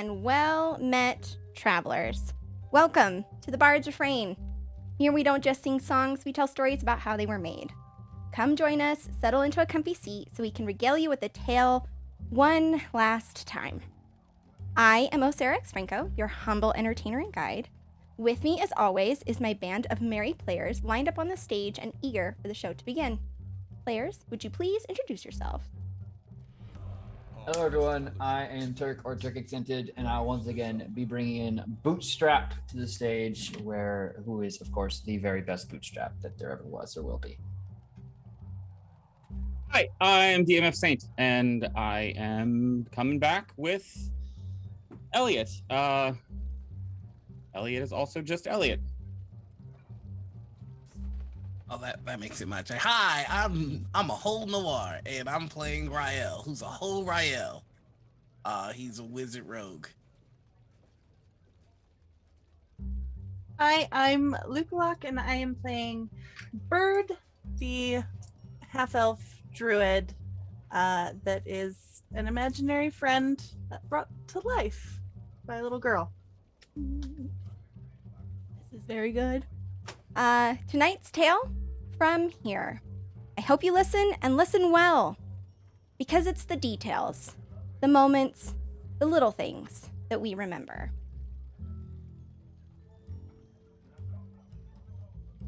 and well met travelers. Welcome to the Bard's Refrain. Here we don't just sing songs, we tell stories about how they were made. Come join us, settle into a comfy seat so we can regale you with a tale one last time. I am Osara X Franco, your humble entertainer and guide. With me, as always, is my band of merry players lined up on the stage and eager for the show to begin. Players, would you please introduce yourself? Hello everyone, I am Turk or Turk Accented, and I'll once again be bringing in Bootstrap to the stage, who is of course the very best Bootstrap that there ever was or will be. Hi, I'm DMF Saint, and I am coming back with Elliot. Elliot is also just Elliot. Oh, that makes it my turn. Hi, I'm a whole noir, and I'm playing Rael, who's a whole Rael. He's a wizard rogue. Hi, I'm Lukalok, and I am playing Bird, the half-elf druid that is an imaginary friend brought to life by a little girl. This is very good. Tonight's tale from here. I hope you listen and listen well, because it's the details, the moments, the little things that we remember.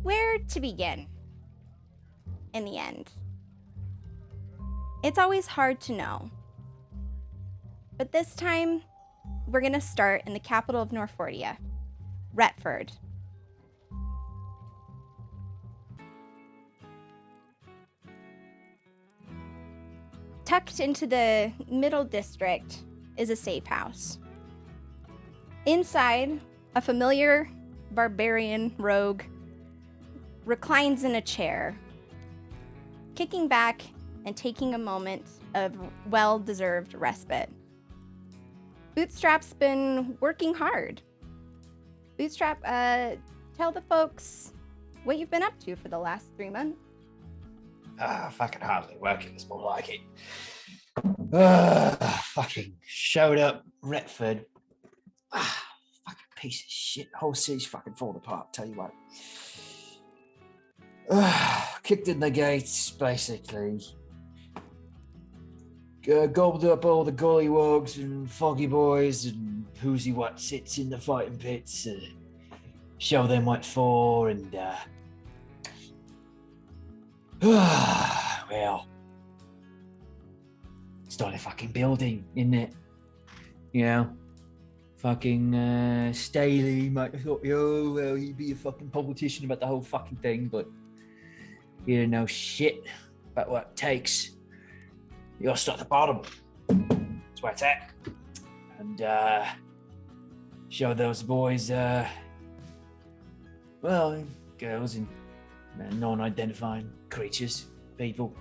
Where to begin? In the end. It's always hard to know. But this time, we're going to start in the capital of Norfordia, Retford. Tucked into the middle district is a safe house. Inside, a familiar barbarian rogue reclines in a chair, kicking back and taking a moment of well-deserved respite. Bootstrap's been working hard. Bootstrap, tell the folks what you've been up to for the last 3 months. Fucking hardly working, it's more like it. Fucking showed up, Retford. Fucking piece of shit. Whole city's fucking falling apart, tell you what. Kicked in the gates, basically. Gobbled up all the gollywogs and foggy boys and who's what sits in the fighting pits. Show them what for, and well, started fucking building, isn't it? You know, fucking Staley might have thought, oh, well, he'd be a fucking politician about the whole fucking thing, but he didn't know shit about what it takes. You gotta start at the bottom. That's where it's at. And show those boys, well, girls and non-identifying creatures, people.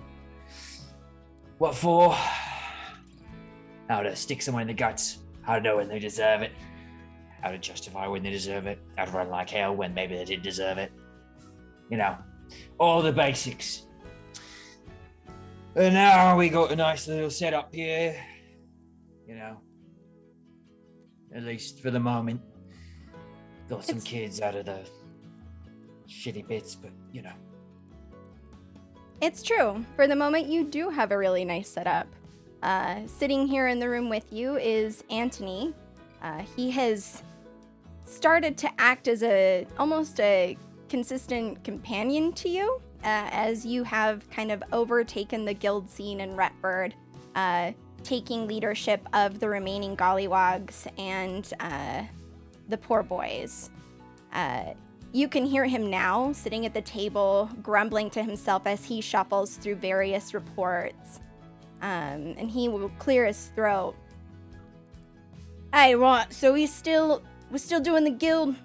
What for? How to stick someone in the guts. How to know when they deserve it. How to justify when they deserve it. How to run like hell when maybe they didn't deserve it. You know, all the basics. And now we got a nice little setup here. You know, at least for the moment. Got some kids out of the shitty bits, but you know. It's true. For the moment, you do have a really nice setup. Sitting here in the room with you is Anthony. He has started to act as almost a consistent companion to you, as you have kind of overtaken the guild scene in Retford, taking leadership of the remaining gollywogs and the poor boys. You can hear him now, sitting at the table, grumbling to himself as he shuffles through various reports. And he will clear his throat. Hey, right, so we're still doing the guild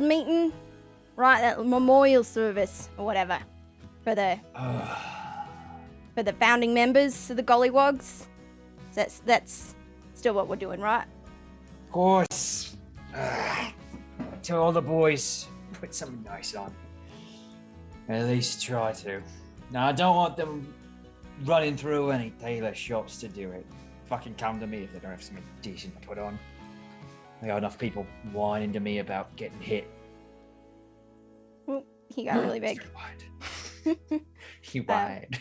meeting? Right, that memorial service, or whatever, for the founding members of the gollywogs? That's still what we're doing, right? Of course. To all the boys, put something nice on. At least try to. Now, I don't want them running through any tailor shops to do it. fucking come to me if they don't have something decent to put on. I got enough people whining to me about getting hit. Well, he got really big. He whined.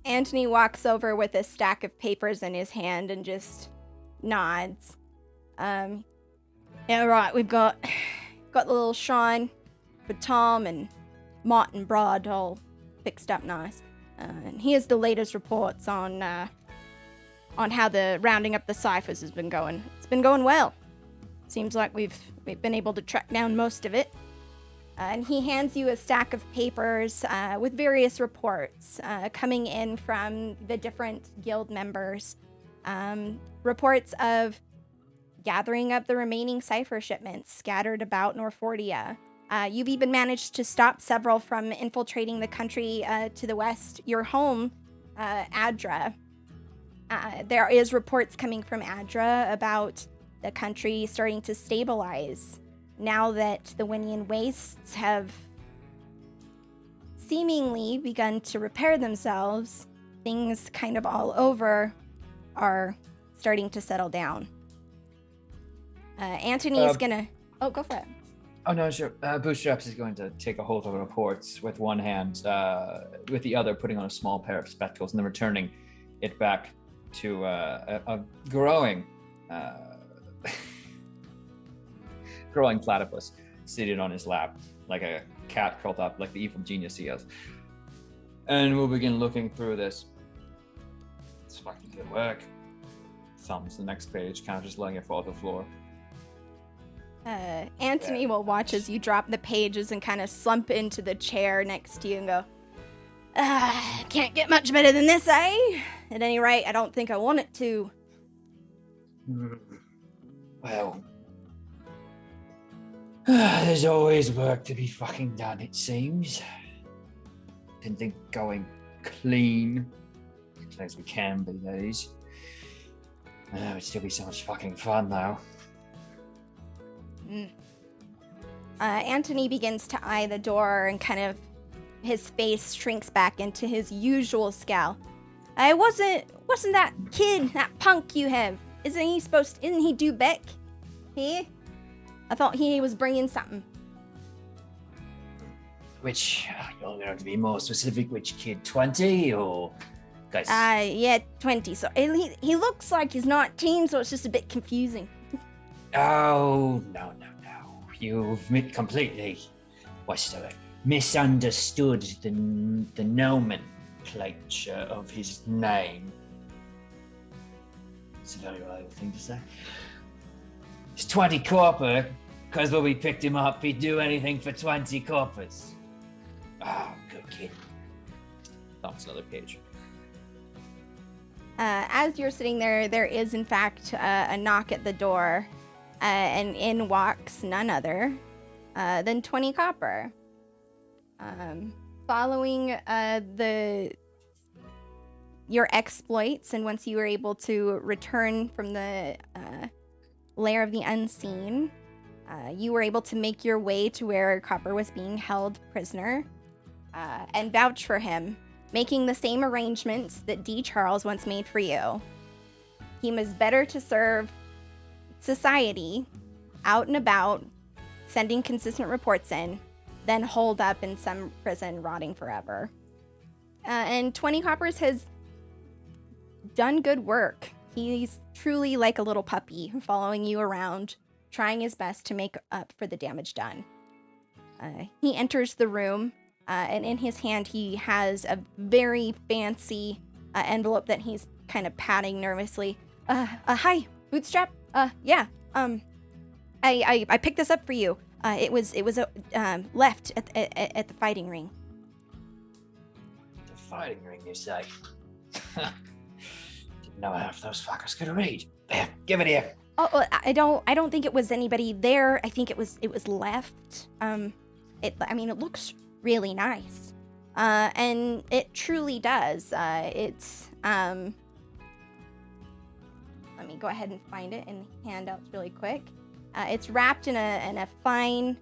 Anthony walks over with a stack of papers in his hand and just nods. Yeah, right, we've got the little shrine for Tom and Mott and Broad all fixed up nice. And here's the latest reports on how the rounding up the ciphers has been going. It's been going well. Seems like we've been able to track down most of it. And he hands you a stack of papers with various reports coming in from the different guild members. Reports of gathering up the remaining cipher shipments scattered about Norfordia. You've even managed to stop several from infiltrating the country to the west. Your home, Adra. There is reports coming from Adra about the country starting to stabilize now that the Winian wastes have seemingly begun to repair themselves. Things kind of all over are starting to settle down. Anthony's gonna... Oh, go for it. Oh, no, sure. Bootstraps is going to take a hold of the reports with one hand, with the other putting on a small pair of spectacles and then returning it back to a growing growing platypus seated on his lap like a cat curled up like the evil genius he is. And we'll begin looking through this. It's fucking good work. Thumbs the next page, kind of just letting it fall to the floor. Anthony will watch as you drop the pages and kind of slump into the chair next to you and go, can't get much better than this, eh? At any rate, I don't think I want it to. Well, there's always work to be fucking done, it seems. Didn't think going clean, as close as we can be, that is. It would still be so much fucking fun, though. Anthony begins to eye the door and kind of his face shrinks back into his usual scowl. Wasn't that kid, that punk you have, isn't he due back? Here? I thought he was bringing something. Which, you're going to have to be more specific, which kid, 20 or... Guys? Yeah, 20. So he looks like he's 19, so it's just a bit confusing. Oh, no. You've completely, misunderstood the nomenclature of his name. It's a very reliable thing to say. It's 20 copper, because when we picked him up, he'd do anything for 20 coppers. Oh, good kid. That's another page. As you're sitting there, there is in fact a knock at the door. And in walks none other than 20 copper. Following your exploits, and once you were able to return from the lair of the unseen, you were able to make your way to where Copper was being held prisoner and vouch for him, making the same arrangements that D. Charles once made for you. He was better to serve society out and about, sending consistent reports in, then holed up in some prison rotting forever. And 20 coppers has done good work. He's truly like a little puppy following you around, trying his best to make up for the damage done. He enters the room, and in his hand he has a very fancy envelope that he's kind of patting nervously. Hi, Bootstrap. Yeah. I picked this up for you. It was left at the fighting ring. The fighting ring, you say? Didn't know half those fuckers could read. There, give it here. Oh, I don't think it was anybody there. I think it was left. It looks really nice. And it truly does. It's let me go ahead and find it in the handouts really quick. It's wrapped in a fine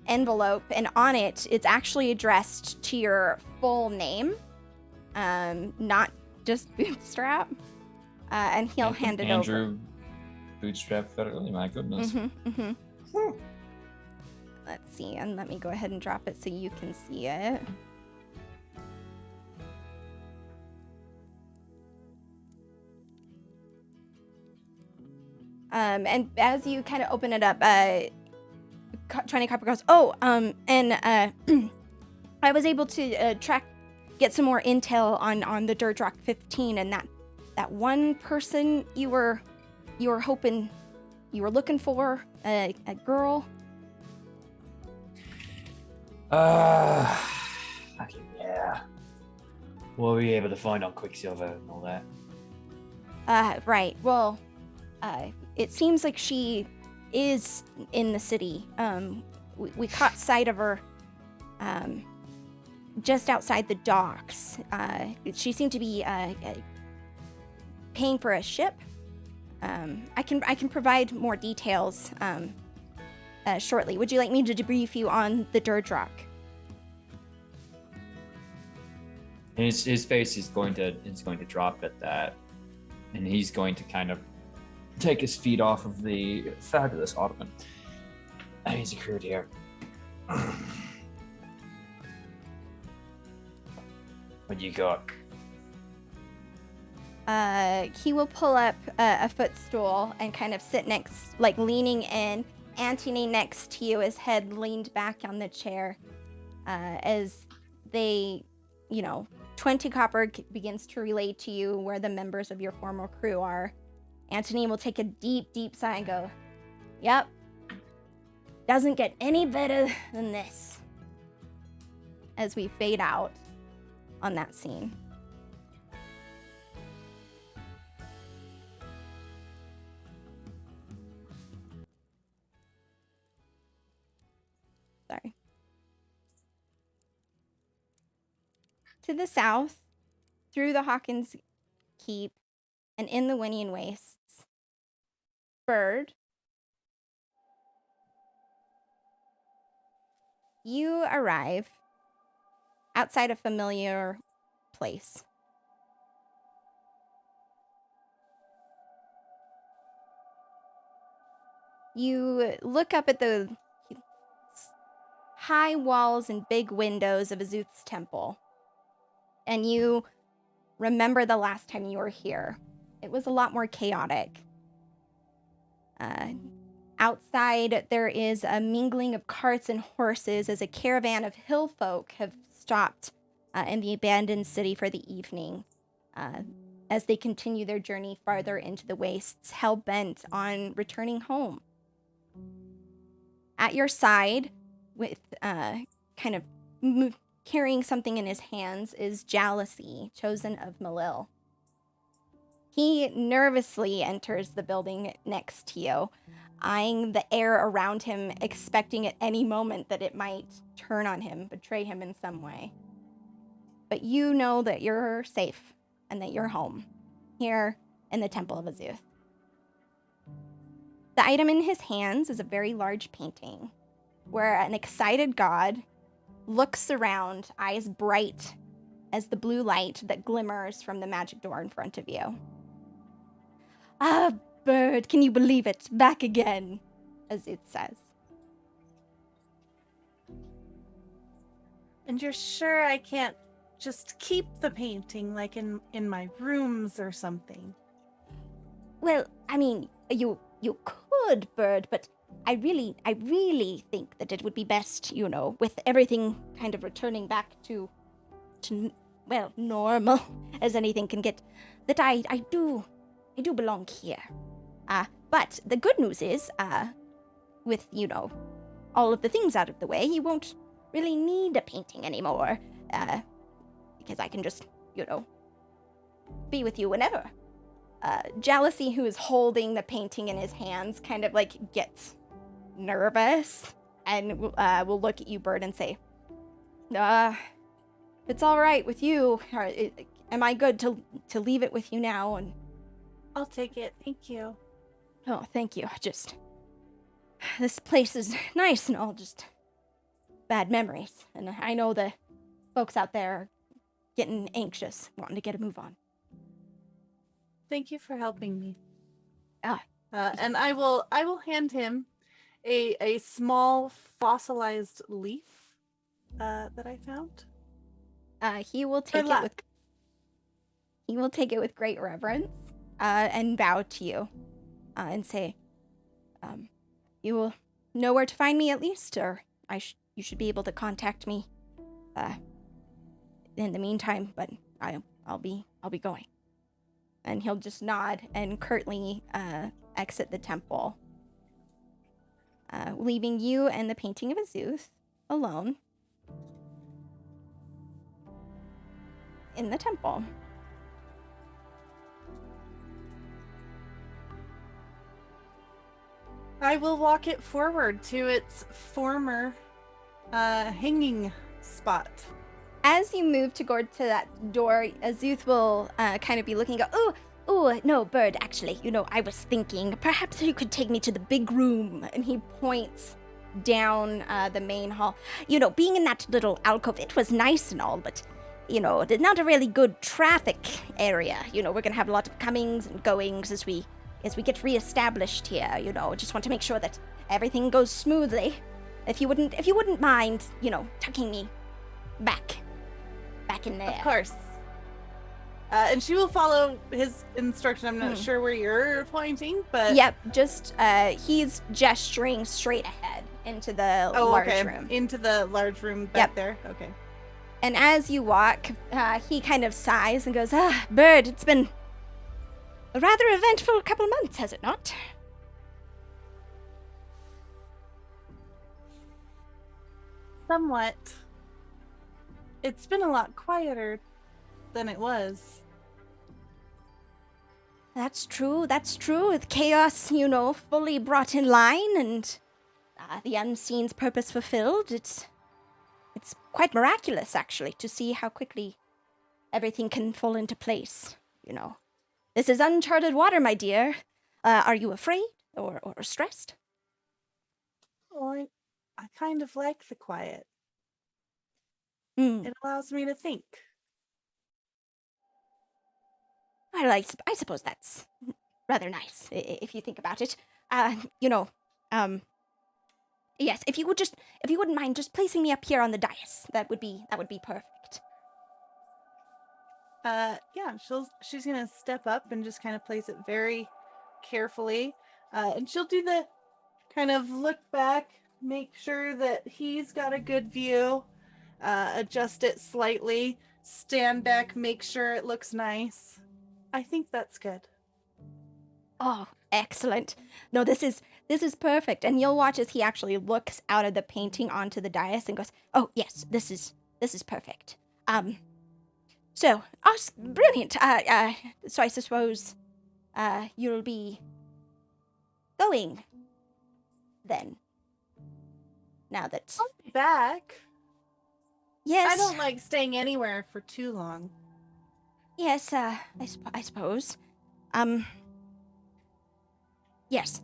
envelope, and on it, it's actually addressed to your full name, not just Bootstrap. And he'll hand it Andrew bootstrap federally, my goodness. Let's see, and let me go ahead and drop it so you can see it. And as you kind of open it up, Tiny Copper goes, I was able to get some more intel on the Dirge Rock 15, and that one person you were hoping, you were looking for, a girl. Fucking yeah. What were you able to find on Quicksilver and all that? Right. Well, it seems like she is in the city. We caught sight of her, just outside the docks. She seemed to be paying for a ship. I can provide more details shortly. Would you like me to debrief you on the Dirge Rock? And his face is going to drop at that, and he's going to kind of take his feet off of the fabulous ottoman. I mean, security here. What you got? He will pull up a footstool and kind of sit next, like leaning in. Antony next to you, his head leaned back on the chair, as they, 20 copper begins to relay to you where the members of your former crew are. Antony will take a deep, deep sigh and go, "Yep, doesn't get any better than this," as we fade out on that scene. Sorry. To the south, through the Hawkins Keep, and in the Winnian Wastes, Bird, you arrive outside a familiar place. You look up at the high walls and big windows of Azuth's temple, and you remember the last time you were here. It was a lot more chaotic. Outside, there is a mingling of carts and horses as a caravan of hill folk have stopped in the abandoned city for the evening, as they continue their journey farther into the wastes, hell-bent on returning home. At your side, with kind of carrying something in his hands, is Jealousy, chosen of Malil. He nervously enters the building next to you, eyeing the air around him, expecting at any moment that it might turn on him, betray him in some way. But you know that you're safe and that you're home, here in the Temple of Azuth. The item in his hands is a very large painting, where an excited god looks around, eyes bright as the blue light that glimmers from the magic door in front of you. "Ah, Bird, can you believe it? Back again," Azuth says. And you're sure I can't just keep the painting, like in my rooms or something? Well, I mean, you could, Bird, but I really think that it would be best, with everything kind of returning back to normal as anything can get, that I do belong here. But the good news is, with, all of the things out of the way, you won't really need a painting anymore, because I can just, be with you whenever. Jealousy, who is holding the painting in his hands, kind of gets nervous and will look at you, Bird, and say, "It's all right with you. Am I good to leave it with you now?" And I'll take it, thank you. "Oh, thank you. This place is nice and all, just bad memories. And I know the folks out there are getting anxious, wanting to get a move on." Thank you for helping me. Ah. And I will hand him a small fossilized leaf that I found. He will take luck. it with great reverence, and bow to you, and say, "You will know where to find me at least, or you should be able to contact me, in the meantime. But I'll be going." And he'll just nod and curtly exit the temple, leaving you and the painting of Azuth alone in the temple. I will walk it forward to its former hanging spot. As you move to go to that door, Azuth will kind of be looking and go, oh, no, Bird, actually, I was thinking perhaps you could take me to the big room. And he points down the main hall. Being in that little alcove, it was nice and all, but, it's not a really good traffic area. We're going to have a lot of comings and goings as we get reestablished here. Just want to make sure that everything goes smoothly. If you wouldn't mind, tucking me back in there. Of course. And she will follow his instruction. I'm not sure where you're pointing, but... Yep, just, he's gesturing straight ahead into the large room. Into the large room back there? Okay. And as you walk, he kind of sighs and goes, Bird, it's been a rather eventful couple months, has it not? Somewhat. It's been a lot quieter than it was. That's true. With chaos, fully brought in line and the unseen's purpose fulfilled, it's quite miraculous, actually, to see how quickly everything can fall into place, This is uncharted water, my dear. Are you afraid or stressed? Oh, I kind of like the quiet. Mm. It allows me to think. Well, I suppose that's rather nice, if you think about it. Yes, if you wouldn't mind just placing me up here on the dais, that would be perfect. Yeah, she's gonna step up and just kind of place it very carefully, and she'll do the kind of look back, make sure that he's got a good view, adjust it slightly, stand back, make sure it looks nice. I think that's good. Oh, excellent. No, this is perfect. And you'll watch as he actually looks out of the painting onto the dais and goes, "Oh, yes, this is perfect." So, brilliant. So I suppose you'll be going then. Now that I'll be back. yes, I don't like staying anywhere for too long. Yes, I suppose. Yes,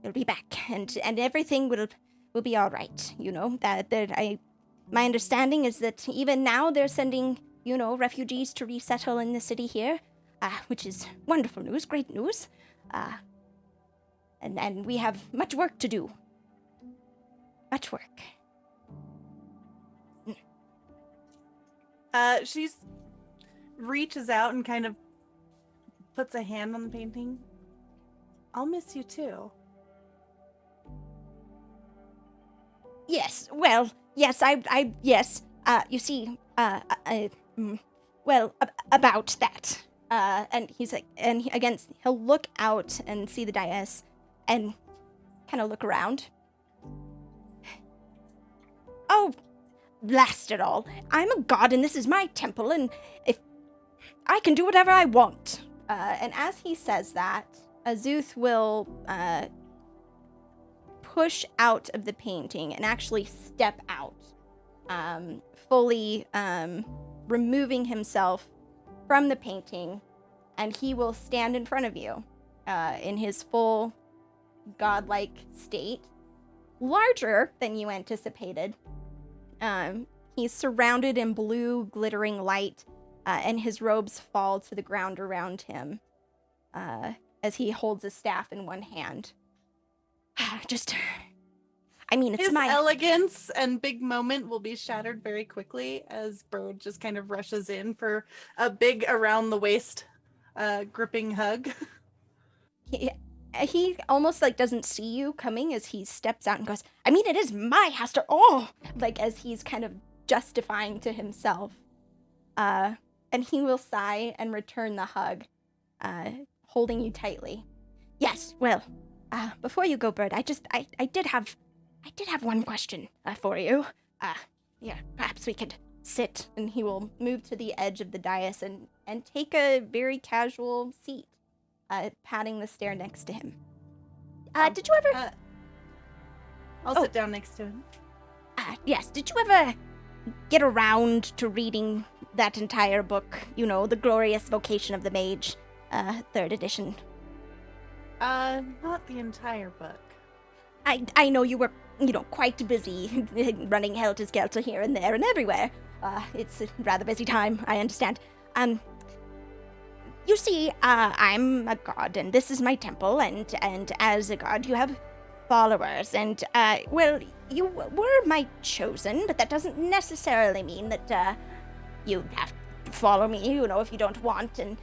you'll be back, and everything will be all right. My understanding is that even now they're sending refugees to resettle in the city here, which is wonderful news, great news. And we have much work to do. Much work. She's reaches out and kind of puts a hand on the painting. I'll miss you too. Yes, well, yes, yes, you see, about that. And he's like, he'll look out and see the dais and kind of look around. Oh, blast it all. I'm a god and this is my temple, and if I can do whatever I want. And as he says that, Azuth will, push out of the painting and actually step out, fully removing himself from the painting, and he will stand in front of you in his full godlike state, larger than you anticipated. He's surrounded in blue glittering light, and his robes fall to the ground around him. as he holds his staff in one hand. Just, I mean, it's His my... elegance and big moment will be shattered very quickly as Bird just kind of rushes in for a big around the waist gripping hug. He almost like doesn't see you coming as he steps out and goes, I mean, it is my house to all, like as he's kind of justifying to himself. And he will sigh and return the hug, holding you tightly. Yes, well, before you go, Bird, I did have one question for you. Yeah, perhaps we could sit. And he will move to the edge of the dais and take a very casual seat, patting the stair next to him. Did you ever... I'll sit down next to him. Yes, did you ever get around to reading that entire book? You know, The Glorious Vocation of the Mage, 3rd edition. Not the entire book. I know you were, quite busy running helter-skelter here and there and everywhere. It's a rather busy time, I understand. You see, I'm a god, and this is my temple, and as a god, you have followers, and, well, you were my chosen, but that doesn't necessarily mean that, you have to follow me, if you don't want, and,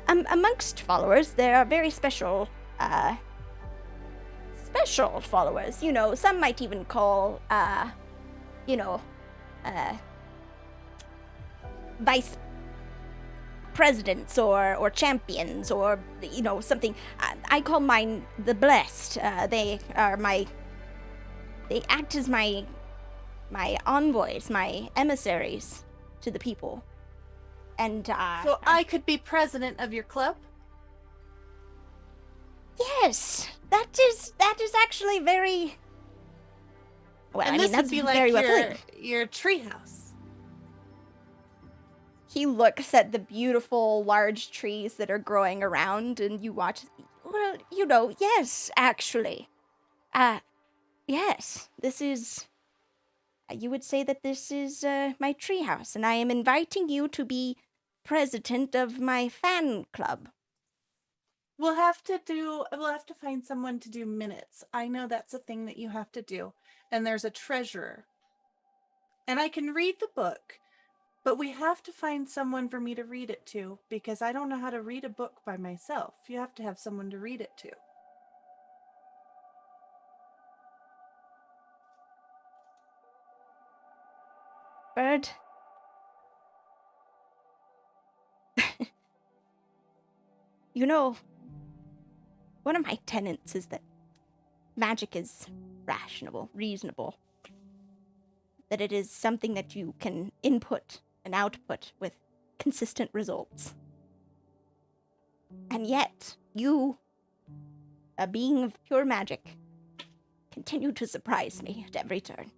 amongst followers, there are very special followers, some might even call, vice presidents or champions or, something. I call mine the blessed. They act as my envoys, my emissaries to the people. And, So I could be president of your club? Yes, that is actually very... Well, and I this mean, that's would be like very well. your treehouse. He looks at the beautiful large trees that are growing around, and you watch. Well, yes, actually. Yes, this is... You would say that this is my treehouse, and I am inviting you to be president of my fan club. We'll have to find someone to do minutes. I know that's a thing that you have to do. And there's a treasurer. And I can read the book, but we have to find someone for me to read it to, because I don't know how to read a book by myself. You have to have someone to read it to. Bird? One of my tenets is that magic is reasonable. That it is something that you can input and output with consistent results. And yet, you, a being of pure magic, continue to surprise me at every turn.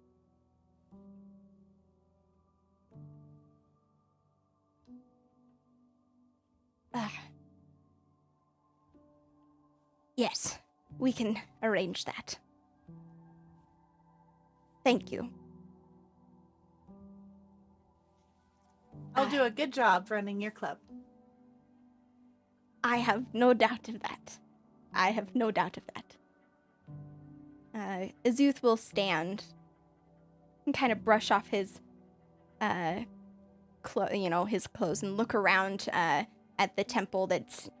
Yes, we can arrange that. Thank you. I'll do a good job running your club. I have no doubt of that. Azuth will stand and kind of brush off his, his clothes and look around at the temple that's,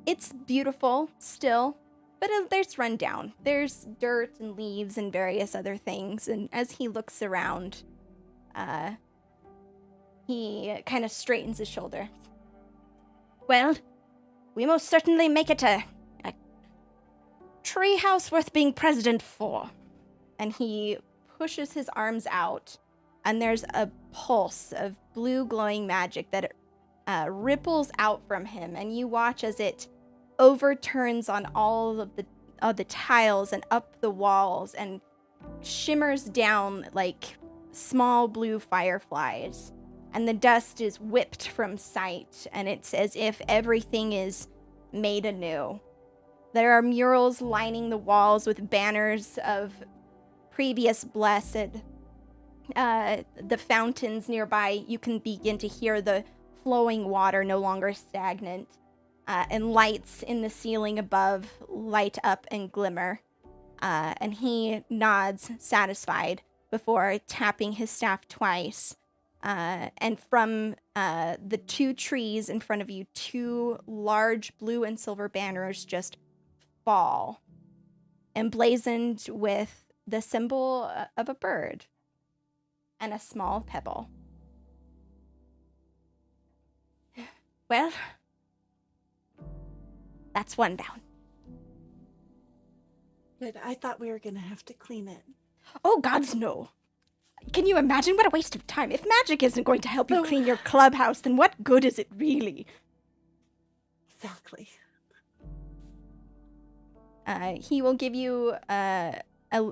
it's beautiful still, but there's run down. There's dirt and leaves and various other things, and as he looks around, he kind of straightens his shoulder. Well, we most certainly make it a treehouse worth being president for. And he pushes his arms out, and there's a pulse of blue glowing magic that ripples out from him, and you watch as it overturns on all of the tiles and up the walls and shimmers down like small blue fireflies. And the dust is whipped from sight, and it's as if everything is made anew. There are murals lining the walls with banners of previous blessed. The fountains nearby, you can begin to hear the flowing water no longer stagnant. and lights in the ceiling above light up and glimmer. And he nods, satisfied, before tapping his staff twice. And from the two trees in front of you, two large blue and silver banners just fall, emblazoned with the symbol of a bird and a small pebble. Well, that's one down. But I thought we were gonna have to clean it. Oh, gods, no. Can you imagine what a waste of time? If magic isn't going to help you Oh. clean your clubhouse, then what good is it really? Exactly. He will give you a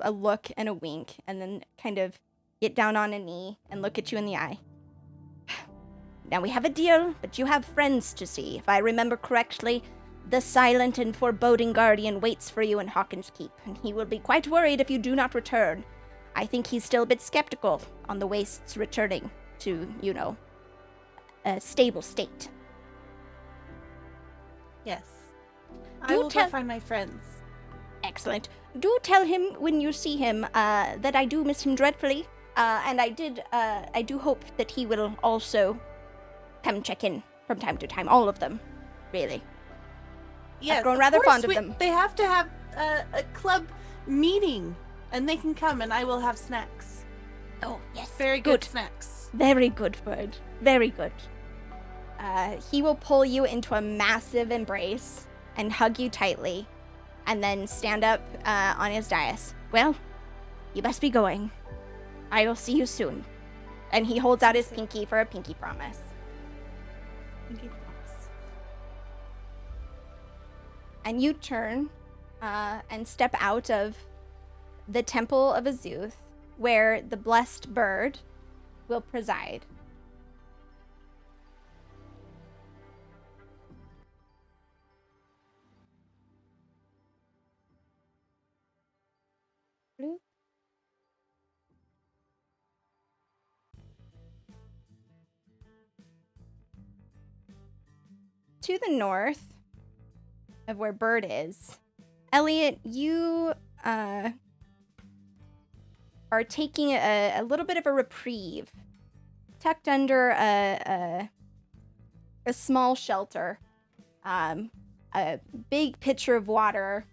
look and a wink, and then kind of get down on a knee and look at you in the eye. Now we have a deal, but you have friends to see. If I remember correctly, the silent and foreboding guardian waits for you in Hawkins Keep, and he will be quite worried if you do not return. I think he's still a bit skeptical on the wastes returning to, a stable state. Yes. I Do will tell- go find my friends. Excellent. Do tell him when you see him that I do miss him dreadfully, and I do hope that he will also come check in from time to time. All of them, really. Yes, grown rather course, fond of them. They have to have a club meeting, and they can come, and I will have snacks. Oh, yes. Very good snacks. Very good, Bird. Very good. He will pull you into a massive embrace and hug you tightly, and then stand up on his dais. Well, you best be going. I will see you soon. And he holds out his pinky for a pinky promise. Pinky promise. And you turn and step out of the Temple of Azuth, where the blessed bird will preside. Bloop. To the north of where Bird is, Elliot, you are taking a little bit of a reprieve, tucked under a small shelter, a big pitcher of water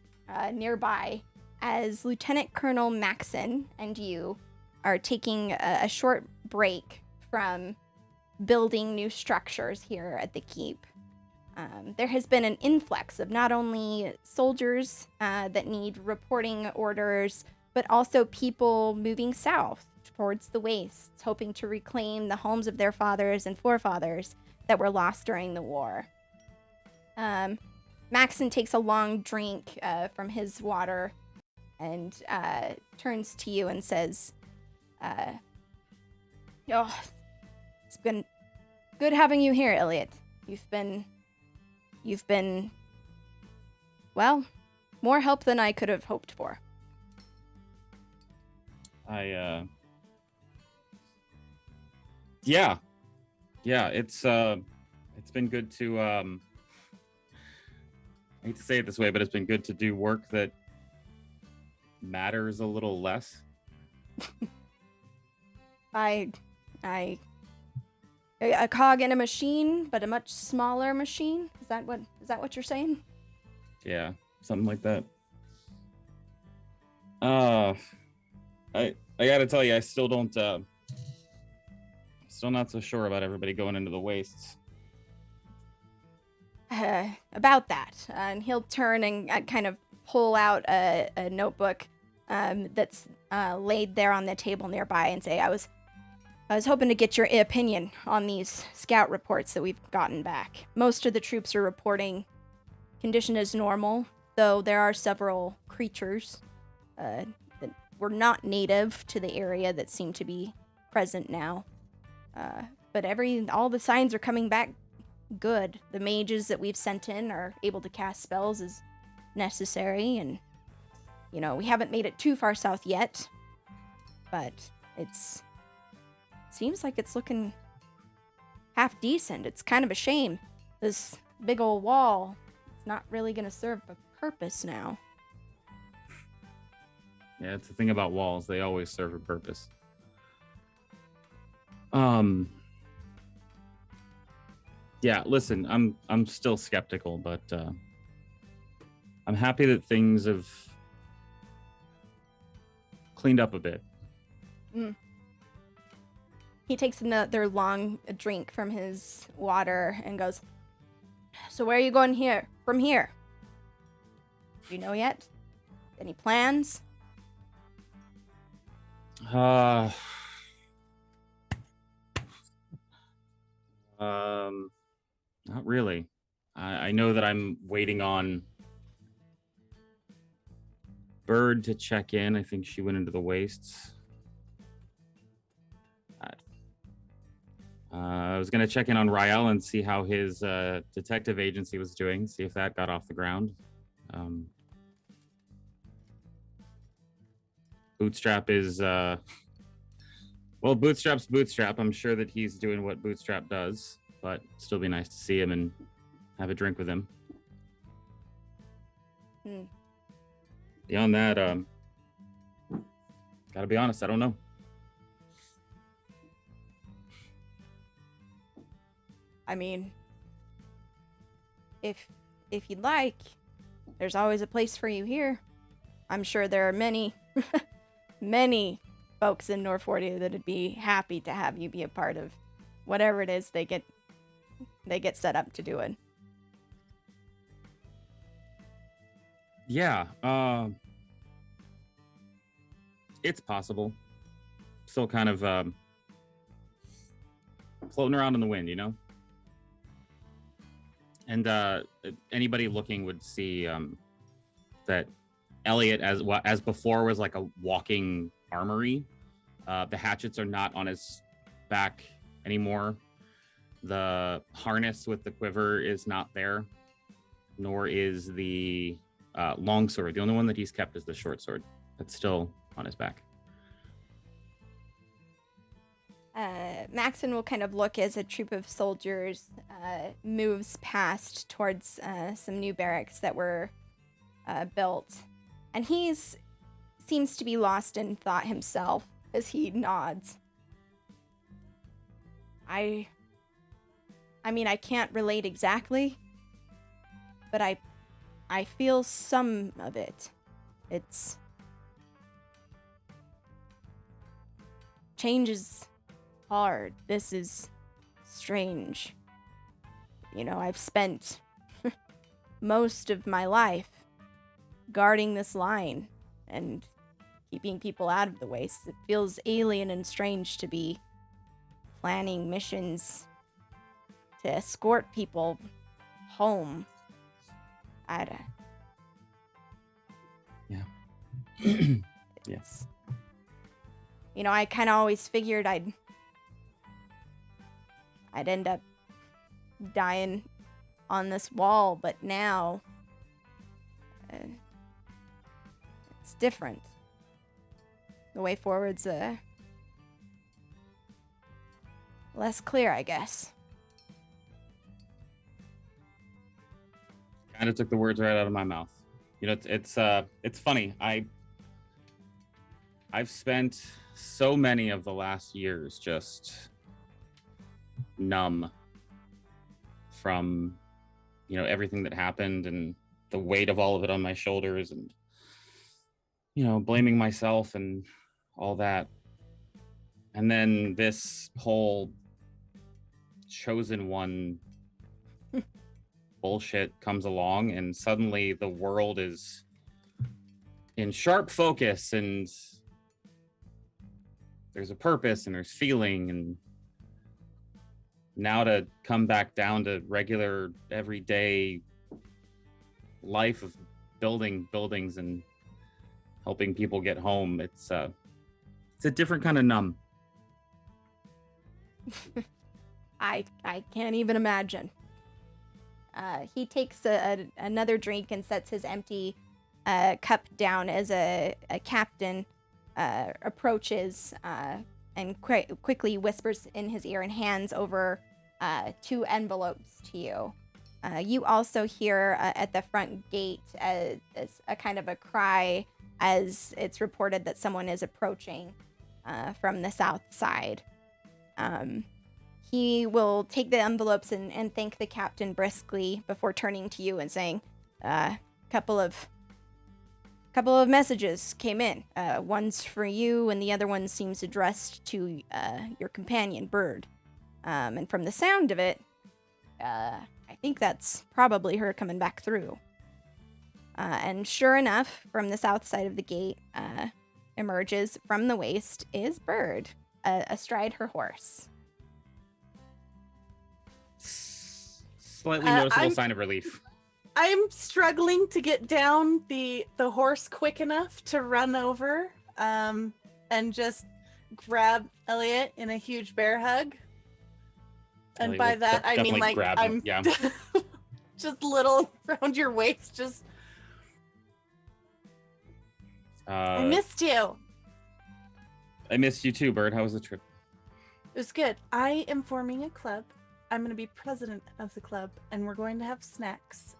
nearby, as Lieutenant Colonel Maxon and you are taking a short break from building new structures here at the keep. There has been an influx of not only soldiers that need reporting orders, but also people moving south towards the wastes, hoping to reclaim the homes of their fathers and forefathers that were lost during the war. Maxon takes a long drink from his water and turns to you and says, "Oh, it's been good having you here, Elliot. You've been, well, more help than I could have hoped for." Yeah, it's been good to, I hate to say it this way, but it's been good to do work that matters a little less. A cog in a machine, but a much smaller machine. Is that what you're saying? Yeah, something like that. I gotta tell you, I still don't, still not so sure about everybody going into the wastes. About that, and he'll turn and kind of pull out a notebook that's laid there on the table nearby and say, I was hoping to get your opinion on these scout reports that we've gotten back. Most of the troops are reporting condition as normal, though there are several creatures that were not native to the area that seem to be present now. But all the signs are coming back good. The mages that we've sent in are able to cast spells as necessary, and, we haven't made it too far south yet, but seems like it's looking half decent. It's kind of a shame. Those big old wall, it's not really gonna serve a purpose now. Yeah, it's the thing about walls. They always serve a purpose. Yeah, listen, I'm still skeptical, but I'm happy that things have cleaned up a bit. He takes another long drink from his water and goes, "So where are you going here? From here? Do you know yet? Any plans?" Not really. I know that I'm waiting on Bird to check in. I think she went into the wastes. I was going to check in on Rael and see how his detective agency was doing, see if that got off the ground. Bootstrap is, well, Bootstrap's Bootstrap. I'm sure that he's doing what Bootstrap does, but it'd still be nice to see him and have a drink with him. Beyond that, gotta be honest, I don't know. I mean, if you'd like, there's always a place for you here. I'm sure there are many, many folks in Norfordia that'd be happy to have you be a part of whatever it is they get set up to do it. Yeah, it's possible. Still kind of floating around in the wind, you know? And anybody looking would see that Elliot, as before, was like a walking armory. The hatchets are not on his back anymore. The harness with the quiver is not there, nor is the long sword. The only one that he's kept is the short sword. That's still on his back. Maxon will kind of look as a troop of soldiers moves past towards some new barracks that were built. And seems to be lost in thought himself as he nods. I mean, I can't relate exactly, but I feel some of it. It's... change is hard. This is strange. You know, I've spent most of my life guarding this line and keeping people out of the wastes. It feels alien and strange to be planning missions to escort people home. Yeah. Yes. You know, I kind of always figured I'd end up dying on this wall, but now it's different. The way forward's less clear, I guess. Kind of took the words right out of my mouth. You know, it's funny. I've spent so many of the last years just numb from, you know, everything that happened and the weight of all of it on my shoulders and, you know, blaming myself and all that. And then this whole chosen one bullshit comes along and suddenly the world is in sharp focus and there's a purpose and there's feeling, and now to come back down to regular everyday life of building buildings and helping people get home, it's a different kind of numb. I can't even imagine. He takes another drink and sets his empty cup down as a captain approaches and quickly whispers in his ear and hands over 2 envelopes to you. You also hear at the front gate as a kind of a cry as it's reported that someone is approaching from the south side. He will take the envelopes and thank the captain briskly before turning to you and saying, couple of messages came in. One's for you, and the other one seems addressed to your companion, Bird. And from the sound of it, I think that's probably her coming back through. And sure enough, from the south side of the gate, emerges from the waist is Bird, astride her horse. Slightly noticeable sign of relief. I'm struggling to get down the horse quick enough to run over and just grab Elliot in a huge bear hug. And Elliot by will that I mean definitely like grab him, I'm yeah. just little around your waist. Just I missed you. I missed you too, Bird. How was the trip? It was good. I am forming a club. I'm going to be president of the club, and we're going to have snacks.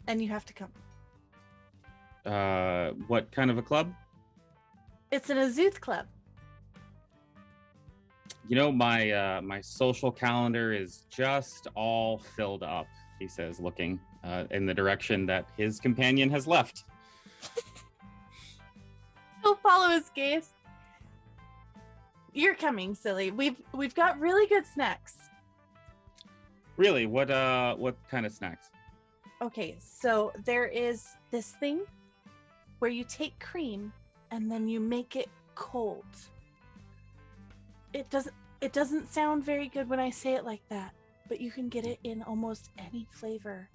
And you have to come. What kind of a club? It's an Azuth club. You know, my social calendar is just all filled up, he says, looking in the direction that his companion has left. He'll follow his gaze. You're coming, silly. We've got really good snacks. Really? What kind of snacks? Okay, so there is this thing where you take cream and then you make it cold. It doesn't sound very good when I say it like that, but you can get it in almost any flavor.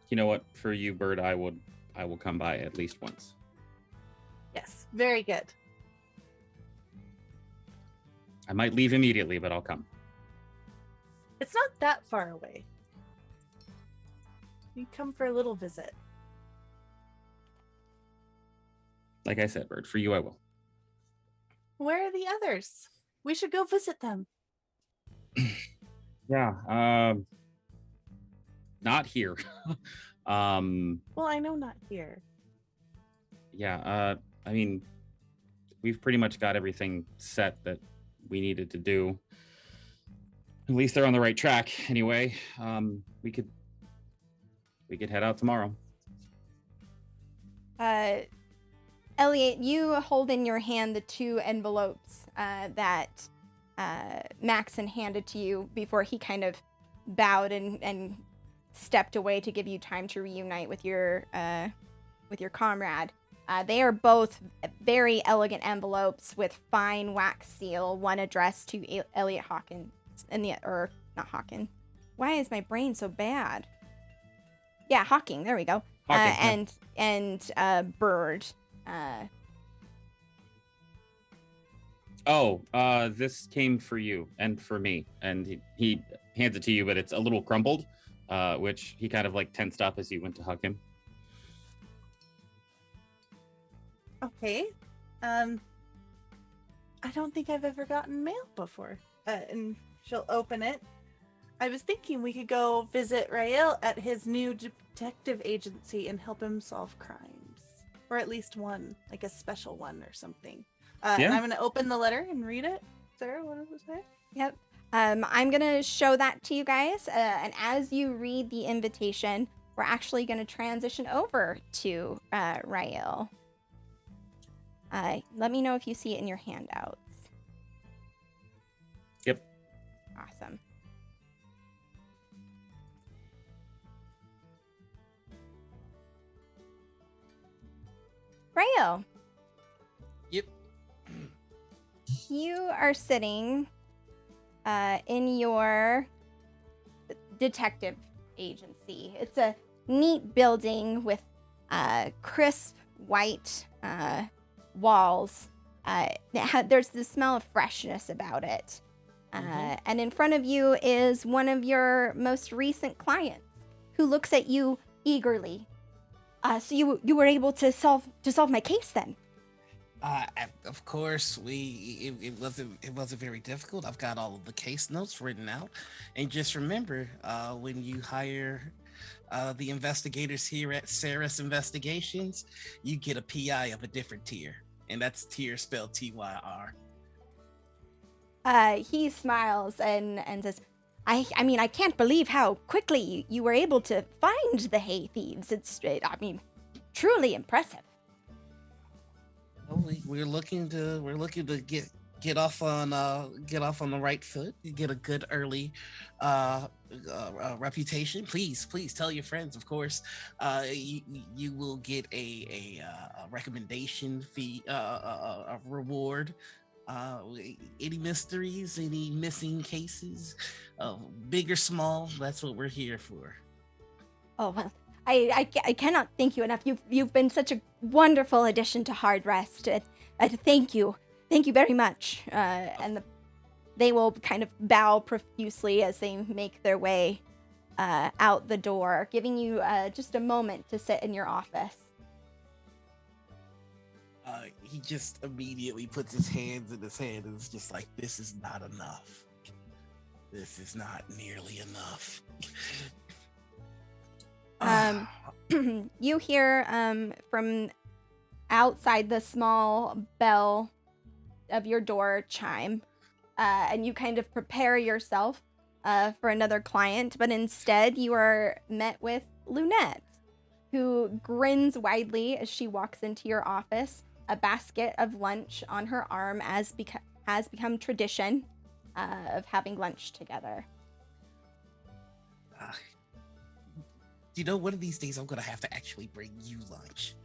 You know what? For you, Bird, I will come by at least once. Yes, very good. I might leave immediately, but I'll come. It's not that far away. You come for a little visit. Like I said, Bird, for you I will. Where are the others? We should go visit them. Yeah, not here. Well, I know not here. Yeah, I mean, we've pretty much got everything set that we needed to do. At least they're on the right track anyway. We could head out tomorrow. Elliot, you hold in your hand the 2 envelopes that Maxon handed to you before he kind of bowed and stepped away to give you time to reunite with your comrade. They are both very elegant envelopes with fine wax seal, one addressed to Elliot Hawkins, and not Hawkins. Why is my brain so bad? Yeah, Hawking. There we go. Hawking, and Bird. This came for you and for me, and he hands it to you, but it's a little crumpled, which he kind of like tensed up as you went to hug him. Okay. I don't think I've ever gotten mail before. And she'll open it. I was thinking we could go visit Rael at his new detective agency and help him solve crimes. Or at least one, like a special one or something. And I'm going to open the letter and read it. Sarah, what does it say? Yep. I'm going to show that to you guys. And as you read the invitation, we're actually going to transition over to Rael. Let me know if you see it in your handouts. Yep. Awesome. Rael. Yep. You are sitting in your detective agency. It's a neat building with crisp white walls. There's the smell of freshness about it. And in front of you is one of your most recent clients who looks at you eagerly. So you were able to solve my case then? Of course, it wasn't very difficult. I've got all of the case notes written out, and just remember, when you hire the investigators here at Saris Investigations, you get a PI of a different tier, and that's tier spelled TYR. He smiles and says, I mean, I can't believe how quickly you were able to find the hay thieves. I mean, truly impressive. Well, we're looking to get off on the right foot, get a good early reputation. Please tell your friends. Of course, you will get a recommendation fee, a reward. Any mysteries, any missing cases, big or small, that's what we're here for. Oh, well, I cannot thank you enough. You've been such a wonderful addition to Hard Rest. Thank you. Thank you very much. They will kind of bow profusely as they make their way out the door, giving you just a moment to sit in your office. He just immediately puts his hands in his head and is just like, this is not enough. This is not nearly enough. You hear from outside the small bell of your door chime, and you kind of prepare yourself for another client, but instead you are met with Lunette, who grins widely as she walks into your office, a basket of lunch on her arm, as has become tradition of having lunch together. One of these days I'm gonna have to actually bring you lunch.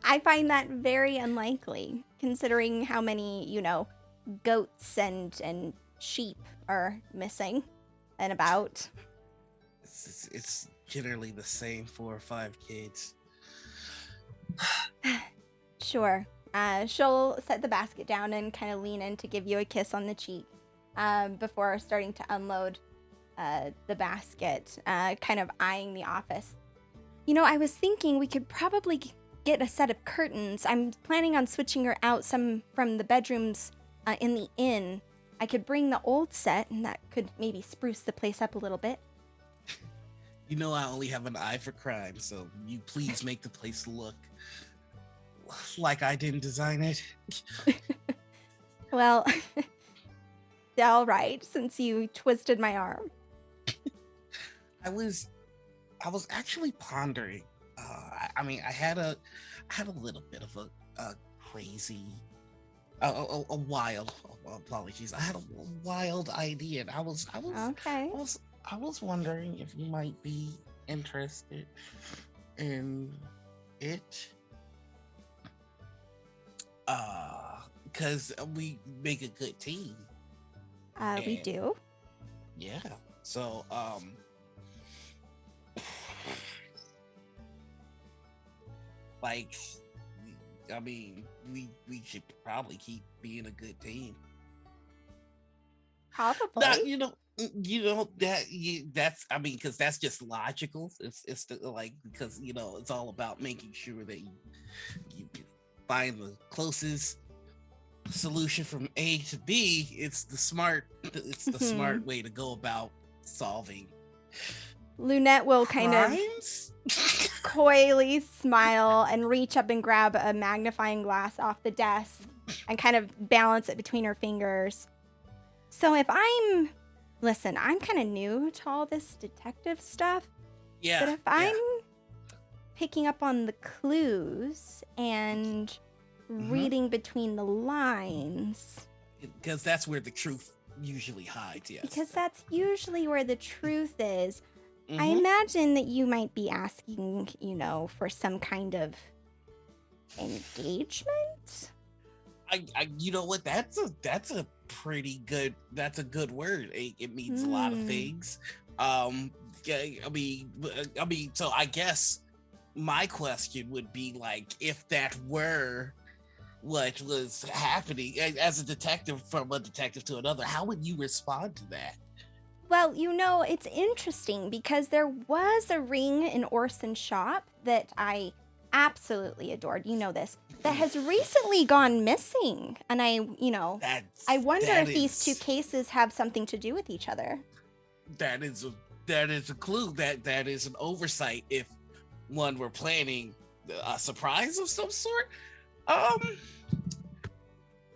I find that very unlikely, considering how many, goats and sheep are missing and about. It's generally the same 4 or 5 kids. Sure. She'll set the basket down and kind of lean in to give you a kiss on the cheek before starting to unload the basket, kind of eyeing the office. I was thinking we could probably get a set of curtains. I'm planning on switching her out some from the bedrooms in the inn. I could bring the old set, and that could maybe spruce the place up a little bit. I only have an eye for crime, so you please make the place look like I didn't design it. Well, all right, since you twisted my arm. I was actually pondering. I had a little bit of a crazy, a wild. Apologies. I had a wild idea, and I was Okay. I was wondering if you might be interested in it. Because we make a good team. We do. Yeah. So, we should probably keep being a good team. Probably. Now, that's because that's just logical. It's because it's all about making sure that you find the closest solution from A to B. It's the smart way to go about solving Lunette will kind crimes. of coyly smile and reach up and grab a magnifying glass off the desk and kind of balance it between her fingers. So I'm kind of new to all this detective stuff. Yeah. But if I'm picking up on the clues and reading between the lines, because that's where the truth usually hides. Yes. Because that's usually where the truth is. I Mhm. imagine that you might be asking, for some kind of engagement. You know what? That's a pretty good. That's a good word. It means a lot of things. Yeah, So I guess my question would be if that were what was happening as a detective, from a detective to another, how would you respond to that? Well, it's interesting because there was a ring in Orson's shop that I absolutely adored, you know this, that has recently gone missing. And I wonder if these two cases have something to do with each other. That is a clue. That is an oversight if one were planning a surprise of some sort.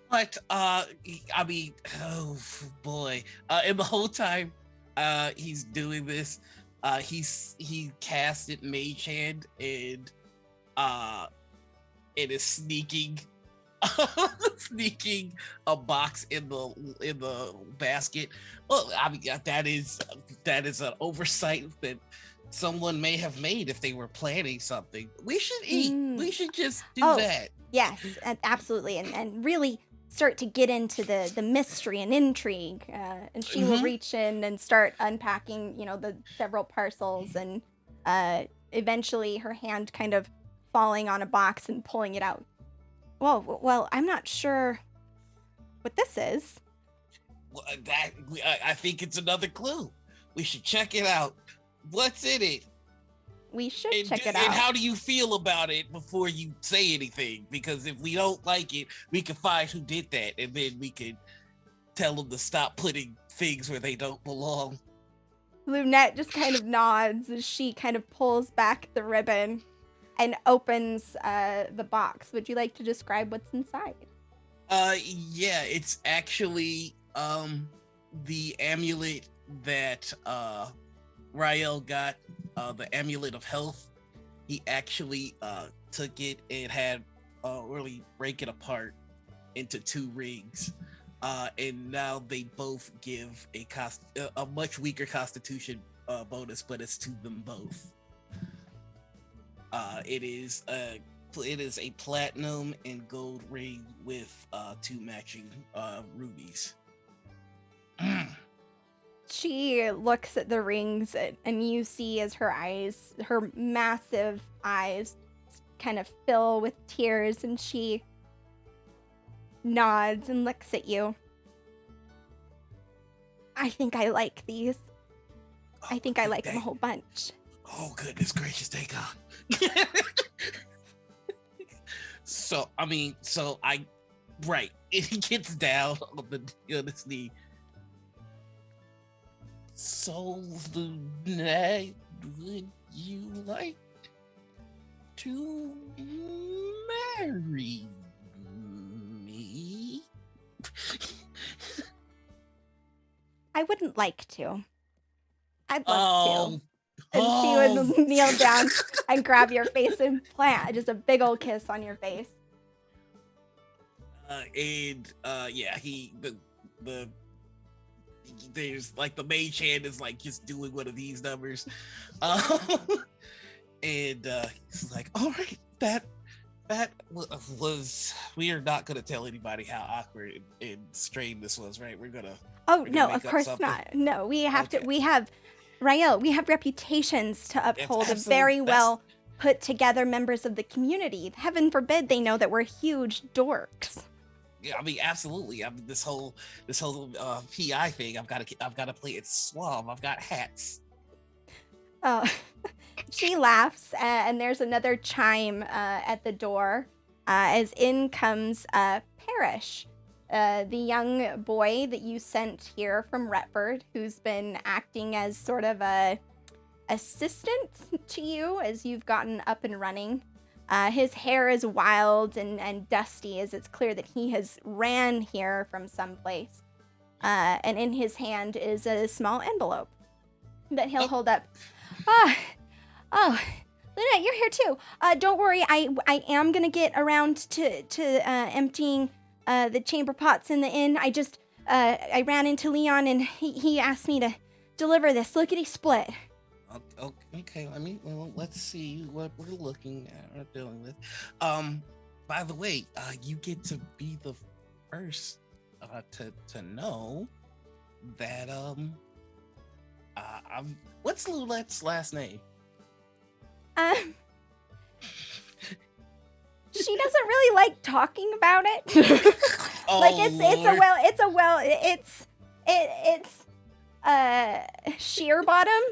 But I mean, oh boy. And the whole time he's doing this, he casted Mage Hand and it is sneaking sneaking a box in the basket. Well, I mean that is an oversight that someone may have made if they were planning something. We should eat. We should just do that. Yes, absolutely, and really start to get into the mystery and intrigue. And she will reach in and start unpacking, the several parcels, and eventually her hand kind of falling on a box and pulling it out. Whoa, well, I'm not sure what this is. Well, I think it's another clue. We should check it out. What's in it? We should check it out. And how do you feel about it before you say anything? Because if we don't like it, we can find who did that, and then we could tell them to stop putting things where they don't belong. Lunette just kind of nods as she kind of pulls back the ribbon and opens the box. Would you like to describe what's inside? Yeah, it's actually the amulet that Rael got, the amulet of health. He actually took it and had really break it apart into 2 rings, and now they both give a much weaker constitution bonus, but it's to them both. It is a platinum and gold ring with 2 matching rubies. She looks at the rings, and you see as her massive eyes kind of fill with tears, and she nods and looks at you. I think I like these. I think I like them a whole bunch. Oh, goodness gracious, thank God. Right. It gets down on his knee. So, Lunette, would you like to marry me? I wouldn't like to. I'd love to. And she would kneel down and grab your face and plant just a big old kiss on your face. There's like the Mage Hand is like just doing one of these numbers. And he's like, all right, that was, we are not going to tell anybody how awkward and strained this was, right? We're gonna no, of course not. No, we have to, Rael, we have reputations to uphold of very well put together members of the community. Heaven forbid they know that we're huge dorks. Yeah, I mean, absolutely. I mean, this whole PI thing, I've got to play it suave. I've got hats. Oh, she laughs, and there's another chime at the door as in comes Parrish, the young boy that you sent here from Retford, who's been acting as sort of a assistant to you as you've gotten up and running. His hair is wild and dusty, as it's clear that he has ran here from someplace. And in his hand is a small envelope that he'll hold up. Oh, Lunette, you're here too. Don't worry, I am gonna get around to emptying the chamber pots in the inn. I ran into Leon and he asked me to deliver this lickety split. Okay, let's see what we're looking at or dealing with. By the way, you get to be the first to know that what's Lunette's last name? She doesn't really like talking about it. It's sheer bottom.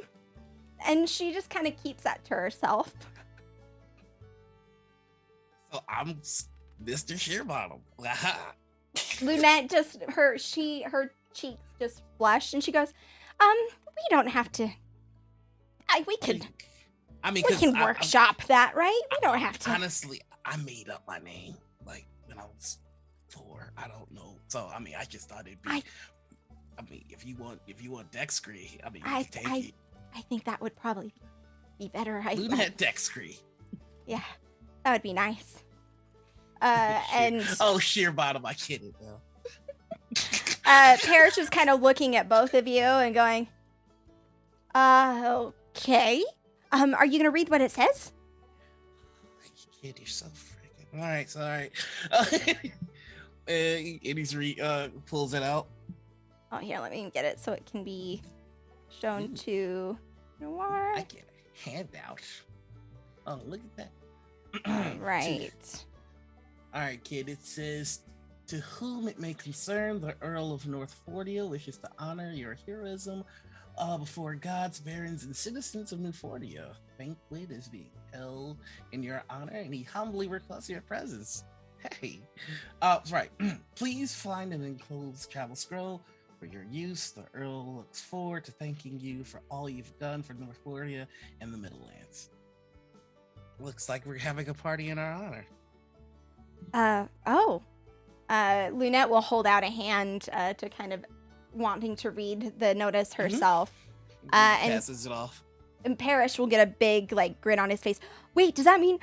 And she just kind of keeps that to herself. So I'm Mr. Shearbottom. Lunette just her cheeks just flush, and she goes, we don't have to. We can workshop that, right? We don't have to. Honestly, I made up my name like when I was 4. I don't know. So I mean, I just thought it'd be. I mean, if you want Dexcree, I mean, you can take it. I think that would probably be better. Lunette Dexcree. Yeah, that would be nice. And Shearbottom, I get it though. Parrish is kind of looking at both of you and going, okay. Are you gonna read what it says? Kid, you're so freaking. All right, sorry. And he's pulls it out. Oh, here, let me get it so it can be shown to Noir. I get a handout. Oh, look at that. Right. All right, kid. It says, "To whom it may concern, the Earl of North Fordia wishes to honor your heroism before gods, barons, and citizens of New Fordia. Banquet is being held in your honor, and he humbly requests your presence." Hey, right. Please find an enclosed travel scroll for your use. The Earl looks forward to thanking you for all you've done for North Fordia and the Middlelands. Looks like we're having a party in our honor. Lunette will hold out a hand to kind of wanting to read the notice herself. And passes it off. And Parrish will get a big like grin on his face. Wait, does that mean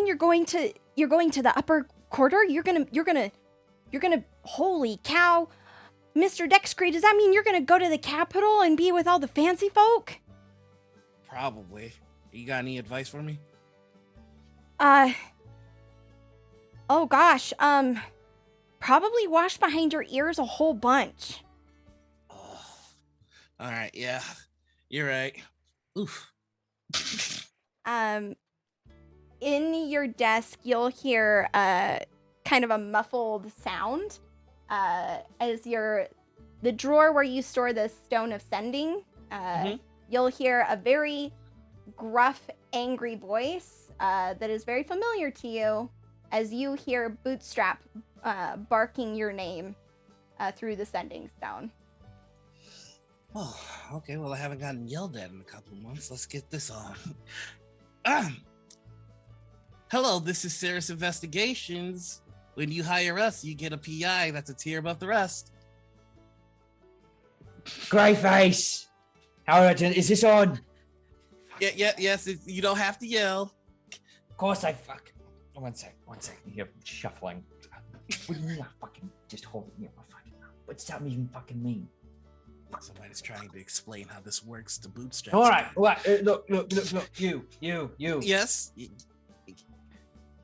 you're going to the upper quarter? You're gonna holy cow, Mr. Dexcree, does that mean you're gonna go to the capital and be with all the fancy folk? Probably. You got any advice for me? Oh gosh, probably wash behind your ears a whole bunch. Oh, all right, yeah, you're right. Oof. In your desk, you'll hear kind of a muffled sound as the drawer where you store the stone of sending. You'll hear a very gruff, angry voice that is very familiar to you as you hear Bootstrap barking your name through the sending stone. Oh, okay. Well, I haven't gotten yelled at in a couple of months. Let's get this on. Hello, this is Cirrus Investigations. When you hire us, you get a PI that's a tier above the rest. Grey face. How is this on? Yes. You don't have to yell. Of course I fuck. One sec. You're shuffling. What do you mean I fucking just hold it near my fucking mouth? What does that even fucking mean? Somebody's trying to explain how this works to Bootstrap. All right. Look. You. Yes.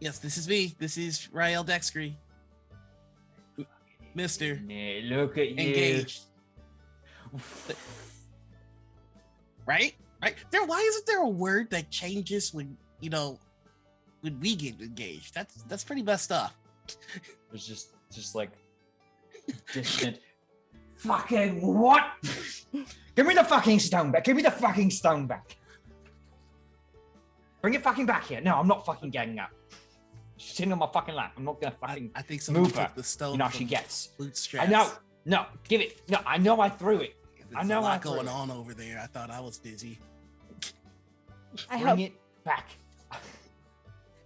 Yes, this is me. This is Rael Dexcree. Mister. Look at you. Engaged. Right? Why isn't there a word that changes when we get engaged? That's pretty messed up. It's just like distant. Fucking what? Give me the fucking stone back. Bring it fucking back here. No, I'm not fucking getting up. She's sitting on my fucking lap. I'm not gonna fucking I think someone move her. took the stone. You know, she gets. Bootstraps. I know. No, give it. No, I know I threw it. There's a lot going on over there. I thought I was busy. Bring it back.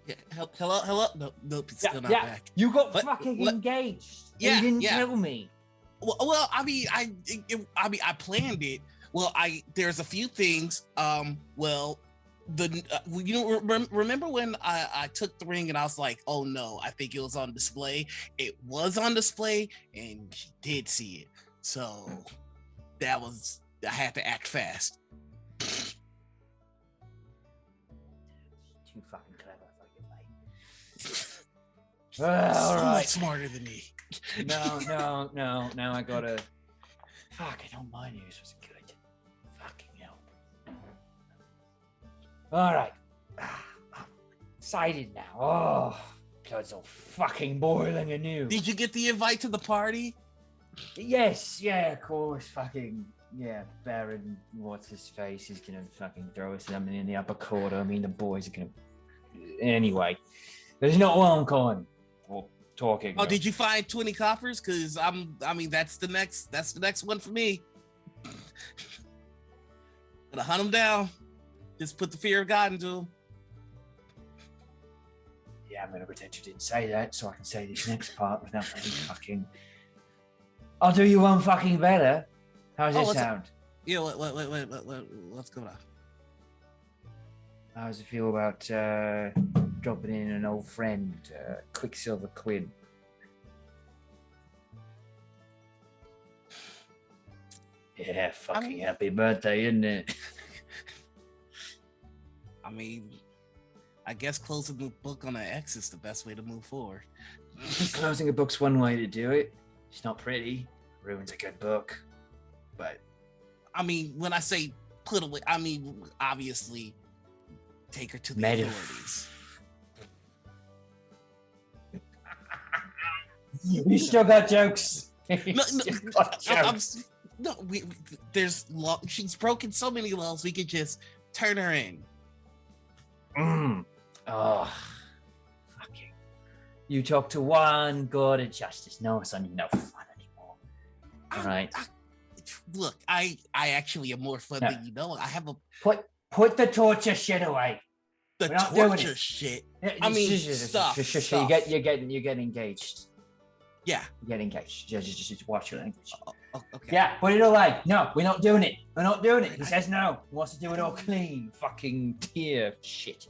Yeah, hello. Nope, it's still not back. You got fucking engaged. Yeah, you didn't tell me. Well, I planned it. Well, there's a few things. Remember when I took the ring and I was like, oh no, I think it was on display. It was on display, and she did see it. So I had to act fast. Too fucking clever, fucking mate. All right. Much smarter than me. No. Now I gotta. Fuck, I don't mind you. This was good. Fucking hell. All right. I'm excited now. Oh, blood's all fucking boiling anew. Did you get the invite to the party? Yes, yeah, of course. Fucking, yeah, Baron, what's his face, is gonna fucking throw us something in the upper quarter. I mean, the boys are gonna. Anyway, There's not one coin. Well, talking. Oh, did you find 20 coppers? Because I mean, that's the next one for me. Gonna hunt them down. Just put the fear of God into them. Yeah, I'm gonna pretend you didn't say that, so I can say this next part without any fucking. I'll do you one fucking better. How's it sound? Yeah, what's going on? How does it feel about dropping in an old friend, Quicksilver Quinn? Yeah, fucking happy birthday, isn't it? I mean, I guess closing the book on an X is the best way to move forward. Closing a book's one way to do it. It's not pretty. Ruins a good book. But I mean, when I say put away, I mean obviously take her to the authorities. You still got jokes. There's law. She's broken so many laws. We could just turn her in. Oh, fucking! You talk to one god of justice. No, it's no fun anymore. All right. Look, I actually am more fun than you know. I have a put the torture shit away. The torture shit. I mean, stuff. You're getting engaged. Yeah. You get engaged. Just watch your language. Okay. Yeah, put it away. No, we're not doing it. We're not doing it. He says no. He wants to do it all clean. Fucking tear shit.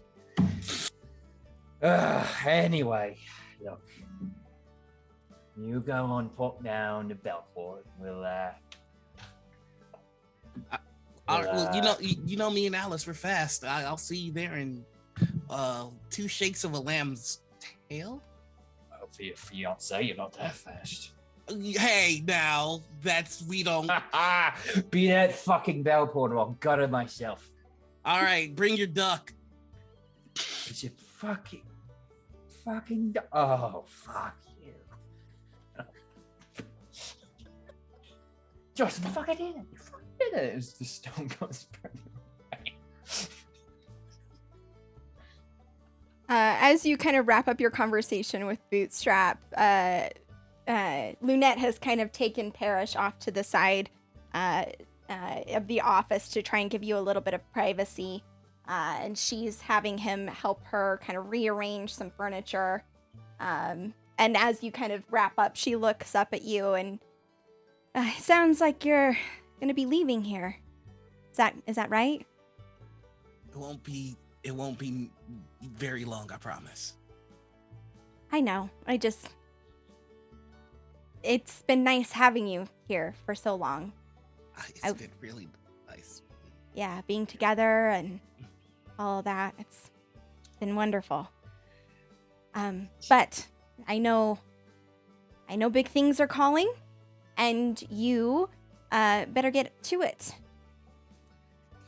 Anyway, look. You go on, pop down to Belport. We'll well, you know me and Alice, we're fast. I'll see you there in 2 shakes of a lamb's tail. Oh, for your fiance, you're not that fast. Hey, now we don't. Be that fucking Belport, or I'll gut it myself. All right, bring your duck. It's a fucking oh, fuck you. Just fucking did it. You fucking did it. It's the stone goes burning away. As you kind of wrap up your conversation with Bootstrap, Lunette has kind of taken Parrish off to the side of the office to try and give you a little bit of privacy. And she's having him help her kind of rearrange some furniture. And as you kind of wrap up, she looks up at you and sounds like you're going to be leaving here. Is that right? It won't be very long, I promise. I know. It's been nice having you here for so long. It's been really nice. Yeah, being together and all of that. It's been wonderful. But I know big things are calling, and you better get to it.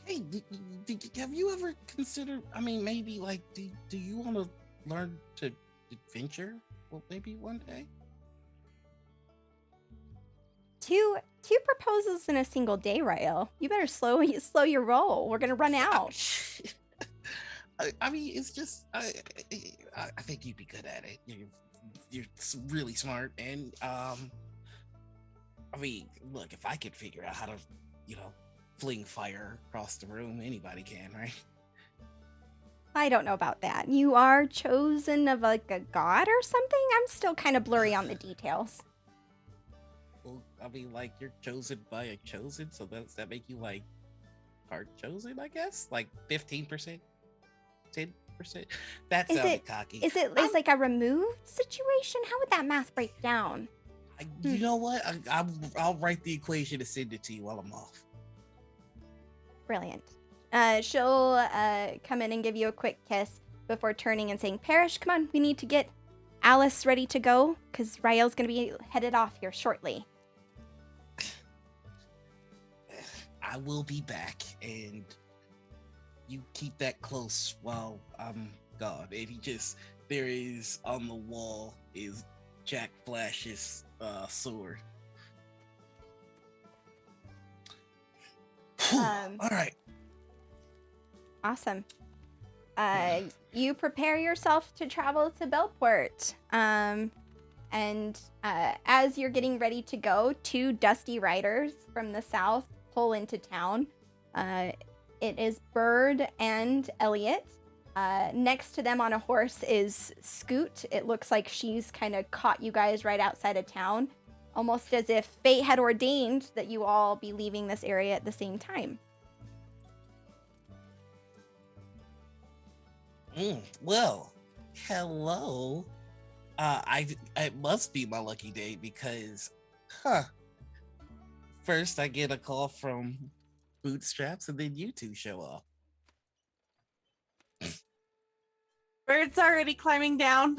Hey, have you ever considered, I mean, maybe like, do you want to learn to adventure? Well, maybe one day? Two proposals in a single day, Rael. You better slow your roll. We're gonna run out. I mean, it's just I think you'd be good at it. You're really smart, and I mean, look, if I could figure out how to, fling fire across the room, anybody can, right? I don't know about that. You are chosen of like a god or something? I'm still kind of blurry on the details. Well, I mean, like, you're chosen by a chosen, so does that make you like part chosen, I guess? Like 15%? 10%? That sounded cocky. Is it like a removed situation? How would that math break down? You know what? I'll write the equation to send it to you while I'm off. Brilliant. She'll come in and give you a quick kiss before turning and saying, Parrish, come on, we need to get Alice ready to go, because Rael's going to be headed off here shortly. I will be back, and you keep that close while I'm gone. And there is on the wall is Jack Flash's sword. All right. Awesome. You prepare yourself to travel to Bellport. And as you're getting ready to go, two dusty riders from the south pull into town. It is Bird and Elliot. Next to them on a horse is Scoot. It looks like she's kind of caught you guys right outside of town, almost as if fate had ordained that you all be leaving this area at the same time. Well, hello. It must be my lucky day because, first I get a call from Bootstraps, and then you two show up. Bird's already climbing down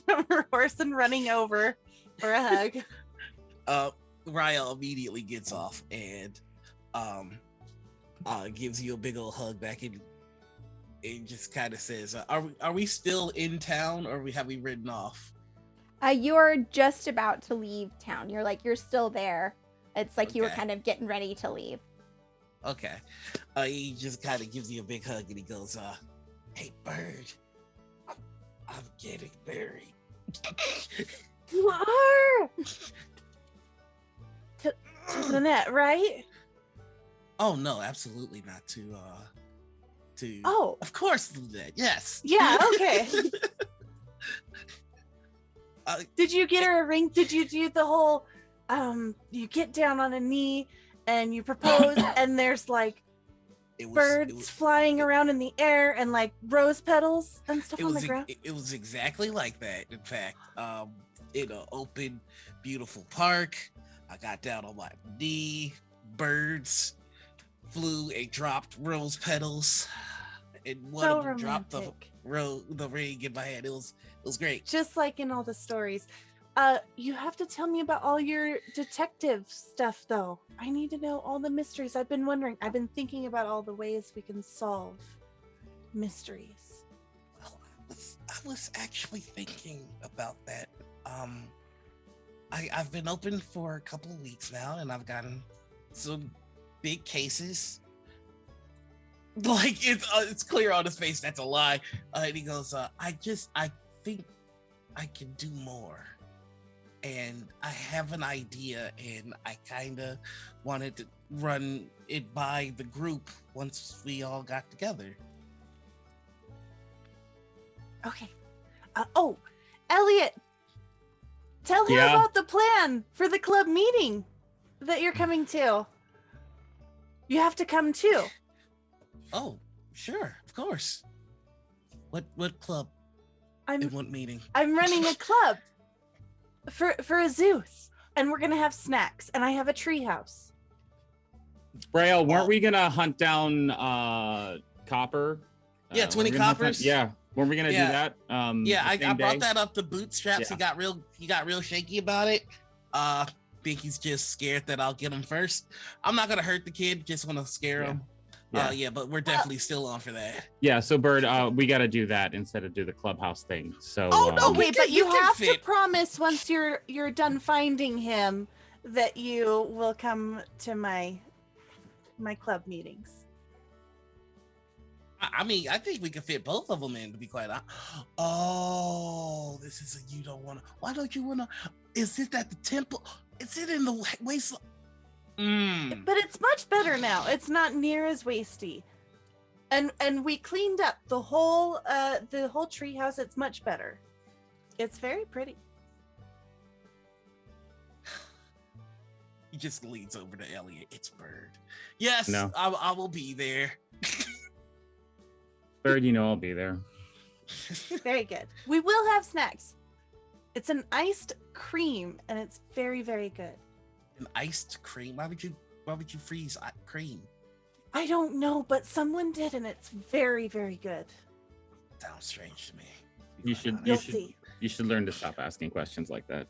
from her horse and running over for a hug. Ryle immediately gets off and gives you a big old hug back, and it just kind of says, "Are we still in town, or have we ridden off?" You're just about to leave town. You're still there. It's like you were Okay. kind of getting ready to leave. Okay. He just kind of gives you a big hug, and he goes, "Hey, Bird, I'm getting married." You are to Lynette, right? Oh no, absolutely not to Oh, of course, Lynette, yes. yeah. Okay. Did you get her a ring? Did you do the whole? You get down on a knee and you propose, and there's like birds flying around in the air and like rose petals and stuff on the ground. It was exactly like that. In fact, in an open, beautiful park, I got down on my knee. Birds flew and dropped rose petals, and one So of them dropped the romantic. ring in my hand. It was great. Just like in all the stories. You have to tell me about all your detective stuff, though. I need to know all the mysteries. I've been wondering. I've been thinking about all the ways we can solve mysteries. Well, I was actually thinking about that. I've been open for a couple of weeks now, and I've gotten some big cases. Like it's clear on his face that's a lie. And he goes, I think I can do more. And I have an idea, and I kind of wanted to run it by the group once we all got together. Okay. Oh, Elliot, tell her Yeah? about the plan for the club meeting that you're coming to. You have to come too. Oh, sure, of course. What club I'm and what meeting? I'm running a club for a Zeus, and we're gonna have snacks, and I have a treehouse. Braille, weren't we gonna hunt down Copper? Yeah, 20 we're gonna hunt coppers? down- yeah, weren't we gonna Yeah. do that? Yeah, the I same brought day? that up to Bootstraps. Yeah. He got real shaky about it. Think he's just scared that I'll get him first. I'm not gonna hurt the kid, just wanna scare him. Yeah. But we're definitely still on for that. Yeah, so Bird, we got to do that instead of do the clubhouse thing. So Oh, no, we Okay, can- but you we can have to fit. promise once you're done finding him that you will come to my club meetings. I mean, I think we can fit both of them in, to be quite honest. Oh, this is a you don't want to. Why don't you want to? Is it at the temple? Is it in the wasteland? But it's much better now. It's not near as wasty. And we cleaned up the whole treehouse. It's much better. It's very pretty. He just leans over to Elliot. It's Bird. Yes, No. I will be there. Bird, you know I'll be there. Very good. We will have snacks. It's an iced cream, and it's very, very good. An iced cream? Why would you freeze cream? I don't know, but someone did, and it's very, very good. Sounds strange to me. You should You'll see. you should learn to stop asking questions like that.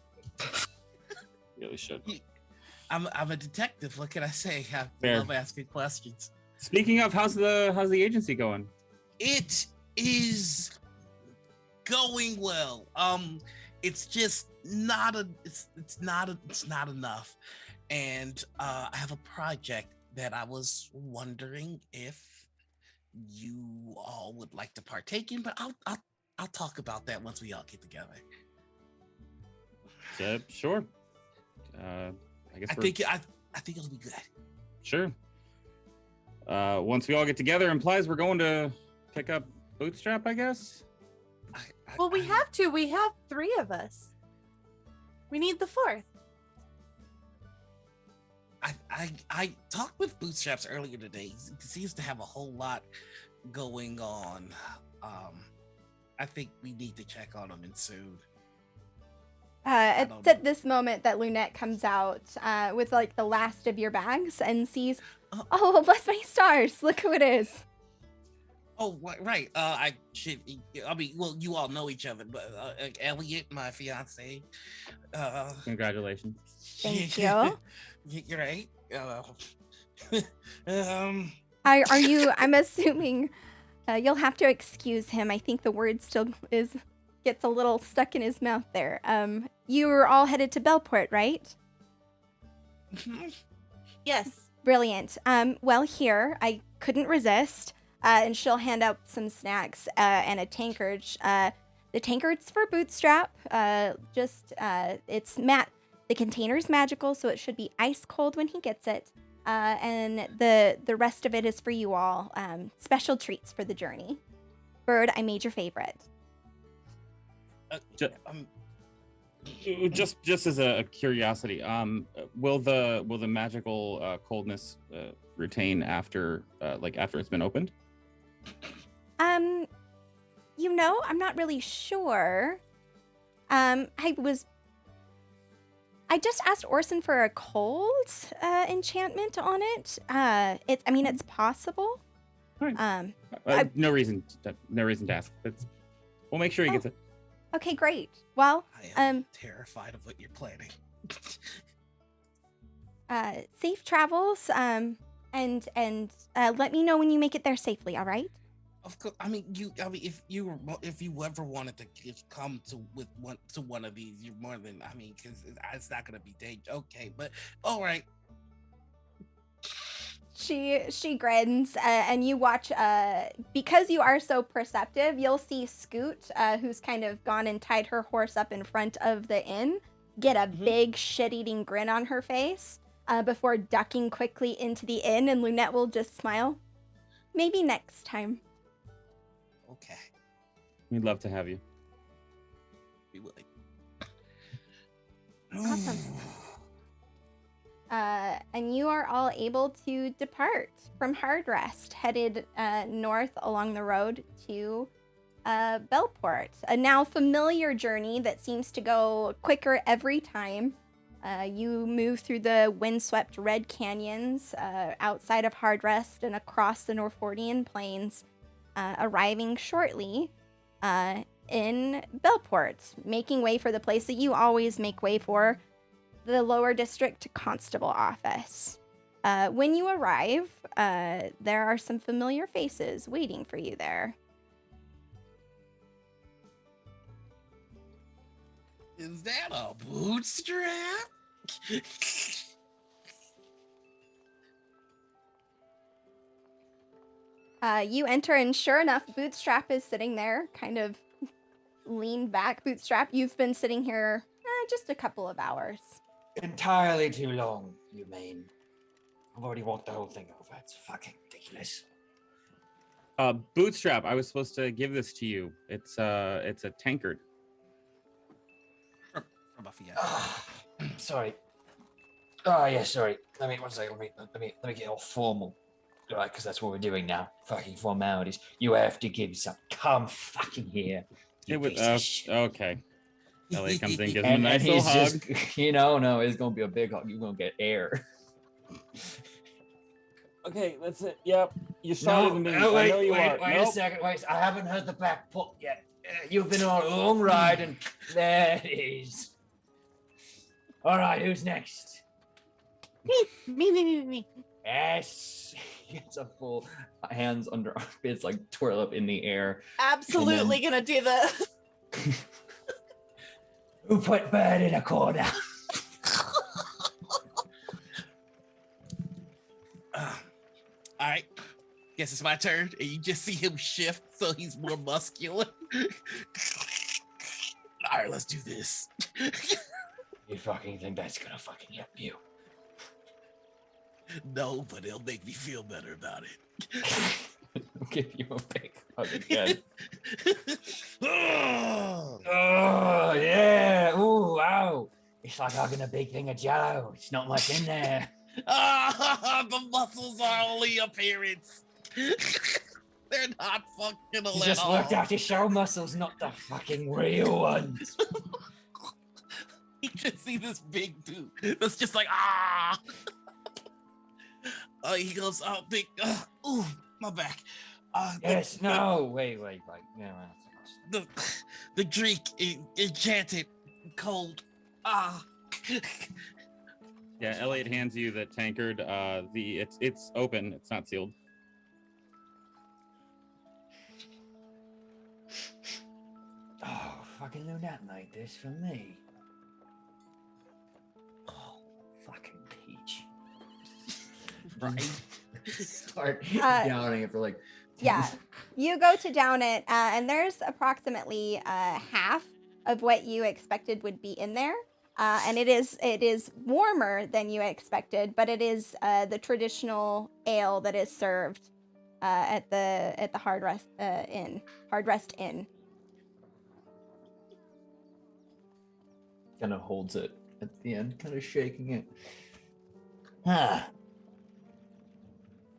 You really should. I'm a detective. What can I say? I Fair. love asking questions. Speaking of, how's the agency going? It is going well. It's just not it's not enough. And I have a project that I was wondering if you all would like to partake in, but I'll talk about that once we all get together. Sure. I guess I think it'll be good. Sure. Once we all get together implies we're going to pick up Bootstrap, I guess. Well, we have to. We have 3 of us. We need the 4th. I talked with Bootstraps earlier today. He seems to have a whole lot going on. I think we need to check on him soon. It's at this moment that Lunette comes out with like the last of your bags and sees, oh, bless my stars, look who it is. Oh, right. Well, you all know each other, but Elliot, my fiance. Congratulations. Thank you. You're right. Are you? I'm assuming you'll have to excuse him. I think the word still gets a little stuck in his mouth there. You were all headed to Bellport, right? Yes. Brilliant. Well, here I couldn't resist, and she'll hand out some snacks and a tankard. The tankard's for Bootstrap. It's the container's magical, so it should be ice cold when he gets it. And the rest of it is for you all. Special treats for the journey. Bird, I made your favorite. Just as a curiosity, will the magical coldness retain after it's been opened? I'm not really sure. I just asked Orson for a cold enchantment on it. It's possible. All right. No reason to ask. We'll make sure he gets it. Okay, great. Well, I am terrified of what you're planning. Safe travels. And let me know when you make it there safely. All right. Of course. If you ever wanted to come to one of these, you're more than. Because it's not gonna be dangerous. Okay, but all right. She grins, and you watch. Because you are so perceptive, you'll see Scoot, who's kind of gone and tied her horse up in front of the inn, get a big shit-eating grin on her face, before ducking quickly into the inn, and Lunette will just smile. Maybe next time. Okay. We'd love to have you. We will. Awesome. And you are all able to depart from Hardrest, headed north along the road to Bellport, a now familiar journey that seems to go quicker every time. You move through the windswept red canyons outside of Hardrest and across the Norfordian plains, arriving shortly in Bellport, making way for the place that you always make way for, the Lower District Constable Office. When you arrive, there are some familiar faces waiting for you there. Is that a Bootstrap? You enter, and sure enough, Bootstrap is sitting there, kind of leaned back. Bootstrap, you've been sitting here just a couple of hours. Entirely too long, you mean? I've already walked the whole thing over. It's fucking ridiculous. Bootstrap, I was supposed to give this to you. It's a tankard. From a fiance. Sorry. Oh yeah, sorry. Let me 1 second. Let me get all formal. Right, because that's what we're doing now. Fucking formalities. You have to give some. Come fucking here. It was okay. Ellie comes in, gives him a And nice little he's hug. just, no, it's gonna be a big hug. You're gonna get air. Okay, that's it. Yep, you're stronger than me. I know you are. Wait a second. Wait, I haven't heard the back pull yet. You've been on a long ride, and there it is. All right, who's next? Me. Yes. He gets a full hands under armpits, like twirl up in the air. Absolutely gonna do this. Who put Bird in a corner? All right. Guess it's my turn, and you just see him shift so he's more muscular. All right, let's do this. You fucking think that's gonna fucking help you? No, but it'll make me feel better about it. I'll give you a big hug again. Oh, Oh yeah! Ooh, wow! It's like hugging a big thing of Jello. It's not much in there. the muscles are only appearance. They're not functional You at just all. worked out your show muscles, not the fucking real ones. You can see this big dude that's just like, ah. He goes, oh, big, ooh, my back. Yes, no, wait. Yeah, The drink enchanted, cold. Ah. Yeah, Elliot hands you the tankard. It's open. It's not sealed. Oh, fucking Lunat made this for me. Oh, fucking peach. Right. Start Uh, yawning it for like. Yeah, you go to down it, and there's approximately half of what you expected would be in there, and it is warmer than you expected, but it is the traditional ale that is served at the Hard Rest Inn. Kind of holds it at the end, kind of shaking it. Huh. I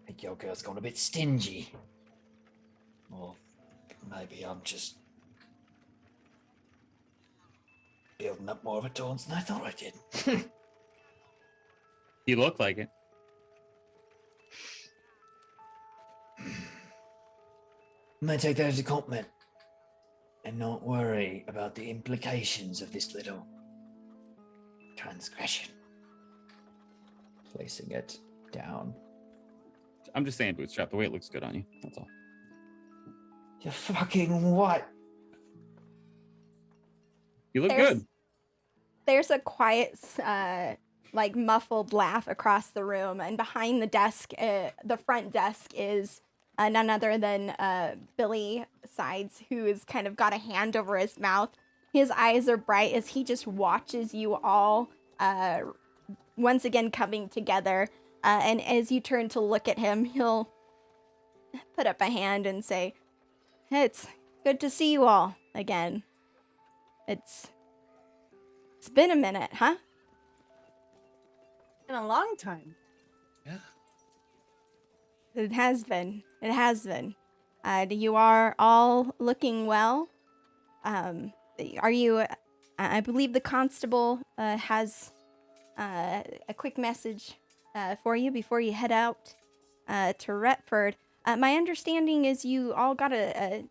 think your girl's gone a bit stingy. Or maybe I'm just building up more of a taunts than I thought I did. You look like it. I'm gonna take that as a compliment and not worry about the implications of this little transgression. Placing it down. I'm just saying, Bootstrap. The way it looks good on you. That's all. You fucking what? You look There's- good. There's a quiet, like muffled laugh across the room, and behind the desk, the front desk, is none other than Billy Sides, who has kind of got a hand over his mouth. His eyes are bright as he just watches you all once again coming together. And as you turn to look at him, he'll put up a hand and say, "It's good to see you all again. It's been a minute, huh?" In a long time. Yeah. It has been. It has been. You are all looking well. Are you? I believe the constable has a quick message for you before you head out to Retford. My understanding is you all got an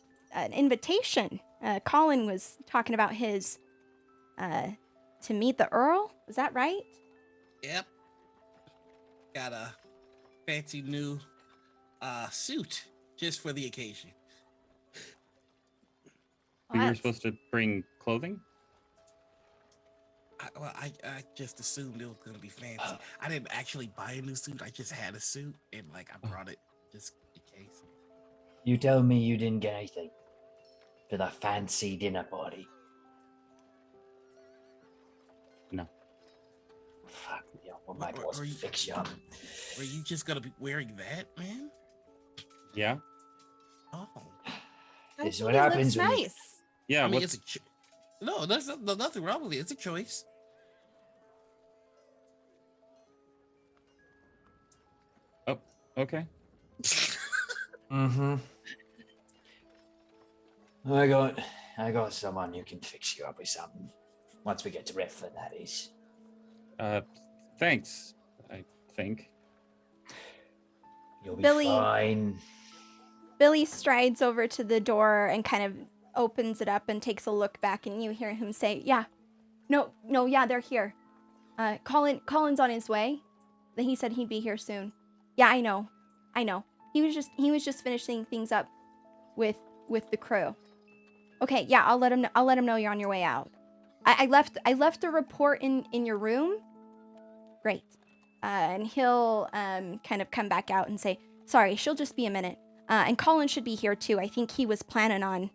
invitation. Colin was talking about his to meet the Earl. Is that right? Yep. Got a fancy new suit just for the occasion. You were What? supposed to bring clothing. I just assumed it was gonna be fancy. I didn't actually buy a new suit. I just had a suit and like I brought it just in case. You told me you didn't get anything for the fancy dinner party. No. Fuck you. Well, my Or- boss or you- fix you up. Were you just gonna be wearing that, man? Yeah. Oh, I This is think what it happens looks when you- nice. Yeah. I mean, What's it's no, there's nothing wrong with it. It's a choice. okay? Mm-hmm. I got someone who can fix you up with something. Once we get to Redford, that is. Thanks. I think. You'll be Billy- fine. Billy strides over to the door and kind of opens it up and takes a look back, and you hear him say, "Yeah, no, yeah, they're here. Colin's on his way. He said he'd be here soon. Yeah, I know. He was just finishing things up with the crew. Okay, yeah, I'll let him know you're on your way out. I left a report in your room. Great. And he'll kind of come back out and say, sorry, she'll just be a minute. And Colin should be here too. I think he was planning on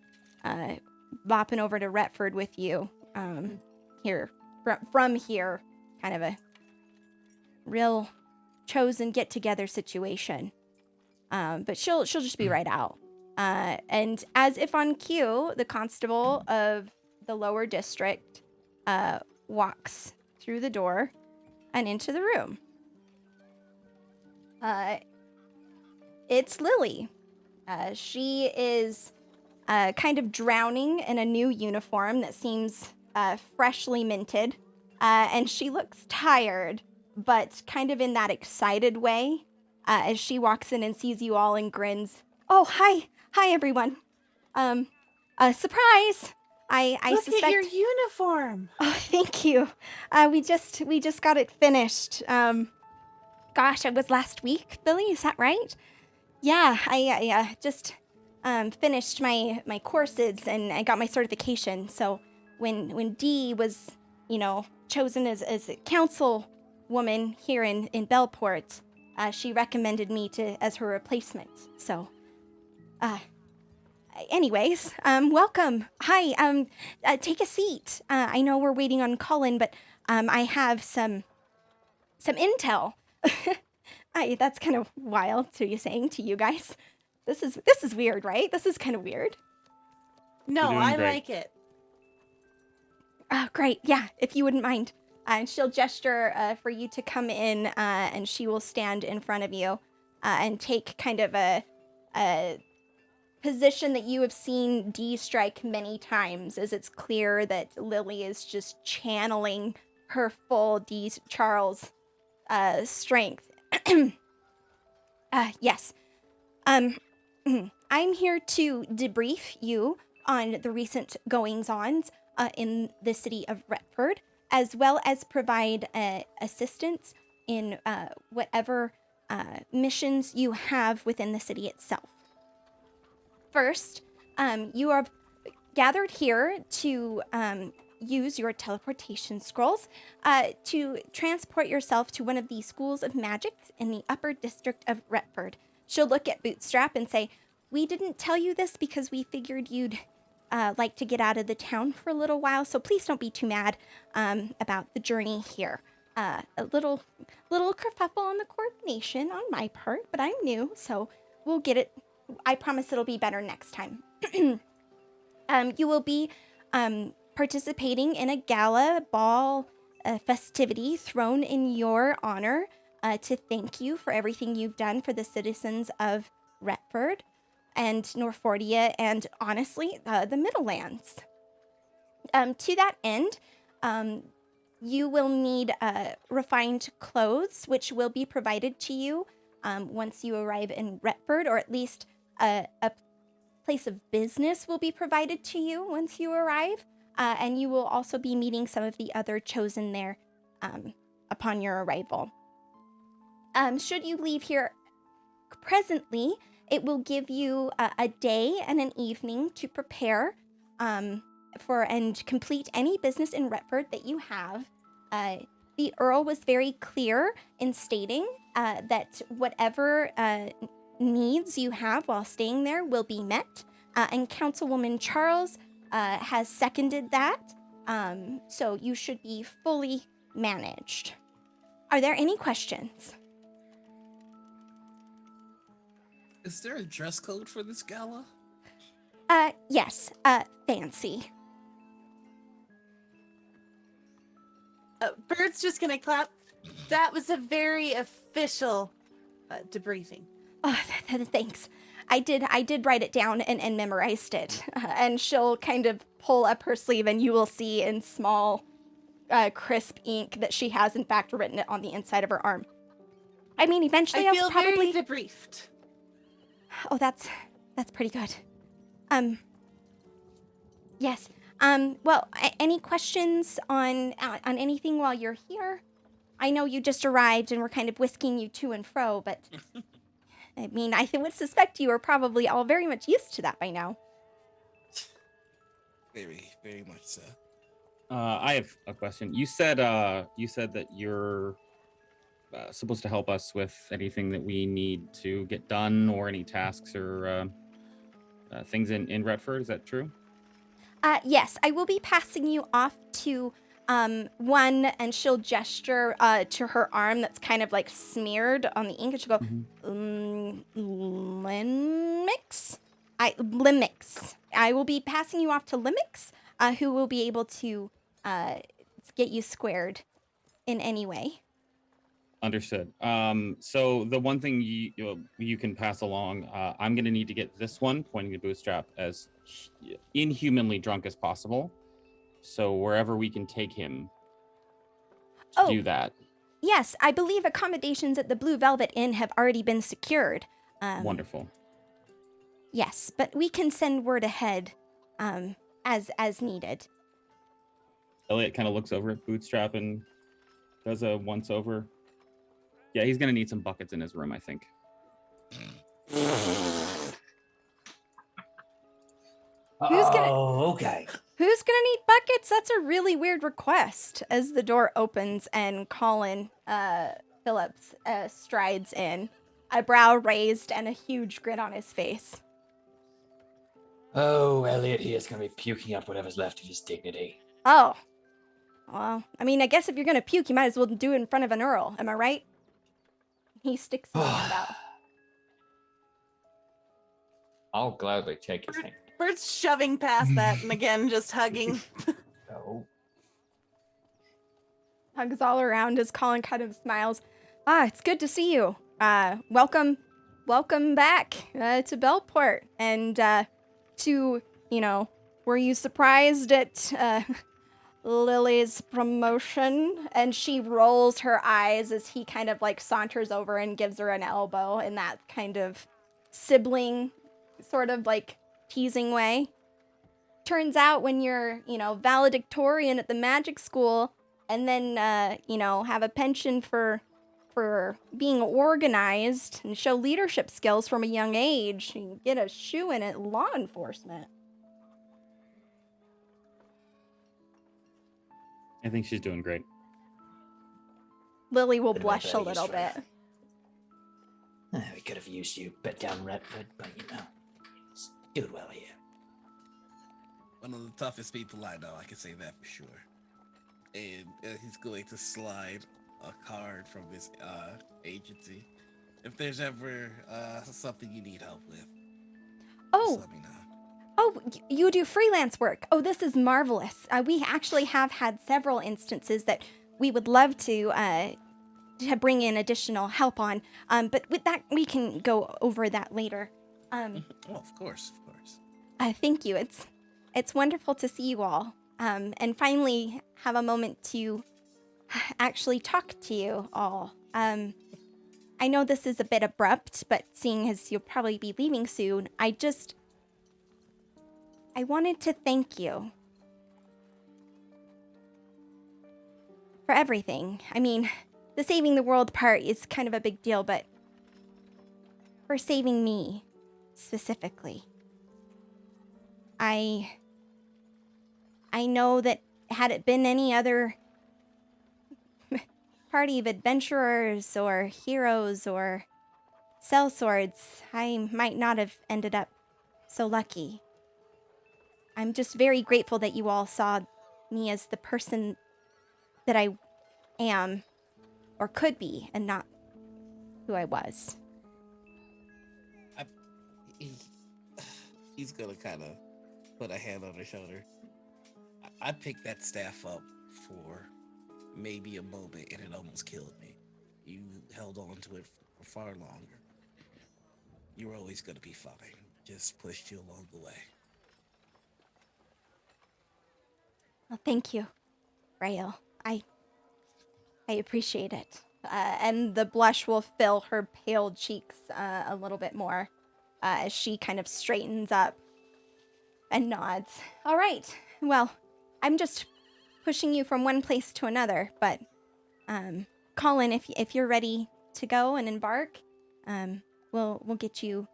bopping over to Retford with you. Here, from here, kind of a real chosen get-together situation. But she'll just be right out. And as if on cue, the constable of the lower district walks through the door and into the room. It's Lily. She is kind of drowning in a new uniform that seems freshly minted. And she looks tired, but kind of in that excited way as she walks in and sees you all and grins. Oh, hi. Hi, everyone. Surprise! I Look suspect... at your uniform. Oh, thank you. We just got it finished. Gosh, it was last week, Billy, is that right? Yeah, I just finished my courses and I got my certification. So when Dee was, chosen as a councilwoman here in Bellport, she recommended me as her replacement. So, anyways, welcome. Hi, take a seat. I know we're waiting on Colin, but I have some intel. That's kind of wild to you saying to you guys. This is weird, right? This is kind of weird. No, You're doing I great. like it. Oh, great. Yeah, if you wouldn't mind. And she'll gesture for you to come in, and she will stand in front of you and take kind of a position that you have seen Dee strike many times, as it's clear that Lily is just channeling her full Dee Charles strength. Yes. I'm here to debrief you on the recent goings-ons in the city of Retford, as well as provide assistance in whatever missions you have within the city itself. First, you are gathered here to use your teleportation scrolls to transport yourself to one of the schools of magic in the upper district of Retford. She'll look at Bootstrap and say, "We didn't tell you this because we figured you'd like to get out of the town for a little while, so please don't be too mad about the journey here. A little kerfuffle on the coordination on my part, but I'm new, so we'll get it. I promise it'll be better next time." You will be participating in a gala ball festivity thrown in your honor to thank you for everything you've done for the citizens of Retford and Norfordia and, honestly, the Middlelands. To that end, you will need refined clothes, which will be provided to you once you arrive in Retford, or at least a place of business will be provided to you once you arrive. And you will also be meeting some of the other chosen there upon your arrival. Should you leave here presently, it will give you a day and an evening to prepare for and complete any business in Retford that you have. The Earl was very clear in stating that whatever needs you have while staying there will be met, and Councilwoman Charles has seconded that, so you should be fully managed. Are there any questions? Is there a dress code for this gala? Yes, fancy. Bird's just gonna clap. That was a very official debriefing. Oh, thanks. I did write it down and memorized it. And she'll kind of pull up her sleeve, and you will see in small, crisp ink that she has, in fact, written it on the inside of her arm. I mean, eventually I I'll feel probably... very debriefed. Oh, that's pretty good. Yes. Well, any questions on anything while you're here? I know you just arrived and we're kind of whisking you to and fro, but I mean, I would suspect you are probably all very much used to that by now. Very, very much so. I have a question. You said that you're supposed to help us with anything that we need to get done, or any tasks or things in Redford. Is that true? Yes, I will be passing you off to one, and she'll gesture to her arm that's kind of like smeared on the ink, and she'll go, Limix? Limix. I will be passing you off to Limix, who will be able to get you squared in any way. Understood. So the one thing you can pass along, I'm going to need to get this one, pointing to Bootstrap, as inhumanly drunk as possible. So wherever we can take him to do that. Yes, I believe accommodations at the Blue Velvet Inn have already been secured. Wonderful. Yes, but we can send word ahead as needed. Elliot kind of looks over at Bootstrap and does a once over. Yeah, he's going to need some buckets in his room, I think. Okay. Who's gonna need buckets? That's a really weird request. As the door opens and Colin Phillips strides in, a brow raised and a huge grin on his face. Oh, Elliot here's going to be puking up whatever's left of his dignity. Oh. Well, I mean, I guess if you're gonna puke, you might as well do it in front of an earl. Am I right? He sticks his hand out. I'll gladly take his hand. Bert's shoving past that and again just hugging. Oh. Hugs all around as Colin kind of smiles. It's good to see you. Welcome back to Bellport. And to, were you surprised at Lily's promotion? And she rolls her eyes as he kind of like saunters over and gives her an elbow in that kind of sibling sort of like teasing way. Turns out when you're, valedictorian at the magic school and then, have a penchant for being organized and show leadership skills from a young age, you get a shoe-in at law enforcement. I think she's doing great. Lily will Bit of blush a use little for bit. her. We could have used you a bit down Redford, but he's doing well here. One of the toughest people I know, I can say that for sure. And he's going to slide a card from his agency. If there's ever something you need help with, just let me know. Oh, you do freelance work. Oh, this is marvelous. We actually have had several instances that we would love to bring in additional help on. But with that, we can go over that later. Oh, of course. Thank you. It's wonderful to see you all. And finally have a moment to actually talk to you all. I know this is a bit abrupt, but seeing as you'll probably be leaving soon, I wanted to thank you for everything. I mean, the saving the world part is kind of a big deal, but for saving me specifically. I know that had it been any other party of adventurers or heroes or sellswords, I might not have ended up so lucky. I'm just very grateful that you all saw me as the person that I am or could be and not who I was. He's gonna kind of put a hand on her shoulder. I picked that staff up for maybe a moment and it almost killed me. You held on to it for far longer. You were always gonna be fine. Just pushed you along the way. Well, thank you, Rael. I appreciate it. And the blush will fill her pale cheeks a little bit more as she kind of straightens up and nods. All right. Well, I'm just pushing you from one place to another, but Colin, if you're ready to go and embark, we'll get you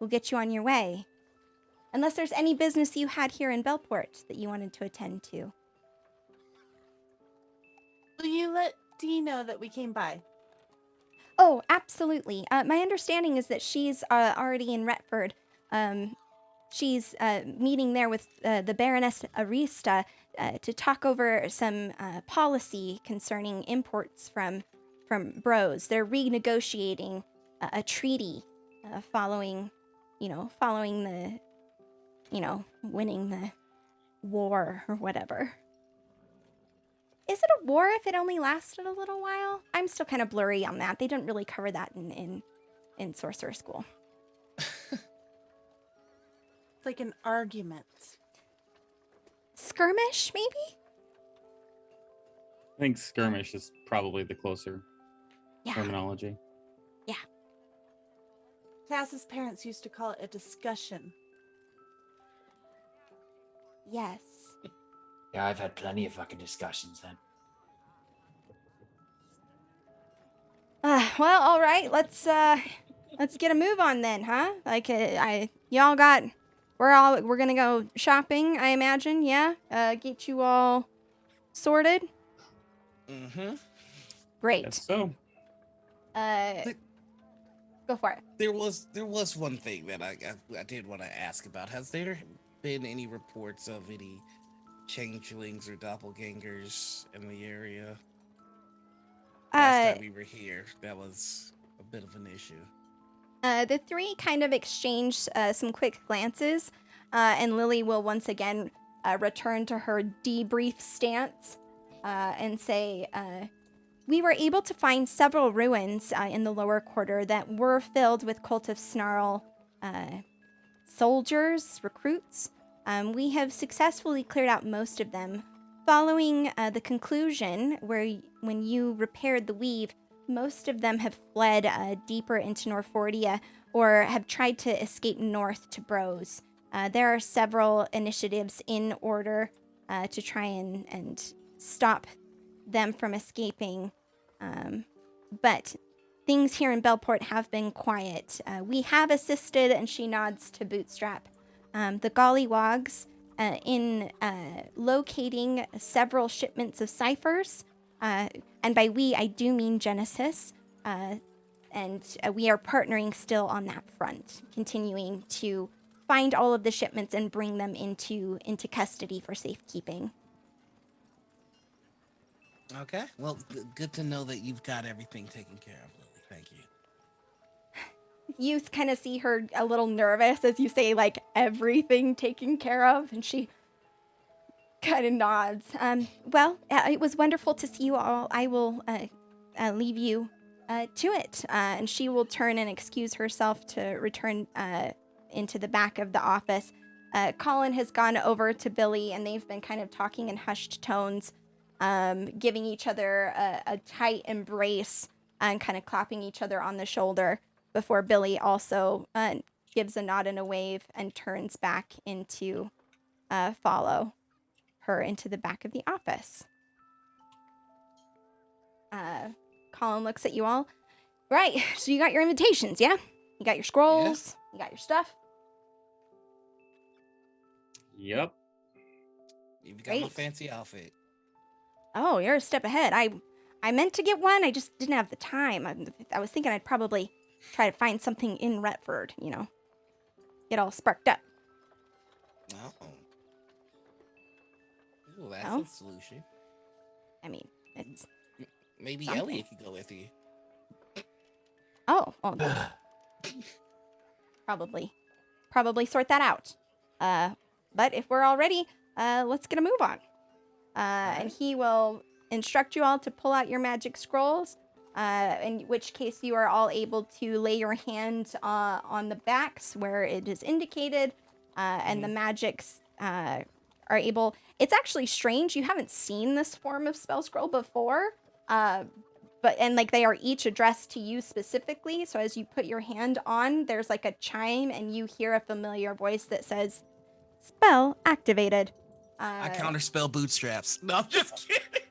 on your way. Unless there's any business you had here in Bellport that you wanted to attend to. Will you let Dee know that we came by? Oh, absolutely. My understanding is that she's already in Retford. She's meeting there with the Baroness Arista to talk over some policy concerning imports from Bros. They're renegotiating a treaty following, following the, winning the war or whatever. Is it a war if it only lasted a little while? I'm still kind of blurry on that. They didn't really cover that in Sorcerer School. It's like an argument. Skirmish, maybe? I think skirmish is probably the closer Yeah. terminology. Cass's parents used to call it a discussion. Yes. Yeah, I've had plenty of fucking discussions then. Well, all right. Let's get a move on then, huh? Like, y'all got. We're gonna go shopping, I imagine. Yeah. Get you all sorted. Mm-hmm. Great. Yes, so Go for it. There was one thing that I did want to ask about. Has there been any reports of any changelings or doppelgangers in the area? Last time we were here, that was a bit of an issue. The three kind of exchange some quick glances, and Lily will once again return to her debrief stance and say, we were able to find several ruins in the lower quarter that were filled with Cult of Snarl soldiers, recruits. We have successfully cleared out most of them. Following the conclusion, when you repaired the weave, most of them have fled deeper into Norfordia or have tried to escape north to Bros. There are several initiatives in order to try and stop them from escaping. But things here in Belport have been quiet. We have assisted, and she nods to Bootstrap, the Gollywogs in locating several shipments of ciphers. And by we, I do mean Genesis. And we are partnering still on that front, continuing to find all of the shipments and bring them into custody for safekeeping. Okay. Well, good to know that you've got everything taken care of, Lily. Thank you. You kind of see her a little nervous as you say, like, everything taken care of, and she kind of nods. Well, it was wonderful to see you all. I will leave you to it. And she will turn and excuse herself to return into the back of the office. Colin has gone over to Billy, and they've been kind of talking in hushed tones, giving each other a tight embrace and kind of clapping each other on the shoulder before Billy also gives a nod and a wave and turns back into follow her into the back of the office. Colin looks at you all. Right, so you got your invitations, yeah? You got your scrolls, You got your stuff? yep. You've got my Great. fancy outfit. Oh, you're a step ahead. I meant to get one, I just didn't have the time. I was thinking I'd probably try to find something in Retford, get all sparked up. Oh. Ooh, that's No? a solution. I mean, it's... Maybe Something. Elliot could go with you. Oh, well, probably sort that out. But if we're all ready, let's get a move on. And he will instruct you all to pull out your magic scrolls, in which case you are all able to lay your hand on the backs where it is indicated, and the magics are able... It's actually strange. You haven't seen this form of spell scroll before, but they are each addressed to you specifically. So as you put your hand on, there's like a chime, and you hear a familiar voice that says, "Spell activated." I counterspell bootstraps. No, I'm just kidding.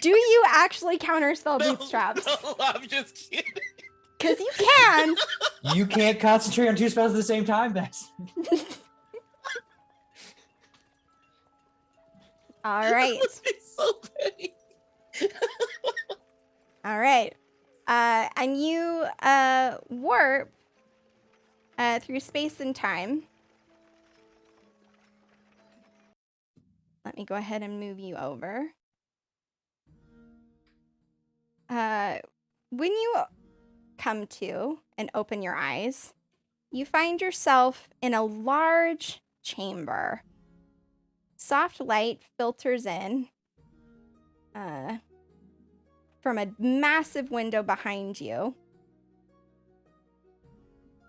Do you actually counterspell bootstraps? No, I'm just kidding. Because you can. You can't concentrate on two spells at the same time, Bess. All right. It's so petty. All right. And you warp through space and time. Let me go ahead and move you over. When you come to and open your eyes, you find yourself in a large chamber. Soft light filters in from a massive window behind you.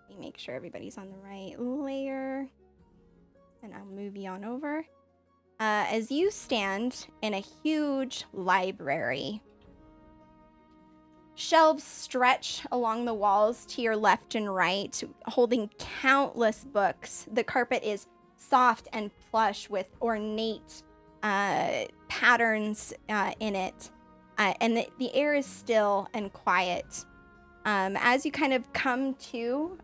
Let me make sure everybody's on the right layer. And I'll move you on over. As you stand in a huge library. Shelves stretch along the walls to your left and right, holding countless books. The carpet is soft and plush with ornate patterns in it. And the air is still and quiet. As you kind of come to,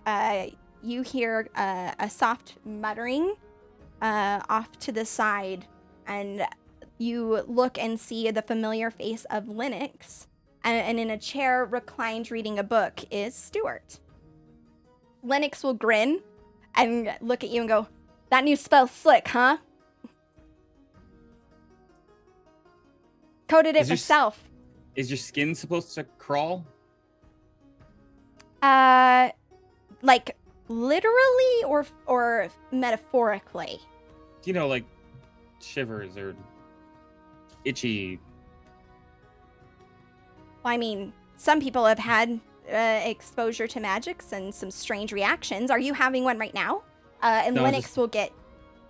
you hear a soft muttering off to the side, and you look and see the familiar face of Linux. And in a chair reclined reading a book is Stuart. Lennox will grin and look at you and go, "That new spell's slick, huh? Coded it myself." Is your skin supposed to crawl? Like literally or metaphorically? You know, like shivers or itchy. Well, I mean, some people have had exposure to magics and some strange reactions. Are you having one right now? And No, Linux will get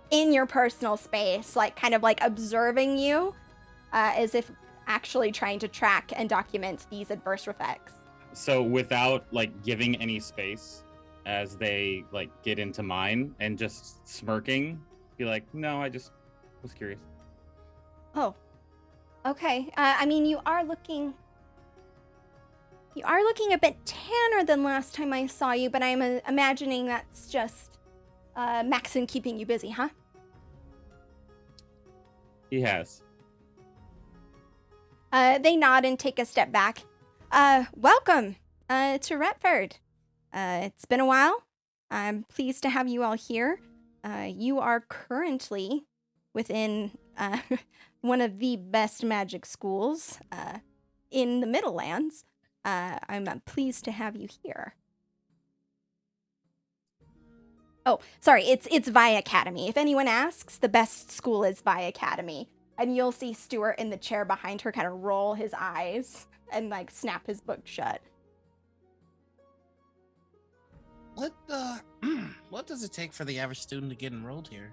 in your personal space, like kind of like observing you, as if actually trying to track and document these adverse effects. So without like giving any space as they like get into mine and just smirking, be like, "No, I just was curious." Oh, okay. I mean, you are looking a bit tanner than last time I saw you, but I'm imagining that's just Maxon keeping you busy, huh? He has. They nod and take a step back. Welcome to Retford. It's been a while. I'm pleased to have you all here. You are currently within one of the best magic schools in the Middlelands. I'm pleased to have you here. Oh, sorry, it's Vi Academy. If anyone asks, the best school is Vi Academy. And you'll see Stuart in the chair behind her kind of roll his eyes and like snap his book shut. What does it take for the average student to get enrolled here?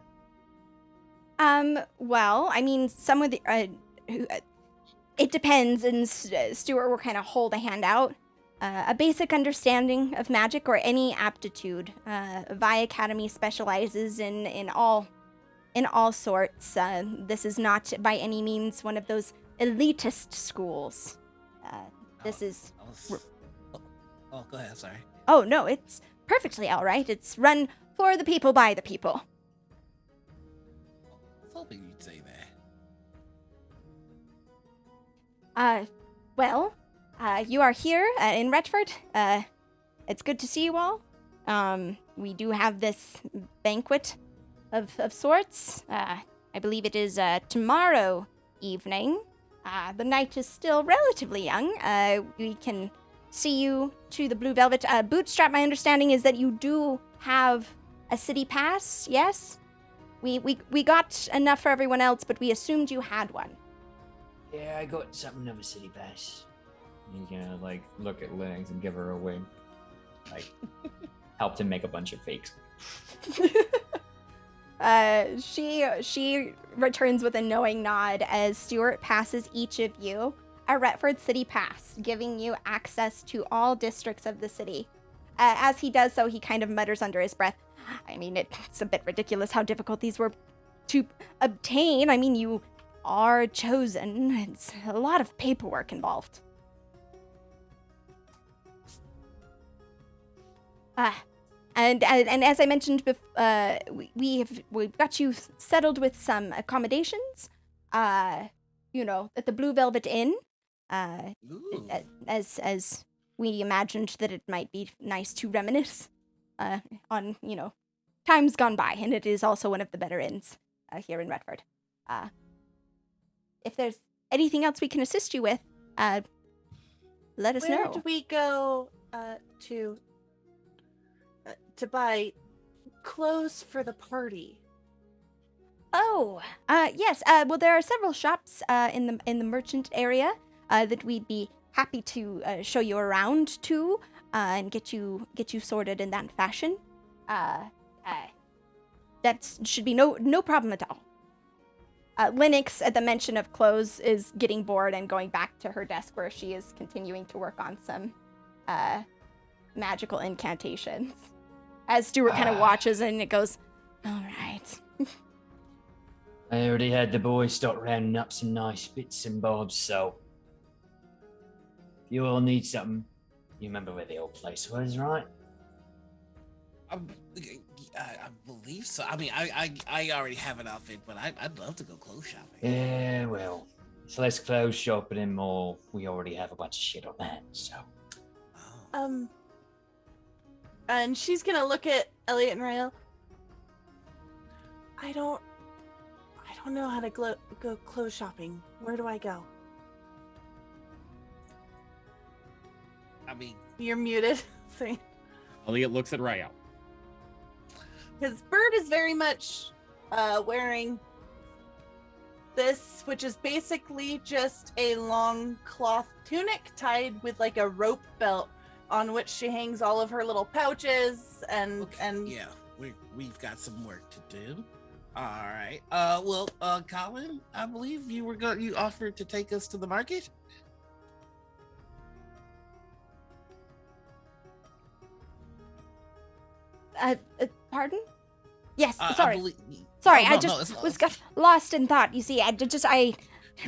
Well, I mean, some of the it depends, and Stuart will kind of hold a hand out. A basic understanding of magic or any aptitude. Vi Academy specializes in all sorts. This is not by any means one of those elitist schools. This is... Go ahead, sorry. Oh, no, it's perfectly all right. It's run for the people by the people. I was hoping you'd say that. Well, you are here in Retford. It's good to see you all. We do have this banquet of sorts. I believe it is tomorrow evening. The night is still relatively young. We can see you to the Blue Velvet. Bootstrap, my understanding is that you do have a city pass, yes? We got enough for everyone else, but we assumed you had one. Yeah, I got something of a city pass. He's gonna like look at Linux and give her a wink. Like helped him make a bunch of fakes. She returns with a knowing nod as Stuart passes each of you a Retford City Pass, giving you access to all districts of the city. As he does so, he kind of mutters under his breath, "I mean, it's a bit ridiculous how difficult these were to obtain. I mean, you are chosen. It's a lot of paperwork involved." And as I mentioned before, we've got you settled with some accommodations, at the Blue Velvet Inn. Ooh. As we imagined that it might be nice to reminisce on times gone by, and it is also one of the better inns here in Redford. If there's anything else we can assist you with, let us Where know. do we go to buy clothes for the party? Oh, yes. Well, there are several shops in the merchant area that we'd be happy to show you around to and get you sorted in that fashion. That should be no problem at all. Linux, at the mention of clothes, is getting bored and going back to her desk where she is continuing to work on some magical incantations. As Stuart kind of watches and it goes, all right. I already had the boys start rounding up some nice bits and bobs, so if you all need something, you remember where the old place was, right? I believe so. I mean, I already have an outfit, but I'd love to go clothes shopping. Yeah, well, it's less clothes shopping and more. We already have a bunch of shit on hand, so. Oh. And she's gonna look at Elliot and Rael. I don't know how to go clothes shopping. Where do I go? I mean, You're muted. Elliot looks at Rael. Because Bird is very much wearing this, which is basically just a long cloth tunic tied with like a rope belt on which she hangs all of her little pouches and yeah, we've got some work to do. All right. Well, Colin, I believe you offered to take us to the market. Pardon? Yes, I sorry. Sorry, No, I no, just it's was got lost in thought. You see, I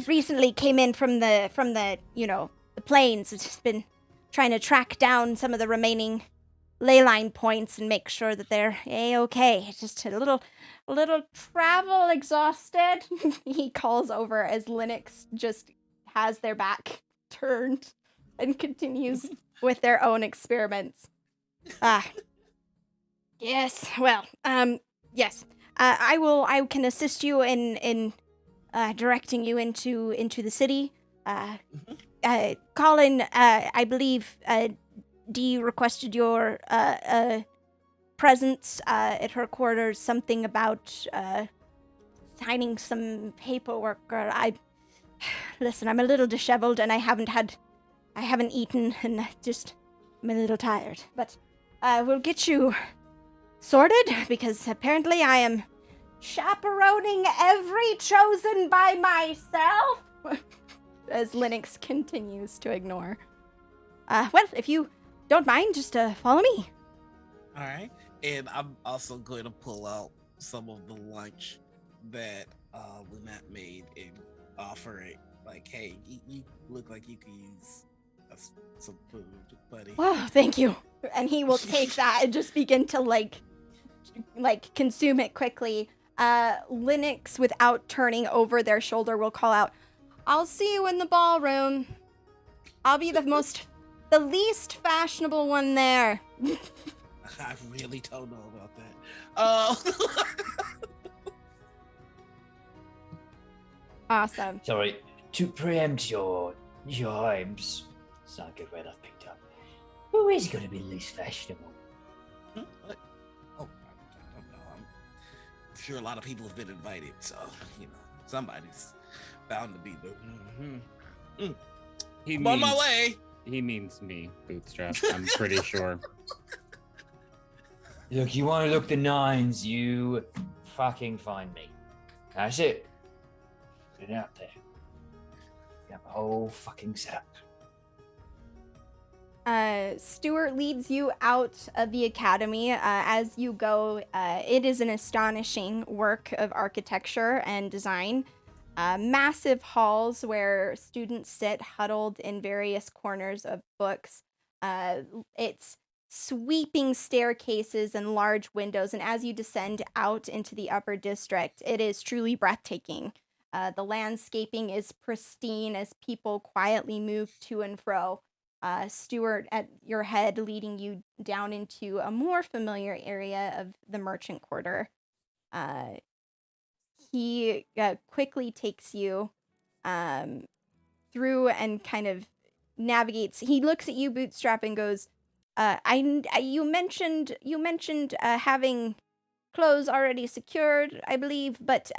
recently came in from the the plains. It's just been trying to track down some of the remaining ley line points and make sure that they're a-okay. Just a little travel exhausted. He calls over as Linux just has their back turned and continues with their own experiments. Yes, well, yes. I can assist you in directing you into the city. Colin, I believe Dee requested your presence at her quarters, something about signing some paperwork. Listen, I'm a little disheveled and I haven't eaten and I'm a little tired. But we'll get you sorted because apparently I am chaperoning every chosen by myself. As Linux continues to ignore. Well, if you don't mind, just follow me. All right. And I'm also going to pull out some of the lunch that Lynette made and offer it. Like, hey, you look like you could use some food, buddy. Oh, thank you. And he will take that and just begin to like consume it quickly. Linux, without turning over their shoulder, will call out, I'll see you in the ballroom. I'll be the least fashionable one there. I really don't know about that. Awesome. Sorry, to preempt your aims, it's not a good word I've picked up. Who is going to be least fashionable? What? Oh, I don't know. I'm sure a lot of people have been invited, so somebody's bound to be the. I'm on my way. He means me, Bootstrap. I'm pretty sure. Look, you want to look the nines, you fucking find me. That's it. Put it out there. You have a whole fucking setup. Stuart leads you out of the academy. As you go, it is an astonishing work of architecture and design. Massive halls where students sit huddled in various corners of books. It's sweeping staircases and large windows, and as you descend out into the upper district, it is truly breathtaking. The landscaping is pristine as people quietly move to and fro. Stewart at your head, leading you down into a more familiar area of the merchant quarter. Uh, he quickly takes you um, through and kind of navigates. He looks at you, Bootstrap, and goes, you mentioned having clothes already secured, I believe, but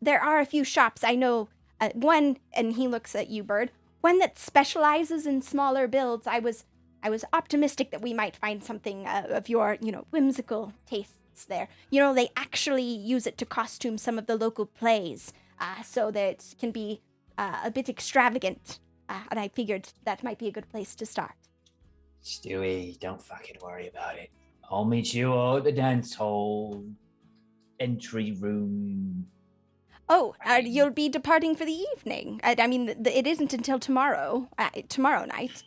there are a few shops I know. One, and he looks at you, Bird. One that specializes in smaller builds. I was optimistic that we might find something of your, whimsical tastes there. They actually use it to costume some of the local plays, so that it can be a bit extravagant. And I figured that might be a good place to start. Stewie, don't fucking worry about it. I'll meet you all at the dance hall entry room. Oh, you'll be departing for the evening. I mean, it isn't until tomorrow night.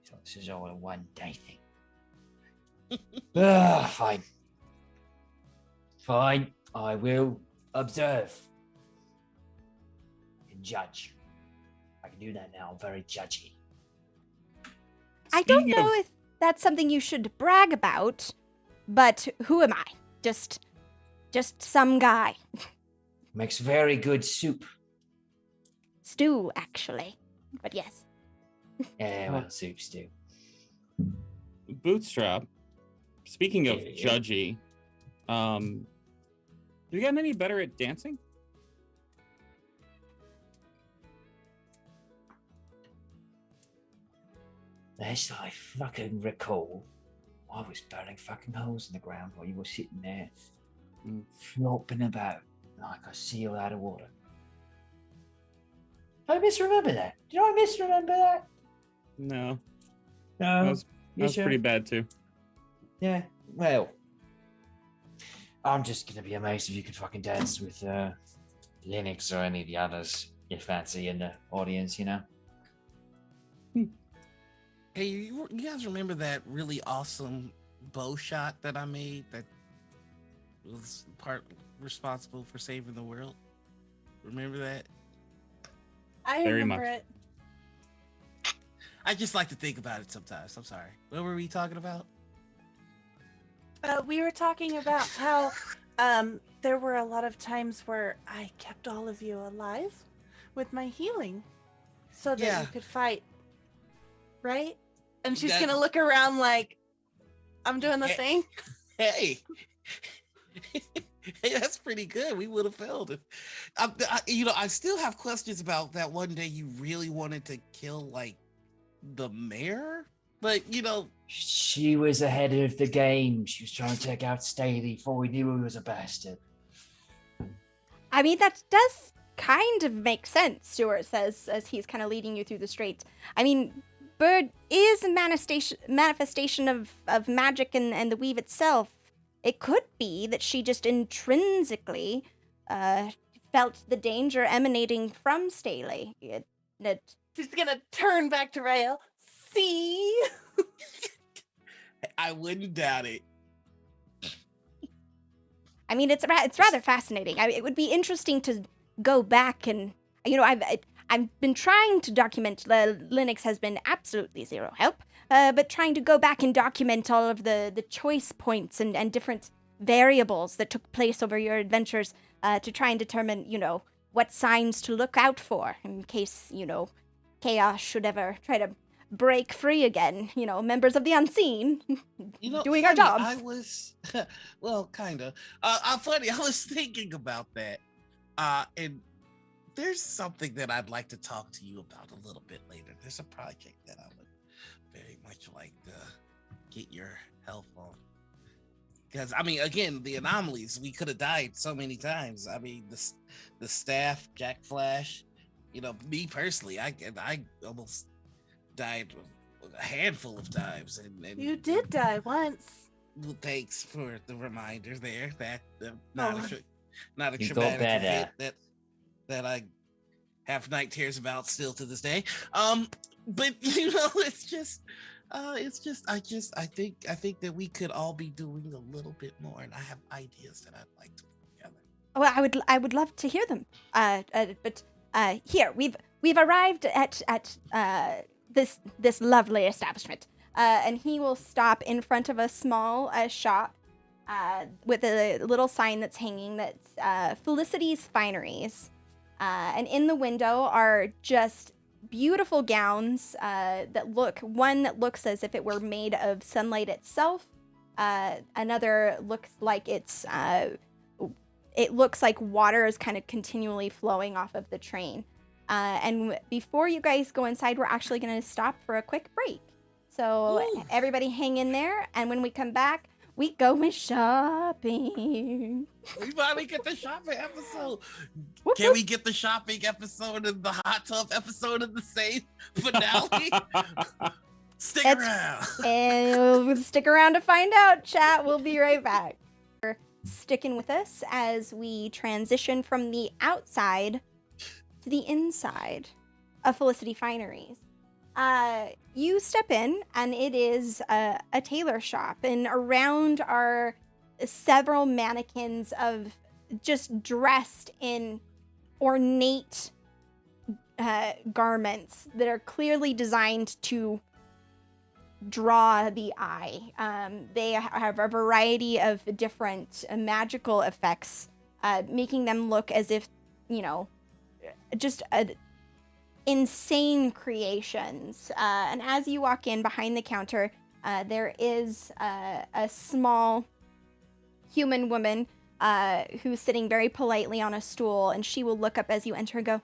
So this is all a one-day thing. Fine. Fine. I will observe and judge. I can do that now. I'm very judgy. I don't Speaking know of- if that's something you should brag about, but who am I? Just some guy. Makes very good soup. Stew, actually. But yes. Yeah, well, soup stew. Bootstrap. Speaking of Yeah. judgy, you gotten any better at dancing? Last I fucking recall, I was burning fucking holes in the ground while you were sitting there, flopping about like a seal out of water. Did I misremember that? Did I misremember that? No, No. that was You sure? pretty bad too. Yeah. Well, I'm just gonna be amazed if you could fucking dance with Linux or any of the others you fancy in the audience, you know? Hey, you guys remember that really awesome bow shot that I made that was part responsible for saving the world? Remember that? I Very remember much. it. I just like to think about it sometimes. I'm sorry. What were we talking about? We were talking about how there were a lot of times where I kept all of you alive with my healing so that Yeah. you could fight. Right? And she's That- going to look around like, I'm doing the Yeah. thing. Hey. Hey, that's pretty good. We would have failed it. I still have questions about that one day you really wanted to kill, like, the mayor. But, She was ahead of the game. She was trying to take out Staley before we knew he was a bastard. I mean, that does kind of make sense, Stuart says, as he's kind of leading you through the streets. I mean, Bird is a manifestation of magic and the weave itself. It could be that she just intrinsically felt the danger emanating from Staley. She's going to turn back to Rael. See? I wouldn't doubt it. I mean, it's rather fascinating. It would be interesting to go back and, I've been trying to document. Linux has been absolutely zero help, but trying to go back and document all of the choice points and different variables that took place over your adventures to try and determine, what signs to look out for in case, chaos should ever try to break free again. Members of the unseen doing our funny, jobs. I was, well, kind of. Funny, I was thinking about that. And there's something that I'd like to talk to you about a little bit later. There's a project that I would very much like to get your help on. Because, I mean, again, the anomalies, we could have died so many times. I mean, the staff, Jack Flash, me personally, I almost died a handful of times. And You did die once. well, thanks for the reminder there. That Oh. not a You got traumatic better. event that I have night terrors about still to this day. But it's just I think that we could all be doing a little bit more, and I have ideas that I'd like to put together. Well, I would love to hear them. But here we've arrived at this lovely establishment. And he will stop in front of a small shop with a little sign that's hanging that's Felicity's Fineries. And in the window are just beautiful gowns one that looks as if it were made of sunlight itself. Another looks like it looks like water is kind of continually flowing off of the train. And before you guys go inside, we're actually going to stop for a quick break. So Ooh. everybody hang in there. And when we come back, we go shopping. We finally get the shopping episode. Whoop, Can whoop. we get the shopping episode and the hot tub episode in the same finale? Stick It's- around. And we'll stick around to find out, chat. We'll be right back. Sticking with us as we transition from the outside to the inside of Felicity Fineries. You step in, and it is a tailor shop, and around are several mannequins of just dressed in ornate garments that are clearly designed to draw the eye. They have a variety of different magical effects, making them look as if, just insane creations. And as you walk in behind the counter, there is a small human woman who's sitting very politely on a stool, and she will look up as you enter and go,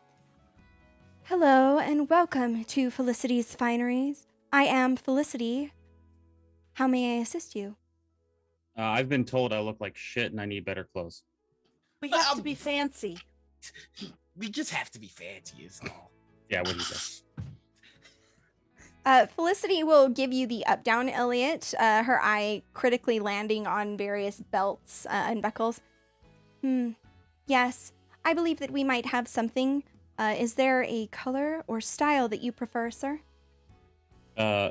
"Hello, and welcome to Felicity's Fineries. I am Felicity. How may I assist you?" I've been told I look like shit and I need better clothes. We have to be fancy. We just have to be fancy, is all. Yeah, what do you say? Felicity will give you the up-down, Elliot, her eye critically landing on various belts and buckles. Yes, I believe that we might have something. Is there a color or style that you prefer, sir?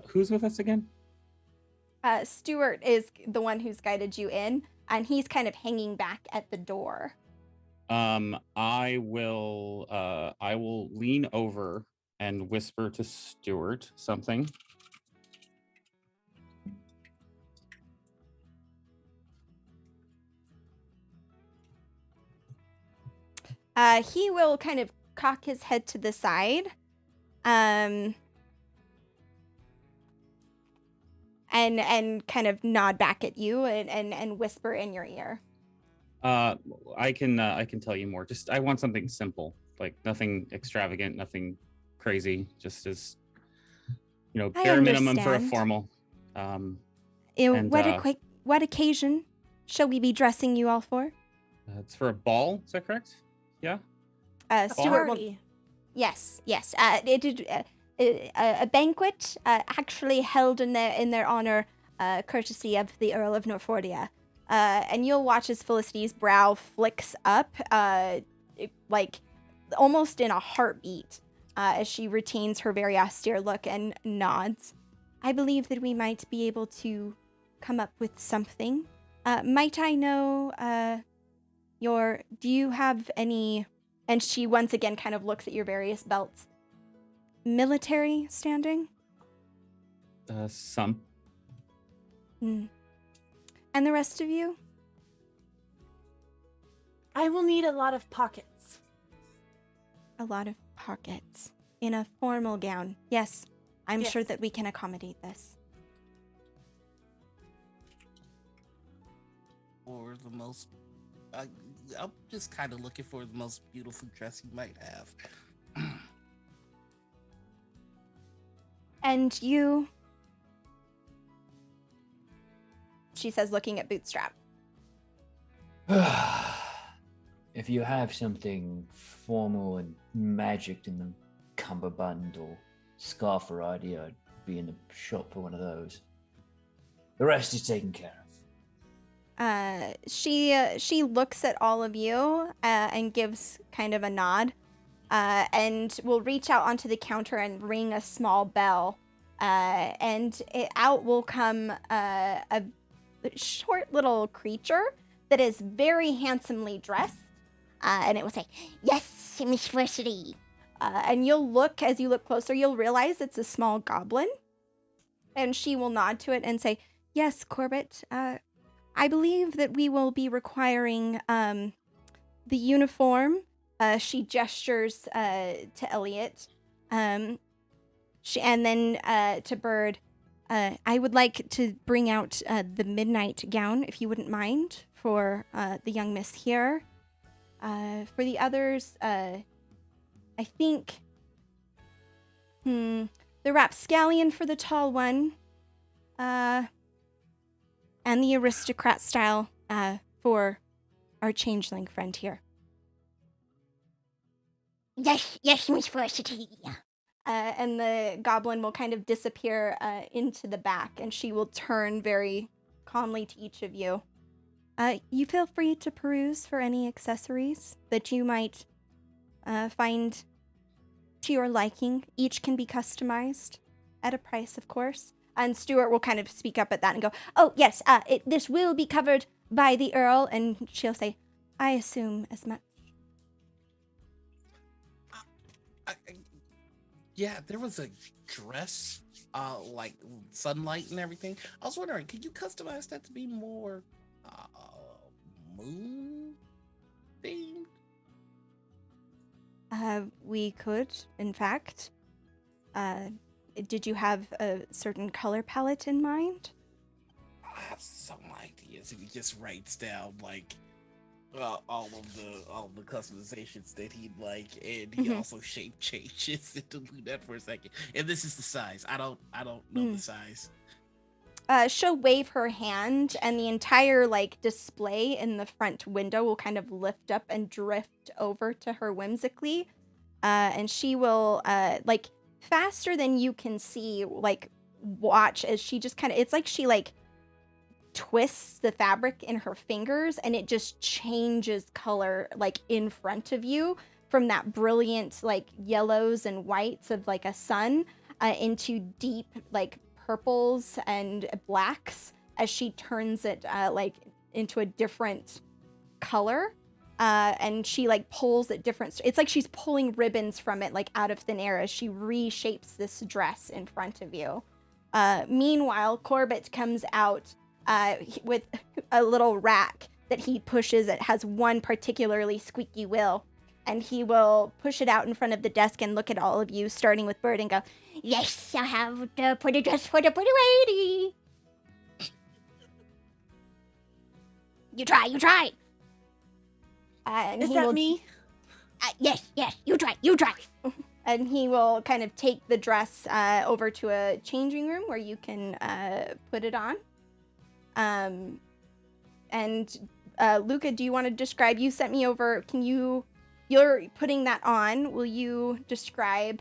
Who's with us again? Stuart is the one who's guided you in, and he's kind of hanging back at the door. I will lean over and whisper to Stuart something. He will kind of cock his head to the side, and kind of nod back at you and whisper in your ear. I can tell you more. Just I want something simple, like nothing extravagant, nothing crazy. Just as I bare minimum for a understand. formal. What occasion shall we be dressing you all for? It's for a ball. Is that correct? Yeah. Stuart will. Party. Yes. A banquet actually held in their honor, courtesy of the Earl of Norfordia. And you'll watch as Felicity's brow flicks up, like almost in a heartbeat, as she retains her very austere look and nods. I believe that we might be able to come up with something. Might I know do you have any, and she once again kind of looks at your various belts, military standing? Some. And the rest of you? I will need a lot of pockets. A lot of pockets. In a formal gown. Yes, I'm sure Yes. that we can accommodate this. Or the most. I'm just kind of looking for the most beautiful dress you might have. And you? She says, looking at Bootstrap. If you have something formal and magic in the cummerbund or scarf variety, I'd be in the shop for one of those. The rest is taken care of. She looks at all of you and gives kind of a nod, and will reach out onto the counter and ring a small bell. and out will come a short little creature that is very handsomely dressed, and it will say, "Yes, Miss Felicity." And as you look closer, you'll realize it's a small goblin. And she will nod to it and say, "Yes, Corbett, I believe that we will be requiring the uniform." She gestures to Elliot. And then to Bird, "I would like to bring out the midnight gown, if you wouldn't mind, for the young miss here. For the others, I think the rapscallion for the tall one, and the aristocrat style for our changeling friend here." "Yes, yes, Miss Felicity." And the goblin will kind of disappear into the back, and she will turn very calmly to each of you. "You feel free to peruse for any accessories that you might find to your liking. Each can be customized at a price, of course." And Stuart will kind of speak up at that and go, "Oh, yes, this will be covered by the Earl." And she'll say, "I assume as much." Yeah, there was a dress, like sunlight and everything. I was wondering, could you customize that to be more moon themed? We could, in fact. Did you have a certain color palette in mind? I have some ideas. If he just writes down like all of the customizations that he'd like, and he Mhm. also shape changes to do that for a second. And this is the size. I don't know the size. She'll wave her hand, and the entire display in the front window will kind of lift up and drift over to her whimsically, and she will faster than you can see, watch as she just kind of, it's like she twists the fabric in her fingers, and it just changes color in front of you, from that brilliant yellows and whites of a sun, into deep purples and blacks, as she turns it into a different color, and she pulls at different, it's like she's pulling ribbons from it out of thin air as she reshapes this dress in front of you. Meanwhile, Corbett comes out with a little rack that he pushes. It has one particularly squeaky wheel, and he will push it out in front of the desk and look at all of you, starting with Bird, and go, "Yes, I have the pretty dress for the pretty lady. You try, you try." And Is he that will, me? Yes, you try, you try. And he will kind of take the dress over to a changing room where you can put it on. And Luca, do you want to describe? You sent me over. You're putting that on. Will you describe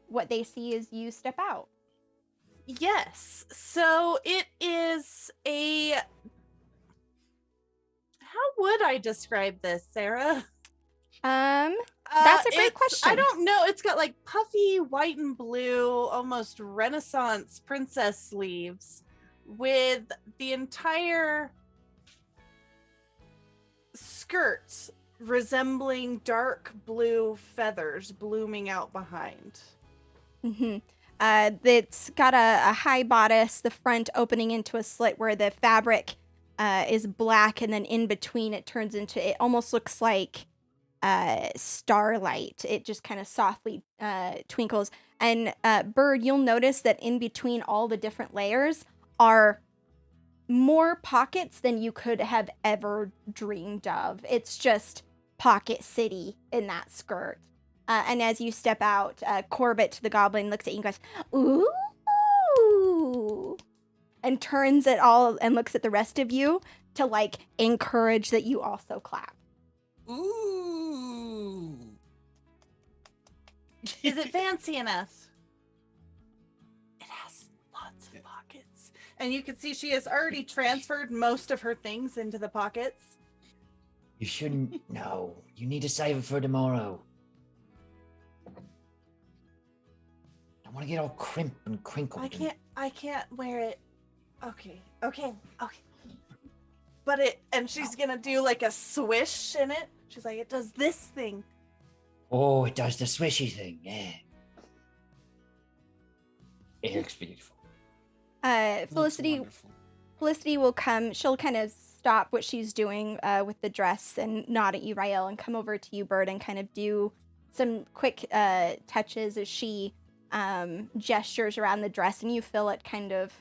what they see as you step out? Yes. So it is a. How would I describe this, Sarah? That's a great question. I don't know. It's got puffy white and blue, almost Renaissance princess sleeves, with the entire skirt resembling dark blue feathers blooming out behind. Mm-hmm. It's got a high bodice, the front opening into a slit where the fabric is black, and then in between it turns into, it almost looks like starlight. It just kind of softly twinkles. And Bird, you'll notice that in between all the different layers are more pockets than you could have ever dreamed of. It's just Pocket City in that skirt. And as you step out, Corbett the goblin looks at you and goes, "Ooh," and turns it all and looks at the rest of you to encourage that you also clap. Ooh. Is it fancy enough? It has lots of pockets. And you can see she has already transferred most of her things into the pockets. You shouldn't. No, you need to save it for tomorrow. want to get all crimp and crinkled. I can't wear it. Okay. But she's gonna do like a swish in it. She's like, it does this thing. Oh, it does the swishy thing, yeah. It looks beautiful. Felicity will come. She'll kind of stop what she's doing with the dress and nod at you, Rael, and come over to you, Bird, and kind of do some quick touches as she gestures around the dress, and you feel it kind of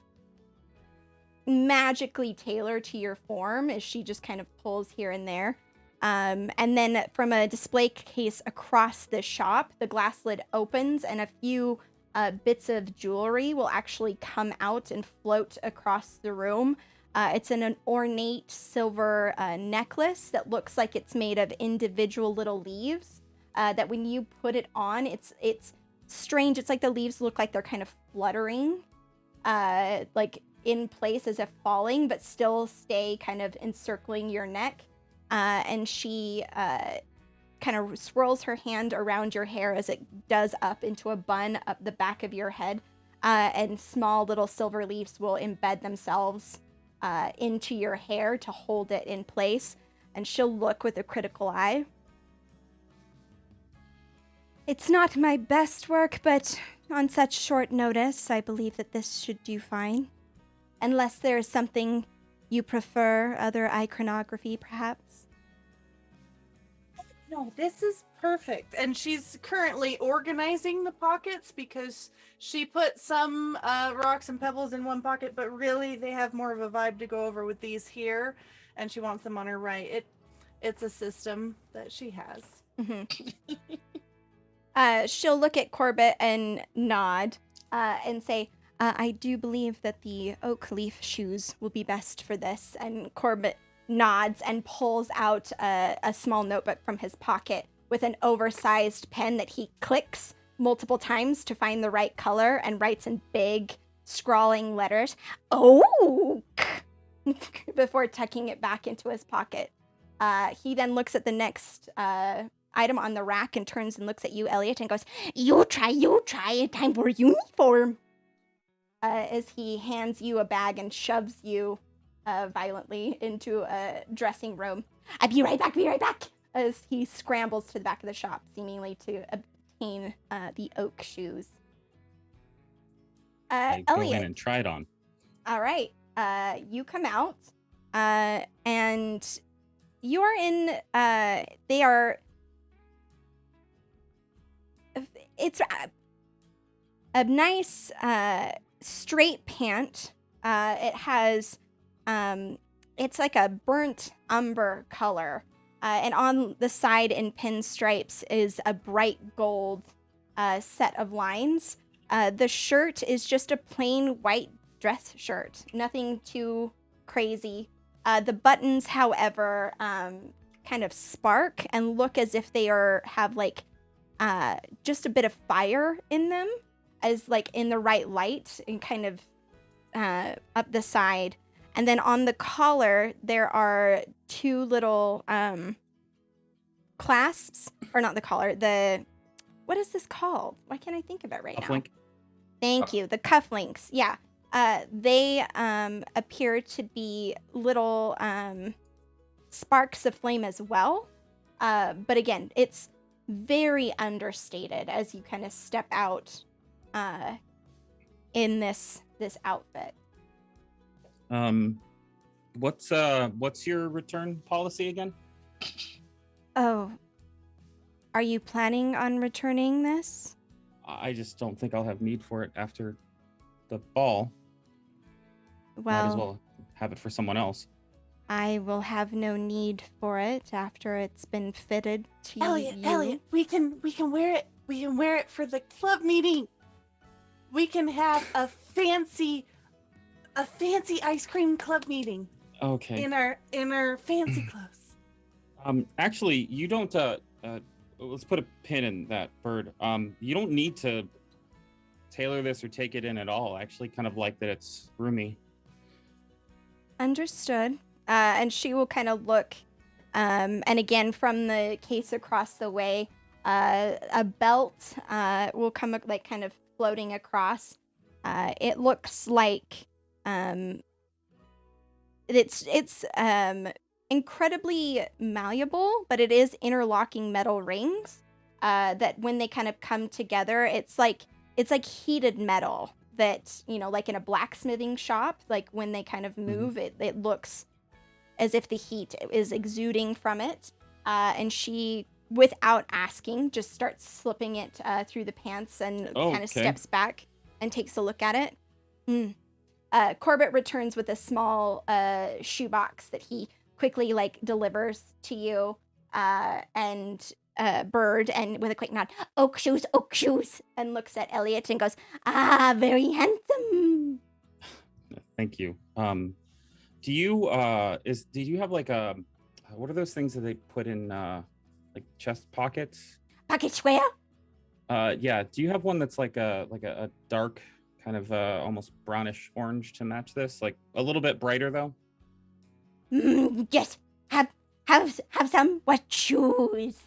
magically tailor to your form as she just kind of pulls here and there. And then from a display case across the shop, the glass lid opens and a few bits of jewelry will actually come out and float across the room. It's an ornate silver necklace that looks like it's made of individual little leaves that when you put it on, it's strange. It's like the leaves look like they're kind of fluttering, like in place as if falling, but still stay kind of encircling your neck. And she kind of swirls her hand around your hair as it does up into a bun up the back of your head. And small little silver leaves will embed themselves into your hair to hold it in place. And she'll look with a critical eye. It's not my best work, but on such short notice, I believe that this should do fine. Unless there is something you prefer, other iconography, perhaps? No, this is perfect. And she's currently organizing the pockets because she put some rocks and pebbles in one pocket, but really they have more of a vibe to go over with these here, and she wants them on her right. It's a system that she has. Mm-hmm. She'll look at Corbett and nod and say, I do believe that the oak leaf shoes will be best for this. And Corbett nods and pulls out a small notebook from his pocket with an oversized pen that he clicks multiple times to find the right color and writes in big, scrawling letters, oak, before tucking it back into his pocket. He then looks at the next item on the rack and turns and looks at you, Elliot, and goes, you try, time for uniform. As he hands you a bag and shoves you violently into a dressing room. I'll be right back, as he scrambles to the back of the shop, seemingly to obtain the oak shoes. Go Elliot. in and try it on. All right. You come out, and you are in, they are, it's a nice, straight pant. It has, it's like a burnt umber color. And on the side in pinstripes is a bright gold set of lines. The shirt is just a plain white dress shirt. Nothing too crazy. The buttons, however, kind of spark and look as if they have like just a bit of fire in them, as like in the right light and kind of up the side. And then on the collar, there are two little clasps, or not the collar, what is this called? Why can't I think of it right now? Cufflink? Thank you. The cufflinks. Yeah. They appear to be little sparks of flame as well. But again, it's very understated as you kind of step out in this outfit. What's your return policy again? Oh, are you planning on returning this? I just don't think I'll have need for it after the ball. Well, might as well have it for someone else. I will have no need for it after it's been fitted to you. Elliot, we can wear it. We can wear it for the club meeting. We can have a fancy ice cream club meeting. Okay. In our fancy clothes. Actually, you don't. Let's put a pin in that, Bird. You don't need to tailor this or take it in at all. I actually kind of like that it's roomy. Understood. And she will kind of look, and again from the case across the way, a belt will come like kind of floating across. It looks like it's incredibly malleable, but it is interlocking metal rings that when they kind of come together, it's like heated metal that, like in a blacksmithing shop, like when they kind of move, it looks as if the heat is exuding from it. And she, without asking, just starts slipping it through the pants and kind of steps back and takes a look at it. Corbett returns with a small shoebox that he quickly delivers to you, and Bird, and with a quick nod, oak shoes, and looks at Elliot and goes, very handsome. Thank you. Do you have like a what are those things that they put in like chest pockets? Pocket square? Yeah. Do you have one that's like a dark kind of almost brownish orange to match this? Like a little bit brighter though? Yes. Have some. What shoes?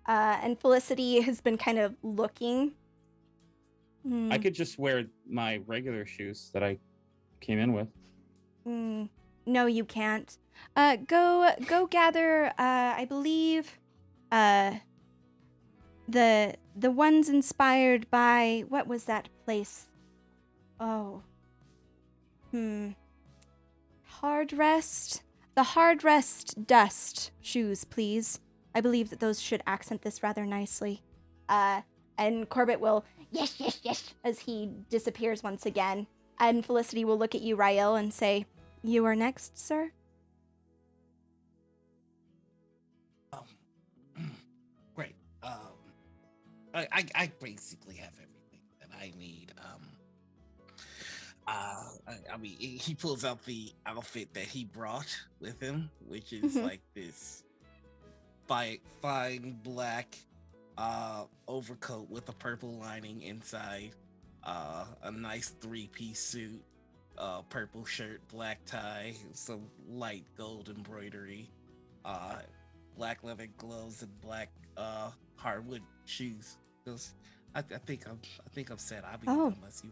And Felicity has been kind of looking. I could just wear my regular shoes that I came in with. No, you can't. Go gather. I believe, the ones inspired by, what was that place? Oh. Hard Rest. The Hard Rest Dust shoes, please. I believe that those should accent this rather nicely. And Corbett will, yes, as he disappears once again. And Felicity will look at you, Rael, and say, you are next, sir? Great. I basically have everything that I need. I mean, he pulls out the outfit that he brought with him, which is like this fine black overcoat with a purple lining inside, a nice 3-piece suit, purple shirt, black tie, some light gold embroidery, black leather gloves, and black hardwood shoes. I think I'm set. I'll be unless you.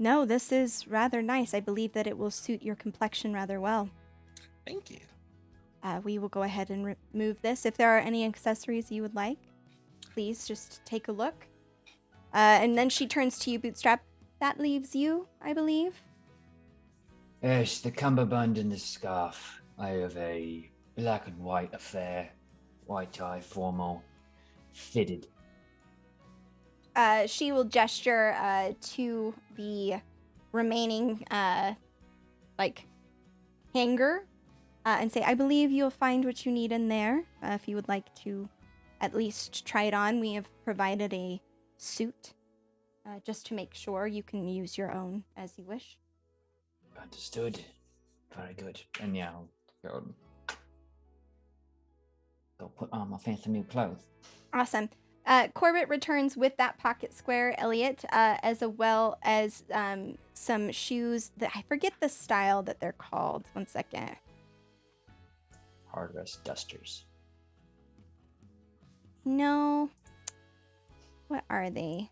No, this is rather nice. I believe that it will suit your complexion rather well. Thank you. We will go ahead and remove this. If there are any accessories you would like, please just take a look. And then she turns to you, Bootstrap. That leaves you, I believe. Yes, the cummerbund and the scarf. I have a black and white affair. White tie, formal, fitted. She will gesture to the remaining hanger and say, I believe you'll find what you need in there. If you would like to at least try it on, we have provided a suit just to make sure you can use your own as you wish. Understood. Very good. And yeah, I'll go put on my fancy new clothes. Awesome. Corbett returns with that pocket square, Elliot, as well as some shoes that I forget the style that they're called. 1 second. Hard Rest Dusters. No. What are they?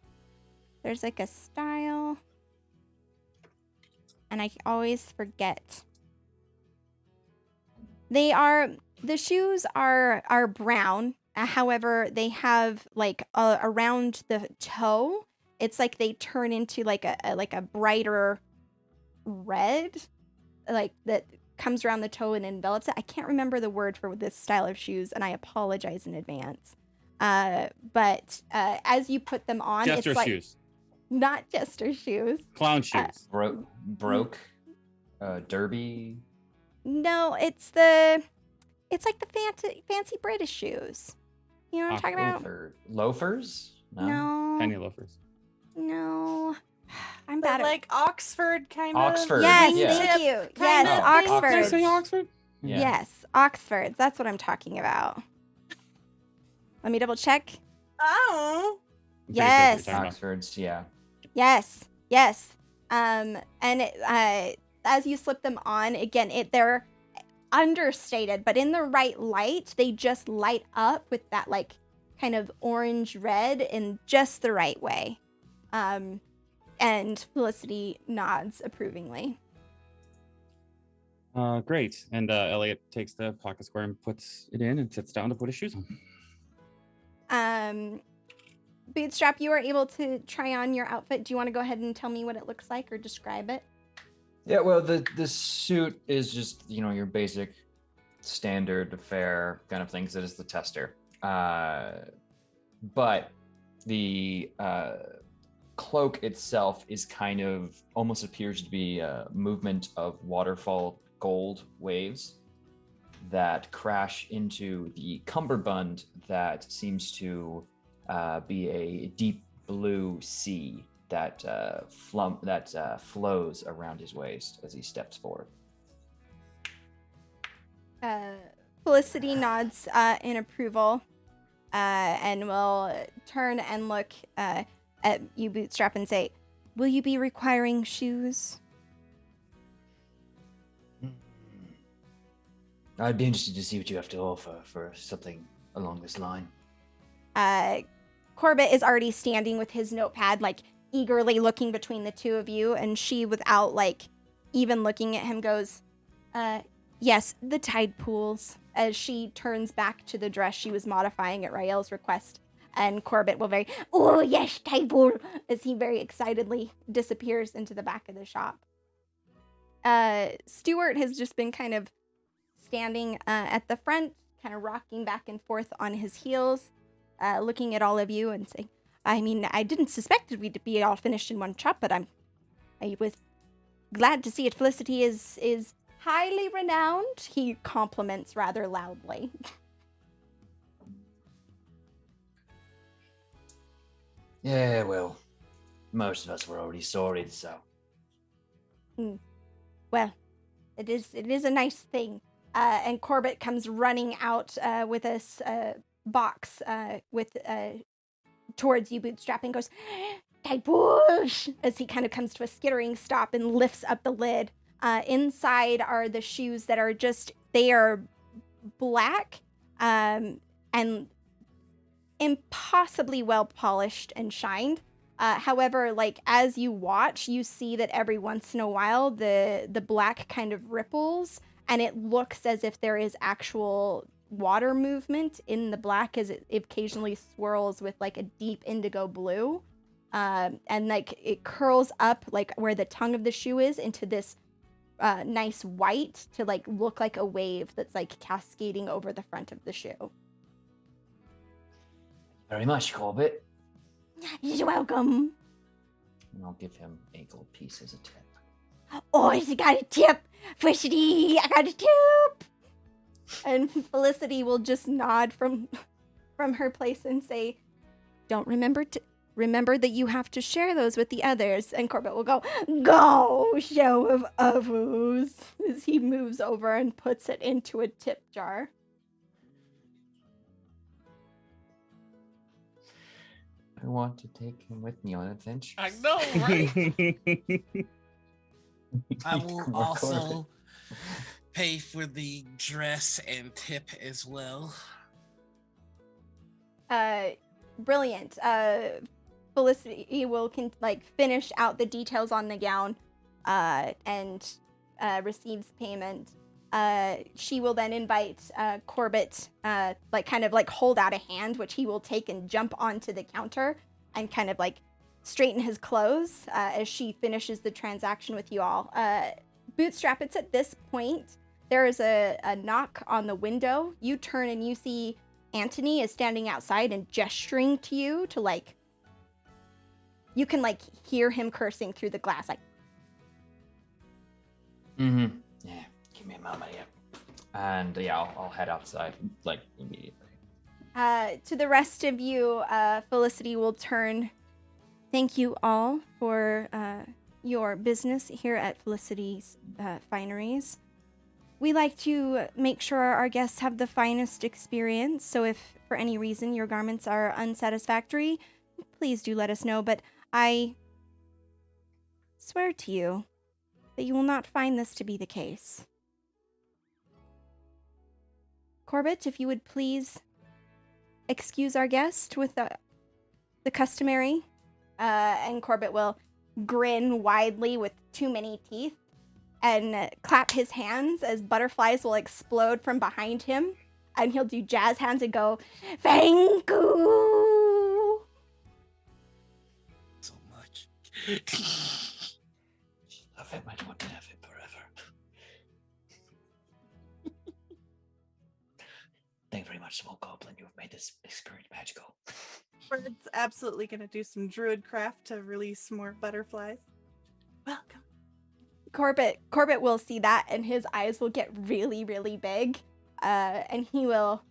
There's like a style. And I always forget. The shoes are brown. However, they have around the toe, it's like they turn into like a brighter red, like that comes around the toe and envelops it. I can't remember the word for this style of shoes, and I apologize in advance. But as you put them on, Jester it's like shoes. Not Jester shoes. Clown shoes. Broke. Derby. No, it's like the fancy British shoes. You know what I'm talking about? Loafers? No. Penny loafers. No. I'm They're bad at like Oxford kind of. Oxford. Yes, Yeah. thank you. Kind Yes, of Oxford. Did I say Oxford? Yeah. Yes, Oxfords. That's what I'm talking about. Let me double check. Oh. I'm pretty sure what you're Yes. talking about. Oxfords, yeah. Yes. And as you slip them on, again, they're understated, but in the right light, they just light up with that kind of orange red in just the right way. And Felicity nods approvingly. Great. And Elliot takes the pocket square and puts it in and sits down to put his shoes on. Bootstrap, you are able to try on your outfit. Do you want to go ahead and tell me what it looks like or describe it? Yeah, well, the suit is just, your basic standard fare kind of things. It is the tester. But the cloak itself is kind of almost appears to be a movement of waterfall gold waves that crash into the cummerbund that seems to be a deep blue sea that flows around his waist as he steps forward. Felicity nods in approval and will turn and look at you, Bootstrap, and say, "Will you be requiring shoes?" I'd be interested to see what you have to offer for something along this line. Corbett is already standing with his notepad, like eagerly looking between the two of you, and she, without like even looking at him, goes, "Yes, the tide pools," as she turns back to the dress she was modifying at Rael's request. And Corbett will "Oh yes, tide pool," as he very excitedly disappears into the back of the shop. Stuart has just been kind of standing at the front, kind of rocking back and forth on his heels, looking at all of you and saying, "I mean, I didn't suspect that we'd be all finished in one chop, but I was glad to see it. Felicity is highly renowned," he compliments rather loudly. Yeah, well, most of us were already sorted, so. Well, it is a nice thing. And Corbett comes running out with this box towards you, Bootstrap, and goes, "Hey, push!" as he kind of comes to a skittering stop and lifts up the lid. Inside are the shoes that are they are black and impossibly well polished and shined. However, like as you watch, you see that every once in a while the black kind of ripples, and it looks as if there is actual water movement in the black as it occasionally swirls with like a deep indigo blue. And like it curls up like where the tongue of the shoe is into this nice white to like look like a wave that's like cascading over the front of the shoe. Very much, Corbett. You're welcome. And I'll give him a gold piece as a tip. "Oh, I got a tip, Felicity. I got a tip." And Felicity will just nod from her place and say, "Don't remember that you have to share those with the others." And Corbett will go show of others, as he moves over and puts it into a tip jar. I want to take him with me on adventures. I know, right? I will Corbett. also pay for the dress and tip as well. Brilliant. Felicity will finish out the details on the gown and receives payment. She will then invite Corbett, hold out a hand, which he will take and jump onto the counter and kind of straighten his clothes as she finishes the transaction with you all. Bootstrap, it's at this point, there is a knock on the window. You turn and you see Anthony is standing outside and gesturing to you to you can hear him cursing through the glass Yeah, give me a moment here. And yeah, I'll head outside immediately. To the rest of you, Felicity will turn. "Thank you all for your business here at Felicity's Fineries. We like to make sure our guests have the finest experience, so if for any reason your garments are unsatisfactory, please do let us know, but I swear to you that you will not find this to be the case." Corbett, if you would please excuse our guest with the customary and Corbett will grin widely with too many teeth and clap his hands as butterflies will explode from behind him. And he'll do jazz hands and go, "Thank you." So much. Love it, I want to have it forever. Thank you very much, small goblin. You have made this experience magical. Bird's absolutely going to do some druid craft to release more butterflies. Welcome. Corbett will see that and his eyes will get really, really big. And he will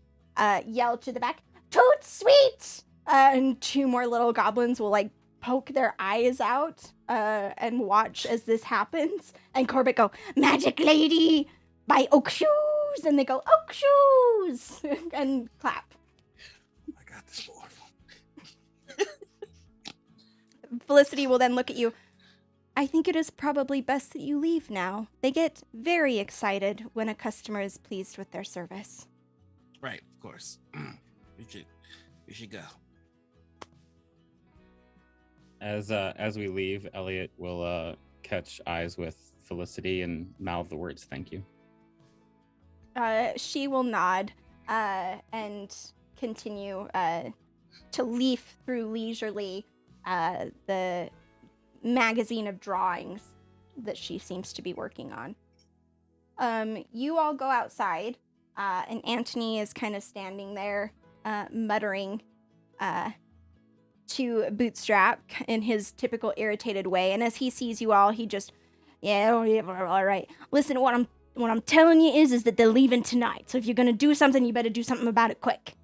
yell to the back, "Toot sweet!" And two more little goblins will like poke their eyes out and watch as this happens. And Corbett go, "Magic lady, by oak shoes!" And they go, "Oak shoes!" and clap. I got this more. Felicity will then look at you. "I think it is probably best that you leave now. They get very excited when a customer is pleased with their service." Right, of course. We should go. As we leave, Elliot will catch eyes with Felicity and mouth the words "thank you." She will nod and continue to leaf through leisurely the magazine of drawings that she seems to be working on. You all go outside, and Anthony is kind of standing there, muttering to Bootstrap in his typical irritated way. And as he sees you all, he just, "Yeah, all right. Listen, what I'm telling you is that they're leaving tonight. So if you're gonna do something, you better do something about it quick."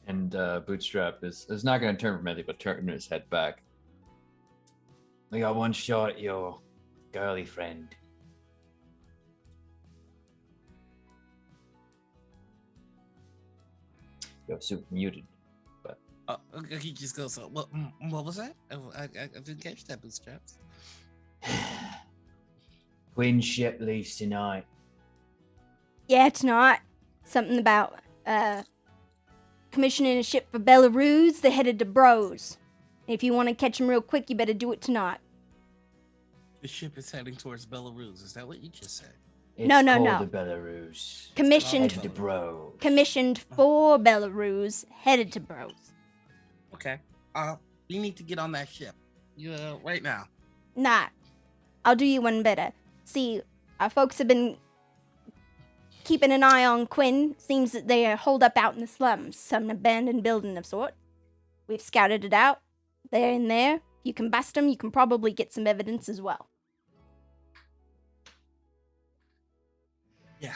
And Bootstrap is not going to turn from anything, but turn his head back. "We got one shot at your girly friend." You're super muted. Okay, he just goes, what was that? I didn't catch that, Bootstraps. Queen ship leaves tonight. Yeah, tonight. Something about commissioning a ship for Belarus. They're headed to Bros. If you want to catch them real quick, you better do it tonight. The ship is heading towards Belarus. Is that what you just said? It's No. called the Belarus. Commissioned Headed to Bros. Commissioned for Belarus, headed to Bros. Okay. You need to get on that ship. Right now. Nah, I'll do you one better. See, our folks have been keeping an eye on Quinn. Seems that they are holed up out in the slums, some abandoned building of sort. We've scouted it out. They're in there. You can bust them. You can probably get some evidence as well. Yeah,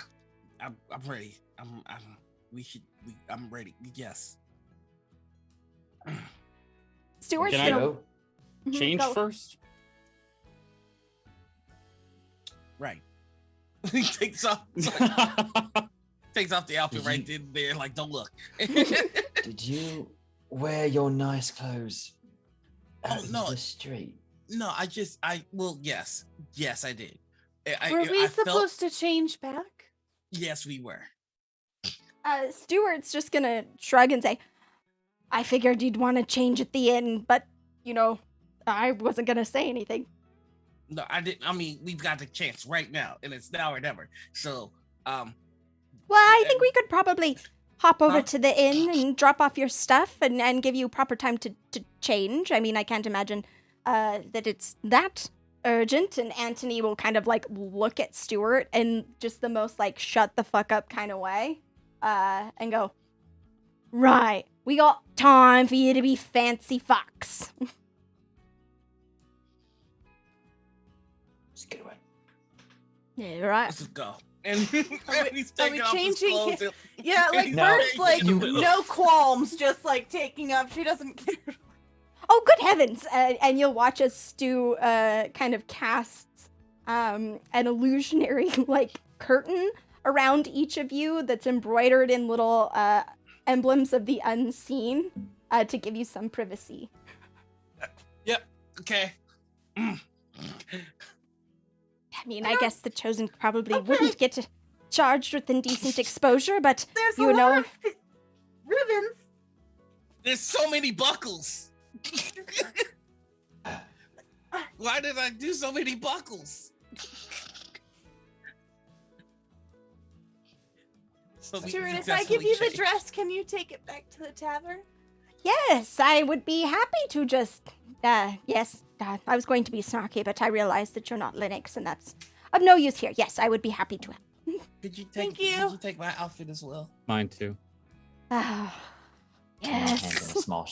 I'm ready. I'm ready. Yes. Stuart's Can I gonna Go. change go. first? Right. He takes off the outfit right then there. Like, don't look. Did you wear your nice clothes out Oh, no. into the street? No, yes, I did. Were we I felt- supposed to change back? Yes, we were. Stuart's just gonna shrug and say, "I figured you'd want to change at the end, but, I wasn't gonna say anything." No, I didn't. I mean, we've got the chance right now, and it's now or never. So, Well, I think we could probably hop over Huh? to the inn and drop off your stuff and give you proper time to change. I mean, I can't imagine that it's that urgent. And Anthony will kind of like look at Stuart in just the most like shut the fuck up kind of way and go, "Right, we got time for you to be fancy fucks." Just get away. Yeah, right. let's go. And Are we he's taking off his changing clothes. it? Yeah, like No, Bird's like you- no qualms, just like taking up. She doesn't care. Oh, good heavens! And you'll watch as Stu kind of casts an illusionary like curtain around each of you that's embroidered in little emblems of the unseen to give you some privacy. Okay. I mean, I guess the chosen probably wouldn't get charged with indecent exposure, but There's you a know, lot of ribbons. There's so many buckles. Why did I do so many buckles? So Stuart, if I give you the dress, can you take it back to the tavern? Yes, I would be happy to just. Yes, I was going to be snarky, but I realized that you're not Linux, and that's of no use here. Yes, I would be happy to. Did you Thank take? you. Did you take my outfit as well? Mine too. Ah, And I'll hand him yes. a small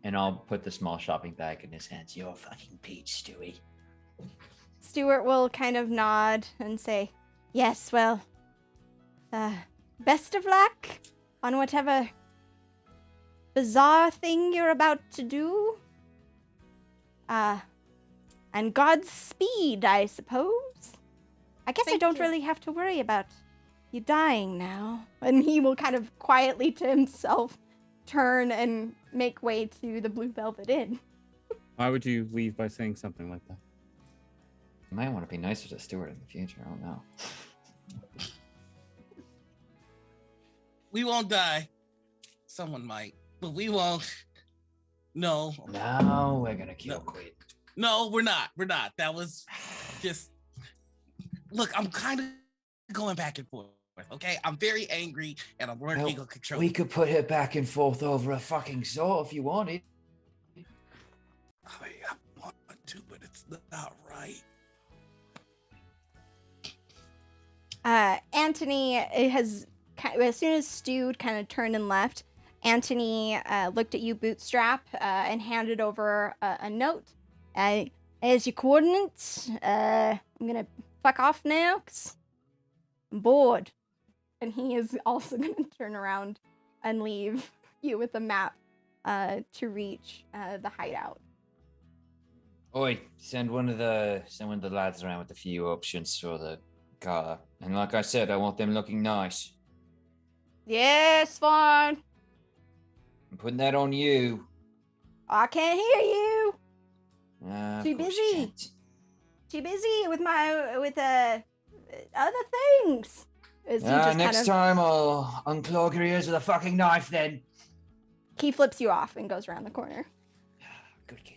and I'll put the small shopping bag in his hands. You're a fucking peach, Stewie. Stuart will kind of nod and say, "Yes, well, best of luck on whatever bizarre thing you're about to do. And Godspeed, I suppose. I guess I Thank don't you. really have to worry about you dying now." And he will kind of quietly to himself turn and make way to the Blue Velvet Inn. Why would you leave by saying something like that? You might want to be nicer to Stuart in the future. I don't know. We won't die. Someone might, but we won't. No. No, we're gonna kill Quid. No, we're not. We're not. That was just. Look, I'm kind of going back and forth. Okay, I'm very angry, and I'm working on control. We could put it back and forth over a fucking sword if you wanted. I mean, I want to, but it's not right. Anthony has, as soon as Stu kind of turned and left, Anthony looked at you, Bootstrap, and handed over a note. As your coordinates, I'm gonna fuck off now, 'cause I'm bored. And he is also gonna turn around and leave you with a map to reach the hideout. Oi, send one of the lads around with a few options for the car. And like I said, I want them looking nice. Yes, fine. I'm putting that on you. I can't hear you. Of Too course you busy. can't. Too busy with other things. As he just Next time I'll unclog your ears with a fucking knife then. he flips you off and goes around the corner. Good kid.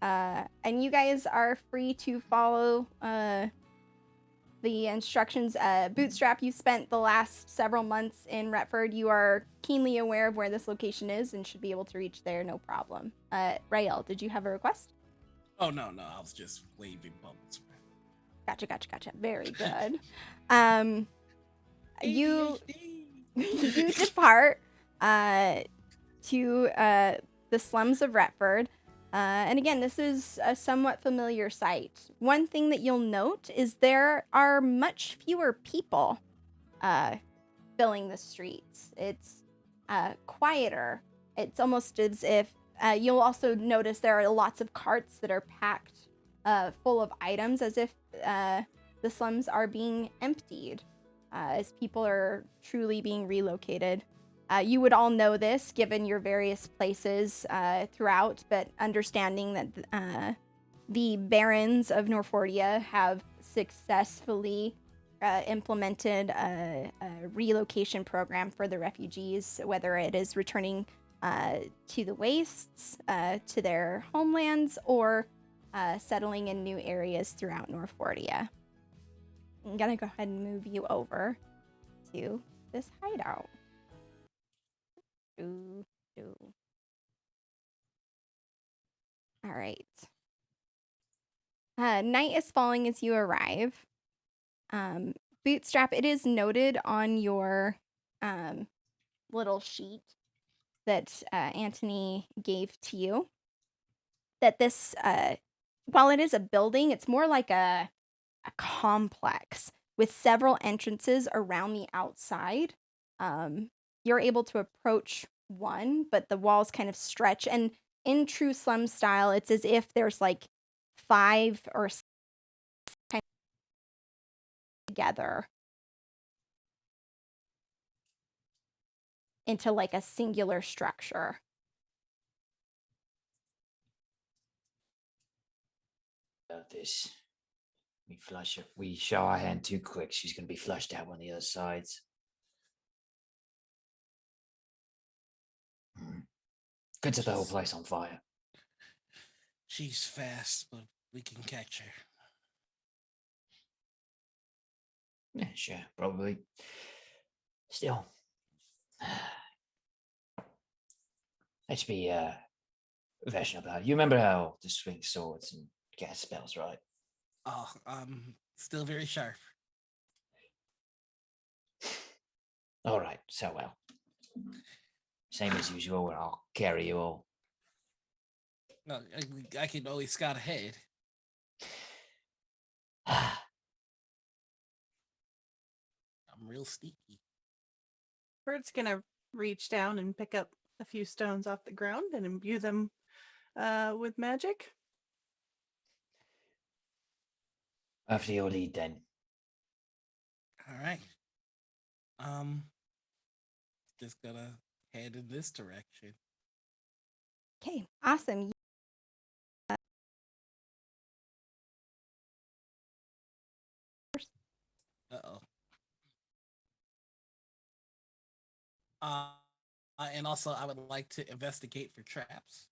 And you guys are free to follow the instructions. Bootstrap, you spent the last several months in Retford. You are keenly aware of where this location is and should be able to reach there no problem. Rael, did you have a request? Oh no, I was just waving bubbles. Gotcha. Very good. You depart to the slums of Retford. And again, this is a somewhat familiar sight. One thing that you'll note is there are much fewer people filling the streets. It's quieter. It's almost as if you'll also notice there are lots of carts that are packed full of items, as if the slums are being emptied as people are truly being relocated. You would all know this given your various places throughout, but understanding that the barons of Norfordia have successfully implemented a relocation program for the refugees, whether it is returning to the wastes, to their homelands, or settling in new areas throughout Norfordia. I'm gonna go ahead and move you over to this hideout. All right. Night is falling as you arrive. Bootstrap, it is noted on your little sheet that Anthony gave to you that this, while it is a building, it's more like a complex with several entrances around the outside. You're able to approach one, but the walls kind of stretch. And in true slum style, it's as if there's like 5 or 6 kind of together into like a singular structure. About this. We show our hand too quick. She's gonna be flushed out on the other sides. Could set the whole place on fire. She's fast, but we can catch her. Yeah, sure, probably. Still, let's be professional about it. You remember how to swing swords and cast spells, right? Oh, still very sharp. All right, so well. Same as usual, where I'll carry you all. No, I can always scout ahead. I'm real sneaky. Bird's gonna reach down and pick up a few stones off the ground and imbue them with magic. After your lead, then. All right. Just gonna head in this direction. Okay, awesome. Uh-oh. And also I would like to investigate for traps.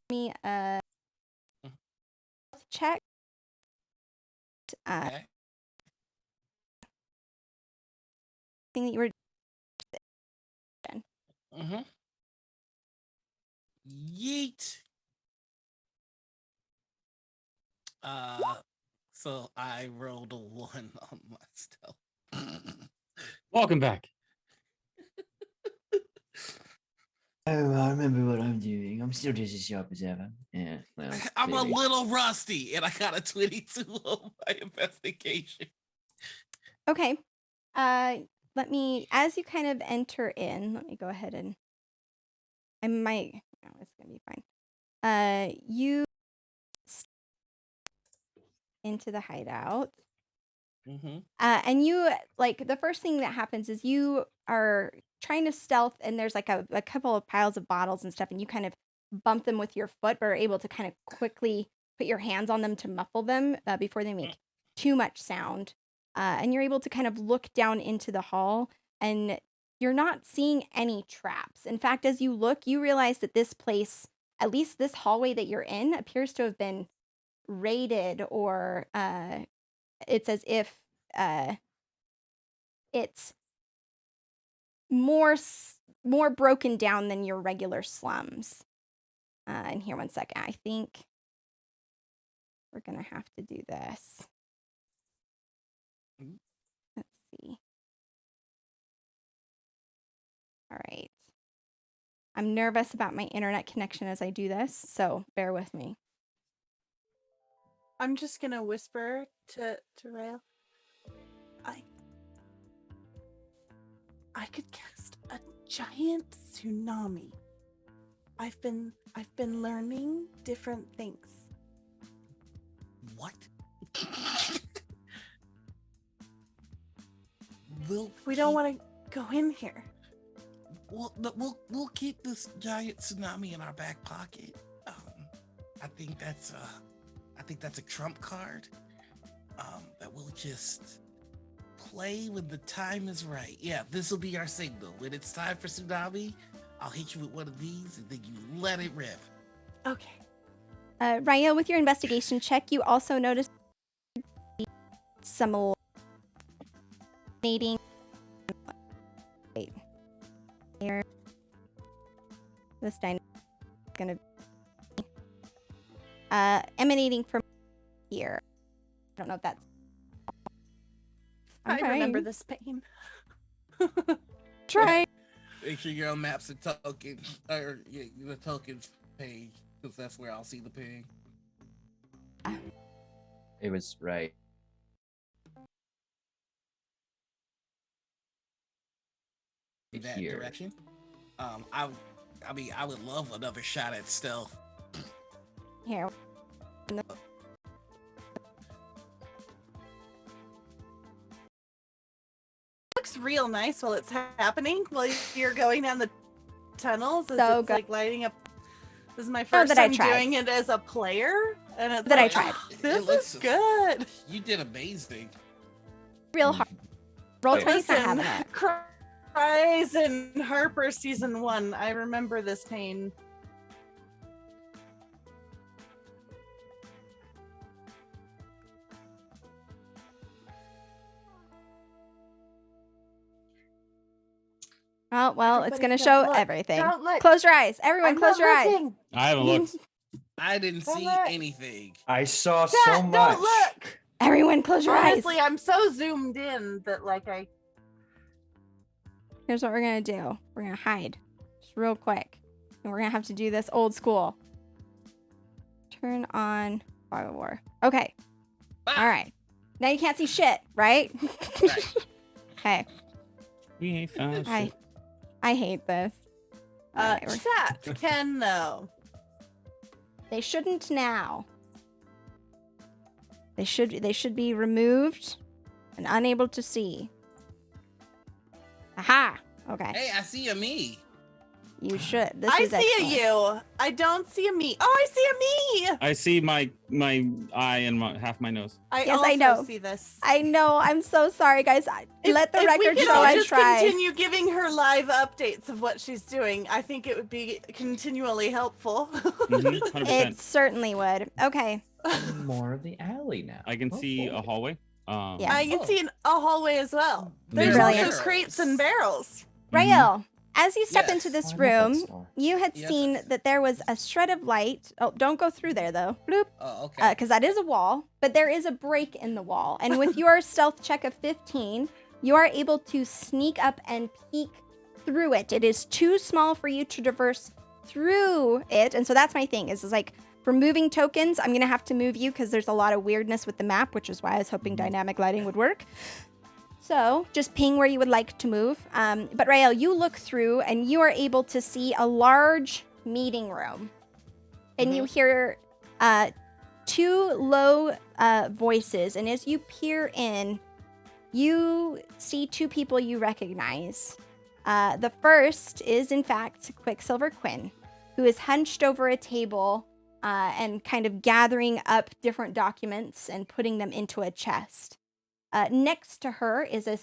Me a check. Okay. Thing that you were. Mm-hmm. Yeet. So I rolled a 1 on my stealth. Welcome back. Oh, I remember what I'm doing. I'm still just as sharp as ever. Yeah, well, I'm clearly. a little rusty, and I got a 22 on my investigation. Okay. Let me, as you kind of enter in, let me go ahead and I might, no, it's gonna be fine. You into the hideout. Mm-hmm. And you, like, the first thing that happens is you are trying to stealth, and there's like a couple of piles of bottles and stuff, and you kind of bump them with your foot, but are able to kind of quickly put your hands on them to muffle them before they make too much sound. And you're able to kind of look down into the hall, and you're not seeing any traps. In fact, as you look, you realize that this place, at least this hallway that you're in, appears to have been raided, or it's as if it's more broken down than your regular slums. And here, one second. I think we're gonna have to do this. Let's see. All right. I'm nervous about my internet connection as I do this, so bear with me. I'm just gonna whisper to Rael. I could cast a giant tsunami. I've been learning different things. What? We don't want to go in here. We'll keep this giant tsunami in our back pocket. I think that's a trump card. That we'll just play when the time is right. Yeah, this will be our signal. When it's time for tsunami, I'll hit you with one of these, and then you let it rip. Okay. Raya, with your investigation check, you also notice some emanating. Wait. Here. This dynamic is gonna be emanating from here. I don't know if that's. I remember this pain. Try. Make sure you're on maps and tokens, or the tokens page, because that's where I'll see the ping. It was right. That Here. direction. I would love another shot at stealth. Here. Looks real nice while it's happening. While you're going down the tunnels, as So it's good. like lighting up. This is my first that I time tried. doing it as a player, and it's That I like, tried. This It looks- is good. You did amazing. Real hard. Roll Wait. 20, not Listen, having it. Rise in Harper season 1. I remember this pain. Oh, well, it's Everybody going to don't show look. everything. Don't look. Close your eyes. Everyone, I'm close not your eyes. looking. I haven't looked. I didn't Don't see look. anything. I saw Chat, so much. don't look. Everyone, close your Honestly, eyes. I'm so zoomed in that like I Here's what we're going to do. We're going to hide. Just real quick. And we're going to have to do this old school. Turn on fog of war. Okay. Ah, All right. Now you can't see shit, right? Right. Okay. We ain't found I shit. I hate this. All right, we're- chat can know. they shouldn't now. They should be removed and unable to see. Aha. Okay. Hey, I see a me. You should. This I is see excellent. a you. I don't see a me. Oh, I see a me. I see my eye and half my nose. I Yes, also I know. see this. I know. I'm so sorry, guys. Let the If we record could show all I just tried. continue giving her live updates of what she's doing, I think it would be continually helpful. Mhm, 100%. It certainly would. Okay. More of the alley now. I can Oh, see boy. a hallway. Yes. I can see a hallway as well. There's There's Brilliant. also crates and barrels. Rael, as you step Yes. into Oh, this I love that room, store. you had Yes. seen that there was a shred of light. Oh, don't go through there though. Bloop. Oh, okay. Because that is a wall, but there is a break in the wall. And with your stealth check of 15, you are able to sneak up and peek through it. It is too small for you to traverse through it. And so that's my thing is like for moving tokens, I'm going to have to move you because there's a lot of weirdness with the map, which is why I was hoping dynamic lighting would work. So just ping where you would like to move. But Rael, you look through and you are able to see a large meeting room. And you hear two low voices. And as you peer in, you see two people you recognize. The first is, in fact, Quicksilver Quinn, who is hunched over a table and kind of gathering up different documents and putting them into a chest. Next to her is a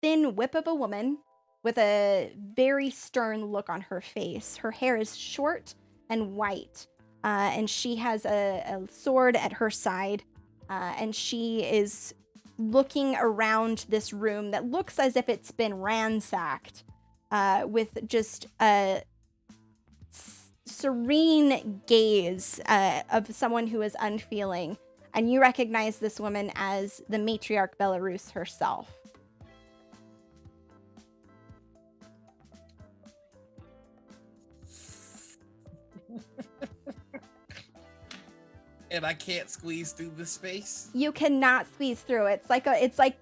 thin whip of a woman with a very stern look on her face. Her hair is short and white, and she has a sword at her side, and she is looking around this room that looks as if it's been ransacked with just a serene gaze of someone who is unfeeling. And you recognize this woman as the matriarch Belarus herself. And I can't squeeze through the space. You cannot squeeze through. It's like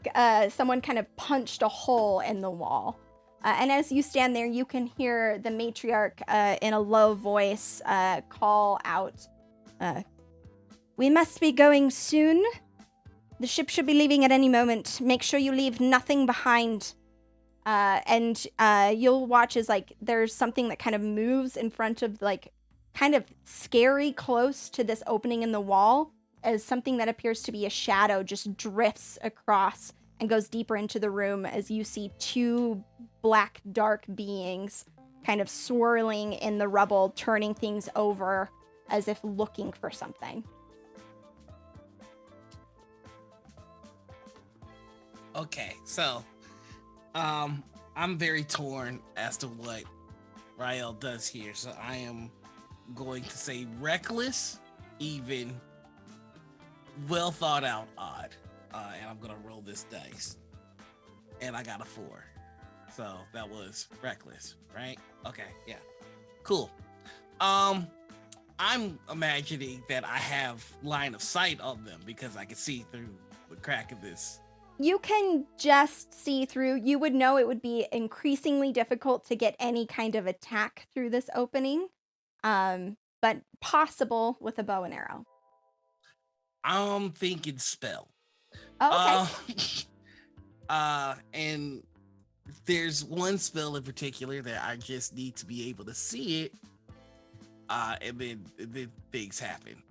someone kind of punched a hole in the wall. And as you stand there, you can hear the matriarch in a low voice call out, "We must be going soon. The ship should be leaving at any moment. Make sure you leave nothing behind." And you'll watch as like there's something that kind of moves in front of like kind of scary close to this opening in the wall as something that appears to be a shadow just drifts across and goes deeper into the room as you see two black dark beings kind of swirling in the rubble, turning things over as if looking for something. Okay, so I'm very torn as to what Rael does here. So I am going to say reckless, even, well thought out, odd. And I'm gonna roll this dice. And I got a 4. So that was reckless, right? Okay, yeah. Cool. I'm imagining that I have line of sight on them because I can see through the crack of this. You can just see through. You would know it would be increasingly difficult to get any kind of attack through this opening, but possible with a bow and arrow. I'm thinking spell. Oh, okay. And there's one spell in particular that I just need to be able to see it, and then things happen.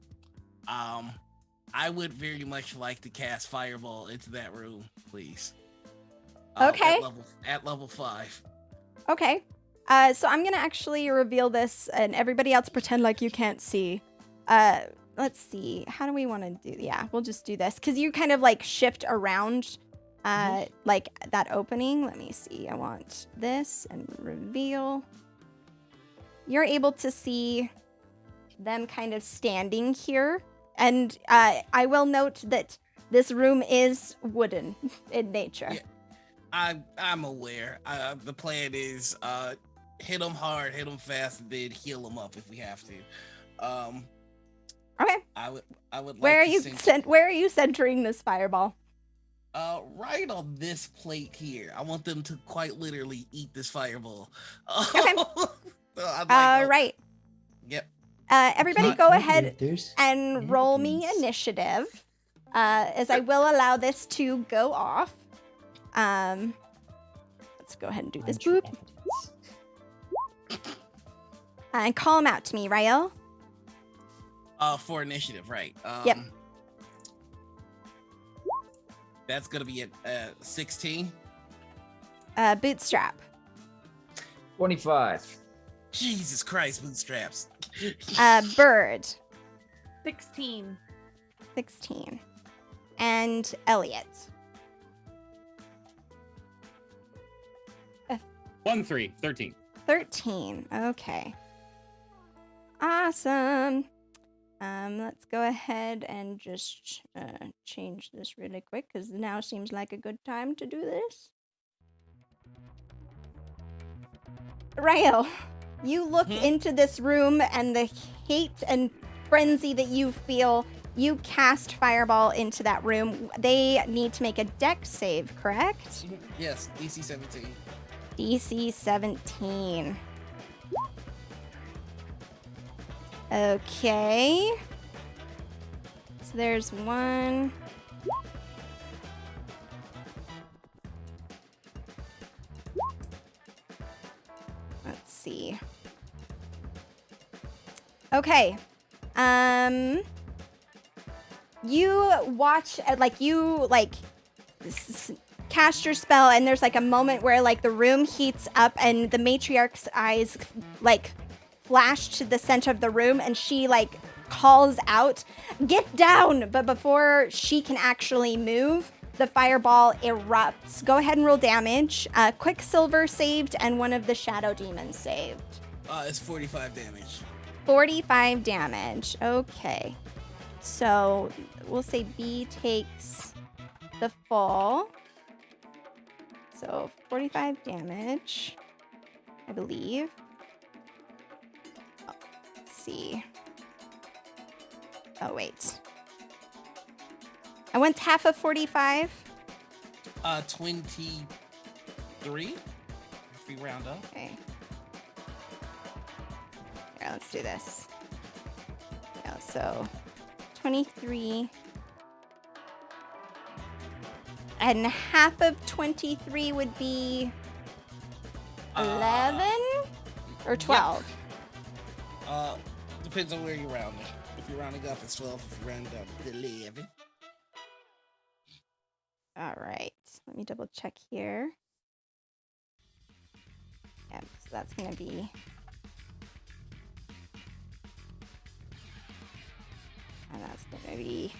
I would very much like to cast Fireball into that room, please. Okay. At level 5. Okay. So I'm gonna actually reveal this, and everybody else pretend like you can't see. Let's see. How do we want to do? Yeah, we'll just do this because you kind of like shift around, like that opening. Let me see. I want this and reveal. You're able to see them kind of standing here, and I will note that this room is wooden in nature. Yeah. I'm aware. The plan is hit them hard, hit them fast, and then heal them up if we have to. Okay. I would like Where are to you where are you centering this fireball? Right on this plate here. I want them to quite literally eat this fireball. Okay. Right. Yep. Everybody go ahead There's and roll me evidence. initiative, as I will allow this to go off. Let's go ahead and do this. Find your Boop. evidence. And call them out to me, Rael. For initiative, right? Yep. That's gonna be at 16. Bootstrap. 25. Jesus Christ, bootstraps. Bird. 16. 16. And Elliot. 1-3, 13. 13. Okay. Awesome. Let's go ahead and just change this really quick because now seems like a good time to do this. Rael, you look into this room and the hate and frenzy that you feel. You cast Fireball into that room. They need to make a dex save, correct? Yes, DC 17. DC 17. Okay. So there's one. Let's see. Okay. You watch, cast your spell, and there's like a moment where like the room heats up and the matriarch's eyes like flash to the center of the room, and she like calls out, "Get down!" But before she can actually move, the fireball erupts. Go ahead and roll damage. Quicksilver saved, and one of the shadow demons saved. It's 45 damage. 45 damage. Okay. So we'll say B takes the fall. So 45 damage, I believe. Oh, let's see. Oh, wait. I want half of 45. 23. If we round up. Okay. Here, let's do this. Yeah, so 23. And half of 23 would be 11 or 12. Yep. Depends on where you round it. If you're rounding up, it's 12. If you're rounding up, it's 11. All right. Let me double check here. Yep, so that's going to be... And that's going to be...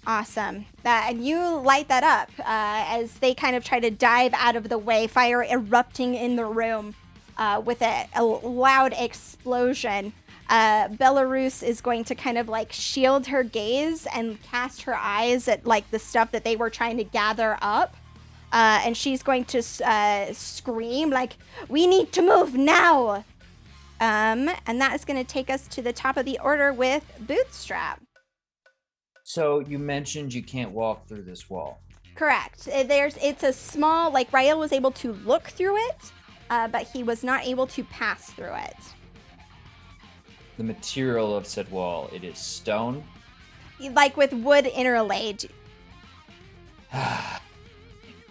Awesome. And you light that up as they kind of try to dive out of the way, fire erupting in the room with a loud explosion. Belarus is going to kind of like shield her gaze and cast her eyes at like the stuff that they were trying to gather up. And she's going to scream like, "We need to move now!" And that is going to take us to the top of the order with Bootstrap. So you mentioned you can't walk through this wall. Correct. It's a small, like Rael was able to look through it, but he was not able to pass through it. The material of said wall, it is stone. Like with wood interlaid.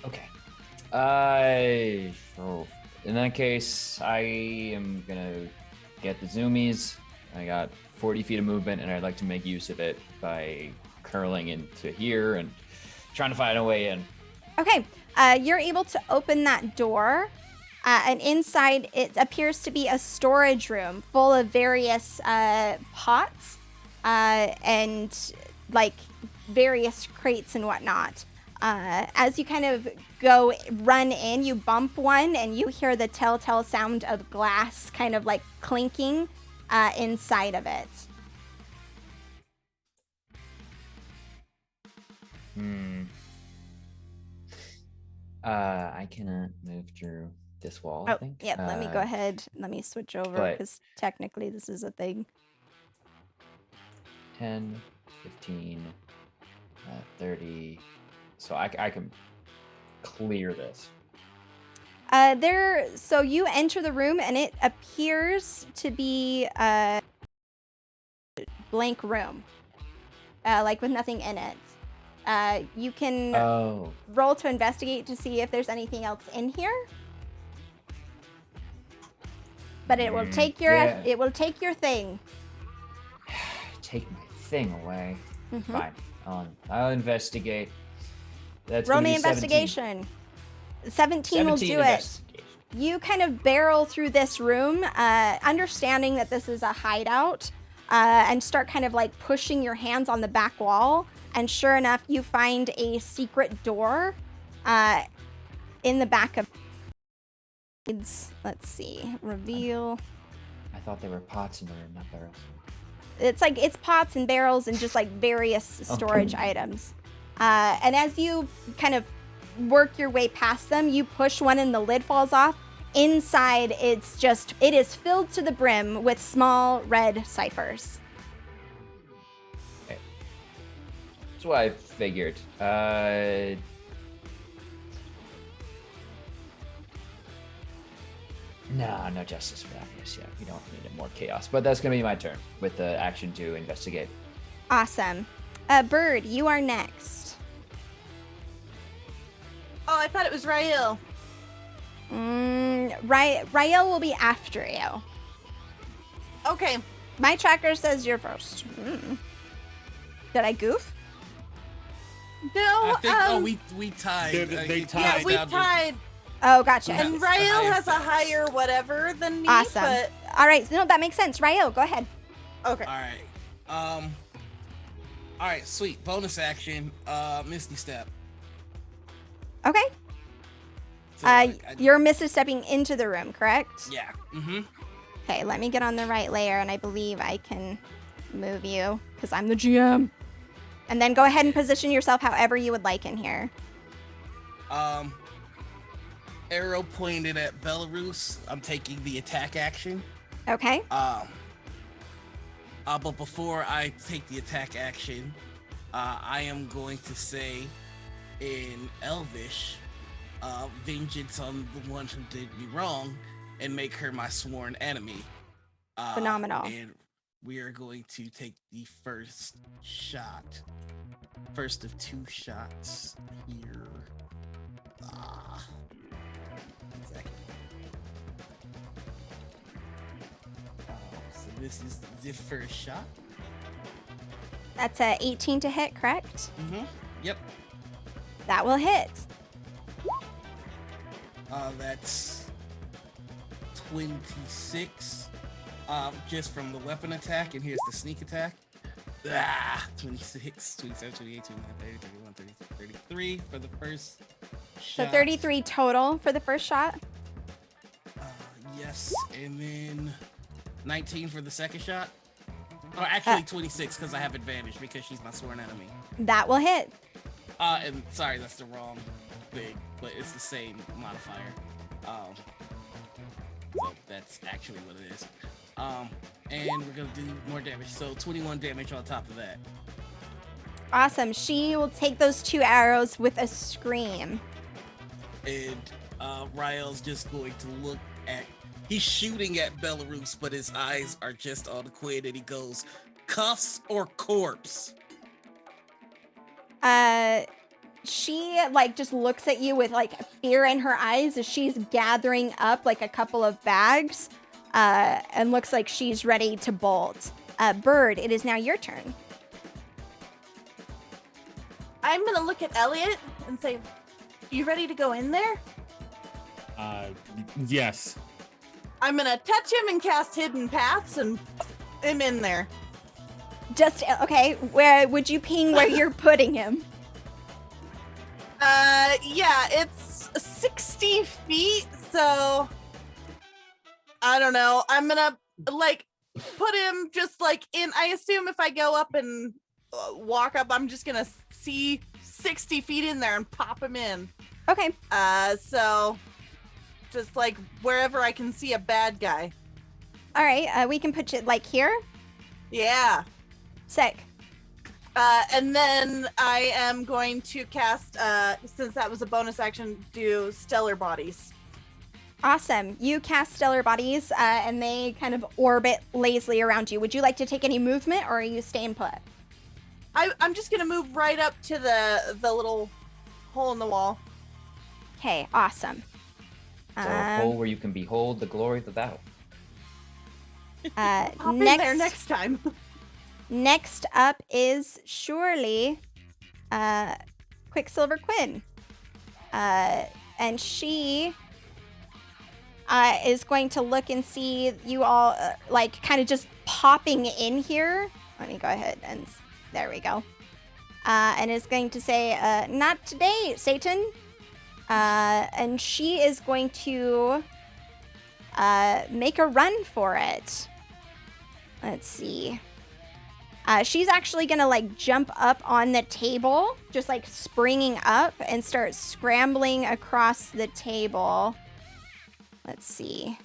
Okay. In that case, I am gonna get the zoomies I got 40 feet of movement, and I'd like to make use of it by curling into here and trying to find a way in. Okay, you're able to open that door, and inside it appears to be a storage room full of various pots and like various crates and whatnot. As you kind of run in, you bump one and you hear the telltale sound of glass kind of like clinking inside of it. I cannot move through this wall, I think. Yeah, let me go ahead. Let me switch over because technically this is a thing. 10, 15, 30. So I can clear this. So you enter the room and it appears to be a blank room, like with nothing in it. You can roll to investigate to see if there's anything else in here. But it will take your thing. Take my thing away. Mm-hmm. Fine. I'll investigate. That's roll gonna me be investigation. 17 will do it. You kind of barrel through this room, understanding that this is a hideout, and start kind of like pushing your hands on the back wall. And sure enough, you find a secret door in the back of. Let's see. Reveal. I thought they were pots in the room, not barrels. It's pots and barrels and just like various storage items. And as you kind of work your way past them, you push one and the lid falls off. Inside, it is filled to the brim with small red ciphers. Okay. That's what I figured. No justice for that. Yes, yeah. We don't need more chaos. But that's going to be my turn with the action to investigate. Awesome. Bird, you are next. Oh, I thought it was Rael. Rael will be after you. Okay. My tracker says you're first. Did I goof? No. I think we tied. They tied. Yeah, we tied. Oh, gotcha. And Rael has a higher whatever than me. Awesome. But... All right. No, that makes sense. Rael, go ahead. Okay. All right. Sweet. Bonus action. Misty Step. Okay. So you're misstepping into the room, correct? Yeah. Mm-hmm. Okay, let me get on the right layer, and I believe I can move you because I'm the GM. And then go ahead and position yourself however you would like in here. Arrow pointed at Belarus. I'm taking the attack action. Okay. But before I take the attack action, I am going to say in Elvish, vengeance on the one who did me wrong, and make her my sworn enemy. Phenomenal. And we are going to take the first shot. First of 2 shots here. One second. So this is the first shot. That's a 18 to hit, correct? Mm-hmm. Yep. That will hit. That's 26. Just from the weapon attack, and here's the sneak attack. 26, 27, 28, 29, 30, 31, 32, 33 for the first shot. So 33 total for the first shot? Yes, and then 19 for the second shot. Or actually 26 because I have advantage because she's my sworn enemy. That will hit. And sorry, that's the wrong thing, but it's the same modifier. So that's actually what it is. And we're gonna do more damage. So 21 damage on top of that. Awesome. She will take those 2 arrows with a scream. And Rael's just going to look at. He's shooting at Belarus, but his eyes are just on Quinn, and he goes, "Cuffs or corpse?" She like just looks at you with like fear in her eyes as she's gathering up like a couple of bags. and looks like she's ready to bolt. Bird, it is now your turn. I'm gonna look at Elliot and say, "You ready to go in there?" Yes. I'm gonna touch him and cast Hidden Paths and him in there. Just okay. Where would you ping where you're putting him? Yeah, it's 60 feet, so I don't know. I'm gonna like put him just like in. I assume if I go up and walk up, I'm just gonna see 60 feet in there and pop him in. Okay. So just like wherever I can see a bad guy. All right. We can put you like here. Yeah. Sick. And then I am going to cast, since that was a bonus action, do Stellar Bodies. Awesome. You cast Stellar Bodies, and they kind of orbit lazily around you. Would you like to take any movement, or are you staying put? I'm just gonna move right up to the little hole in the wall. Okay. Awesome. So a hole where you can behold the glory of the battle. Hop in there next time. Next up is surely Quicksilver Quinn. And she is going to look and see you all like kind of just popping in here. Let me go ahead and there we go. And is going to say, not today, Satan. And she is going to make a run for it. Let's see. She's actually gonna like jump up on the table, just like springing up and start scrambling across the table. Let's see.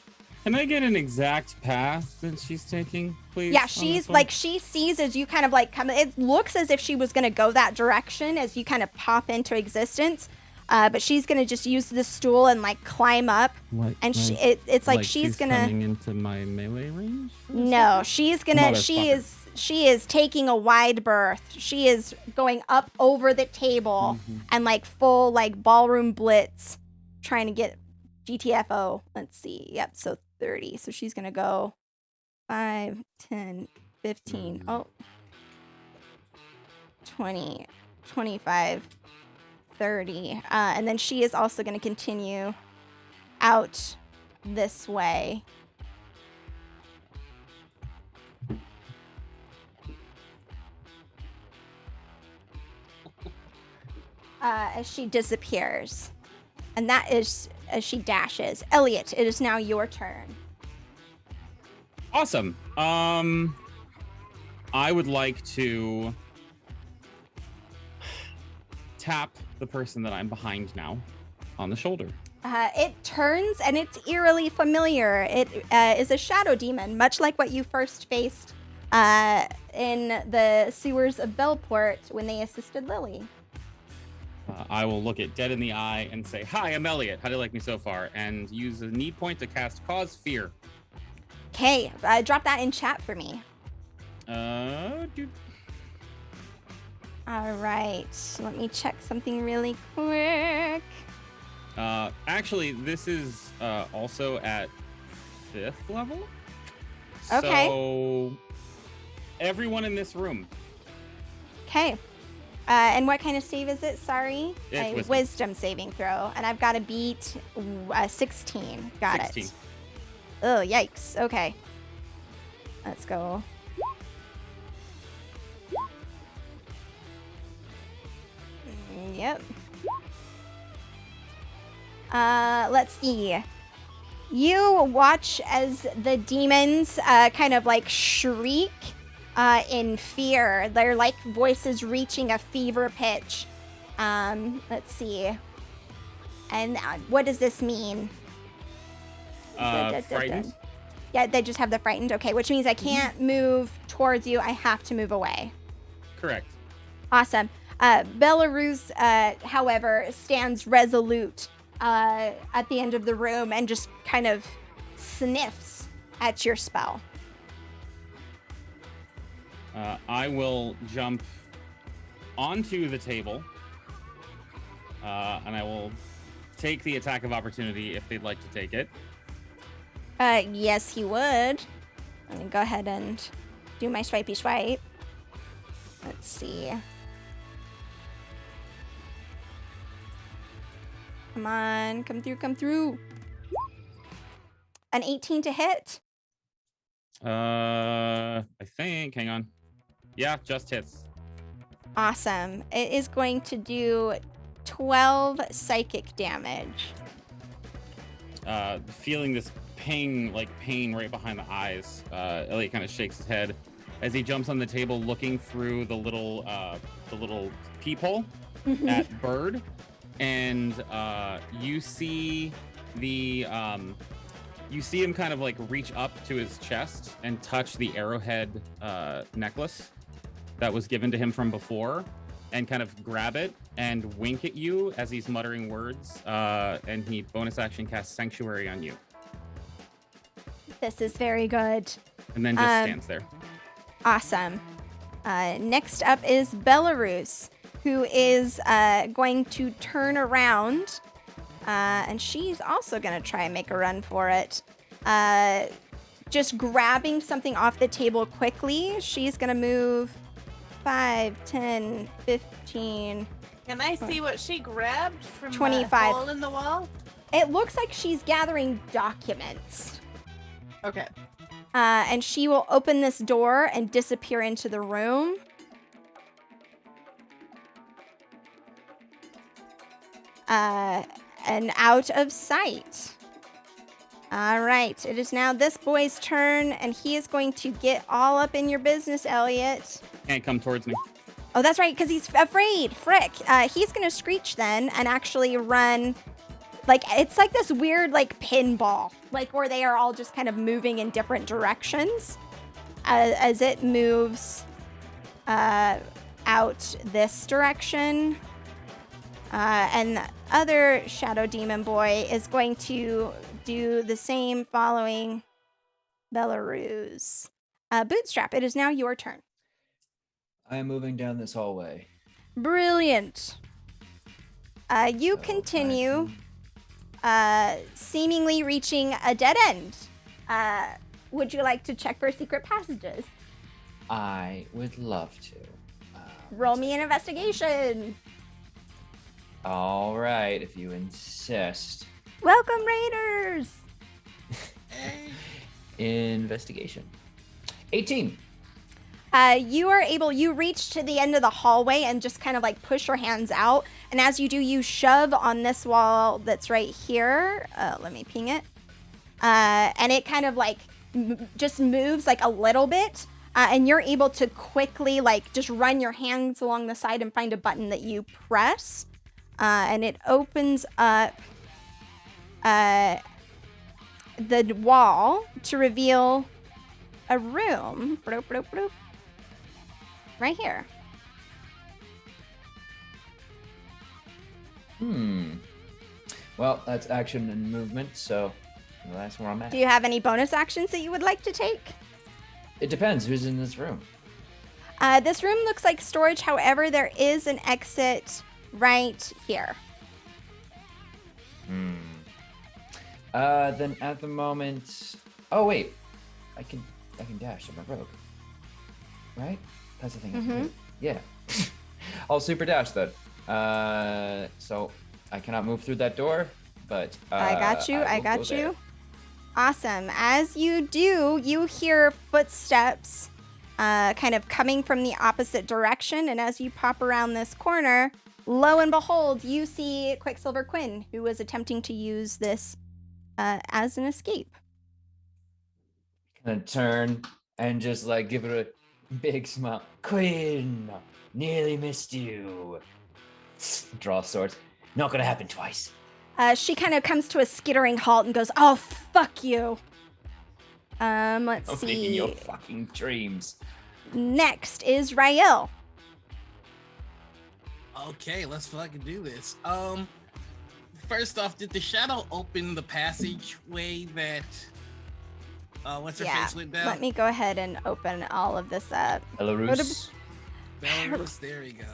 Can I get an exact path that she's taking, please? Yeah, she's like, she sees as you kind of like come, it looks as if she was gonna go that direction as you kind of pop into existence. But she's gonna just use the stool and like climb up, and it's like she's gonna coming into my melee range. No, she's gonna. She is taking a wide berth. She is going up over the table and like full like ballroom blitz, trying to get GTFO. Let's see. Yep. So 30. So she's gonna go 5, 10, 15. Oh. 20, 25. 30. And then she is also going to continue out this way. As she disappears. And that is as she dashes. Elliot, it is now your turn. Awesome. I would like to tap the person that I'm behind now on the shoulder. It turns and it's eerily familiar. It is a shadow demon, much like what you first faced in the sewers of Bellport when they assisted Lily. I will look it dead in the eye and say, "Hi, I'm Elliot. How do you like me so far?" And use a need point to cast Cause Fear. Okay, drop that in chat for me. Dude. All right, let me check something really quick. Actually, this is also at 5th level. Okay. So everyone in this room. Okay. And what kind of save is it? Sorry. It's wisdom saving throw. And I've got to beat 16. Got 16. it. Oh, yikes. Okay. Let's go. Yep. Let's see. You watch as the demons kind of like shriek in fear. They're like voices reaching a fever pitch. Let's see. And what does this mean? Frightened? Yeah, they just have the frightened. Okay, which means I can't move towards you. I have to move away. Correct. Awesome. Belarus, however, stands resolute at the end of the room and just kind of sniffs at your spell. I will jump onto the table, and I will take the attack of opportunity if they'd like to take it. Yes, he would. Let me go ahead and do my swipey swipe. Let's see. Come on, come through. An 18 to hit. I think. Hang on. Yeah, just hits. Awesome. It is going to do 12 psychic damage. Feeling this pain right behind the eyes, Elliot kind of shakes his head as he jumps on the table, looking through the little peephole at Bird, and you see him kind of like reach up to his chest and touch the arrowhead necklace that was given to him from before, and kind of grab it and wink at you as he's muttering words, and he bonus action casts Sanctuary on you. This is very good. And then just stands there. Awesome. Next up is Belarus, who is going to turn around, and she's also going to try and make a run for it. Just grabbing something off the table quickly. She's going to move 5, 10, 15. Can I see what she grabbed from 25. the hole in the wall? It looks like she's gathering documents. Okay. And she will open this door and disappear into the room. And out of sight. All right. It is now this boy's turn, and he is going to get all up in your business, Elliot. Can't come towards me. Oh, that's right, because he's afraid. Frick. He's going to screech then and actually run. Like, it's like this weird, like, pinball. Like, where they are all just kind of moving in different directions. As it moves out this direction. And the other shadow demon boy is going to do the same following Belarus. Bootstrap, it is now your turn. I am moving down this hallway. Brilliant. You So continue, seemingly reaching a dead end. Would you like to check for secret passages? I would love to. Roll me an investigation. All right, if you insist. Welcome, Raiders. Investigation. 18. You reach to the end of the hallway and just kind of like push your hands out. And as you do, you shove on this wall that's right here. Let me ping it. And it kind of like just moves like a little bit. And you're able to quickly like just run your hands along the side and find a button that you press. And it opens up the wall to reveal a room. Bloop, bloop, bloop. Right here. Well, that's action and movement, so that's where I'm at. Do you have any bonus actions that you would like to take? It depends who's in this room. This room looks like storage. However, there is an exit right here. Then at the moment... Oh, wait. I can dash. I'm a rogue. Right? That's the thing. I can do. Yeah. I'll super dash then. So I cannot move through that door, but I got you. I will got go you. there. Awesome. As you do, you hear footsteps kind of coming from the opposite direction. And as you pop around this corner, lo and behold, you see Quicksilver Quinn, who was attempting to use this as an escape. Gonna turn and just like give it a big smile. Quinn, nearly missed you. Draw swords. Not gonna happen twice. She kind of comes to a skittering halt and goes, "Oh, fuck you." Let's I'm see. thinking your fucking dreams. Next is Rael. Okay, let's fucking do this. First off, did the shadow open the passageway that what's her face went down? Let me go ahead and open all of this up. Belarus. Belarus, there we go.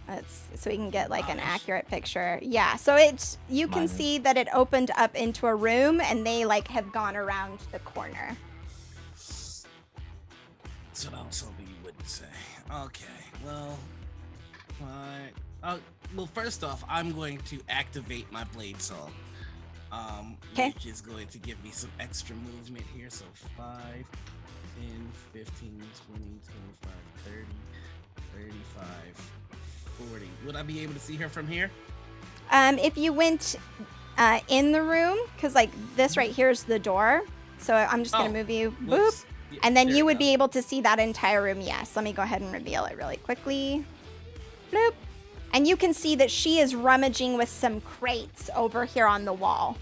Let's so we can get like an Gosh. accurate picture. Yeah, so you can Minus. see that it opened up into a room and they like have gone around the corner. That's what I was hoping you wouldn't say. Okay, well, well, first off, I'm going to activate my blade song. 'Kay. Which is going to give me some extra movement here. So 5, 10, 15, 20, 25, 30, 35, 40. Would I be able to see her from here? If you went in the room, because like this right here is the door, so I'm just gonna Oh, move you, boop, Whoops. Yeah, and then there you we would go. be able to see that entire room. Yes, let me go ahead and reveal it really quickly. Bloop. And you can see that she is rummaging with some crates over here on the wall.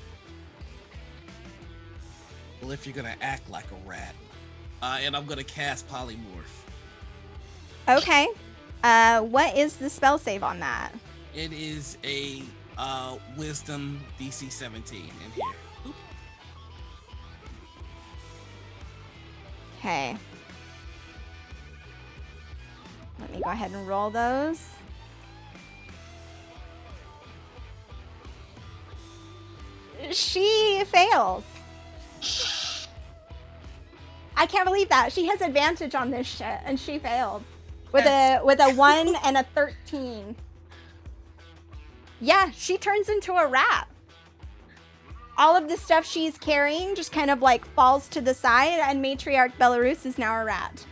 Well, if you're gonna act like a rat, and I'm gonna cast polymorph. Okay. What is the spell save on that? It is a wisdom DC 17 in here. Oop. Okay. Let me go ahead and roll those. She fails. I can't believe that. She has advantage on this shit and she failed. With a 1 and a 13. Yeah, she turns into a rat. All of the stuff she's carrying just kind of like falls to the side and Matriarch Belarus is now a rat.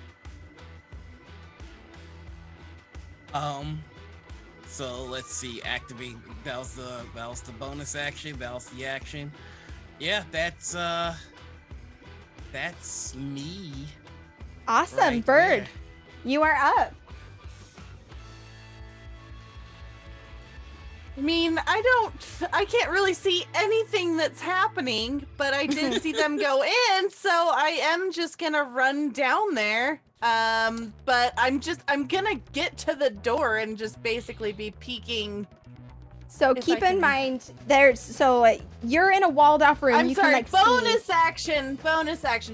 So let's see. Activate. That was the bonus action. That was the action. Yeah, that's me. Awesome, right Bird. there. You are up. I mean, I can't really see anything that's happening, but I did see them go in, so I am just gonna run down there. But I'm gonna get to the door and just basically be peeking. So If keep I in can- mind, you're in a walled off room. I'm you sorry, can like bonus action.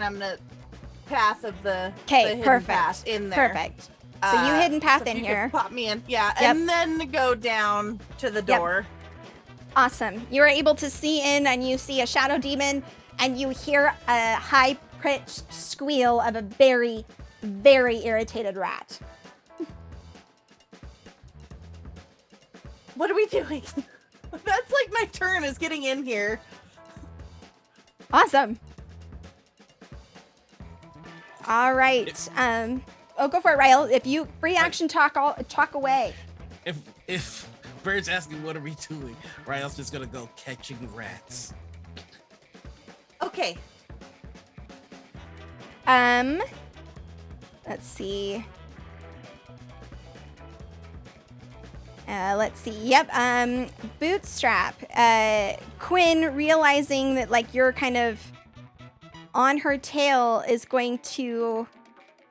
I'm gonna path of the Okay, hidden perfect. path in there. Perfect. So you hidden path so if in you could here. Pop me in, yeah, Yep. and then go down to the Yep. door. Awesome. You're able to see in and you see a shadow demon and you hear a high pitched squeal of a very, very irritated rat. What are we doing? That's like my turn is getting in here. Awesome. All right. Go for it, Ryle. If you free action talk away. If Bird's asking what are we doing, Ryle's just gonna go catching rats. Okay. Let's see. Let's see. Yep. Bootstrap. Quinn, realizing that like you're kind of on her tail, is going to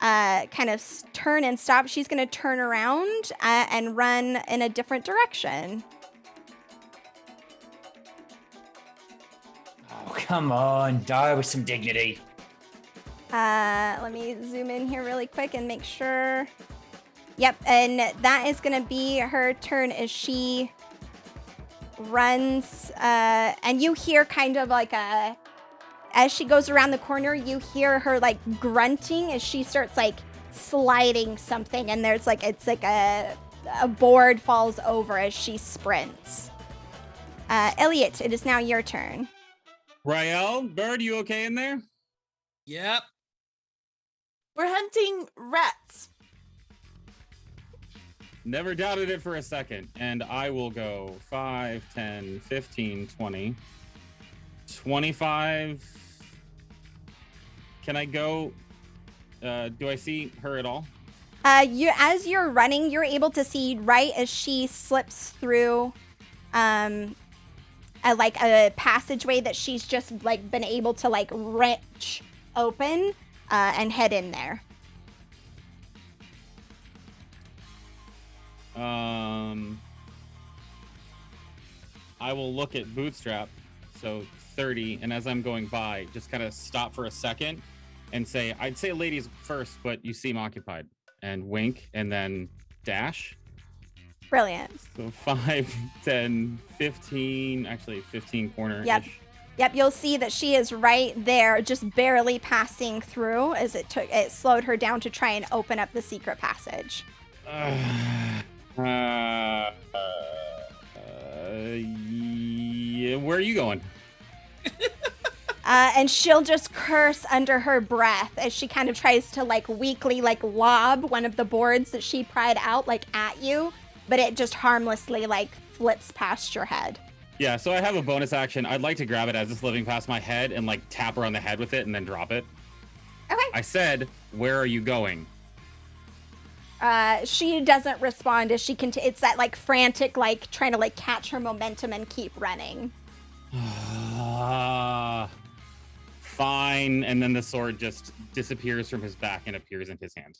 kind of turn and stop. She's going to turn around and run in a different direction. Oh, come on, die with some dignity. Let me zoom in here really quick and make sure. Yep, and that is going to be her turn as she runs. And you hear kind of like as she goes around the corner, you hear her like grunting as she starts like sliding something. And there's like, it's like a board falls over as she sprints. Elliot, it is now your turn. Rael, Bird, you okay in there? Yep. We're hunting rats. Never doubted it for a second. And I will go 5, 10, 15, 20, 25. Can I go? Do I see her at all? As you're running, you're able to see right as she slips through like a passageway that she's just like been able to like wrench open and head in there. I will look at Bootstrap, so 30, and as I'm going by, just kind of stop for a second and say, I'd say ladies first, but you seem occupied, and wink, and then dash. Brilliant. So 5, 10, 15, actually 15 corner. Yep. Yep, you'll see that she is right there, just barely passing through as it slowed her down to try and open up the secret passage. Yeah, where are you going? And she'll just curse under her breath as she kind of tries to like weakly like lob one of the boards that she pried out like at you, but it just harmlessly like flips past your head. Yeah, so I have a bonus action. I'd like to grab it as it's living past my head and like tap her on the head with it and then drop it. Okay. I said, where are you going? She doesn't respond as she it's that like frantic like trying to like catch her momentum and keep running. Fine. And then the sword just disappears from his back and appears in his hand.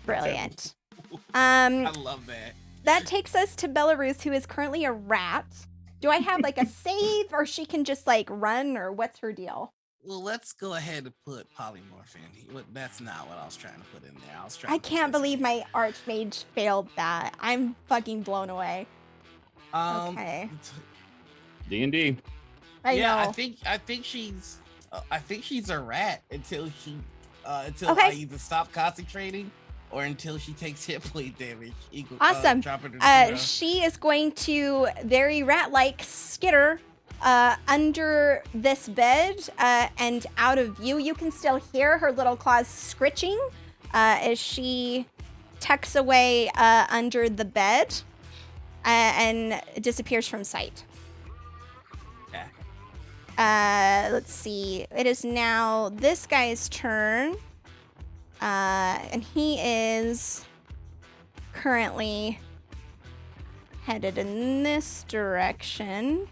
Brilliant. I love that. That takes us to Belarus, who is currently a rat. Do I have like a save, or she can just like run, or what's her deal? Well, let's go ahead and put polymorph in. That's not what I was trying to put in there. I was trying. I can't believe my archmage failed that. I'm fucking blown away. Okay. D&D. I know. I think she's a rat until I either stop concentrating or until she takes hit point damage. Awesome. Drop her to zero. She is going to very rat-like skitter under this bed and out of view. You can still hear her little claws scritching as she tucks away under the bed and disappears from sight. Let's see. It is now this guy's turn. And he is currently headed in this direction.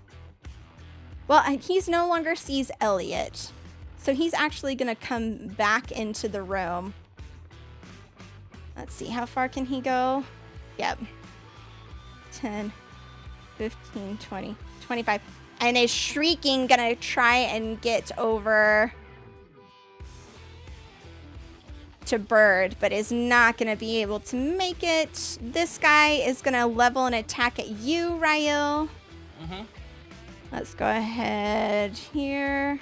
Well, he's no longer sees Elliot. So he's actually going to come back into the room. Let's see, how far can he go? Yep. 10, 15, 20, 25. And is shrieking gonna try and get over to Bird, but is not gonna be able to make it. This guy is gonna level an attack at you, Rael. Mm-hmm. Let's go ahead here.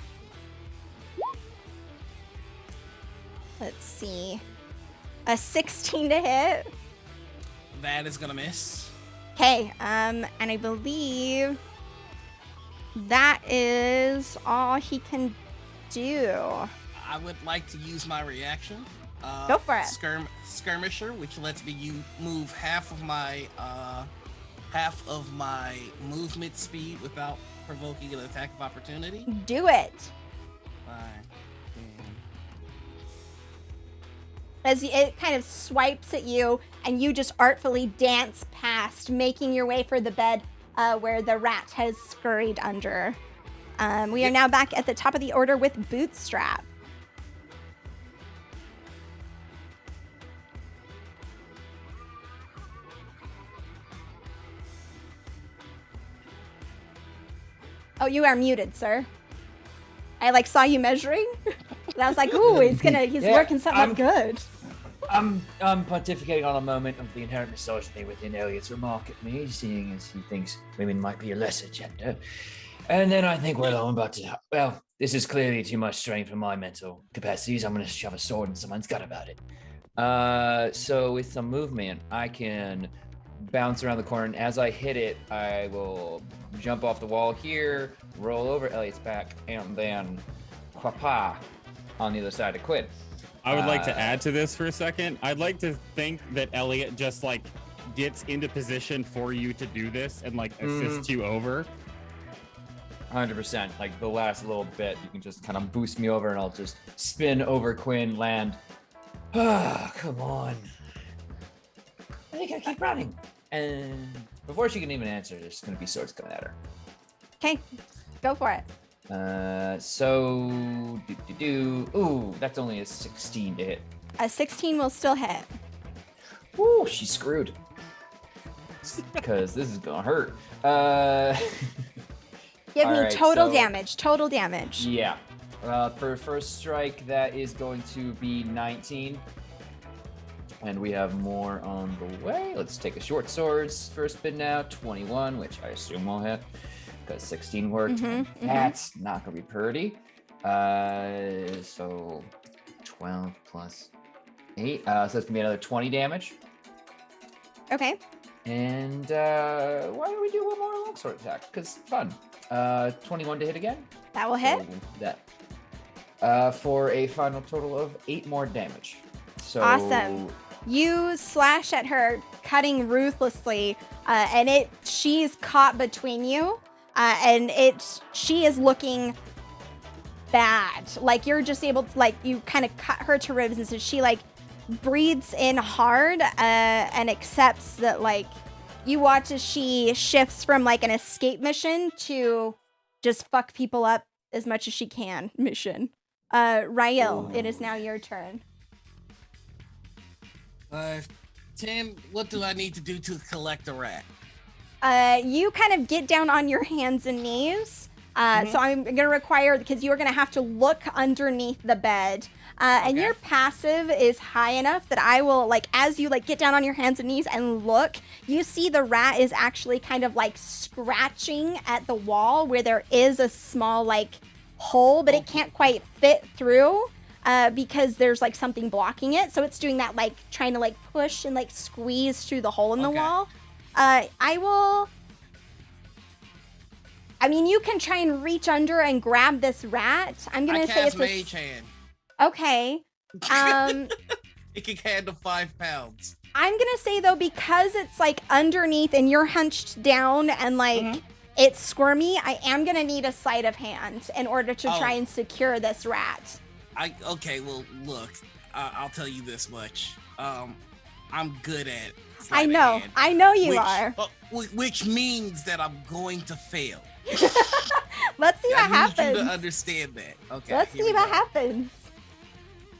Let's see. A 16 to hit. That is gonna miss. Okay, and I believe that is all he can do. I would like to use my reaction. Go for it. Skirmisher, which lets me move half of my movement speed without provoking an attack of opportunity. Do it. Fine. As it kind of swipes at you, and you just artfully dance past, making your way for the bed where the rat has scurried under. We are now back at the top of the order with Bootstrap. Oh, you are muted, sir. I saw you measuring. And I was like, ooh, he's working something up good. I'm pontificating on a moment of the inherent misogyny within Elliot's remark at me, seeing as he thinks women might be a lesser gender. And then I think, well, I'm about to, this is clearly too much strain for my mental capacities. I'm going to shove a sword in someone's gut about it. So with some movement, I can bounce around the corner, and as I hit it, I will jump off the wall here, roll over Elliot's back, and then quapa on the other side of Quinn. I would like to add to this for a second. I'd like to think that Elliot just gets into position for you to do this and assists you over. 100%. The last little bit, you can just kind of boost me over, and I'll just spin over Quinn, land. Come on. I think I keep running. And before she can even answer, there's going to be swords coming at her. Okay, go for it. Ooh, that's only a 16 to hit. A 16 will still hit. Ooh, she's screwed. Because this is going to hurt. Give me right, total so- damage. Total damage. Yeah. For first strike, that is going to be 19. And we have more on the way. Let's take a short swords first bid now. 21, which I assume will hit because 16 worked. That's not going to be pretty. So 12 plus 8. So that's going to be another 20 damage. Okay. And why don't we do one more longsword attack? Because fun. 21 to hit again. That will hit. So that. For a final total of 8 more damage. So Awesome. You slash at her, cutting ruthlessly, and she's caught between you, and she is looking bad. Like you're just able to, like, you kind of cut her to ribs, and so she like breathes in hard and accepts that, like, you watch as she shifts from like an escape mission to just fuck people up as much as she can mission. Rael, it is now your turn. Tim, what do I need to do to collect a rat? You kind of get down on your hands and knees. So I'm going to require, because you are going to have to look underneath the bed. And your passive is high enough that I will, like, as you, like, get down on your hands and knees and look, you see the rat is actually kind of, like, scratching at the wall where there is a small, like, hole, but it can't quite fit through. Because there's like something blocking it, so it's doing that, like trying to like push and like squeeze through the hole in the wall. I mean, you can try and reach under and grab this rat. I'm gonna say it's mage hand. Okay. It can handle 5 pounds. I'm gonna say though, because it's like underneath and you're hunched down and like it's squirmy, I am gonna need a sleight of hand in order to try and secure this rat. Well, look, I'll tell you this much. I'm good at I know you are. Which means that I'm going to fail. Let's see what happens. I need you to understand that. Okay. Let's see what happens.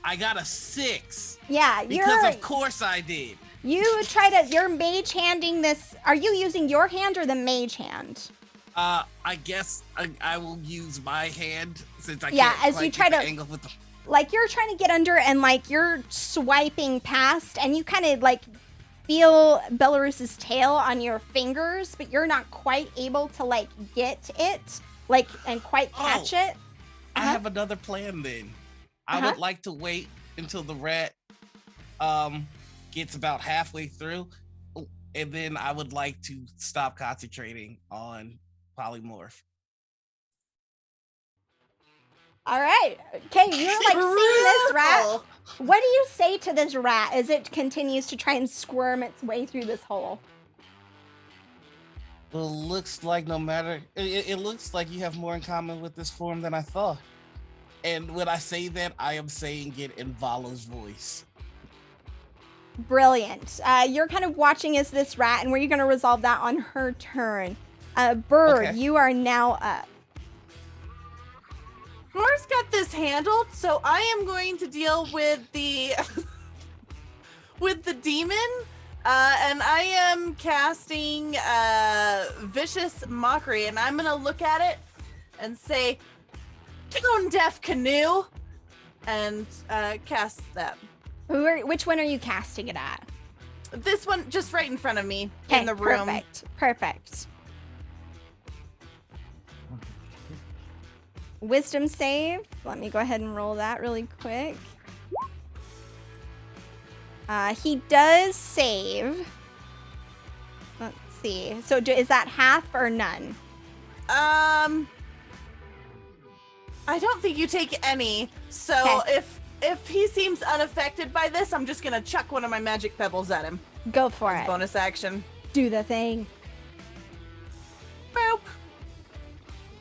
I got a 6. Yeah, because of course I did. You're mage handing this. Are you using your hand or the mage hand? I guess I will use my hand since I can't as you try to angle with the... Like you're trying to get under and like you're swiping past and you kind of like feel Belarus's tail on your fingers, but you're not quite able to like get it like and quite catch it. I have another plan then. I would like to wait until the rat gets about halfway through, and then I would like to stop concentrating on polymorph. All right. Okay, you're like seeing this rat. What do you say to this rat as it continues to try and squirm its way through this hole? Well, looks like it looks like you have more in common with this form than I thought. And when I say that, I am saying it in Vala's voice. Brilliant. You're kind of watching as this rat, and were you going to resolve that on her turn? Bird, you are now up. Mor's got this handled, so I am going to deal with the with the demon, and I am casting Vicious Mockery, and I'm gonna look at it and say, "Tone deaf canoe," and cast that. Which one are you casting it at? This one, just right in front of me in the room. Perfect. Wisdom save. Let me go ahead and roll that really quick. He does save. Let's see. So is that half or none? I don't think you take any. So if he seems unaffected by this, I'm just gonna chuck one of my magic pebbles at him. Go for it. Bonus action. Do the thing. Boop.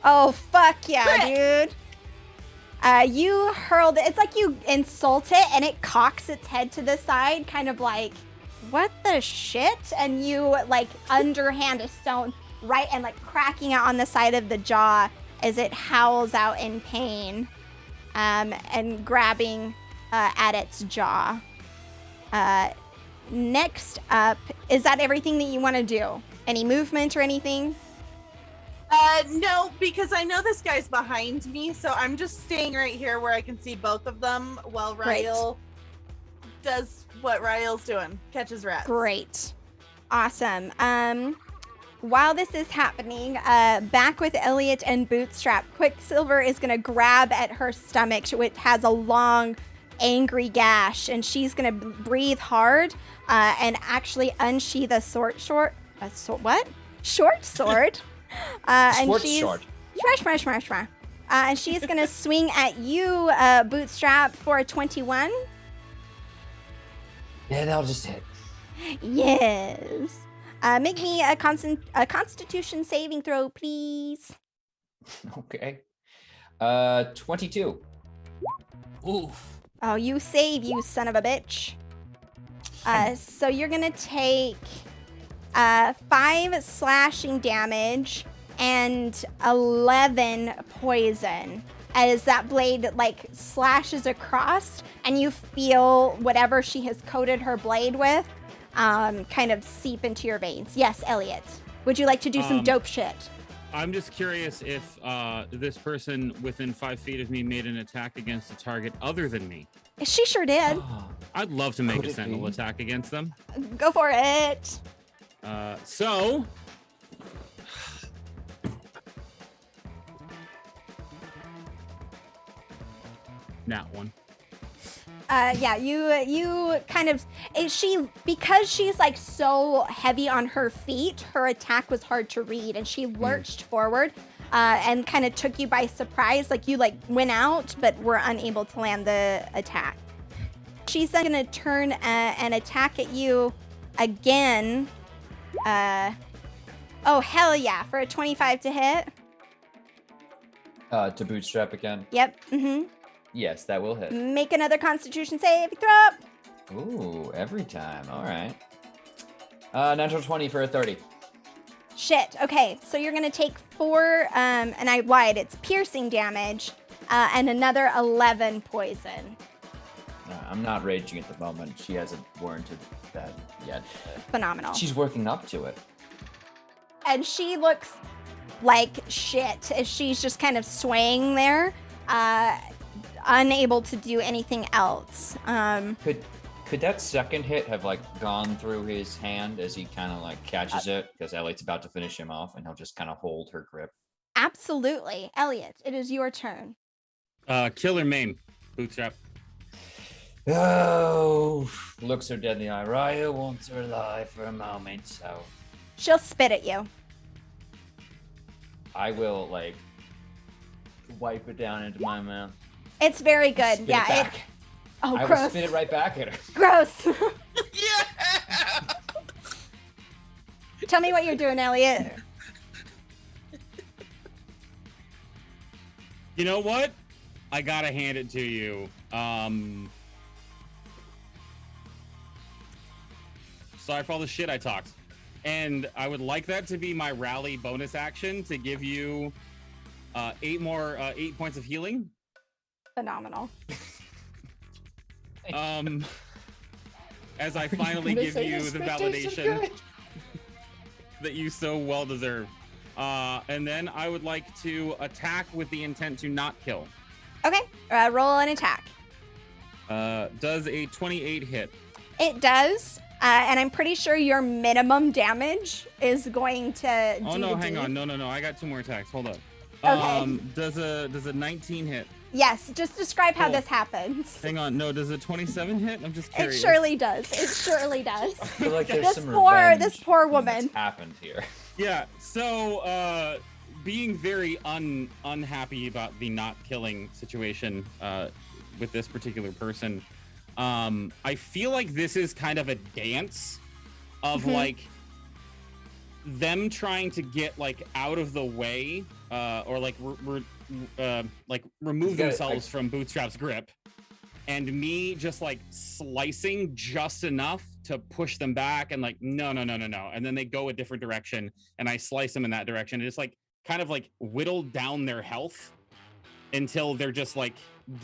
Oh, fuck yeah, dude. You hurled it. It's like you insult it and it cocks its head to the side, kind of like, what the shit? And you like underhand a stone right and like cracking it on the side of the jaw as it howls out in pain, and grabbing at its jaw. Next up, is that everything that you want to do? Any movement or anything? No, because I know this guy's behind me, so I'm just staying right here where I can see both of them while Rael does what Rael's doing. Catches rats. Great. Awesome. While this is happening, back with Elliot and Bootstrap, Quicksilver is going to grab at her stomach, which has a long, angry gash, and she's going to breathe hard and actually unsheath a short sword. And she's short. And she's going to swing at you, Bootstrap, for a 21. Yeah, that'll just hit. Yes. Make me a Constitution saving throw, please. Okay. 22. Oof. Oh, you save, you son of a bitch. So you're gonna take 5 slashing damage and 11 poison as that blade like slashes across, and you feel whatever she has coated her blade with kind of seep into your veins. Yes, Elliot. Would you like to do some dope shit? I'm just curious if this person within 5 feet of me made an attack against a target other than me. She sure did. Oh, I'd love to make Could a it sentinel be? attack against them. Go for it. So Nat one. Yeah, you kind of because she's like so heavy on her feet, her attack was hard to read, and she lurched forward and kind of took you by surprise. Like you like went out, but were unable to land the attack. She's then gonna turn and attack at you again. Oh hell yeah! For a 25 to hit. to bootstrap again. Yep. Mm-hmm. Yes, that will hit. Make another Constitution save. Throw. Ooh, every time. All right. Natural 20 for a 30. Shit. Okay, so you're gonna take 4, and I lied. It's piercing damage, and another 11 poison. I'm not raging at the moment. She hasn't warranted that yet. Phenomenal. She's working up to it. And she looks like shit as she's just kind of swaying there, unable to do anything else. Could that second hit have like gone through his hand as he kind of like catches it because Elliot's about to finish him off, and he'll just kind of hold her grip? Absolutely. Elliot, it is your turn. Killer maim. Bootstrap. Oh, looks her dead in the eye. Raya wants her alive for a moment, so She'll spit at you. I will like wipe it down into my mouth. It's very good. Spit Yeah. it back. Oh, I will gross. spit it right back at her. Gross. Yeah. Tell me what you're doing, Elliot. You know what? I gotta hand it to you. Sorry for all the shit I talked. And I would like that to be my rally bonus action to give you 8 points of healing. Phenomenal. As I finally give you the validation that you so well deserve. And then I would like to attack with the intent to not kill. Okay, roll an attack. Does a 28 hit? It does, and I'm pretty sure your minimum damage is going to. Oh do no, the hang deed. on, no, I got 2 more attacks. Hold up. Okay. Does a 19 hit? Yes, just describe how Cool. this happens. Hang on, no, does a 27 hit? I'm just It curious. surely does. It surely does. I feel like there's This some poor- revenge this poor that's woman. happened here. Yeah, so being very unhappy about the not killing situation with this particular person, I feel like this is kind of a dance of like them trying to get like out of the way or like remove You gotta, themselves from Bootstrap's grip, and me just like slicing just enough to push them back and like no, and then they go a different direction and I slice them in that direction and it's like kind of like whittle down their health until they're just like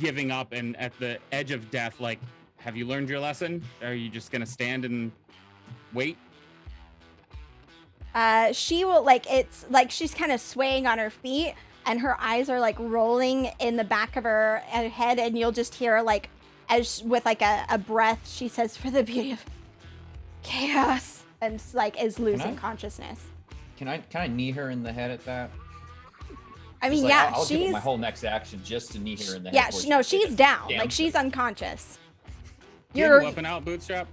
giving up and at the edge of death. Like, have you learned your lesson? Are you just gonna stand and wait? She will like it's like she's kind of swaying on her feet, and her eyes are like rolling in the back of her head, and you'll just hear like with like a breath, she says, "For the beauty of chaos," and like is losing consciousness. Can I knee her in the head at that? I mean, Like, yeah, I'll give she's it my whole next action just to knee her in the head. yeah, before she's down. Damn Like she's thing. unconscious. You have a weapon out, Bootstrap?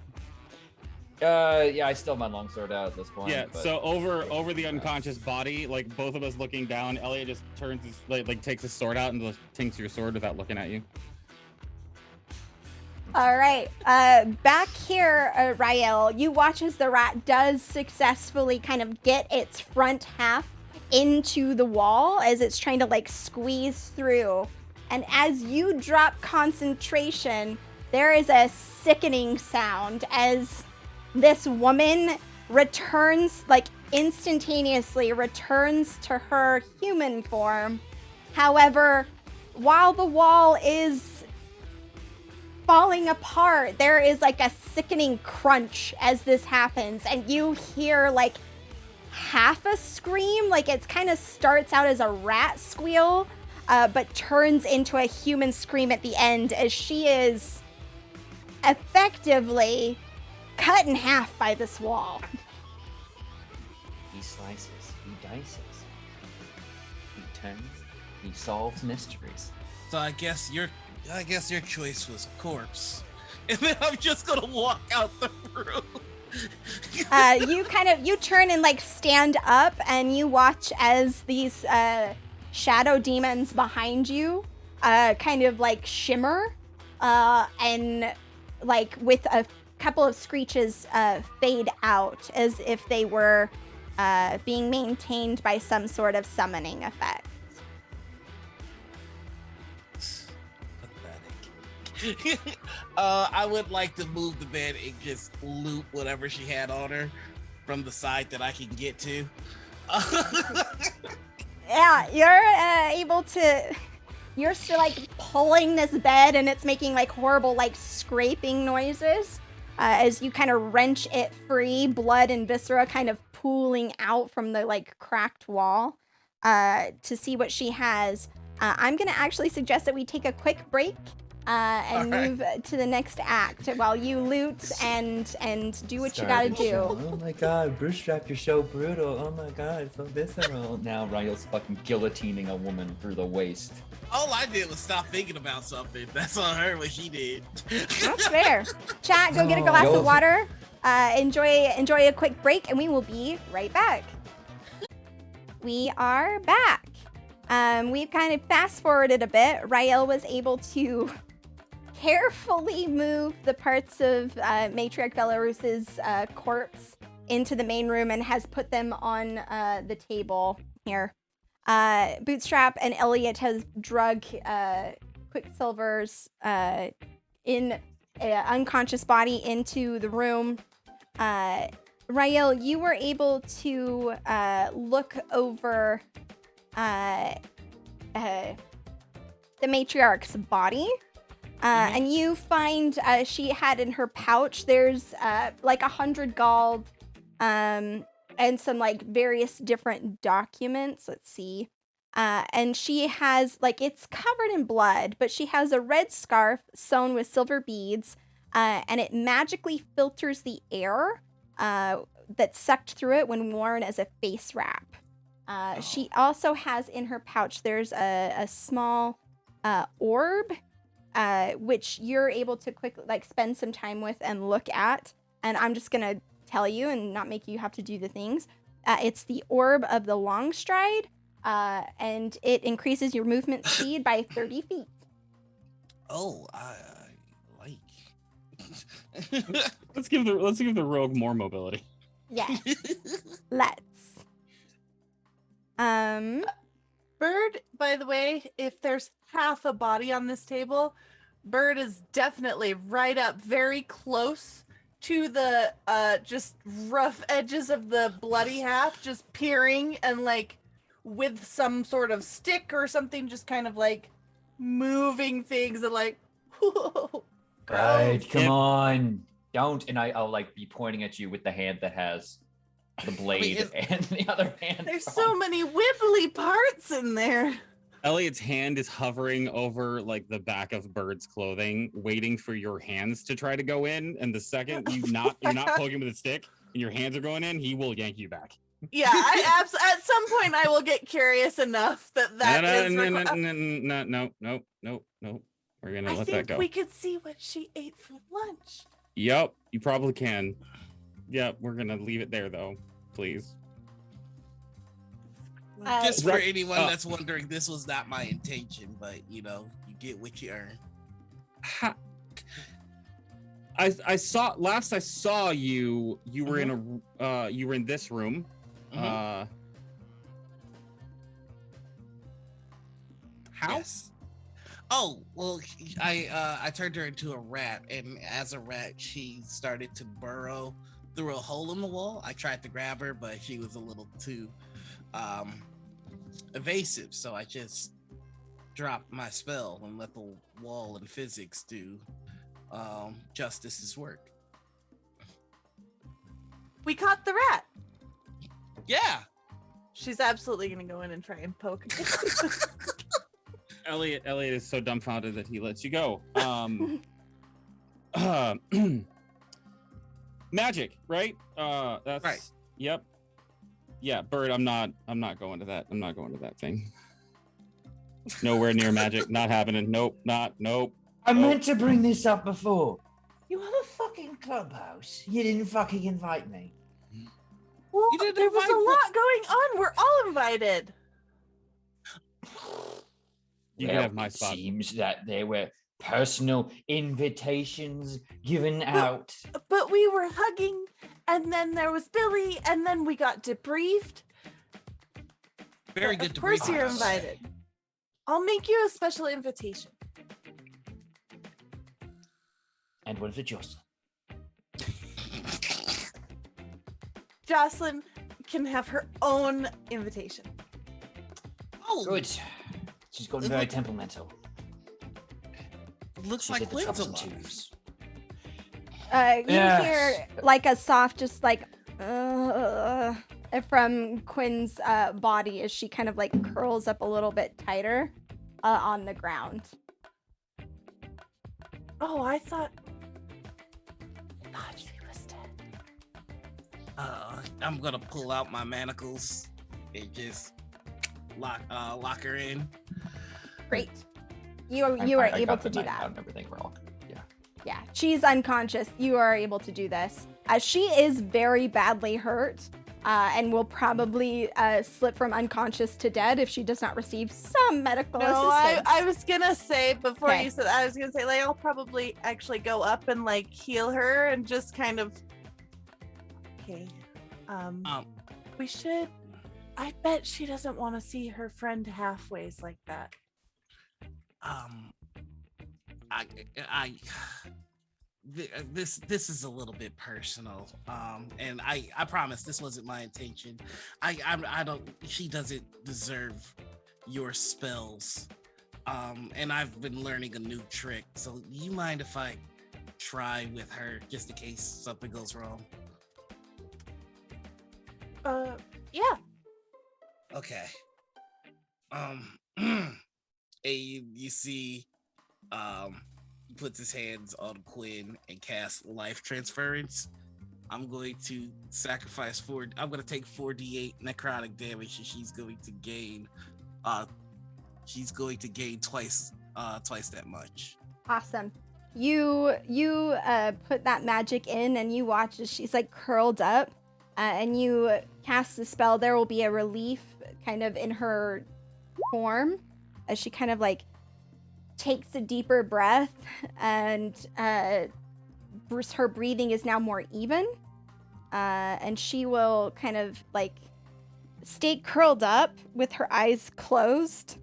Yeah, I still have my longsword out at this point. Yeah, but- so over the unconscious body, like both of us looking down, Elliot just turns his like takes his sword out and just tinks your sword without looking at you. All right, back here, Rael, you watch as the rat does successfully kind of get its front half into the wall as it's trying to like squeeze through. And as you drop concentration, there is a sickening sound as this woman returns, like instantaneously returns to her human form. However, while the wall is falling apart, there is like a sickening crunch as this happens, and you hear like half a scream, like it kind of starts out as a rat squeal, but turns into a human scream at the end as she is effectively cut in half by this wall. He slices, he dices, he turns, he solves mysteries. So I guess your choice was corpse, and then I'm just gonna walk out the room. You turn and like stand up, and you watch as these shadow demons behind you kind of like shimmer and like with a couple of screeches fade out as if they were being maintained by some sort of summoning effect. Pathetic. I would like to move the bed and just loop whatever she had on her from the side that I can get to. Yeah, you're able to. You're still like pulling this bed, and it's making like horrible like scraping noises as you kind of wrench it free. Blood and viscera kind of pooling out from the like cracked wall to see what she has. I'm gonna actually suggest that we take a quick break and move to the next act while you loot and do what you gotta do. Oh my god, Bootstrap, you're so brutal. Oh my god, so visceral. Now Rael's fucking guillotining a woman through the waist. All I did was stop thinking about something. That's on her what she did. That's fair. Chat, go get a glass of water. Enjoy a quick break, and we will be right back. We are back. We've kind of fast forwarded a bit. Rael was able to carefully move the parts of Matriarch Belarus's corpse into the main room and has put them on the table here. Bootstrap and Elliot has drug Quicksilver's unconscious body into the room. Rael, you were able to look over the matriarch's body, and you find she had in her pouch, there's like 100 gold and some like various different documents. Let's see. And she has like, it's covered in blood, but she has a red scarf sewn with silver beads, and it magically filters the air that's sucked through it when worn as a face wrap. She also has in her pouch, there's a small orb, which you're able to quickly like spend some time with and look at. And I'm just gonna tell you and not make you have to do the things. It's the orb of the long stride, and it increases your movement speed by 30 feet. Oh, I like. Let's give the rogue more mobility. Yes. Let's. Bird, by the way, if there's half a body on this table, Bird is definitely right up very close to the just rough edges of the bloody half, just peering and like with some sort of stick or something, just kind of like moving things and like, whoa, Right, gross. come on. Don't. And I'll like be pointing at you with the hand that has the blade and the other hand. There's so many wibbly parts in there. Elliot's hand is hovering over like the back of Bird's clothing, waiting for your hands to try to go in. And the second you're not poking with a stick and your hands are going in, he will yank you back. Yeah, at some point I will get curious enough that is. No. We're gonna let that go. We could see what she ate for lunch. Yep, you probably can. Yep, we're gonna leave it there though, please. Just for anyone that's wondering, this was not my intention, but you get what you earn. I saw you. You were in you were in this room. How? Yes. Oh well, I turned her into a rat, and as a rat, she started to burrow through a hole in the wall. I tried to grab her, but she was a little too evasive, so I just dropped my spell and let the wall and physics do Justice's work. We caught the rat. Yeah. She's absolutely gonna go in and try and poke. Elliot is so dumbfounded that he lets you go. Magic, right? That's right. Yep. Yeah, Bird, I'm not going to that. I'm not going to that thing. Nowhere near magic. Not happening. Nope. I meant to bring this up before. You have a fucking clubhouse. You didn't fucking invite me. Well, there was a lot going on. We're all invited. You can have my spot. It seems that there were personal invitations given out. But we were hugging, and then there was Billy, and then we got debriefed. Very good. Of course, you're invited. I'll make you a special invitation. And what if it's Jocelyn? Jocelyn can have her own invitation. Oh, good. She's gotten very temperamental. Looks She's like at the Quinn's troublesome alive. twos. You hear like a soft, just like from Quinn's body as she kind of like curls up a little bit tighter on the ground. Oh, I thought she was dead. I'm gonna pull out my manacles and just lock her in. Great. You are able to do that. And everything wrong. Yeah. Yeah, she's unconscious. You are able to do this. She is very badly hurt and will probably slip from unconscious to dead if she does not receive some medical assistance. I was gonna say before Okay. you said that, I was gonna say like I'll probably actually go up and like heal her and just kind of. Okay. We should. I bet she doesn't want to see her friend halfways like that. This is a little bit personal. And I promise this wasn't my intention. She doesn't deserve your spells. And I've been learning a new trick. So you mind if I try with her just in case something goes wrong? Yeah. Okay. You see, he puts his hands on Quinn and casts life transference. I'm going to sacrifice I'm going to take 4d8 necrotic damage, and she's going to gain twice that much. Awesome. You put that magic in and you watch as she's like curled up and you cast the spell. There will be a relief kind of in her form as she kind of like takes a deeper breath and her breathing is now more even. And she will kind of like stay curled up with her eyes closed.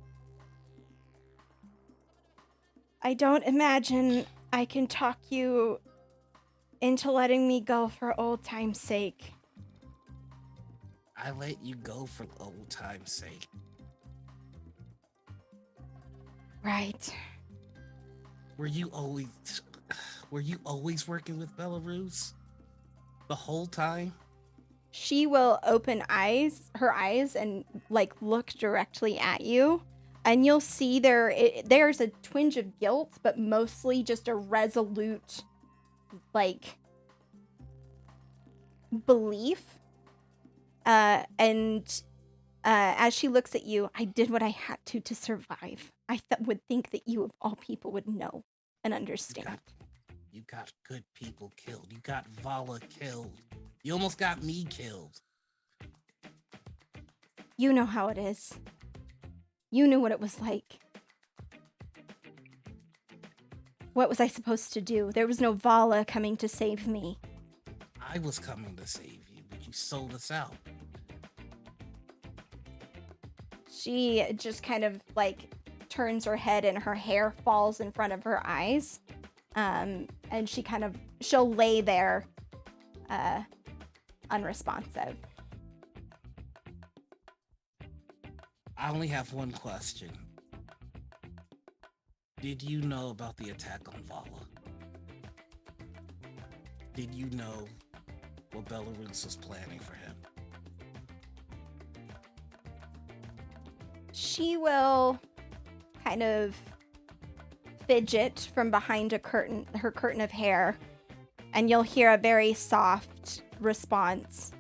I don't imagine I can talk you into letting me go for old time's sake. I let you go for old time's sake. Right. Were you always working with Belarus the whole time? She will open her eyes and like look directly at you. And you'll see there's a twinge of guilt, but mostly just a resolute, like, belief. And as she looks at you, I did what I had to survive. I would think that you, of all people, would know and understand. You got good people killed. You got Vala killed. You almost got me killed. You know how it is. You knew what it was like. What was I supposed to do? There was no Vala coming to save me. I was coming to save you, but you sold us out. She just kind of like turns her head and her hair falls in front of her eyes. And she'll lay there unresponsive. I only have one question. Did you know about the attack on Vala? Did you know what Belarus was planning for him? She will kind of fidget from behind her curtain of hair, and you'll hear a very soft response.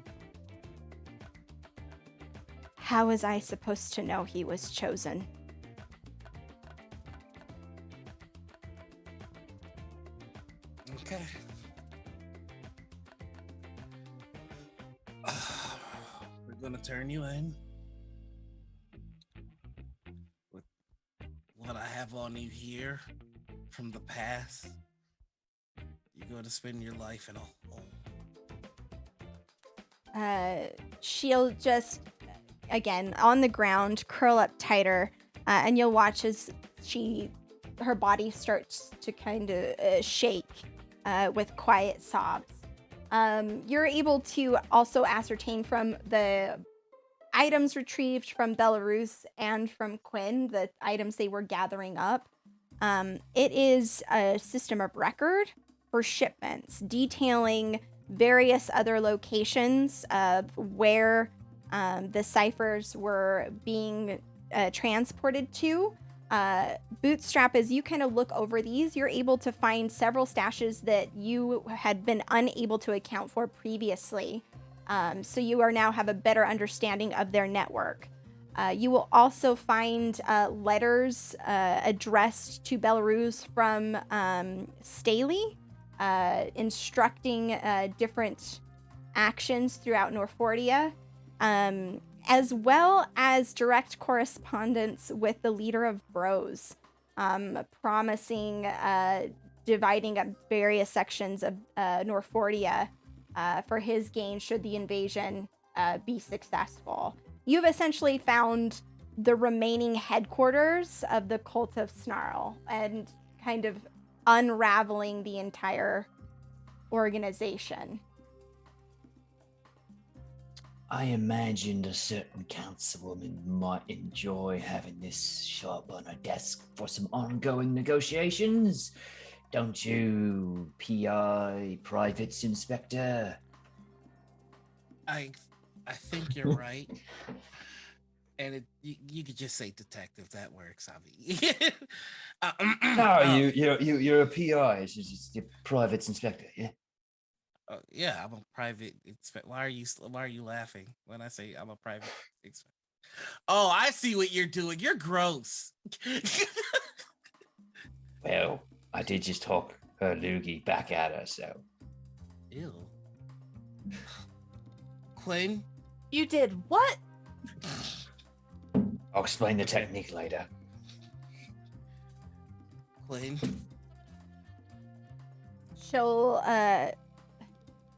How was I supposed to know he was chosen? Okay. We're gonna turn you in with what I have on you here from the past. You're going to spend your life in a hole. She'll just, again, on the ground, curl up tighter, and you'll watch as her body starts to kind of shake with quiet sobs. You're able to also ascertain from the items retrieved from Belarus and from Quinn, the items they were gathering up. It is a system of record for shipments detailing various other locations of where the ciphers were being transported to. Bootstrap, as you kind of look over these, you're able to find several stashes that you had been unable to account for previously. So you now have a better understanding of their network. You will also find letters addressed to Belarus from Staley, instructing different actions throughout Norfordia, as well as direct correspondence with the leader of Bros, promising dividing up various sections of Norfordia for his gain should the invasion be successful. You've essentially found the remaining headquarters of the Cult of Snarl and kind of unraveling the entire organization. I imagined a certain councilwoman might enjoy having this show up on her desk for some ongoing negotiations. Don't you, PI, Privates Inspector? I think you're right. And you could just say detective. That works. I mean, No, you're a PI. It's just a Privates Inspector, yeah? yeah, I'm a private inspector. Why are you laughing when I say I'm a private inspector? Oh, I see what you're doing. You're gross. Well, I did just talk her loogie back at her, so. Ew. Quinn? You did what? I'll explain the technique later. Quinn? She'll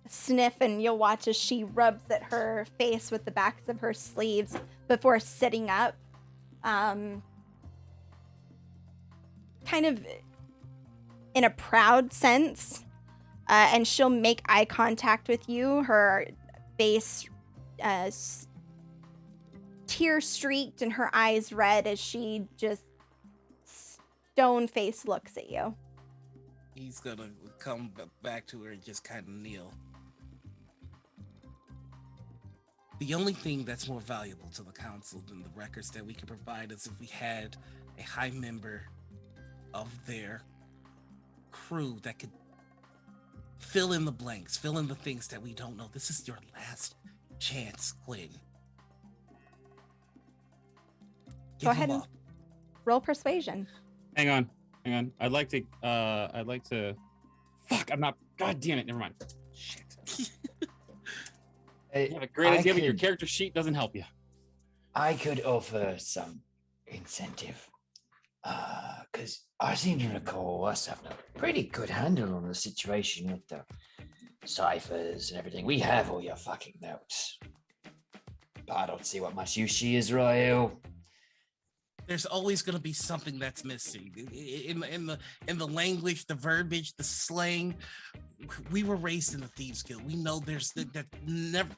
sniff, and you'll watch as she rubs at her face with the backs of her sleeves before sitting up. Kind of in a proud sense. And she'll make eye contact with you. Her face tear-streaked and her eyes red as she just stone-faced looks at you. He's gonna come back to her and just kind of kneel. The only thing that's more valuable to the council than the records that we can provide is if we had a high member of their crew that could fill in the blanks, fill in the things that we don't know. This is your last chance, Quinn. Go ahead and roll persuasion. Hang on. I'd like to. Fuck! I'm not. God damn it! Never mind. Shit. You have a great idea, but your character sheet doesn't help you. I could offer some incentive. Because I seem to recall us having a pretty good handle on the situation with the ciphers and everything. We have all your fucking notes. But I don't see what much use she is, Royal. There's always going to be something that's missing in the language, the verbiage, the slang. We were raised in the Thieves Guild. We know there's that never.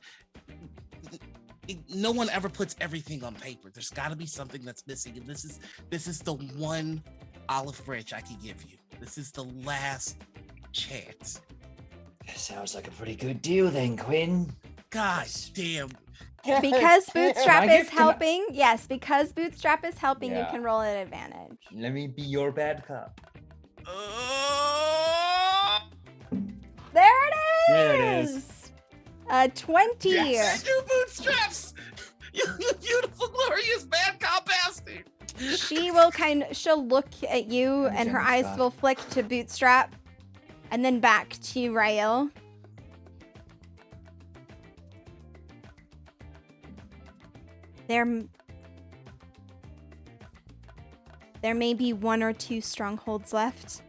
No one ever puts everything on paper. There's got to be something that's missing, and this is the one olive branch I can give you. This is the last chance. Sounds like a pretty good deal then, Quinn. God damn. Because Bootstrap is helping. Yes, because Bootstrap is helping, you Yeah. can roll at advantage. Let me be your bad cop. There it There it is. 20. Yes, you bootstraps. You beautiful, glorious bad cop bastard. She'll look at you and her eyes will flick to Bootstrap and then back to Rael. There may be 1 or 2 strongholds left.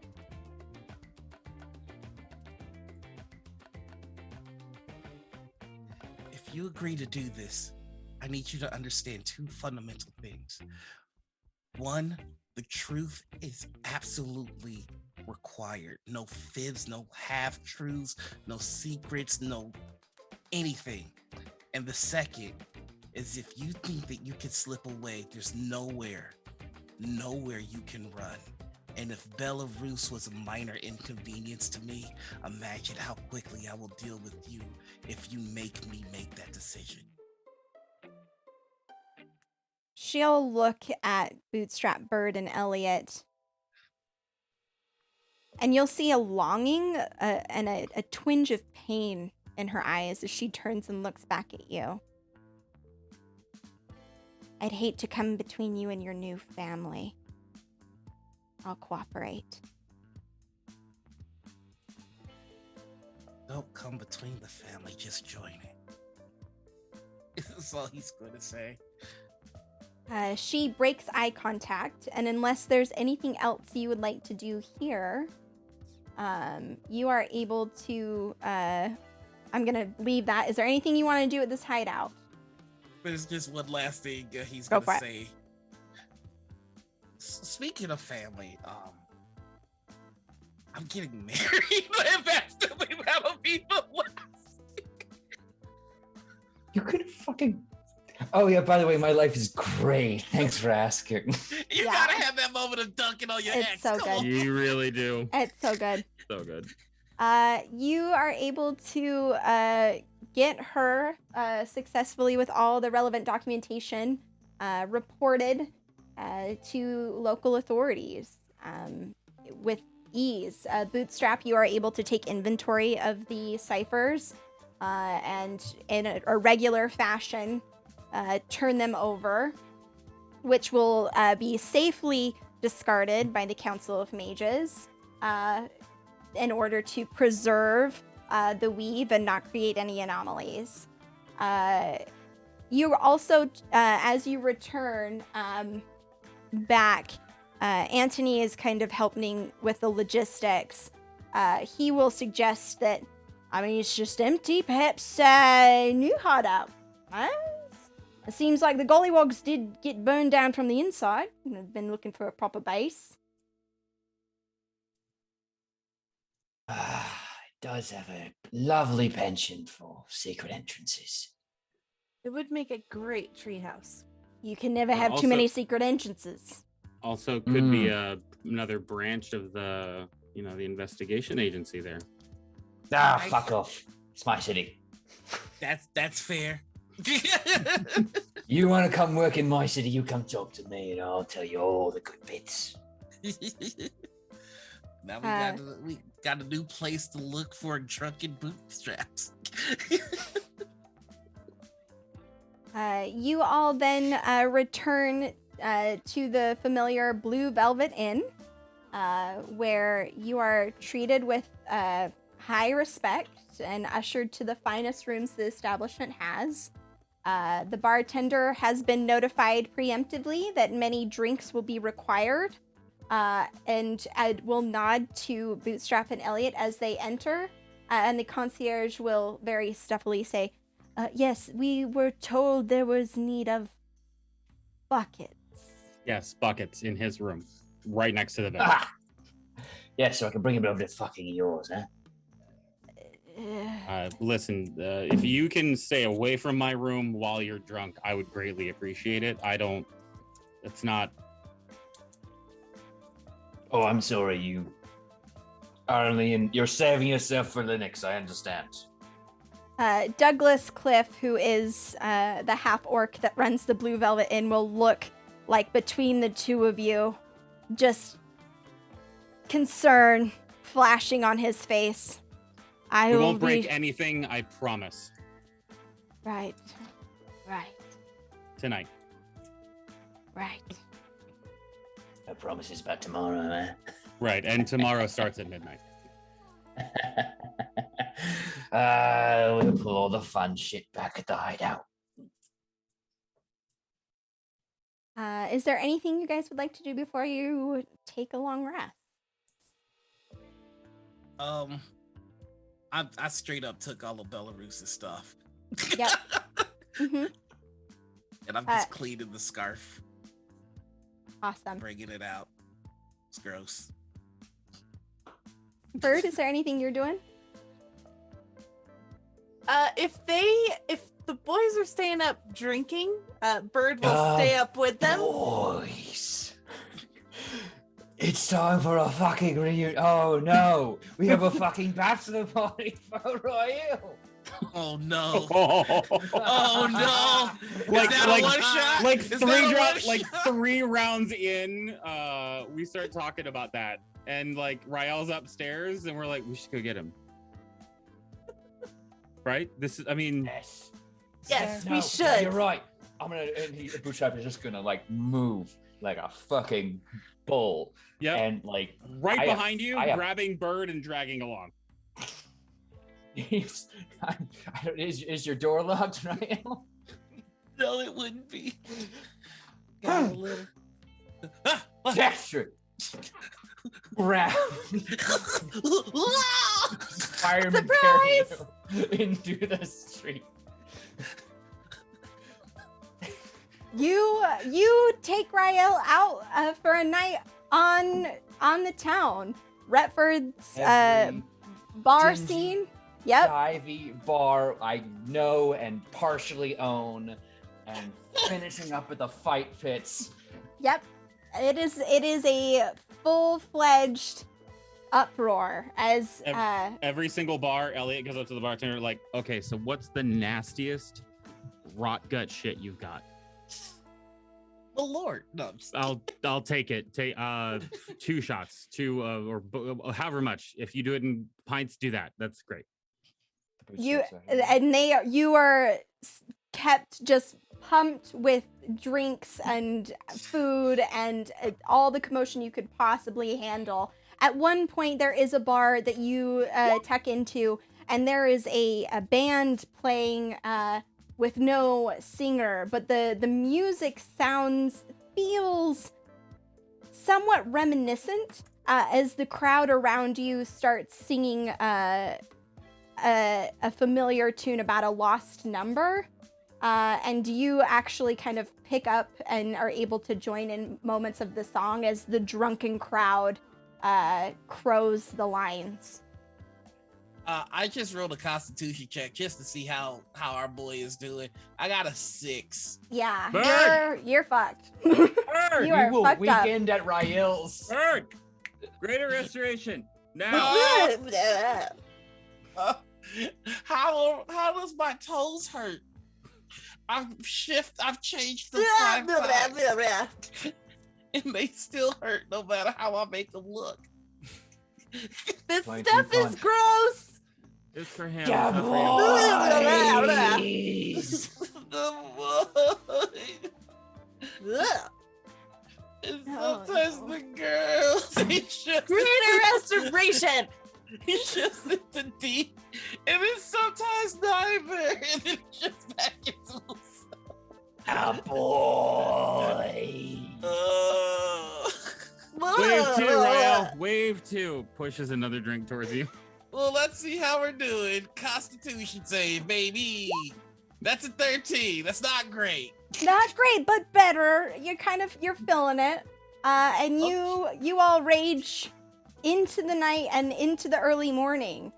If you agree to do this, I need you to understand 2 fundamental things. 1, the truth is absolutely required. No fibs, no half-truths, no secrets, no anything. And the second is if you think that you can slip away, there's nowhere you can run. And if Belarus was a minor inconvenience to me, imagine how quickly I will deal with you if you make me make that decision. She'll look at Bootstrap, Bird, and Elliot. And you'll see a longing and a twinge of pain in her eyes as she turns and looks back at you. I'd hate to come between you and your new family. I'll cooperate. Don't come between the family, just join it. That's all he's going to say. She breaks eye contact, and unless there's anything else you would like to do here, you are able to... I'm going to leave that. Is there anything you want to do at this hideout? There's just one last thing he's Go going to for it. say. Speaking of family, I'm getting married. If that's the thing that'll be the last. You could fucking... Oh, yeah, by the way, my life is great. Thanks for asking. You Yeah. gotta have that moment of dunking on your It's ex. so Come good. on. You really do. It's so good. So good. You are able to get her successfully with all the relevant documentation reported to local authorities with ease. Bootstrap, you are able to take inventory of the ciphers and in a regular fashion turn them over, which will be safely discarded by the Council of Mages in order to preserve the weave and not create any anomalies. You also, as you return back, Anthony is kind of helping with the logistics. He will suggest that, I mean, it's just empty. Perhaps new hideout. Huh? It seems like the gollywogs did get burned down from the inside. I've been looking for a proper base. It does have a lovely penchant for secret entrances. It would make a great treehouse. You can never have too many secret entrances. Also, could be another branch of the, the investigation agency there. Ah, fuck off. It's my city. That's fair. You want to come work in my city? You come talk to me, and I'll tell you all the good bits. Now we got a new place to look for drunken bootstraps. You all then return to the familiar Blue Velvet Inn, where you are treated with high respect and ushered to the finest rooms the establishment has. The bartender has been notified preemptively that many drinks will be required, and will nod to Bootstrap and Elliot as they enter, and the concierge will very stuffily say, yes, we were told there was need of buckets. Yes, buckets in his room, right next to the bed. Ah! Yeah, so I can bring him over to fucking yours, huh? Listen, if you can stay away from my room while you're drunk, I would greatly appreciate it. It's not. Oh, I'm sorry, you're saving yourself for Linux, I understand. Douglas Cliff, who is the half-orc that runs the Blue Velvet Inn, will look like between the two of you, just concern flashing on his face. We won't break anything, I promise. Right. Tonight. Right. No promises about tomorrow, man. Right, and tomorrow starts at midnight. We'll pull all the fun shit back at the hideout. Is there anything you guys would like to do before you take a long rest? I straight up took all of Belarus's stuff. Yep. Mm-hmm. And I'm just cleaning the scarf, Awesome. bringing it out. It's gross. Bird, is there anything you're doing? If the boys are staying up drinking, Bird will stay up with them. Boys. It's time for a fucking reunion. Oh no, we have a fucking bachelor party for Royale. Oh no! Oh Oh no! Like, Is that a one shot? Like Is that a one like shot? 3 rounds in, we start talking about that, and like Rael's upstairs, and we're like, we should go get him. Right? This is, I mean, Yes. Yes, No, we should. You're right. Bootstrap is just gonna like move like a fucking bull. yeah, And like right I have- behind you, I have- grabbing Bird and dragging along. is your door locked, right? No, it wouldn't be. Got a little. Gesture. Grab. Fireman carry you into the street. You take Rael out for a night on the town. Retford's Every bar dingy, scene. Yep. Divey bar I know and partially own, and finishing up at the fight pits. Yep. It is a full-fledged uproar as Every single bar, Elliot goes up to the bartender, like, okay, so what's the nastiest rot gut shit you've got? The Lord. No, I'm just I'll take it. Take 2 shots, 2 or however much. If you do it in pints, do that. That's great. you are kept just pumped with drinks and food and all the commotion you could possibly handle. At one point, there is a bar that you tuck into, and there is a band playing with no singer, but the music feels somewhat reminiscent as the crowd around you starts singing a familiar tune about a lost number. And you actually kind of pick up and are able to join in moments of the song as the drunken crowd crows the lines. I just rolled a constitution check just to see how our boy is doing. I got a 6. Yeah, Bird! you're fucked. Bird! You are We will fucked up. weekend at Rael's. Bird! Greater restoration. Now. How does my toes hurt? I've changed them 5 times. And they still hurt no matter how I make them look. This 22 stuff is punch. gross. It's for him. Yeah, It's not for you. boys. Ugh. And Oh, sometimes no. the girls, he shifts Creator restoration. he shifts into deep, and then sometimes nightmare, and then he shifts back into himself. A boy. Wave 2, Rael. Wave 2 pushes another drink towards you. Well, let's see how we're doing. Constitution save, baby. That's a 13. That's not great. Not great, but better. You're feeling it. And you all rage into the night and into the early morning.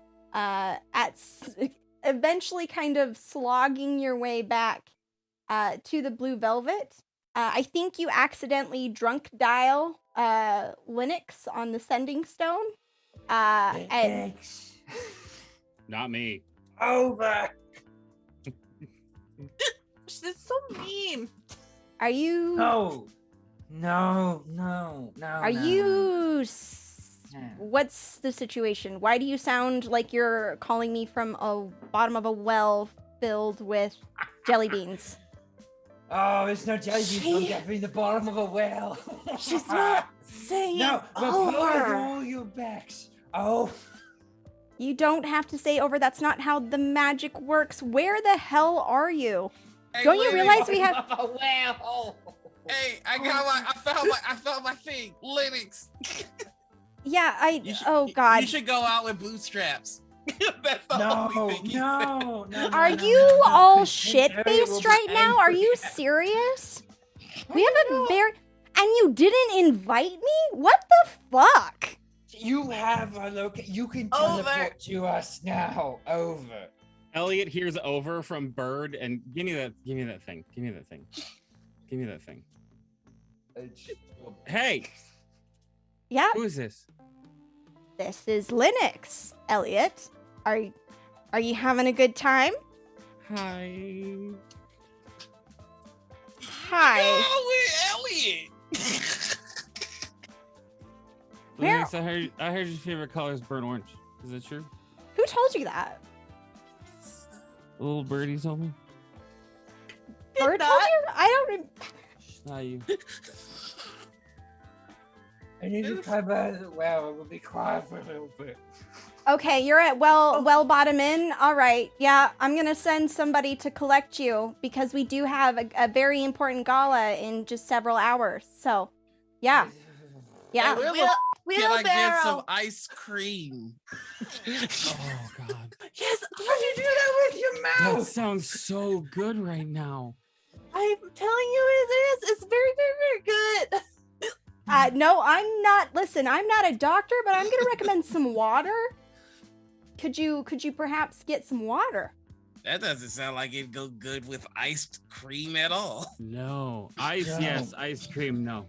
Eventually kind of slogging your way back to the Blue Velvet. I think you accidentally drunk dial Linux on the sending stone. And Not me. Over. That's so mean. are you No. are you Yeah. what's the situation? Why do you sound like you're calling me from a bottom of a well filled with jelly beans? Oh, it's no jelly beans. She- Don't get me in the bottom of a well. She's not saying No, but pull over. all your backs. Oh. You don't have to say over. That's not how the magic works. Where the hell are you? Hey, Don't you wait, realize we have? Bottom of a well. Hey, I found my thing. Linux. Yeah, You should- oh God. You should go out with bootstraps. That's the No, only thing he said. no. Are no, you no. all This shit area will faced be right now? Are you angry. serious? We have a very. And you didn't invite me? What the fuck? You have a location. You can Over. teleport to us now. Over. Elliot hears over from Bird and give me that thing. Hey, Yeah, who is this? this is Linux, Elliot. Are you having a good time? Hi. Hi. Oh, we're Elliot. Where- Linux, I heard your favorite color is burnt orange. Is that true? Who told you that? The little birdie told me. Bird told not. you? I don't. Not you. I need to come out of the well. We'll be quiet for a little bit. Okay, you're at well bottom in. All right. Yeah, I'm gonna send somebody to collect you because we do have a very important gala in just several hours. So, yeah. Yeah. Hey, Can I get some ice cream? Oh God. Yes, Why'd you do that with your That mouth? sounds so good right now. I'm telling you it is. It's very, very, very good. No, I'm not. Listen, I'm not a doctor, but I'm gonna recommend some water. Could you perhaps get some water? That doesn't sound like it'd go good with iced cream at all. No. Ice, No. yes. Ice cream, no.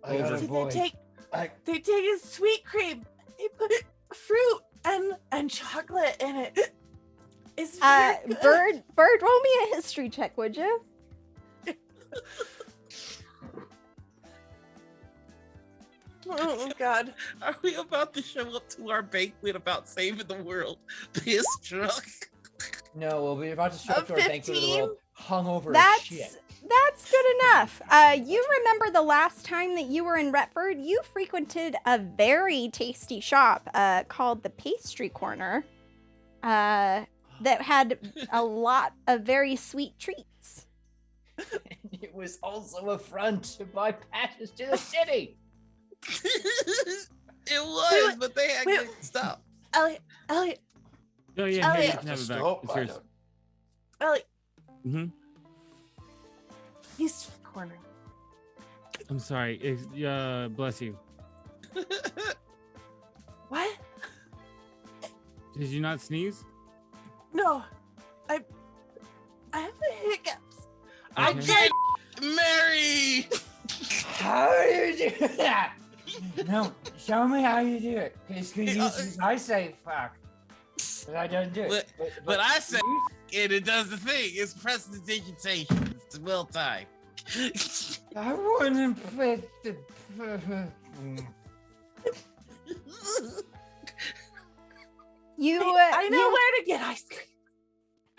I got a See, boy. they take a sweet cream. They put fruit and chocolate in it. It's very good. Bird, roll me a history check, would you? Oh God. Are we about to show up to our banquet about saving the world? Piss drunk. No, we'll be about to show A up to our banquet of the world hungover as shit. That's good enough. You remember the last time that you were in Retford? You frequented a very tasty shop called the Pastry Corner that had a lot of very sweet treats. It was also a front to buy passes to the city. It was, but they had wait. good stuff. Elliot, Oh yeah, Oh, here, yeah. you can have it back. It's yours. Elliot. Mm-hmm. He's to the corner. I'm sorry. Bless you. What? Did you not sneeze? No, I have the hiccups. I'm Okay. getting married. How do you do that? No, show me how you do it. Because I say fuck. I don't do it. But I say, and it does the thing. It's prestidigitation. It's well timed. I wouldn't fit the. I know where to get ice cream.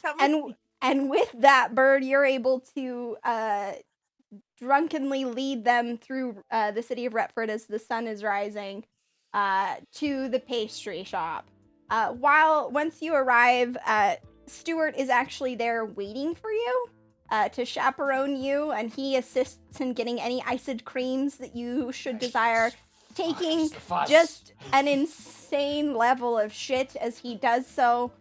Come with me. And with that, Bird, you're able to drunkenly lead them through the city of Retford as the sun is rising to the pastry shop. Once you arrive, Stuart is actually there waiting for you to chaperone you, and he assists in getting any iced creams that you should desire, taking just an insane level of shit as he does so,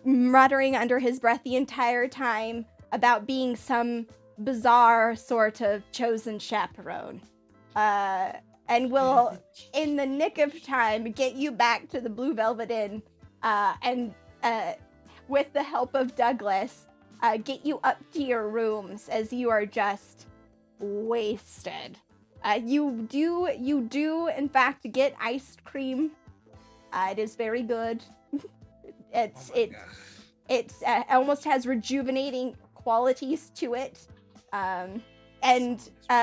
muttering under his breath the entire time about being some bizarre sort of chosen chaperone. And will, in the nick of time, get you back to the Blue Velvet Inn, and with the help of Douglas, get you up to your rooms as you are just wasted. You do, in fact, get iced cream. It is very good. It almost has rejuvenating qualities to it. And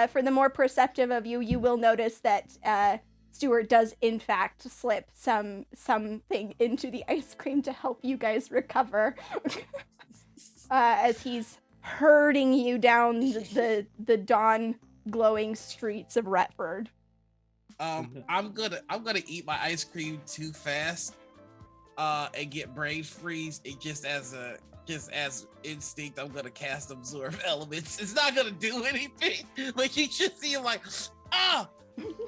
for the more perceptive of you, you will notice that Stuart does in fact slip something into the ice cream to help you guys recover, as he's herding you down the dawn glowing streets of Retford. I'm gonna eat my ice cream too fast, and get brain freeze. It just as instinct, I'm gonna cast absorb elements. It's not gonna do anything. Like you should see him like, ah,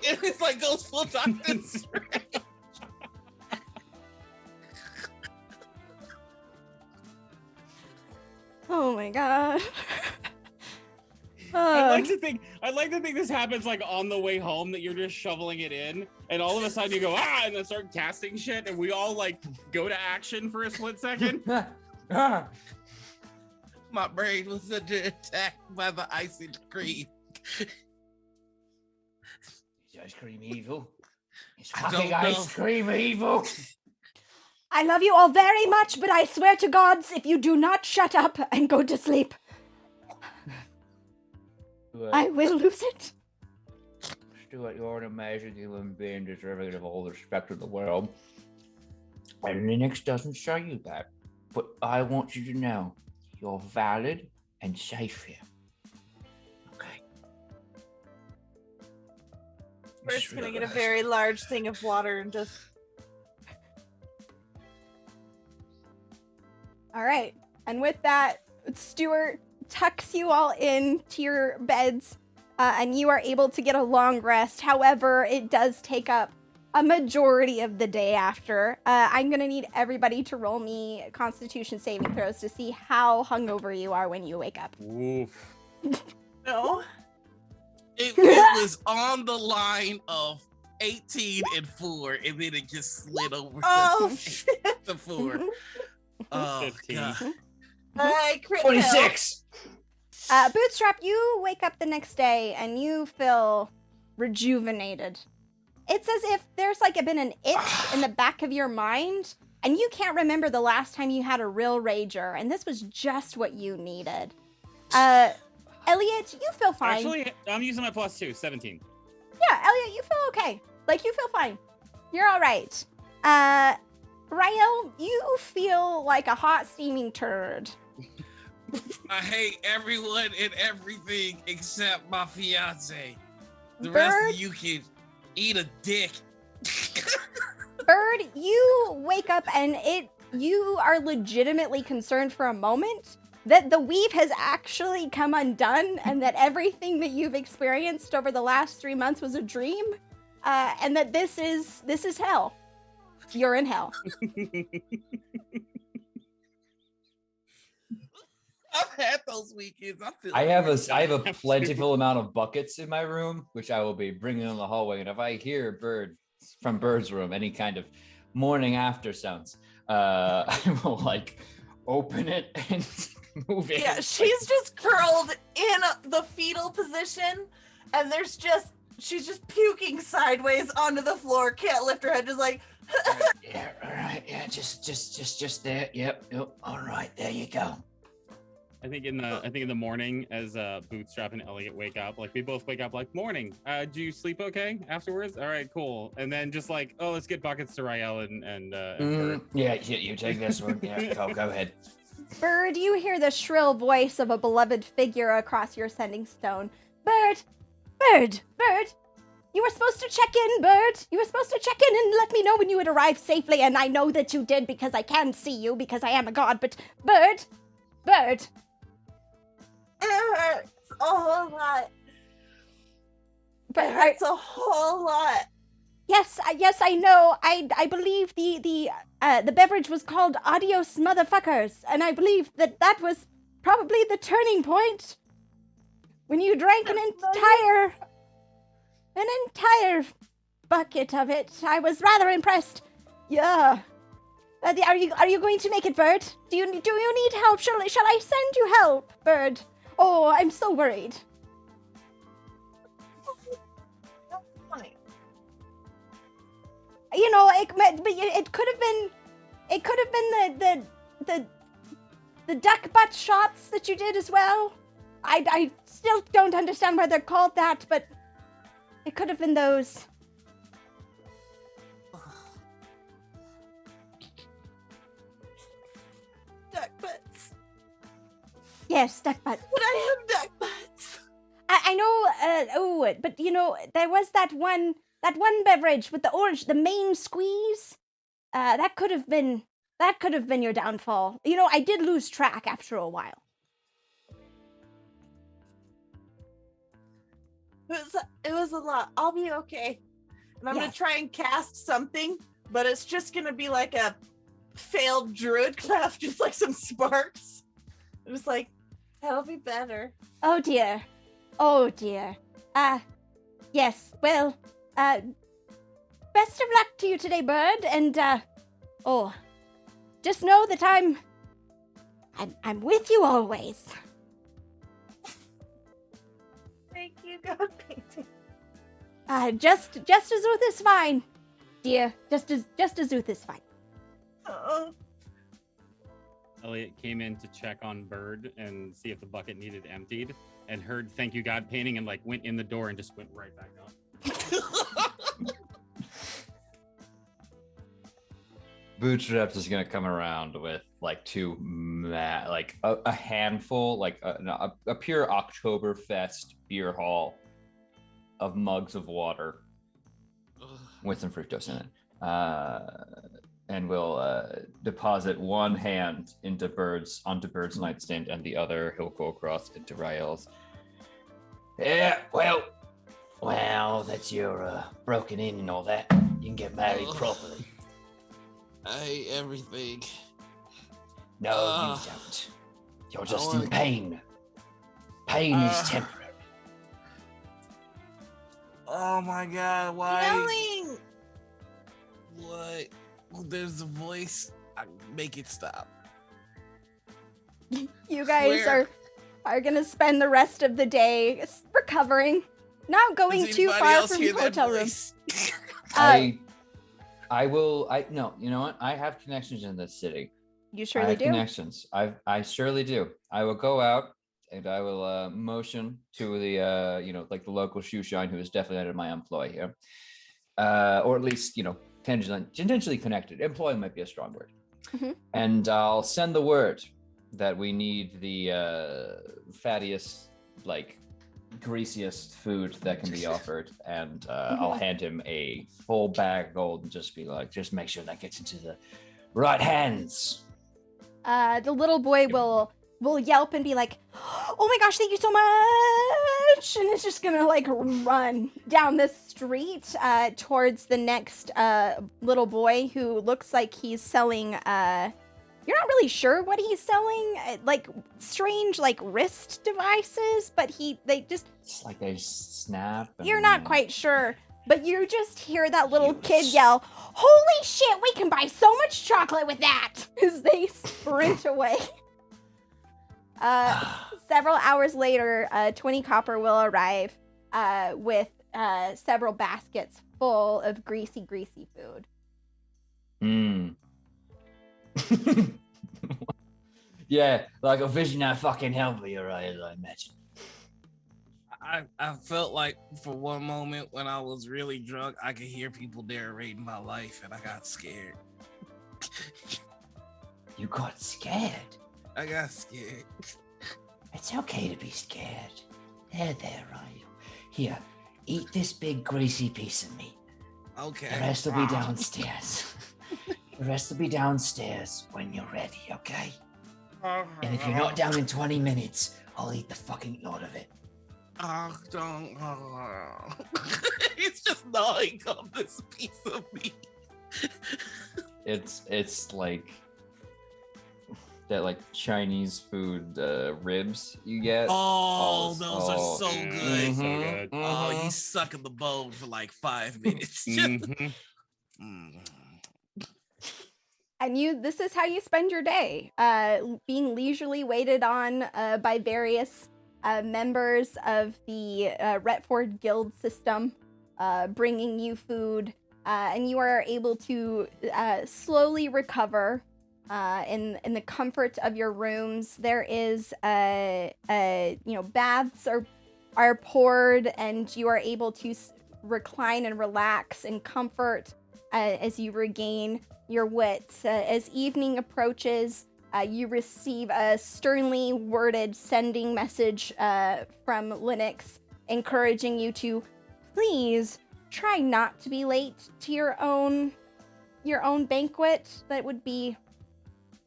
it's like goes full Doctor Strange. Oh my god. I'd like to think this happens like on the way home, that you're just shoveling it in, and all of a sudden you go and then start casting shit, and we all like go to action for a split second. My brain was under attack by the ice cream. Is ice cream evil? Is I don't fucking know. ice cream evil? I love you all very much, but I swear to gods, if you do not shut up and go to sleep, I will lose it. Stuart, you're an amazing human being, deserving of all the respect of the world. And Linux doesn't show you that. But I want you to know, you're valid and safe here. Okay. We're just gonna get a very large thing of water and just. All right. And with that, Stuart tucks you all into your beds, and you are able to get a long rest. However, it does take up a majority of the day after. I'm going to need everybody to roll me Constitution saving throws to see how hungover you are when you wake up. Oof. No. It was on the line of 18 and 4, and then it just slid over to 4. Oh, 15. God. I crit 26! Bootstrap, you wake up the next day and you feel rejuvenated. It's as if there's like been an itch in the back of your mind, and you can't remember the last time you had a real rager, and this was just what you needed. Elliot, you feel fine. Actually, I'm using my +2, 17. Yeah, Elliot, you feel okay. Like, you feel fine. You're all right. Rael, you feel like a hot steaming turd. I hate everyone and everything except my fiance. The Bird? rest of you can eat a dick. Bird, you wake up and you are legitimately concerned for a moment that the weave has actually come undone, and that everything that you've experienced over the last 3 months was a dream, and that this is hell. You're in hell. I've had those weekends. I have a plentiful amount of buckets in my room, which I will be bringing in the hallway. And if I hear Bird from Bird's room, any kind of morning after sounds, I will like open it and move it. Yeah, she's just curled in the fetal position, and she's just puking sideways onto the floor. Can't lift her head. Just like. Yeah, all right. Yeah, just there. Yep. All right, there you go. I think in the morning, as Bootstrap and Elliot wake up, like we both wake up like, morning. Do you sleep okay afterwards? All right, cool. And then just like, oh, let's get buckets to Rael and Bird. Yeah, you take this one. Yeah, go ahead. Bird, you hear the shrill voice of a beloved figure across your sending stone. Bird! You were supposed to check in, Bird! You were supposed to check in and let me know when you had arrived safely, and I know that you did because I can see you because I am a god, but Bird! It hurts a whole lot. But It hurts a whole lot. yes, I know. I believe the beverage was called Adios Motherfuckers, and I believe that was probably the turning point when you drank an entire bucket of it. I was rather impressed. Yeah. Are you going to make it, Bird? Do you need help? Shall I send you help, Bird? Oh, I'm so worried. That's funny. You know, it could have been the duck butt shots that you did as well. I still don't understand why they're called that, but it could have been those. Duck butts. Yes, duck butts. But I have duck butts. I know, but you know, there was that one beverage with the orange, the main squeeze. That could have been your downfall. You know, I did lose track after a while. It was a lot. I'll be okay. And I'm gonna Yes. try and cast something, but it's just gonna be like a failed druid craft, just like some sparks. It was like, that'll be better. Oh dear. Yes. Well, best of luck to you today, Bird, and just know that I'm with you always. Thank you, God painting. Just Azuth is fine, dear. Just Azuth is fine. Oh, Elliot came in to check on Bird and see if the bucket needed emptied, and heard "Thank you, God" painting, and like went in the door and just went right back up. Bootstrap's is gonna come around with like a handful, like a pure Oktoberfest beer hall of mugs of water with some fructose in it, and we'll deposit one hand onto Bird's nightstand, and the other he'll go across into Rael's. Yeah, well, that's your broken in and all that. You can get married properly. I hate everything. No, you don't. You're just in wanna- pain. Pain is temporary. Oh my god, why? yelling! What? There's a voice. Make it stop. You guys Where? are gonna spend the rest of the day recovering, not going Does too anybody far else from hear the that hotel room. voice? No, you know what? I have connections in this city. You I surely have do. connections. I surely do. I will go out and I will motion to the like the local shoe shine, who is definitely under my employ here, or at least tangentially connected. Employ might be a strong word. Mhm. And I'll send the word that we need the fattiest, like greasiest food that can be offered, and I'll hand him a full bag of gold and just be like, just make sure that gets into the right hands. The little boy will yelp and be like, "Oh my gosh, thank you so much!" And it's just gonna like run down the street towards the next little boy who looks like he's selling. You're not really sure what he's selling, like strange like wrist devices, but they just. It's like they snap. You're not and- quite sure, but you just hear that little kid Use. yell, "Holy shit, we can buy so much chocolate with that!" as they sprint away. Several hours later, 20 copper will arrive with several baskets full of greasy food. Yeah, like a vision I fucking help with your eyes, I imagine. I felt like for one moment when I was really drunk, I could hear people narrating my life, and I got scared. You got scared. I got scared. It's okay to be scared. There, right? Here, eat this big greasy piece of meat. Okay. The rest will be downstairs. The rest will be downstairs when you're ready, okay? And if you're not down in 20 minutes, I'll eat the fucking lot of it. Oh, don't. It's just gnawing on this piece of meat. It's like that, like Chinese food ribs you get. Oh, those are so good. So good. Oh, he's sucking the bone for like 5 minutes. Mhm. And this is how you spend your day, being leisurely waited on by various members of the Retford Guild system, bringing you food, and you are able to slowly recover in the comfort of your rooms. There is baths are poured, and you are able to recline and relax in comfort as you regain your wits. As evening approaches, you receive a sternly worded sending message from Linux, encouraging you to please try not to be late to your own banquet. That would be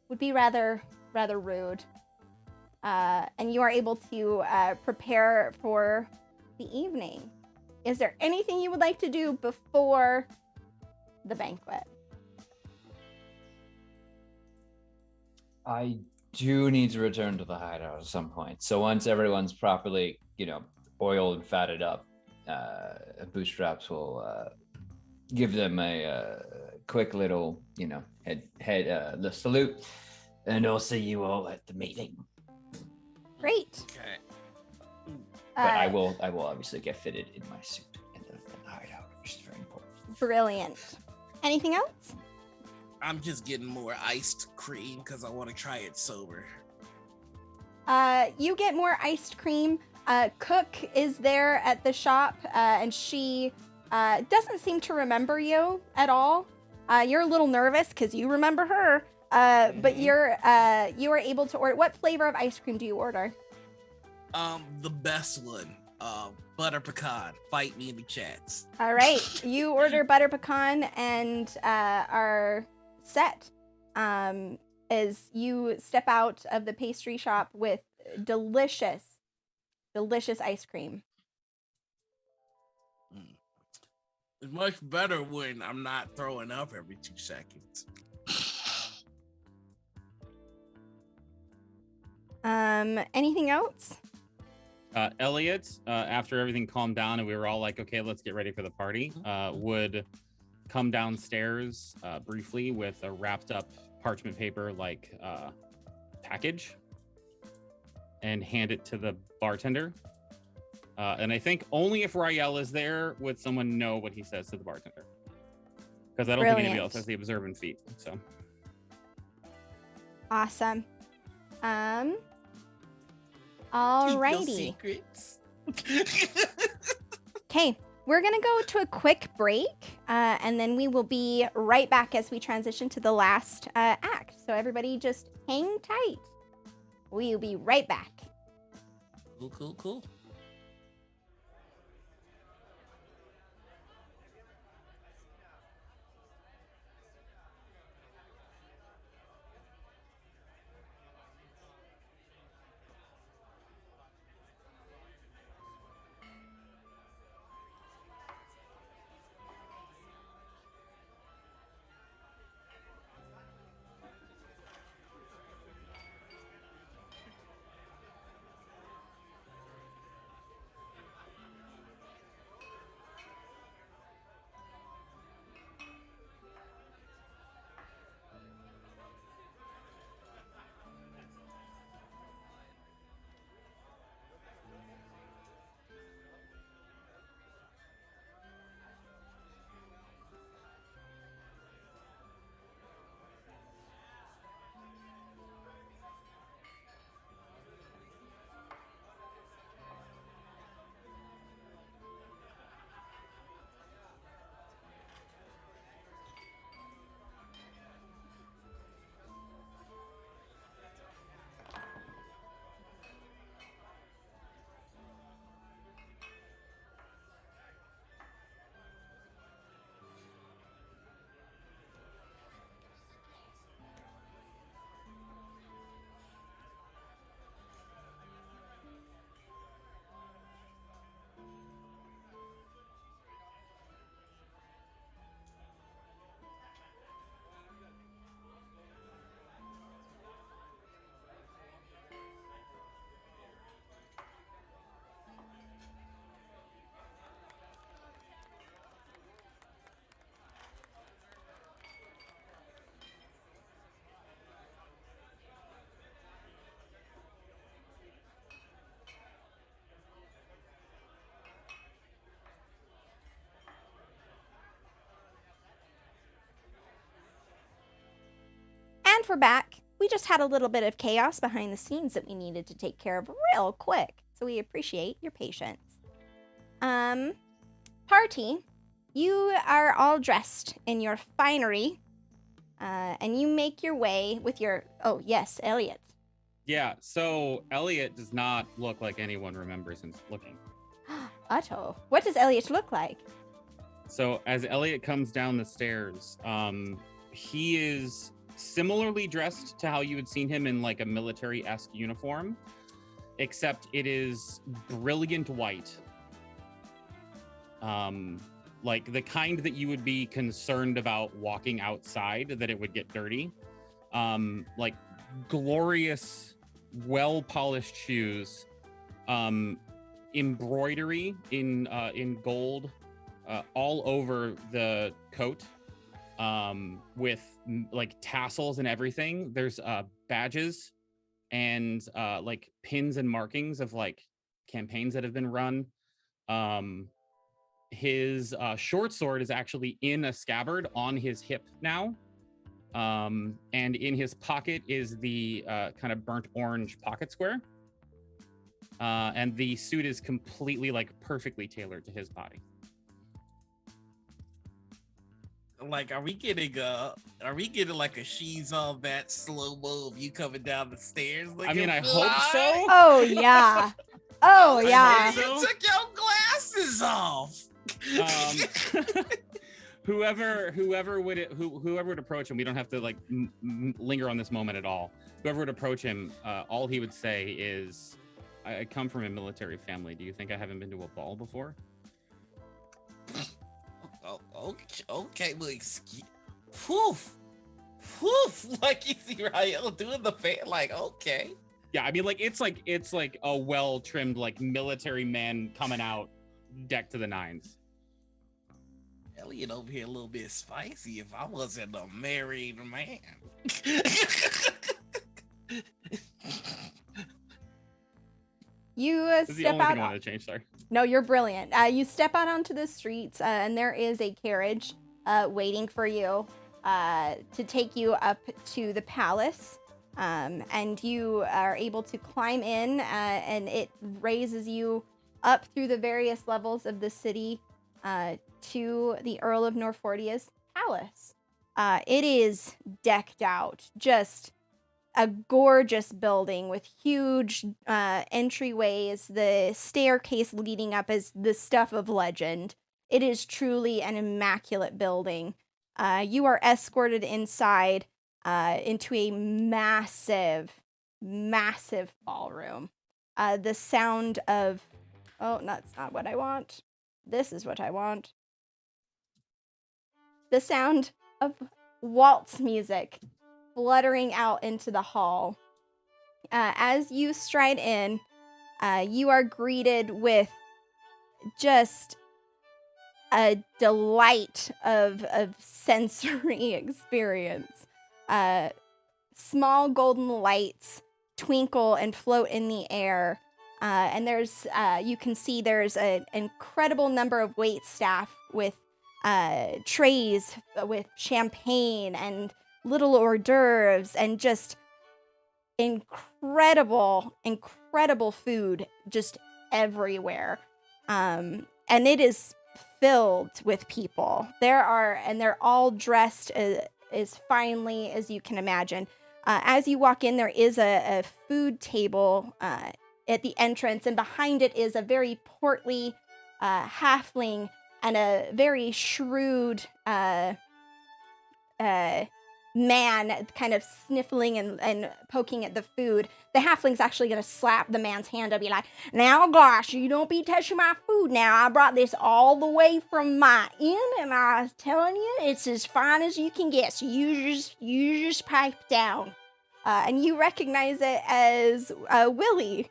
rather rude. And you are able to prepare for the evening. Is there anything you would like to do before the banquet? I do need to return to the hideout at some point. So once everyone's properly, oiled and fatted up, Bootstraps will give them a quick little, head salute, and I'll see you all at the meeting. Great. Okay. But I will obviously get fitted in my suit in the hideout, which is very important. Brilliant. Anything else? I'm just getting more iced cream because I want to try it sober. You get more iced cream. Cook is there at the shop, and she doesn't seem to remember you at all. You're a little nervous because you remember her, but you are able to order. What flavor of ice cream do you order? The best one, butter pecan. Fight me in the chats. All right, you order butter pecan and are set. As you step out of the pastry shop with delicious ice cream. It's much better when I'm not throwing up every 2 seconds. Anything else? Elliot, after everything calmed down and we were all like, okay, let's get ready for the party, would come downstairs briefly with a wrapped up parchment paper package and hand it to the bartender. And I think only if Rael is there would someone know what he says to the bartender. Because I don't think anybody else has the observant feat. So awesome. Keep your Alrighty. secrets. Okay, we're gonna go to a quick break, and then we will be right back as we transition to the last act. So everybody just hang tight. We'll be right back. Cool. we're back. We just had a little bit of chaos behind the scenes that we needed to take care of real quick, so we appreciate your patience. Party, you are all dressed in your finery, and you make your way with your... Oh, yes, Elliot. Yeah, so Elliot does not look like anyone remembers him looking. Otto, what does Elliot look like? So as Elliot comes down the stairs, he is similarly dressed to how you had seen him in like a military-esque uniform, except it is brilliant white. Like the kind that you would be concerned about walking outside, that it would get dirty. Like glorious, well-polished shoes, embroidery in gold all over the coat, with like tassels and everything. There's badges and like pins and markings of like campaigns that have been run. His short sword is actually in a scabbard on his hip now. And in his pocket is the kind of burnt orange pocket square. And the suit is completely like perfectly tailored to his body. Like, are we getting like a she's on that slow-mo of you coming down the stairs? I mean, I hope so. Oh, yeah. Oh, yeah. You took your glasses off. Whoever would approach him, we don't have to like linger on this moment at all. Whoever would approach him, all he would say is, I come from a military family. Do you think I haven't been to a ball before? Oh, okay, well, like you see Rael doing the fan, like, okay. Yeah, I mean, like it's like a well-trimmed like military man coming out, decked to the nines. Elliot over here a little bit spicy if I wasn't a married man. You This is the step only thing out. I wanted to change, sorry. No, you're brilliant. You step out onto the streets, and there is a carriage waiting for you to take you up to the palace. And you are able to climb in, and it raises you up through the various levels of the city to the Earl of Norfordia's palace. It is decked out, just a gorgeous building with huge entryways. The staircase leading up is the stuff of legend. It is truly an immaculate building. You are escorted inside into a massive, massive ballroom. The sound of... Oh, that's not what I want. This is what I want. The sound of waltz music fluttering out into the hall. As you stride in, you are greeted with just a delight of sensory experience. Small golden lights twinkle and float in the air. And there's, you can see there's an incredible number of wait staff with trays with champagne and little hors d'oeuvres and just incredible food just everywhere. And it is filled with people. They're all dressed as finely as you can imagine. As you walk in, there is a food table at the entrance, and behind it is a very portly halfling and a very shrewd man kind of sniffling and poking at the food. The halfling's actually going to slap the man's hand up, be like, "Now, gosh, you don't be touching my food now. I brought this all the way from my inn, and I was telling you, it's as fine as you can get, so you just pipe down." And you recognize it as Willie.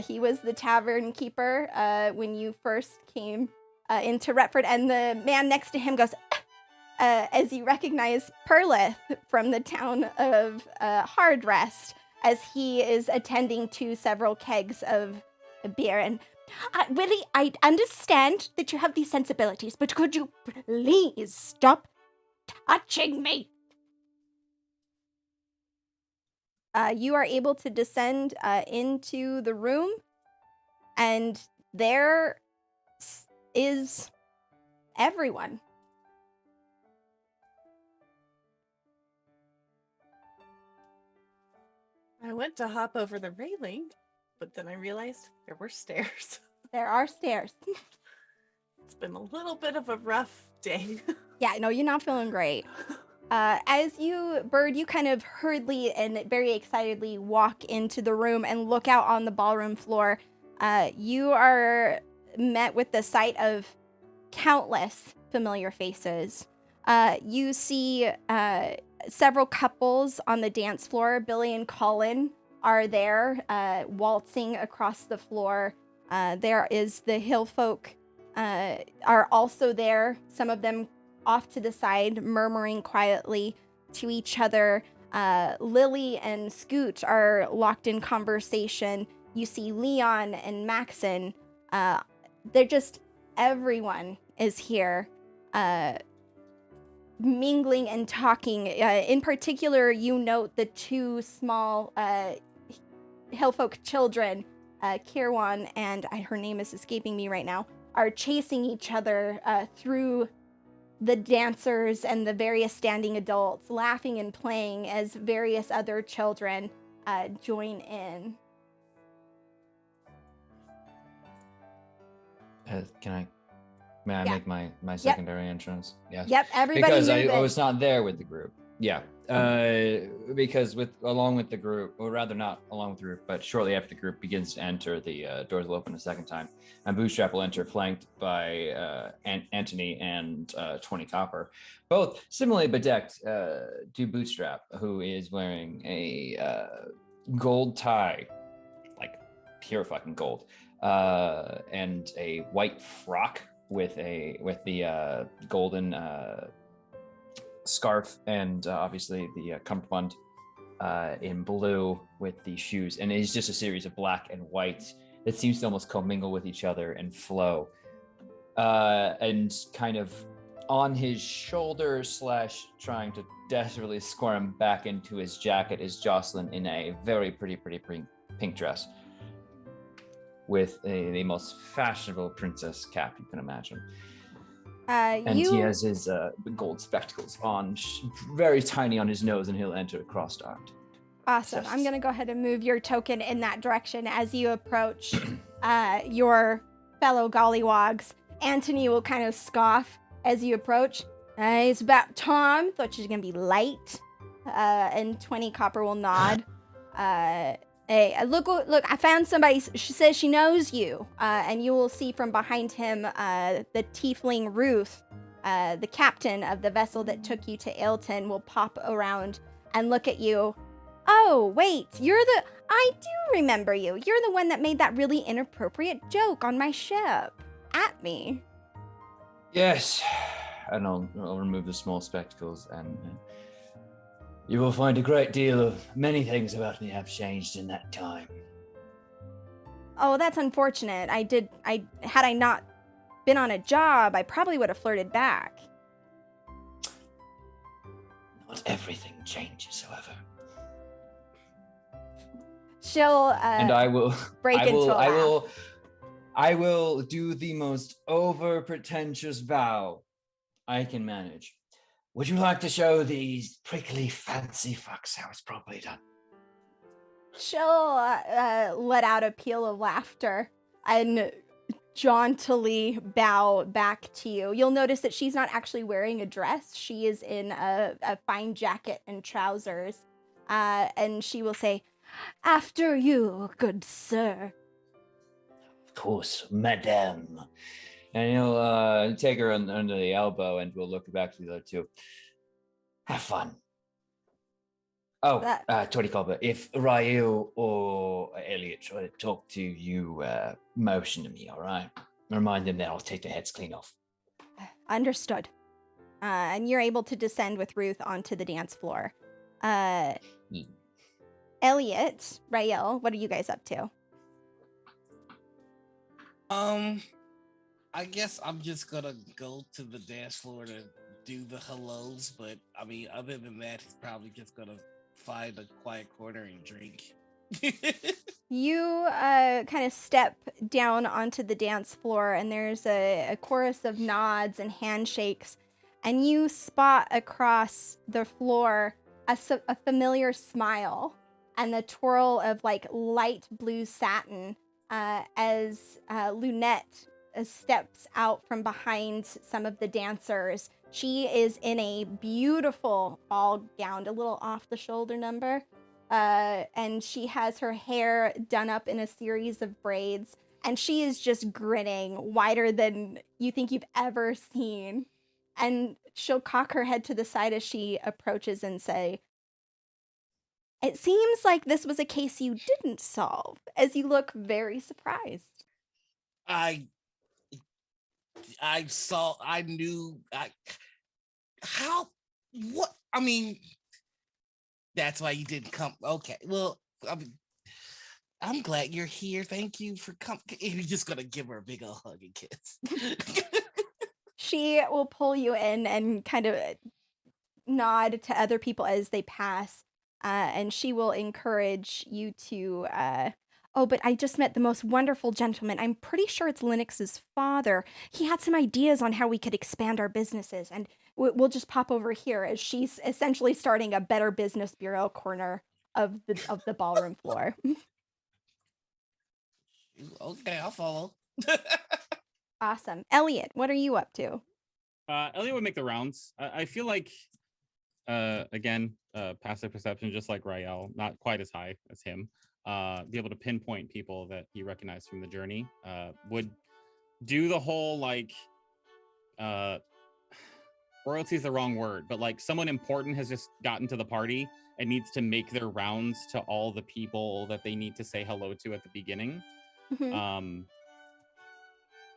He was the tavern keeper when you first came into Retford, and the man next to him goes, as you recognize Perlith from the town of Hardrest, as he is attending to several kegs of beer. And Willie, I understand that you have these sensibilities, but could you please stop touching me? you are able to descend into the room, and there is everyone. I went to hop over the railing, but then I realized there were stairs. There are stairs. It's been a little bit of a rough day. Yeah, no, you're not feeling great. As you, Bird, you kind of hurriedly and very excitedly walk into the room and look out on the ballroom floor. You are met with the sight of countless familiar faces. You see several couples on the dance floor. Billy and Colin are there, waltzing across the floor. There is the hill folk are also there. Some of them off to the side, murmuring quietly to each other. Lily and Scoot are locked in conversation. You see Leon and Maxon. They're just, everyone is here, mingling and talking. In particular, you note the two small hillfolk children, Kirwan and her name is escaping me right now, are chasing each other through the dancers and the various standing adults, laughing and playing as various other children join in. May I Yeah. make my secondary entrance? Yes. Yep, everybody Because move I in. was not there with the group. Yeah. Because along with the group, or rather not along with the group, but shortly after the group begins to enter, the doors will open a second time, and Bootstrap will enter, flanked by Anthony and 20 Copper, both similarly bedecked to Bootstrap, who is wearing a gold tie, like pure fucking gold, and a white frock with the golden scarf, and obviously the cummerbund in blue with the shoes, and it's just a series of black and white that seems to almost commingle with each other and flow. And kind of on his shoulder / trying to desperately squirm back into his jacket is Jocelyn in a very pretty pink dress with the most fashionable princess cap you can imagine. And he has his gold spectacles on, very tiny on his nose, and he'll enter crossed-armed. Awesome. Yes. I'm going to go ahead and move your token in that direction as you approach your fellow gollywogs. Anthony will kind of scoff as you approach. It's about time. Thought she was going to be late. And 20 Copper will nod. Hey, look, I found somebody. She says she knows you. And you will see from behind him the tiefling Ruth, the captain of the vessel that took you to Ailton, will pop around and look at you. Oh, wait, I do remember you. You're the one that made that really inappropriate joke on my ship at me. Yes, and I'll remove the small spectacles, and you will find a great deal of many things about me have changed in that time. Oh, that's unfortunate. Had I not been on a job, I probably would have flirted back. Not everything changes, however. She'll And I will break into a laugh. I will do the most over pretentious bow I can manage. Would you like to show these prickly fancy fucks how it's properly done? She'll let out a peal of laughter and jauntily bow back to you. You'll notice that she's not actually wearing a dress. She is in a fine jacket and trousers. And she will say, "After you, good sir." Of course, madame. And he'll take her under the elbow, and we'll look back to the other two. Have fun. Oh, Tony Colbert, if Rael or Elliot try to talk to you, motion to me, all right? Remind them that I'll take their heads clean off. Understood. And you're able to descend with Ruth onto the dance floor. Elliot, Rael, what are you guys up to? I guess I'm just gonna go to the dance floor to do the hellos, but I mean, other than that, he's probably just gonna find a quiet corner and drink. You kind of step down onto the dance floor, and there's a chorus of nods and handshakes, and you spot across the floor a familiar smile and the twirl of like light blue satin as Lunette steps out from behind some of the dancers. She is in a beautiful ball gown, a little off the shoulder number. And she has her hair done up in a series of braids, and she is just grinning wider than you think you've ever seen. And she'll cock her head to the side as she approaches and say, "It seems like this was a case you didn't solve," as you look very surprised. I saw. I knew. How? What? I mean, that's why you didn't come. Okay. Well, I'm glad you're here. Thank you for coming. You're just gonna give her a big old hug and kiss. She will pull you in and kind of nod to other people as they pass, and she will encourage you to, oh, but I just met the most wonderful gentleman. I'm pretty sure it's Linux's father. He had some ideas on how we could expand our businesses, and we'll just pop over here as she's essentially starting a Better Business Bureau corner of the ballroom floor. Okay, I'll follow. Awesome. Elliot, what are you up to? Elliot would make the rounds. I feel like, again, passive perception, just like Rael, not quite as high as him. Be able to pinpoint people that he recognized from the journey. Would do the whole like, royalty is the wrong word, but like someone important has just gotten to the party and needs to make their rounds to all the people that they need to say hello to at the beginning. Mhm.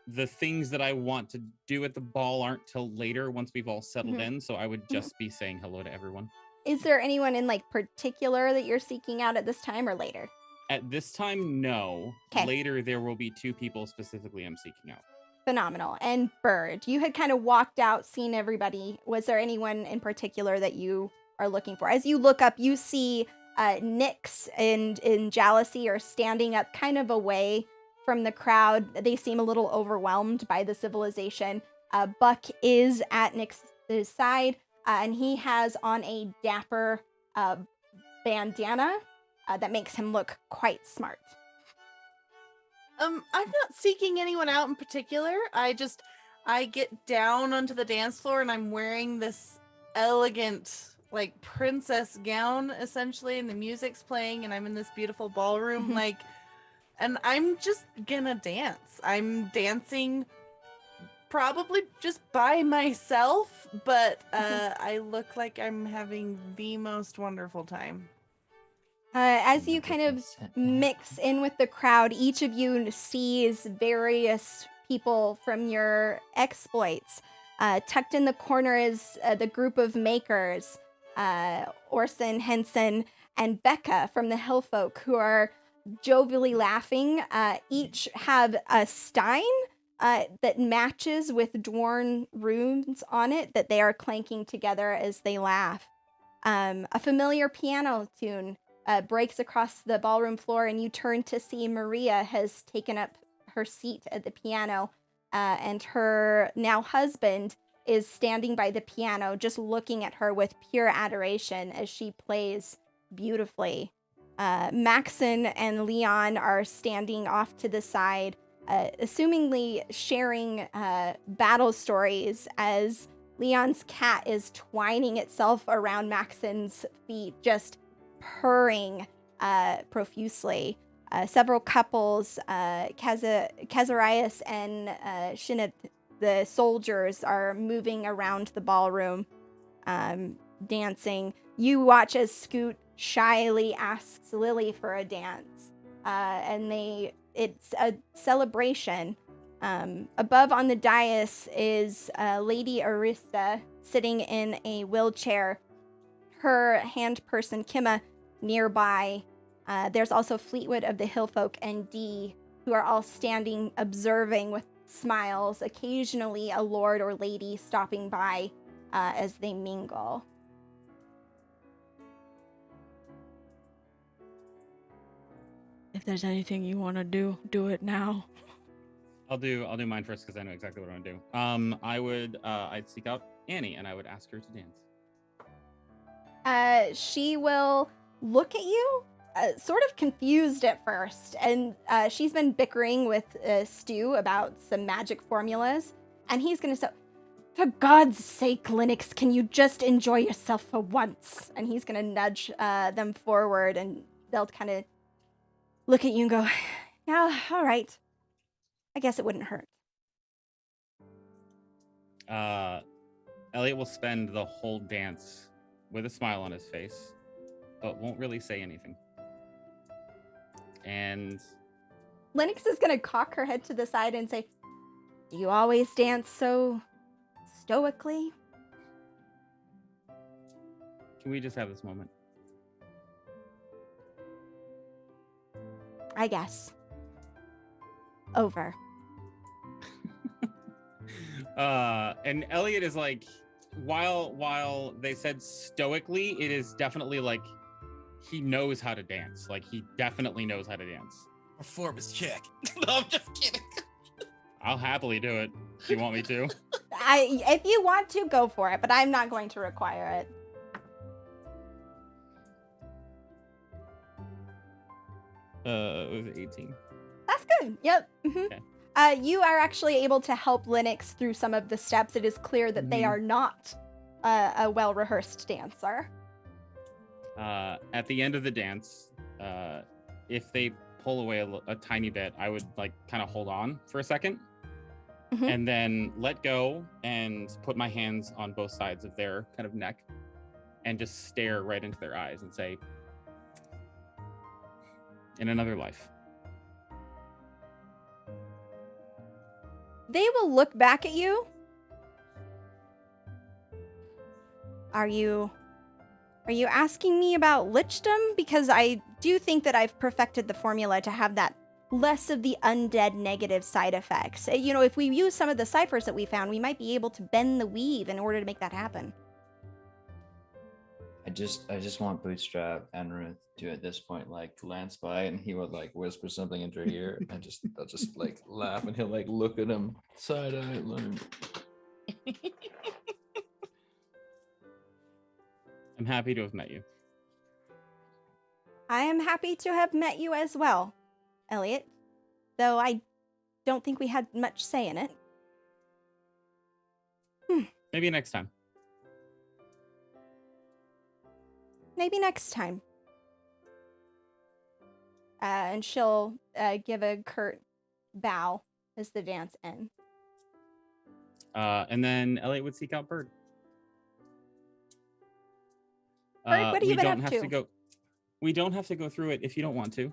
The things that I want to do at the ball aren't till later once we've all settled Mhm. in, so I would just be saying hello to everyone. Is there anyone in like particular that you're seeking out at this time or later? At this time, no. 'Kay. Later, there will be 2 people specifically I'm seeking out. Phenomenal. And Bird, you had kind of walked out, seen everybody. Was there anyone in particular that you are looking for? As you look up, you see Nyx and Jealousy are standing up kind of away from the crowd. They seem a little overwhelmed by the civilization. Buck is at Nyx's side, and he has on a dapper bandana that makes him look quite smart. I'm not seeking anyone out in particular. I get down onto the dance floor and I'm wearing this elegant like princess gown essentially, and the music's playing and I'm in this beautiful ballroom Mhm. like, and I'm just gonna dance. I'm dancing probably just by myself, but I look like I'm having the most wonderful time. As you kind of mix in with the crowd, each of you sees various people from your exploits. Tucked in the corner is the group of makers, Orson, Henson, and Becca from the Hillfolk, who are jovially laughing. Each have a stein that matches with Dwarn runes on it that they are clanking together as they laugh. A familiar piano tune breaks across the ballroom floor, and you turn to see Maria has taken up her seat at the piano, and her now husband is standing by the piano, just looking at her with pure adoration as she plays beautifully. Maxon and Leon are standing off to the side, assumingly sharing battle stories as Leon's cat is twining itself around Maxon's feet, just purring profusely. Several couples, Kazarias and Shinnet, the soldiers, are moving around the ballroom, dancing. You watch as Scoot shyly asks Lily for a dance, and it's a celebration. Above on the dais is Lady Arista sitting in a wheelchair. Her hand person, Kimma, nearby. There's also Fleetwood of the Hillfolk and Dee, who are all standing observing with smiles, occasionally a lord or lady stopping by as they mingle. If there's anything you want to do, do it now. I'll do mine first because I know exactly what I want to do. I'd seek out Annie and I would ask her to dance. She will look at you, sort of confused at first, and she's been bickering with Stu about some magic formulas, and he's gonna say, "For God's sake, Linux, can you just enjoy yourself for once?" And he's gonna nudge them forward, and they'll kind of look at you and go, "Yeah, all right. I guess it wouldn't hurt." Elliot will spend the whole dance with a smile on his face, but won't really say anything. And Linux is gonna cock her head to the side and say, "Do you always dance so stoically?" can we just have this moment? I guess. Over. And Elliot is like, while they said stoically, it is definitely like he knows how to dance. Like he definitely knows how to dance. Performance check. No, I'm just kidding. I'll happily do it if you want me to. If you want to, go for it, but I'm not going to require it. It was 18. That's good. Yep. Mm-hmm. Okay. You are actually able to help Linux through some of the steps. It is clear that they are not a well-rehearsed dancer. At the end of the dance, if they pull away a tiny bit, I would like kind of hold on for a second, and then let go and put my hands on both sides of their kind of neck and just stare right into their eyes and say, "In another life." They will look back at you. Are you asking me about lichdom? Because I do think that I've perfected the formula to have that less of the undead negative side effects. You know, if we use some of the ciphers that we found, we might be able to bend the weave in order to make that happen. I just want Bootstrap and Ruth to at this point like glance by and he would like whisper something into her ear and they'll just like laugh and he'll like look at him side eye like. I'm happy to have met you. I am happy to have met you as well, Elliot. Though I don't think we had much say in it. Maybe next time. Maybe next time. And she'll give a curt bow as the dance ends. And then Elliot would seek out Bird. Bird, what have you been up to? We don't have to go through it if you don't want to.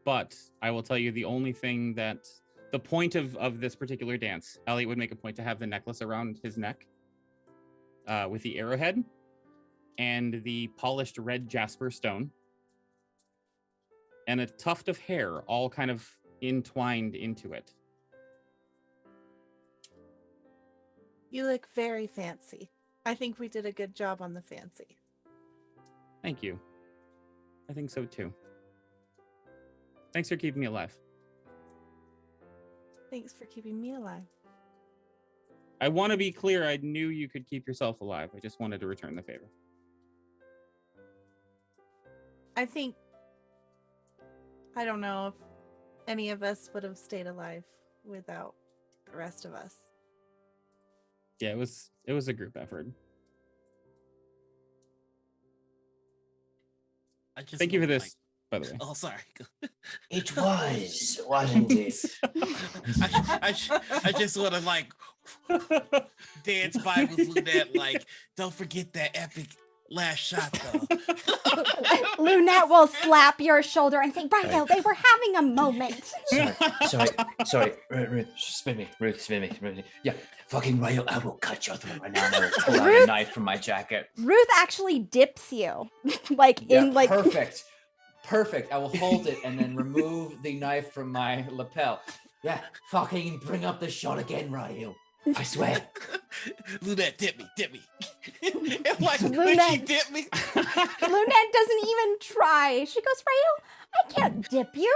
But I will tell you the only thing that the point of this particular dance, Elliot would make a point to have the necklace around his neck with the arrowhead and the polished red jasper stone and a tuft of hair all kind of entwined into it. You look very fancy. I think we did a good job on the fancy. Thank you. I think so too. Thanks for keeping me alive. Thanks for keeping me alive. I want to be clear, I knew you could keep yourself alive. I just wanted to return the favor. I don't know if any of us would have stayed alive without the rest of us. Yeah, it was a group effort. Thank you for this, by the way. Oh, sorry. It was, wasn't it? I just want to like dance by with Lunette. Like, don't forget that epic last shot, though. Lunette will slap your shoulder and say, "Rydell, they were having a moment." Sorry. Ruth, spin me. Yeah, fucking Rydell, I will cut your throat right now. And I will pull out a knife from my jacket. Ruth actually dips you, Perfect. I will hold it and then remove the knife from my lapel. Yeah, fucking bring up the shot again, Rydell. I swear. Lunette, dip me. And like, when she Lunette. dipped me, Lunette doesn't even try. She goes, Rayo, I can't dip you.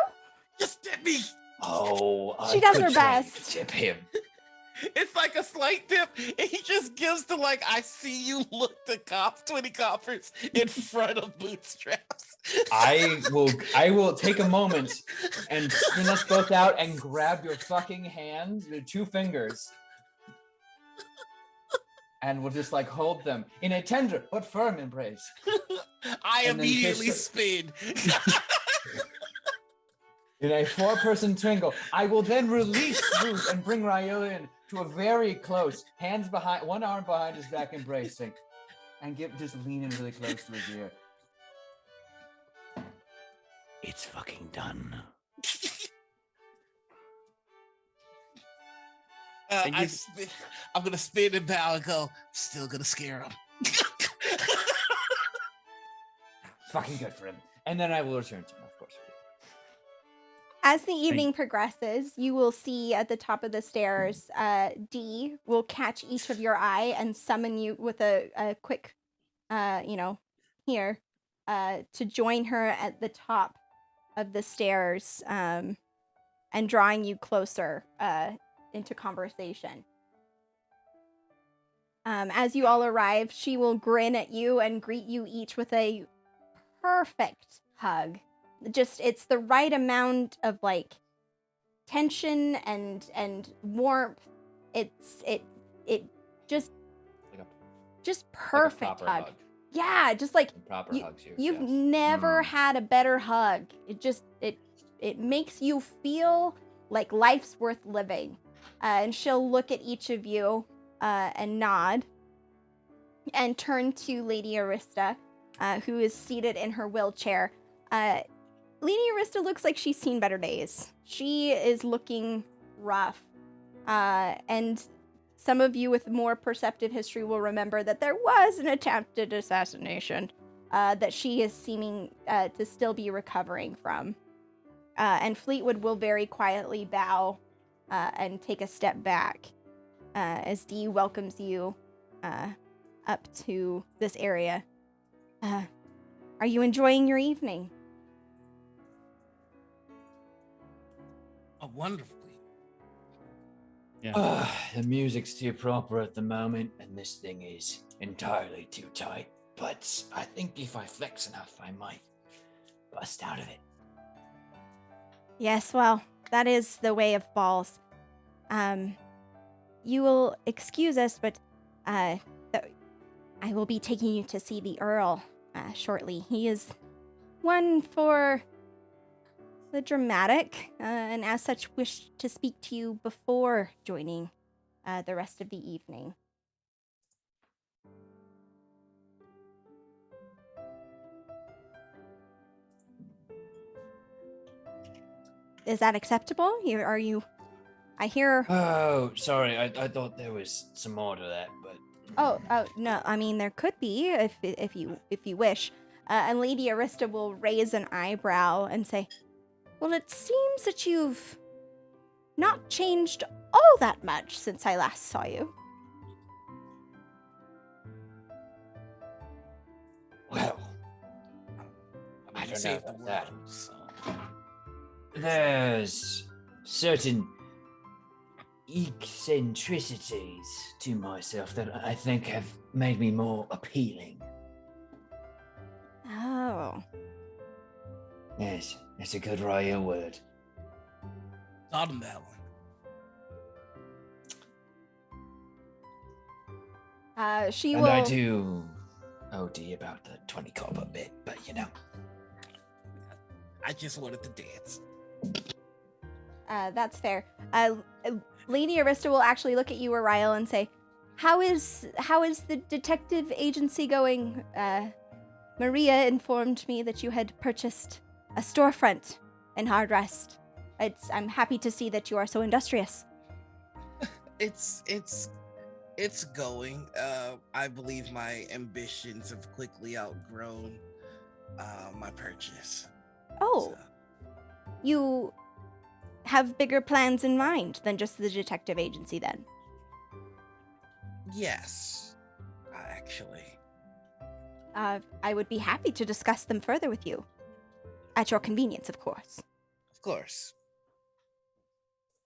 just dip me. Oh, She I does could her try to best. tip him. It's like a slight dip, and he just gives the like, I see you look to 20 coppers in front of bootstraps. I will take a moment and spin us both out and grab your fucking hands, your 2 fingers. And we'll just like hold them in a tender but firm embrace. I And then immediately kiss spin. In a 4-person tangle, I will then release Root and bring Rayo in to a very close, hands behind, one arm behind his back, embracing, and just lean in really close to his ear. It's fucking done. I'm gonna spin and bow and go. Still gonna scare him. Fucking good for him. And then I will return to him, of course. As the evening progresses, you will see at the top of the stairs, Dee will catch each of your eye and summon you with a quick, here, to join her at the top of the stairs, and drawing you closer into conversation. As you all arrive, she will grin at you and greet you each with a perfect hug. It's the right amount of like tension and warmth. It just perfect like a hug. Yeah, just like proper hugs here. you've yes. never had a better hug. It makes you feel like life's worth living. And she'll look at each of you and nod and turn to Lady Arista, who is seated in her wheelchair. Lady Arista looks like she's seen better days. She is looking rough. And some of you with more perceptive history will remember that there was an attempted assassination that she is seeming to still be recovering from. And Fleetwood will very quietly bow and take a step back as Dee welcomes you up to this area. Are you enjoying your evening? Oh, wonderfully. Yeah. The music's too proper at the moment, and this thing is entirely too tight. But I think if I flex enough, I might bust out of it. Yes, well, that is the way of balls. You will excuse us, but I will be taking you to see the Earl shortly. He is one for the dramatic, and as such wished to speak to you before joining the rest of the evening. Is that acceptable? I hear... Oh, sorry. I thought there was some more to that, but... Oh, no, I mean, there could be, if you wish. And Lady Arista will raise an eyebrow and say, well, it seems that you've not changed all that much since I last saw you. Well, I don't know Save the about that. world, so. There's certain eccentricities to myself that I think have made me more appealing. Oh. Yes, that's a good royal word. Taught him that one. She And will... I do OD about the 20 copper bit, but you know. I just wanted to dance. That's fair. Lady Arista will actually look at you, Ariel, and say, How is the detective agency going? Maria informed me that you had purchased a storefront in Hardrest. I'm happy to see that you are so industrious. It's going. I believe my ambitions have quickly outgrown my purchase. Oh, So, you have bigger plans in mind than just the detective agency then? Yes, actually. I would be happy to discuss them further with you. At your convenience, of course. Of course.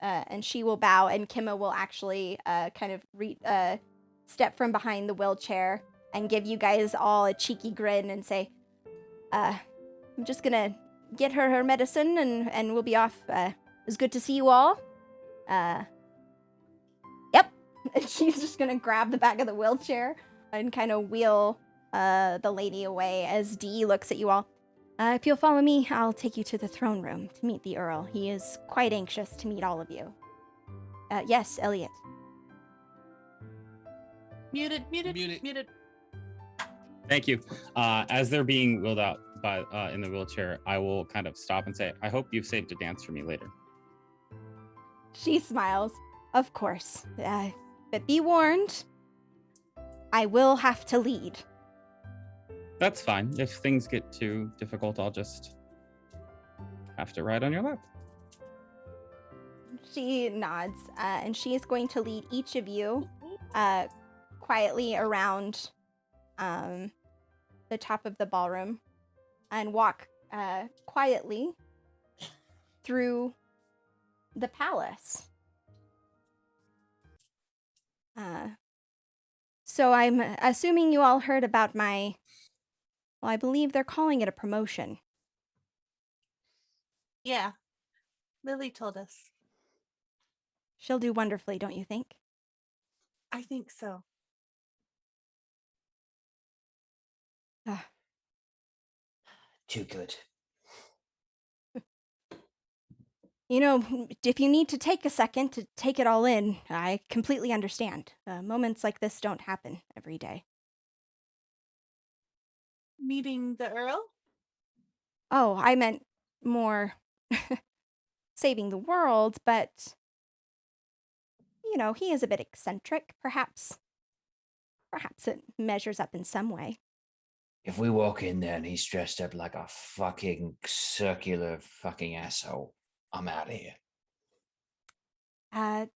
And she will bow, and Kimma will actually kind of step from behind the wheelchair and give you guys all a cheeky grin and say, I'm just gonna get her medicine and we'll be off. It was good to see you all. Yep. And she's just gonna grab the back of the wheelchair and kind of wheel the lady away as Dee looks at you all. If you'll follow me, I'll take you to the throne room to meet the Earl. He is quite anxious to meet all of you. Yes, Elliot. Muted. Muted. Thank you. As they're being wheeled out by in the wheelchair, I will kind of stop and say, I hope you've saved a dance for me later. She smiles. Of course. But be warned, I will have to lead. That's fine. If things get too difficult, I'll just have to ride on your lap. She nods, and she is going to lead each of you quietly around the top of the ballroom and walk quietly through the palace. So I'm assuming you all heard about my, well, I believe they're calling it a promotion. Yeah. Lily told us. She'll do wonderfully, don't you think? I think so. Too good. You know, if you need to take a second to take it all in, I completely understand. Moments like this don't happen every day. Meeting the Earl? Oh, I meant more saving the world, but, you know, he is a bit eccentric. Perhaps it measures up in some way. If we walk in there and he's dressed up like a fucking circular fucking asshole, I'm out of here. I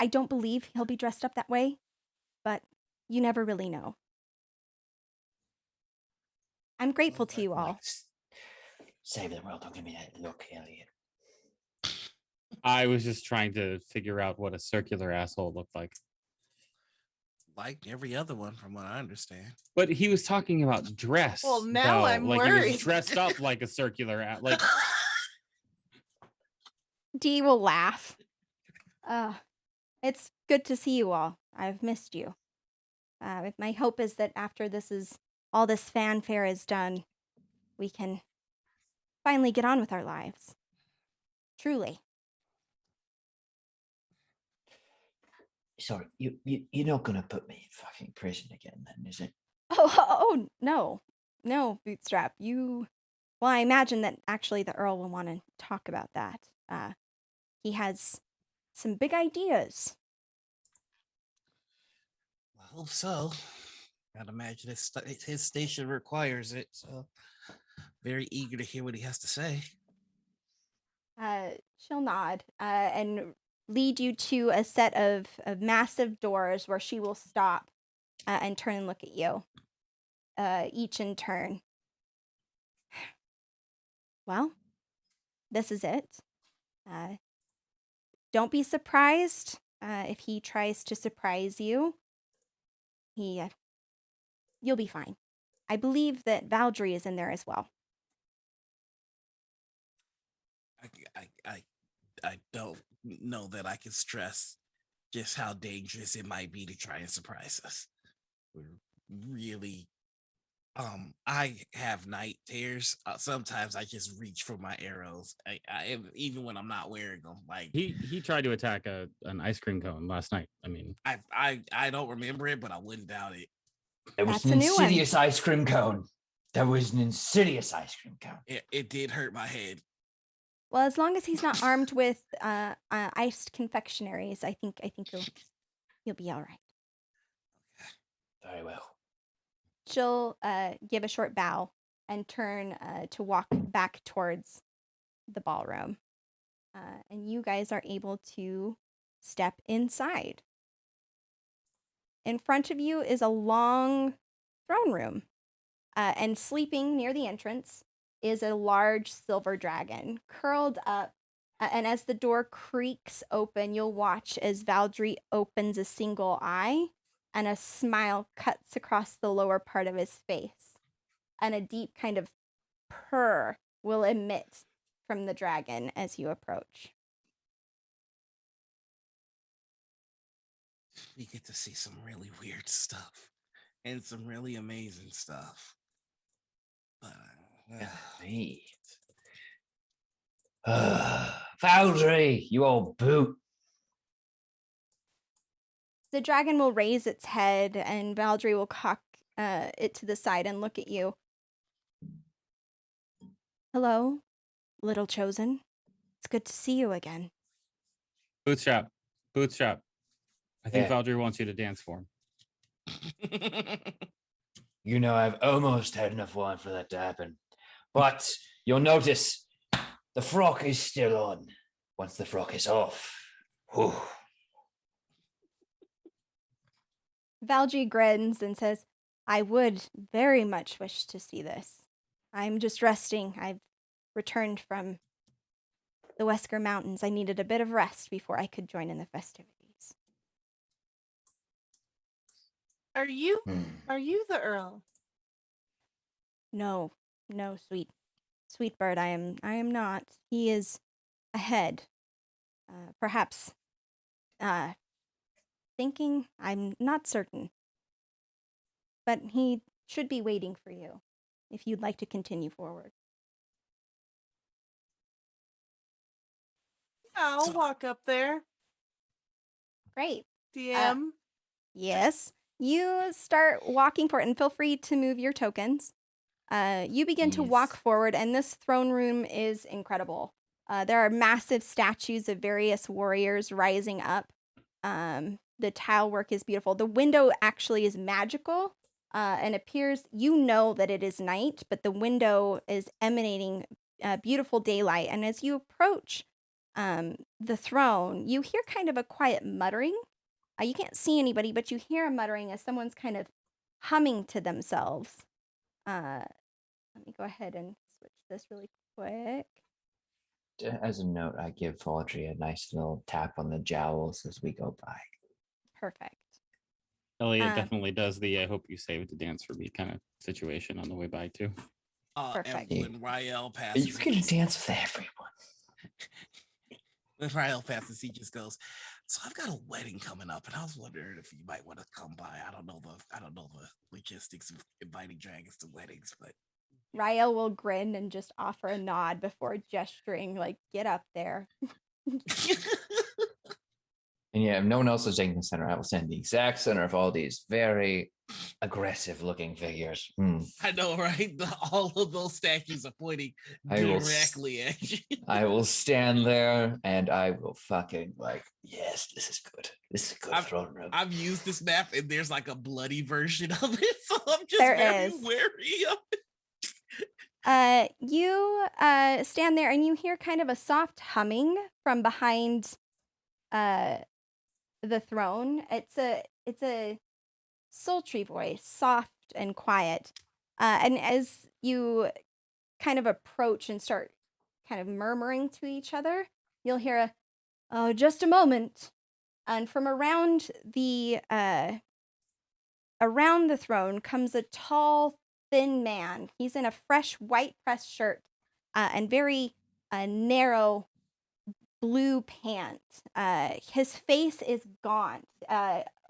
don't believe he'll be dressed up that way, but you never really know. I'm grateful to you all. Save the world. Don't give me that look, Elliot. I was just trying to figure out what a circular asshole looked like. Like every other one, from what I understand. But he was talking about dress. Well, now though. I'm like he worried. was dressed up like a circular like Dee will laugh. It's good to see you all. I've missed you. My hope is that after all this fanfare is done, we can finally get on with our lives. Truly. Sorry, you're not gonna put me in fucking prison again, then, is it? Oh no, Bootstrap. Well, I imagine that actually the Earl will want to talk about that. He has some big ideas. I hope so. I'd imagine his station requires it, so very eager to hear what he has to say. She'll nod and lead you to a set of massive doors where she will stop and turn and look at you, each in turn. Well, this is it. Don't be surprised if he tries to surprise you. You'll be fine. I believe that Valdry is in there as well. I don't know that I can stress just how dangerous it might be to try and surprise us. We're really I have night tears. Sometimes I just reach for my arrows. I even when I'm not wearing them. Like he tried to attack an ice cream cone last night. I mean, I don't remember it, but I wouldn't doubt it. There was That's an a new one. insidious ice cream cone. There was an insidious ice cream cone. It did hurt my head. Well, as long as he's not armed with iced confectionaries, I think you'll be all right. Very well. She'll give a short bow and turn to walk back towards the ballroom. And you guys are able to step inside. in front of you is a long throne room. And sleeping near the entrance is a large silver dragon curled up. And as the door creaks open, you'll watch as Valdry opens a single eye and a smile cuts across the lower part of his face. And a deep kind of purr will emit from the dragon as you approach. We get to see some really weird stuff and some really amazing stuff. But Me. Valdry, you old boot. The dragon will raise its head, and Valdry will cock it to the side and look at you. Hello, little chosen. It's good to see you again. Bootstrap. I think Yeah. Valdry wants you to dance for him. You know, I've almost had enough wine for that to happen. But you'll notice the frock is still on. Once the frock is off. Whew. Valdry grins and says, I would very much wish to see this. I'm just resting. I've returned from the Wesker Mountains. I needed a bit of rest before I could join in the festivities. Are you the Earl? No, sweet bird, I am not. He is ahead. Perhaps thinking, I'm not certain. But he should be waiting for you, if you'd like to continue forward. I'll walk up there. Great. DM. Yes. You start walking forward, and feel free to move your tokens. You begin to walk Yes. forward, and this throne room is incredible. There are massive statues of various warriors rising up. The tile work is beautiful. The window actually is magical and appears, you know that it is night, but the window is emanating beautiful daylight. And as you approach the throne, you hear kind of a quiet muttering. You can't see anybody, but you hear a muttering as someone's kind of humming to themselves. Let me go ahead and switch this really quick. As a note, I give Valdry a nice little tap on the jowls as we go by. Perfect. Elliot definitely does the I hope you save it to dance for me kind of situation on the way by too. Perfect. And when Rael passes, You can dance with everyone. when Rael passes, he just goes, so I've got a wedding coming up, and I was wondering if you might want to come by. I don't know the logistics of inviting dragons to weddings, but Rael will grin and just offer a nod before gesturing, like, get up there. And yeah, if no one else is taking the center, I will stand the exact center of all these very aggressive looking figures. I know, right? All of those statues are pointing directly at you. I will stand there and I will fucking yes, this is good. This is a good throne room. I've used this map, and there's like a bloody version of it, so I'm just There very is. wary of it. You stand there and you hear kind of a soft humming from behind the throne. It's a sultry voice, soft and quiet. And as you kind of approach and start kind of murmuring to each other, you'll hear oh, just a moment. And from around the throne comes a tall, thin man. He's in a fresh white pressed shirt and very narrow blue pants. His face is gaunt,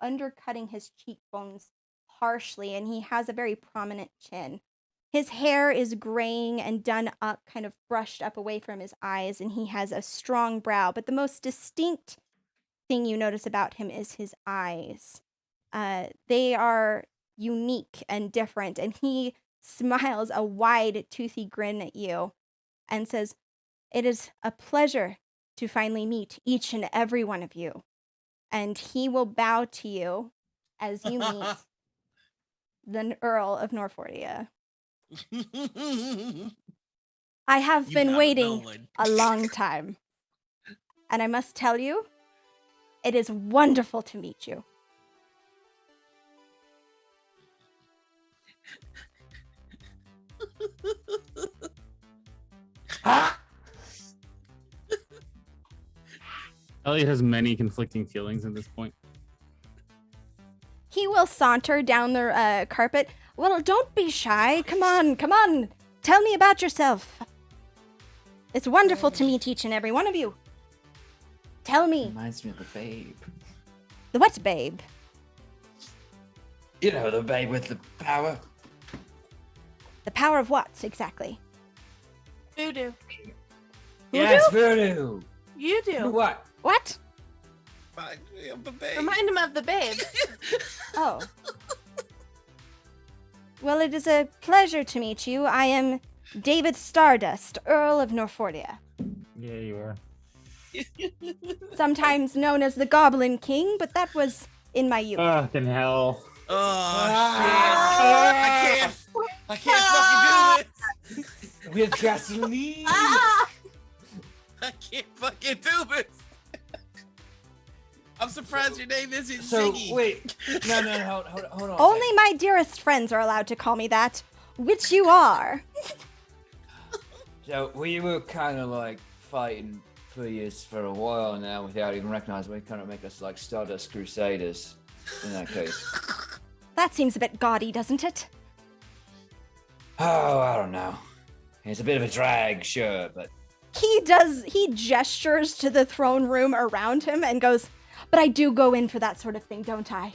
undercutting his cheekbones harshly, and he has a very prominent chin. His hair is graying and done up, kind of brushed up away from his eyes, and he has a strong brow. But the most distinct thing you notice about him is his eyes. They are unique and different, and he smiles a wide, toothy grin at you and says, "It is a pleasure to finally meet each and every one of you." And he will bow to you as you meet the Earl of Norfordia. I have been waiting a long time. And I must tell you, it is wonderful to meet you. Elliot has many conflicting feelings at this point. He will saunter down the carpet. Well, don't be shy. Come on, come on. Tell me about yourself. It's wonderful to meet each and every one of you. Tell me. Reminds me of the babe. The what, babe? You know, the babe with the power. The power of what, exactly? Voodoo. Yes, voodoo. You Do do. what? What? Remind him of the babe. Oh. Well, it is a pleasure to meet you. I am David Stardust, Earl of Norfordia, Yeah, you are. sometimes known as the Goblin King, but that was in my youth. Fucking hell. Oh shit! I can't fucking do this. With gasoline. Ah! I can't fucking do this. I'm surprised your name isn't So Ziggy. wait, no, hold on. Only my dearest friends are allowed to call me that, which you are. So we were kind of like fighting for years for a while now without even recognizing. We kind of make us like Stardust Crusaders in that case. That seems a bit gaudy, doesn't it? Oh, I don't know. It's a bit of a drag, sure, but He gestures to the throne room around him and goes, but I do go in for that sort of thing, don't I?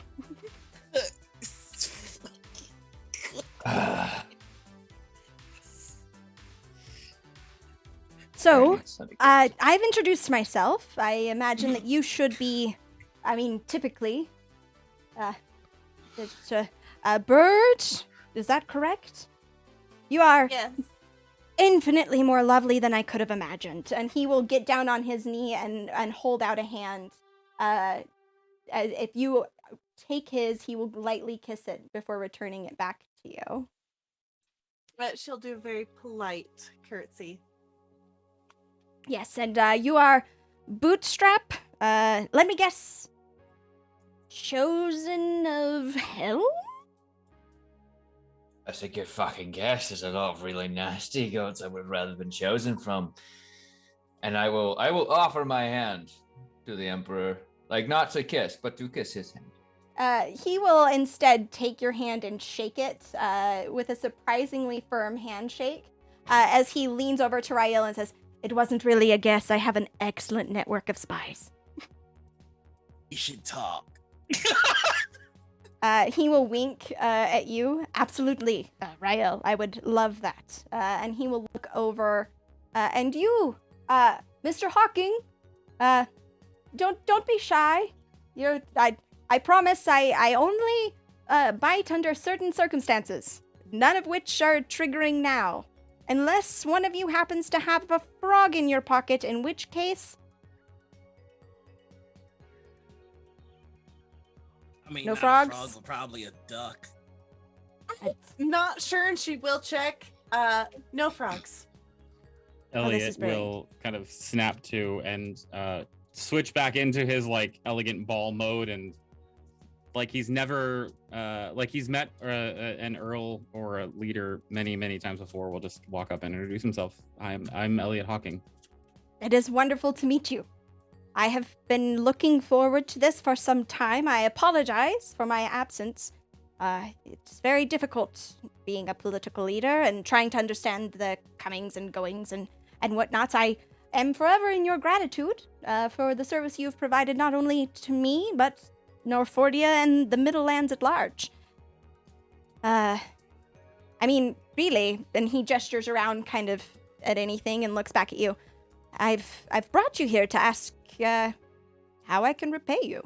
So, I've introduced myself. I imagine that you should be, typically, it's a bird. Is that correct? You are Yes. infinitely more lovely than I could have imagined. And he will get down on his knee and hold out a hand. If you take his, he will lightly kiss it before returning it back to you. But she'll do a very polite curtsy. Yes, and you are Bootstrap. Let me guess. Chosen of Hell? That's a good fucking guess. There's a lot of really nasty gods I would have rather been chosen from. And I will offer my hand to the Emperor. Like, not to kiss, but to kiss his hand. He will instead take your hand and shake it with a surprisingly firm handshake as he leans over to Rael and says, "It wasn't really a guess. I have an excellent network of spies." You should talk. He will wink at you. Absolutely, Rael. I would love that. And he will look over, and you, Mr. Hawking, don't be shy. I promise I only bite under certain circumstances, none of which are triggering now. Unless one of you happens to have a frog in your pocket, in which case... I mean, No not frogs? A frog, but probably a duck. Not sure, and she will check. No frogs. Oh, this Elliot is brilliant. will kind of snap to and switch back into his like elegant ball mode, and like he's never like he's met an earl or a leader many times before. Will just walk up and introduce himself. I'm Elliot Hawking. It is wonderful to meet you. I have been looking forward to this for some time. I apologize for my absence. It's very difficult being a political leader and trying to understand the comings and goings and whatnots. I am forever in your gratitude for the service you've provided not only to me, but Norfordia and the Middle Lands at large. Really, and he gestures around kind of at anything and looks back at you. I've brought you here to ask how I can repay you.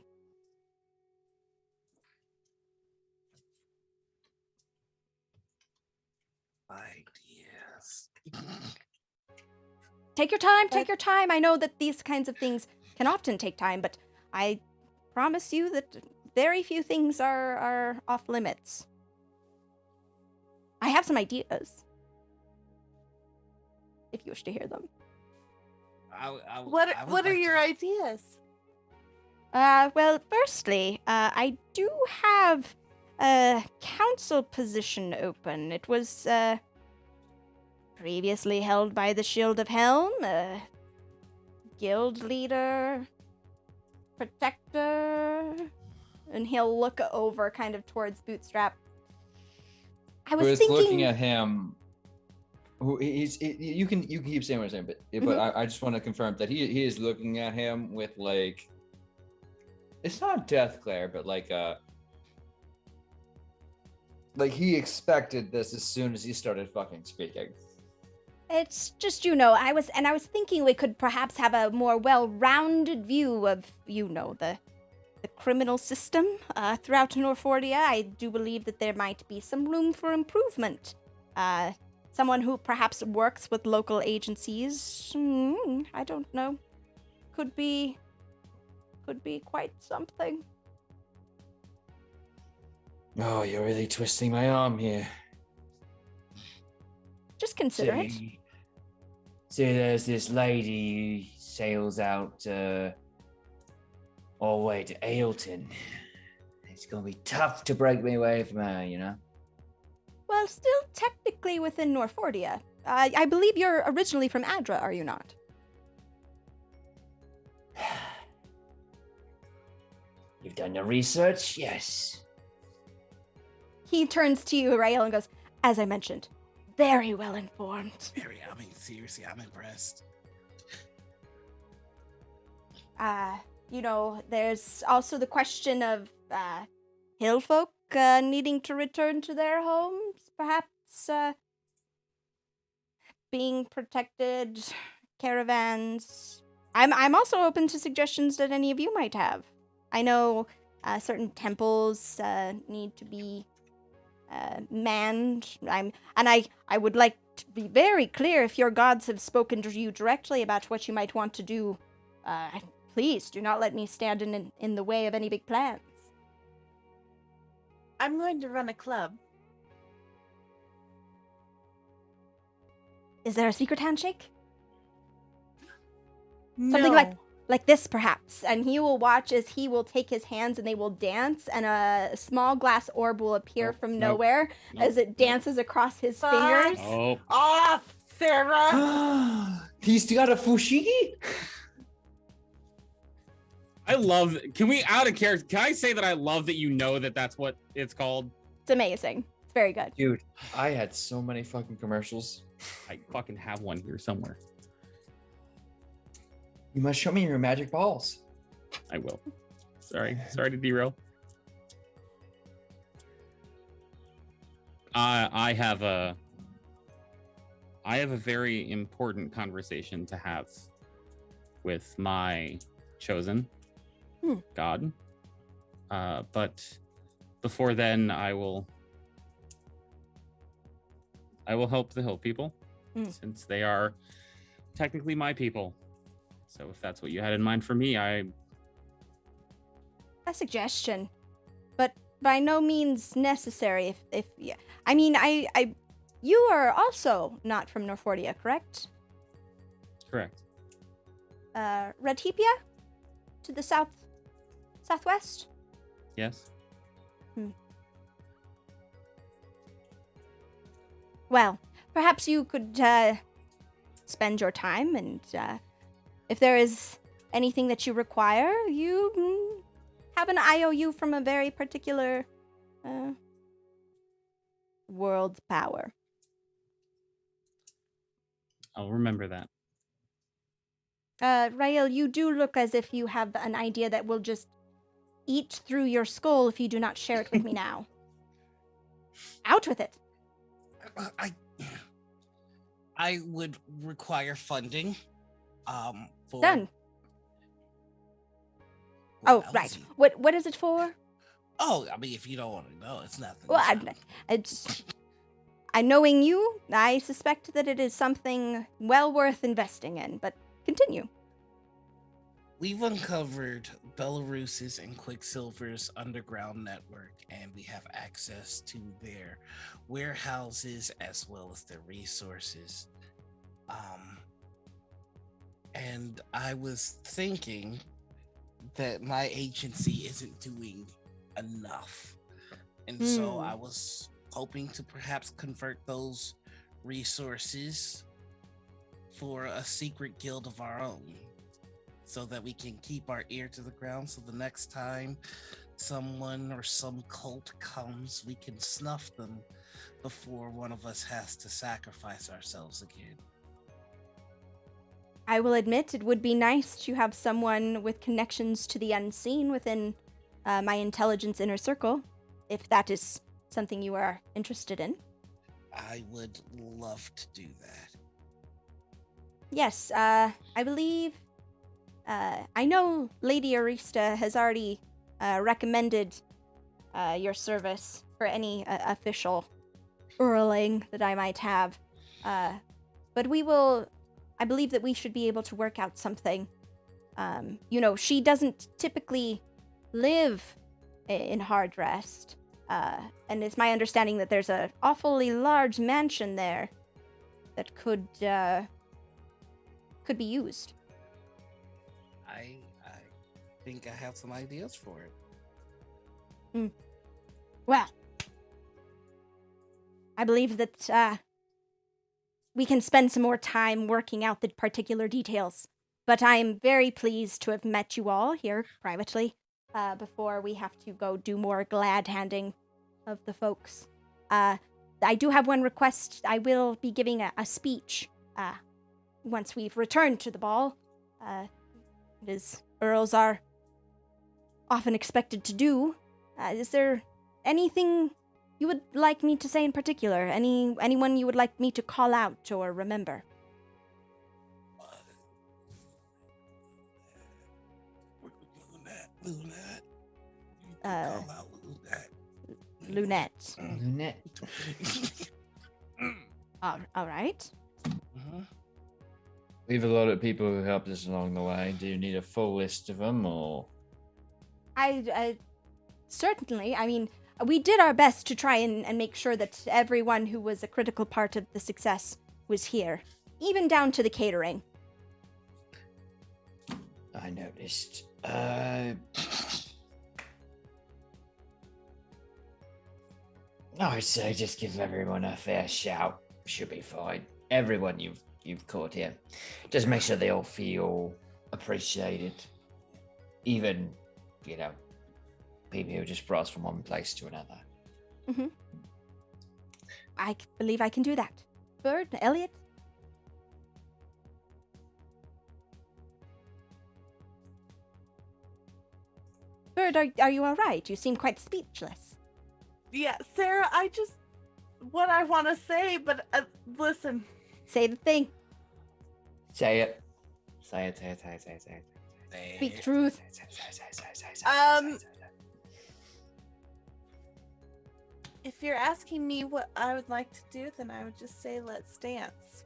Ideas. Take your time, take your time. I know that these kinds of things can often take time, but I promise you that very few things are off limits. I have some ideas, if you wish to hear them. What are your ideas? Well, firstly, I do have a council position open. It was previously held by the Shield of Helm, a guild leader, protector, and he'll look over kind of towards Bootstrap. I was Whereas looking thinking. at him, you can keep saying what I'm saying, but Mhm. I just want to confirm that he is looking at him with like, it's not death glare, but like he expected this as soon as he started fucking speaking. It's just, I was thinking we could perhaps have a more well-rounded view of, the criminal system throughout Norfordia. I do believe that there might be some room for improvement. Someone who perhaps works with local agencies, I don't know, could be quite something. Oh, you're really twisting my arm here. Just consider it. So there's this lady who sails out all the way to Ailton. It's gonna be tough to break me away from her, Well, still technically within Norfordia. I believe you're originally from Adra, are you not? You've done the research? Yes. He turns to you, Rael, and goes, as I mentioned, very well informed. Seriously, I'm impressed. There's also the question of hill folk needing to return to their homes, perhaps being protected, caravans. I'm also open to suggestions that any of you might have. I know certain temples need to be manned. I would like to be very clear, if your gods have spoken to you directly about what you might want to do, please do not let me stand in the way of any big plans. I'm going to run a club. Is there a secret handshake? No. Something like this, perhaps. And he will watch as he will take his hands and they will dance, and a small glass orb will appear from nowhere as it dances across his fingers. Oh, Off, Sarah. He's got a fushigi? I love. Can we out of character? Can I say that I love that that's what it's called? It's amazing. It's very good. Dude, I had so many fucking commercials. I fucking have one here somewhere. You must show me your magic balls. I will. Sorry to derail. I have a very important conversation to have with my chosen god. But before then, I will help the hill people, since they are technically my people. So if that's what you had in mind for me, a suggestion, but by no means necessary. You are also not from Norfordia, correct? Correct. Redhepia? To the southwest? Yes. Well, perhaps you could spend your time, and if there is anything that you require, you have an IOU from a very particular world power. I'll remember that. Rael, you do look as if you have an idea that will just eat through your skull if you do not share it with me now. Out with it. I would require funding. For Done. Right. What is it for? Oh, I mean, if you don't want to know, it's nothing. Well, I knowing you, I suspect that it is something well worth investing in, but continue. We've uncovered Belarus's and Quicksilver's underground network, and we have access to their warehouses as well as their resources. And I was thinking that my agency isn't doing enough. And so I was hoping to perhaps convert those resources for a secret guild of our own so that we can keep our ear to the ground so the next time someone or some cult comes, we can snuff them before one of us has to sacrifice ourselves again. I will admit it would be nice to have someone with connections to the unseen within my intelligence inner circle, if that is something you are interested in. I would love to do that. Yes, I believe, I know Lady Arista has already recommended your service for any official Earling that I might have. But I believe that we should be able to work out something. She doesn't typically live in Hard Rest. And it's my understanding that there's an awfully large mansion there that could be used. I think I have some ideas for it. Well, I believe that we can spend some more time working out the particular details. But I am very pleased to have met you all here privately before we have to go do more glad handing of the folks. I do have one request. I will be giving a speech once we've returned to the ball. As Earls are often expected to do. Is there anything you would like me to say in particular? Anyone you would like me to call out or remember? Lunette. Uh, Call out Lunette. Lunette. All right. We have a lot of people who helped us along the way. Do you need a full list of them, or? I certainly. I mean, we did our best to try and make sure that everyone who was a critical part of the success was here, even down to the catering. I noticed. I'd say just give everyone a fair shout. Should be fine. Everyone you've caught here. Just make sure they all feel appreciated. Even, people who just brought us from one place to another. Mm-hmm. I believe I can do that. Bird, Elliot? Bird, are you all right? You seem quite speechless. Yeah, Sarah, what I want to say, but listen. Say the thing. Say it. Say it. Speak truth. If you're asking me what I would like to do, then I would just say let's dance.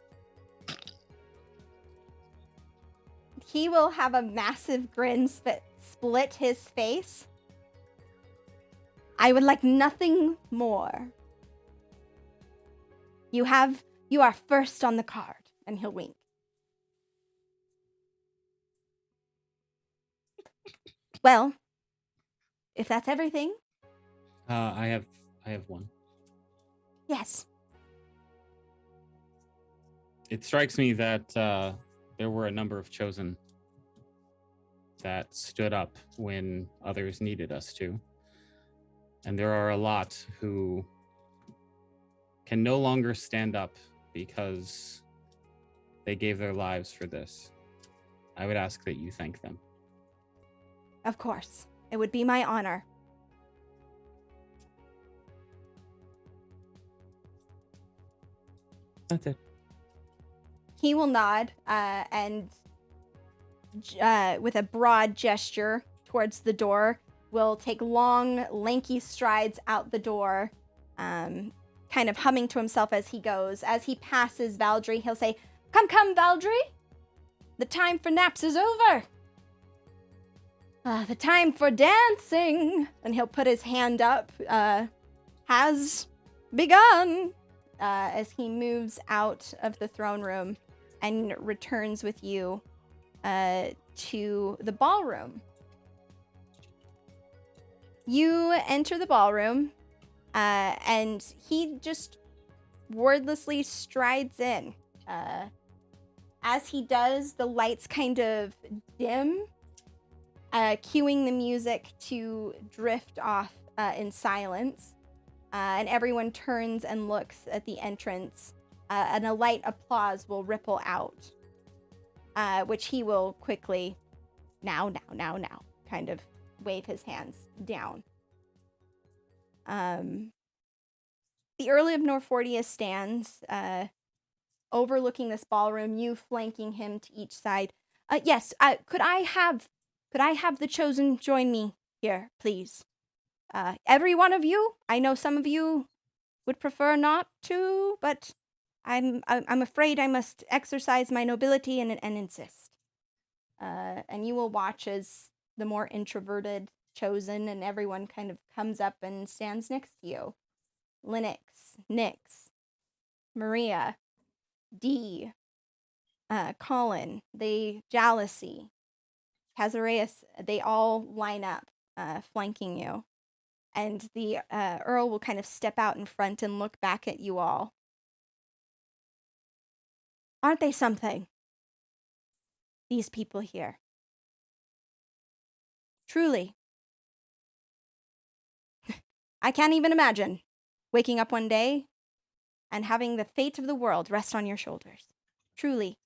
He will have a massive grin split his face. I would like nothing more. You are first on the card, and he'll wink. Well, if that's everything. I have one. Yes. It strikes me that there were a number of chosen that stood up when others needed us to. And there are a lot who can no longer stand up because they gave their lives for this. I would ask that you thank them. Of course. It would be my honor. That's it. He will nod and with a broad gesture towards the door, will take long, lanky strides out the door, kind of humming to himself as he goes. As he passes Valdry, he'll say, Come, Valdry! The time for naps is over! The time for dancing! And he'll put his hand up, has begun! As he moves out of the throne room and returns with you to the ballroom. You enter the ballroom, and he just wordlessly strides in. As he does, the lights kind of dim, cueing the music to drift off in silence. And everyone turns and looks at the entrance, and a light applause will ripple out, which he will quickly, now, kind of wave his hands down. The Earl of Norfordia stands, overlooking this ballroom, you flanking him to each side. Yes, could I have the chosen join me here, please? Every one of you? I know some of you would prefer not to, but I'm afraid I must exercise my nobility and insist. And you will watch as the more introverted chosen and everyone kind of comes up and stands next to you. Linux, Nyx, Maria, Dee, Colin, Jealousy, Kazareus, they all line up, flanking you. And the Earl will kind of step out in front and look back at you all. Aren't they something? These people here. Truly. I can't even imagine waking up one day and having the fate of the world rest on your shoulders. Truly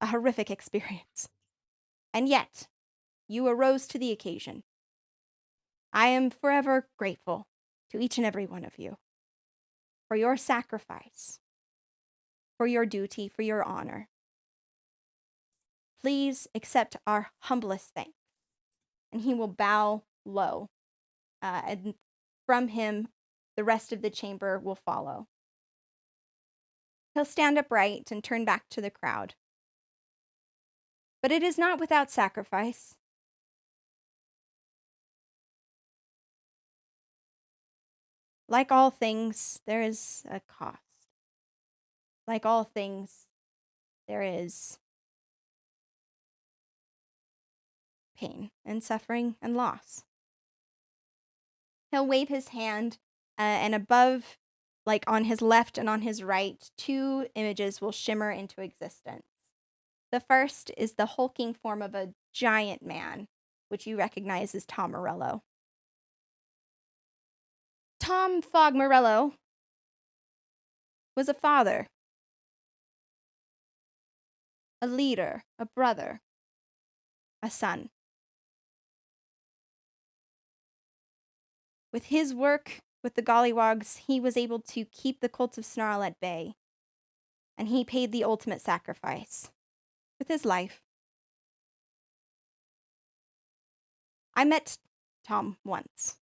a horrific experience. And yet, you arose to the occasion. I am forever grateful to each and every one of you for your sacrifice, for your duty, for your honor. Please accept our humblest thanks. And he will bow low, and from him, the rest of the chamber will follow. He'll stand upright and turn back to the crowd. But it is not without sacrifice. Like all things, there is a cost. Like all things, there is pain and suffering and loss. He'll wave his hand, and above, like on his left and on his right, two images will shimmer into existence. The first is the hulking form of a giant man, which you recognize as Tom Morello. Tom Fogg Morello was a father, a leader, a brother, a son. With his work with the Gollywogs, he was able to keep the cult of Snarl at bay, and he paid the ultimate sacrifice with his life. I met Tom once,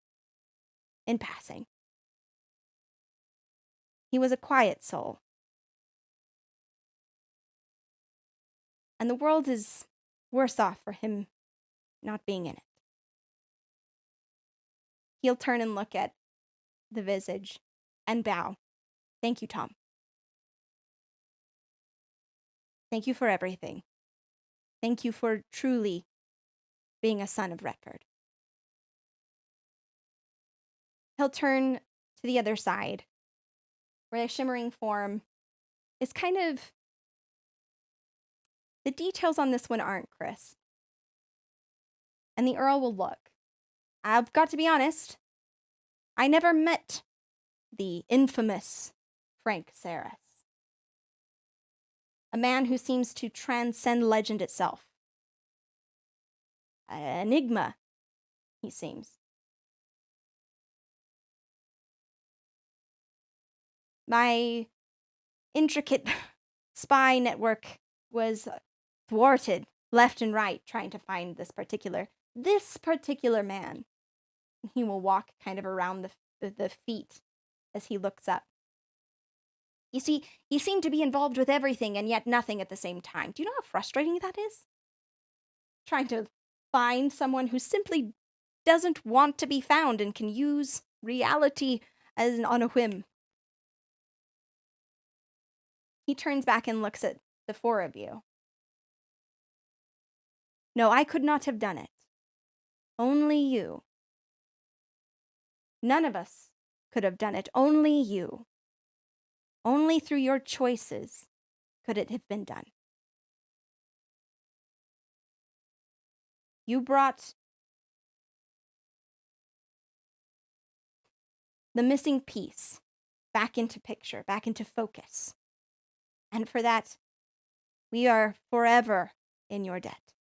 in passing. He was a quiet soul. And the world is worse off for him not being in it. He'll turn and look at the visage and bow. Thank you, Tom. Thank you for everything. Thank you for truly being a son of record. He'll turn to the other side, where a shimmering form is kind of... The details on this one aren't crisp. And the Earl will look. I've got to be honest, I never met the infamous Frank Saris. A man who seems to transcend legend itself. An enigma, he seems. My intricate spy network was thwarted left and right trying to find this particular man. He will walk kind of around the feet as he looks up. You see, he seemed to be involved with everything and yet nothing at the same time. Do you know how frustrating that is? Trying to find someone who simply doesn't want to be found and can use reality on a whim. He turns back and looks at the four of you. No, I could not have done it. Only you. None of us could have done it. Only you. Only through your choices could it have been done. You brought the missing piece back into picture, back into focus. And for that, we are forever in your debt.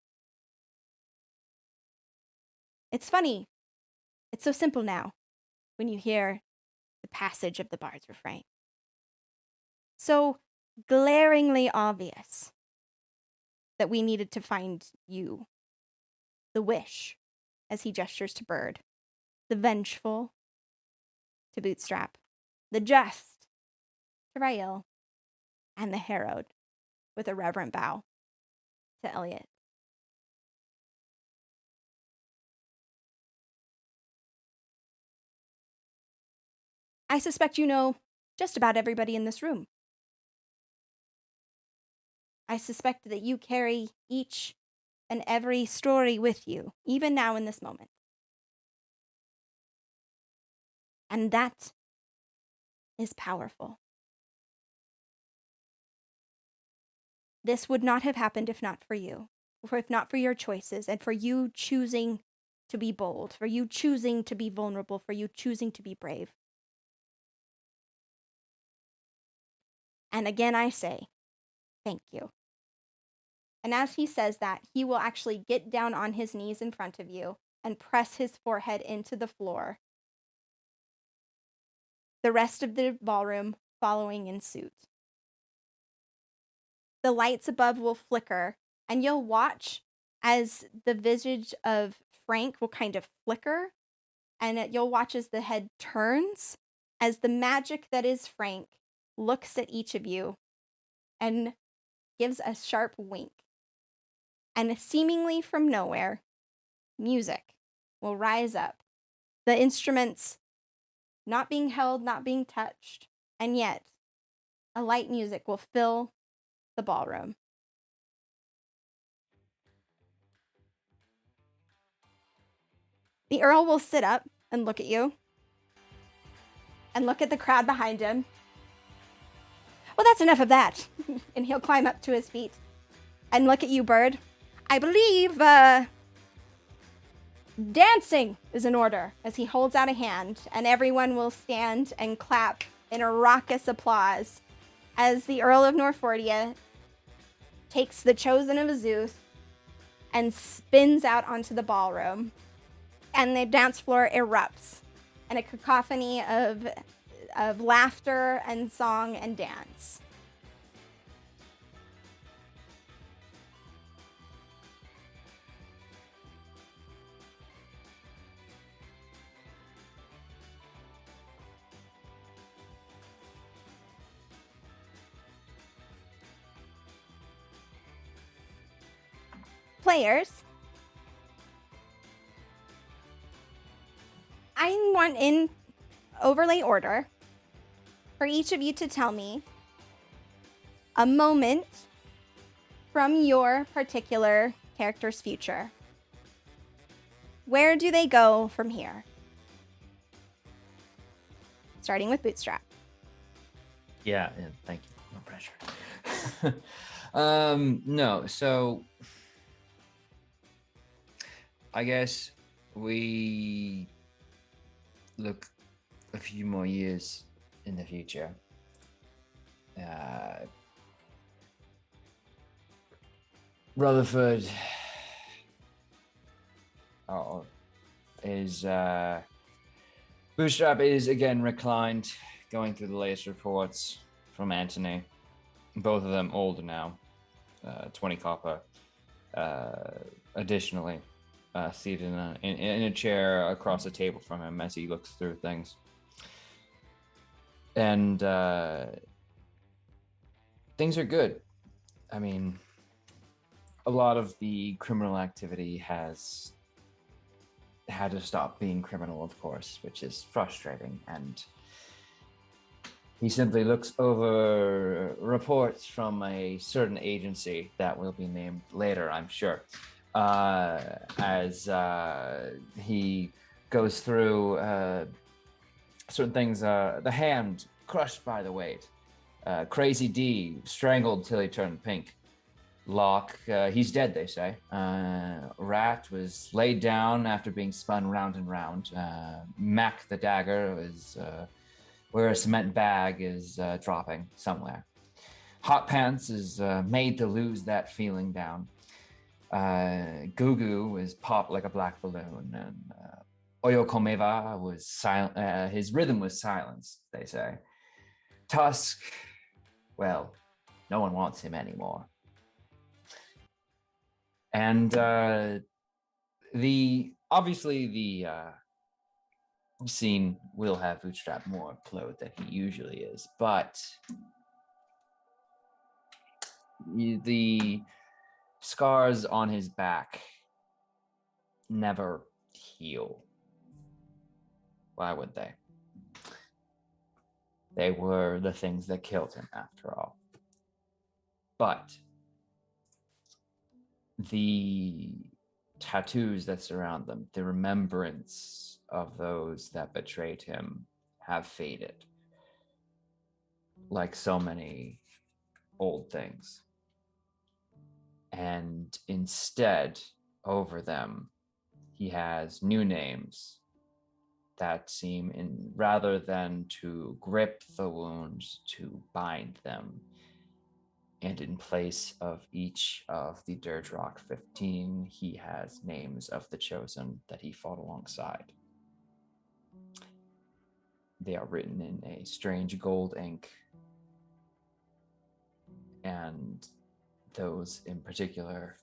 It's funny. It's so simple now when you hear the passage of the bard's refrain. So glaringly obvious that we needed to find you. The wish, as he gestures to Bird. The vengeful, to Bootstrap. The just, to Rael. And the harrowed, with a reverent bow, to Elliot. I suspect you know just about everybody in this room. I suspect that you carry each and every story with you, even now in this moment. And that is powerful. This would not have happened if not for you, or if not for your choices, and for you choosing to be bold, for you choosing to be vulnerable, for you choosing to be brave. And again, I say, thank you. And as he says that, he will actually get down on his knees in front of you and press his forehead into the floor. The rest of the ballroom following in suit. The lights above will flicker, and you'll watch as the visage of Frank will kind of flicker, and you'll watch as the head turns, as the magic that is Frank looks at each of you and gives a sharp wink. And seemingly from nowhere, music will rise up. The instruments not being held, not being touched, and yet a light music will fill the ballroom. The Earl will sit up and look at you, and look at the crowd behind him. Well, that's enough of that. And he'll climb up to his feet and look at you, Bird. I believe, dancing is in order, as he holds out a hand, and everyone will stand and clap in a raucous applause as the Earl of Norfordia takes the chosen of Azuth and spins out onto the ballroom. And the dance floor erupts in a cacophony of laughter and song and dance. Players, I want in overlay order for each of you to tell me a moment from your particular character's future. Where do they go from here? Starting with Bootstrap. Yeah, thank you. No pressure. No, so I guess we look a few more years in the future. Rutherford is Bootstrap is again reclined, going through the latest reports from Antony. Both of them older now, 20 copper. Additionally, seated in a chair across the table from him as he looks through things. And things are good. I mean, a lot of the criminal activity has had to stop being criminal, of course, which is frustrating. And he simply looks over reports from a certain agency that will be named later, I'm sure, as he goes through certain things. The hand crushed by the weight, Crazy D strangled till he turned pink. Locke, he's dead, they say. Rat was laid down after being spun round and round. Mac the dagger is where a cement bag is dropping somewhere. Hot Pants is made to lose that feeling down. Goo Goo is popped like a black balloon, and Oyo Komeva was silent. His rhythm was silenced, they say. Tusk, well, no one wants him anymore. And the scene will have Bootstrap more clothed than he usually is, but the scars on his back never heal. Why would they? They were the things that killed him, after all. But the tattoos that surround them, the remembrance of those that betrayed him, have faded. Like so many old things. And instead, over them, he has new names that seem, rather than to grip the wounds, to bind them. And in place of each of the Deirdrock 15, he has names of the Chosen that he fought alongside. They are written in a strange gold ink, and those in particular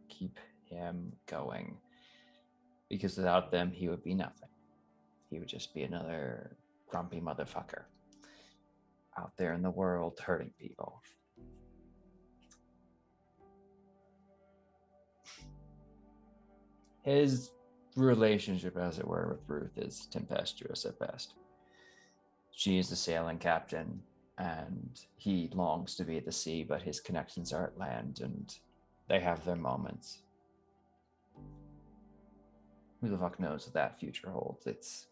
keep him going, because without them he would be nothing. He would just be another grumpy motherfucker out there in the world hurting people. His relationship, as it were, with Ruth is tempestuous at best. She is the sailing captain, and he longs to be at the sea, but his connections are at land, and they have their moments. Who the fuck knows what that future holds? It's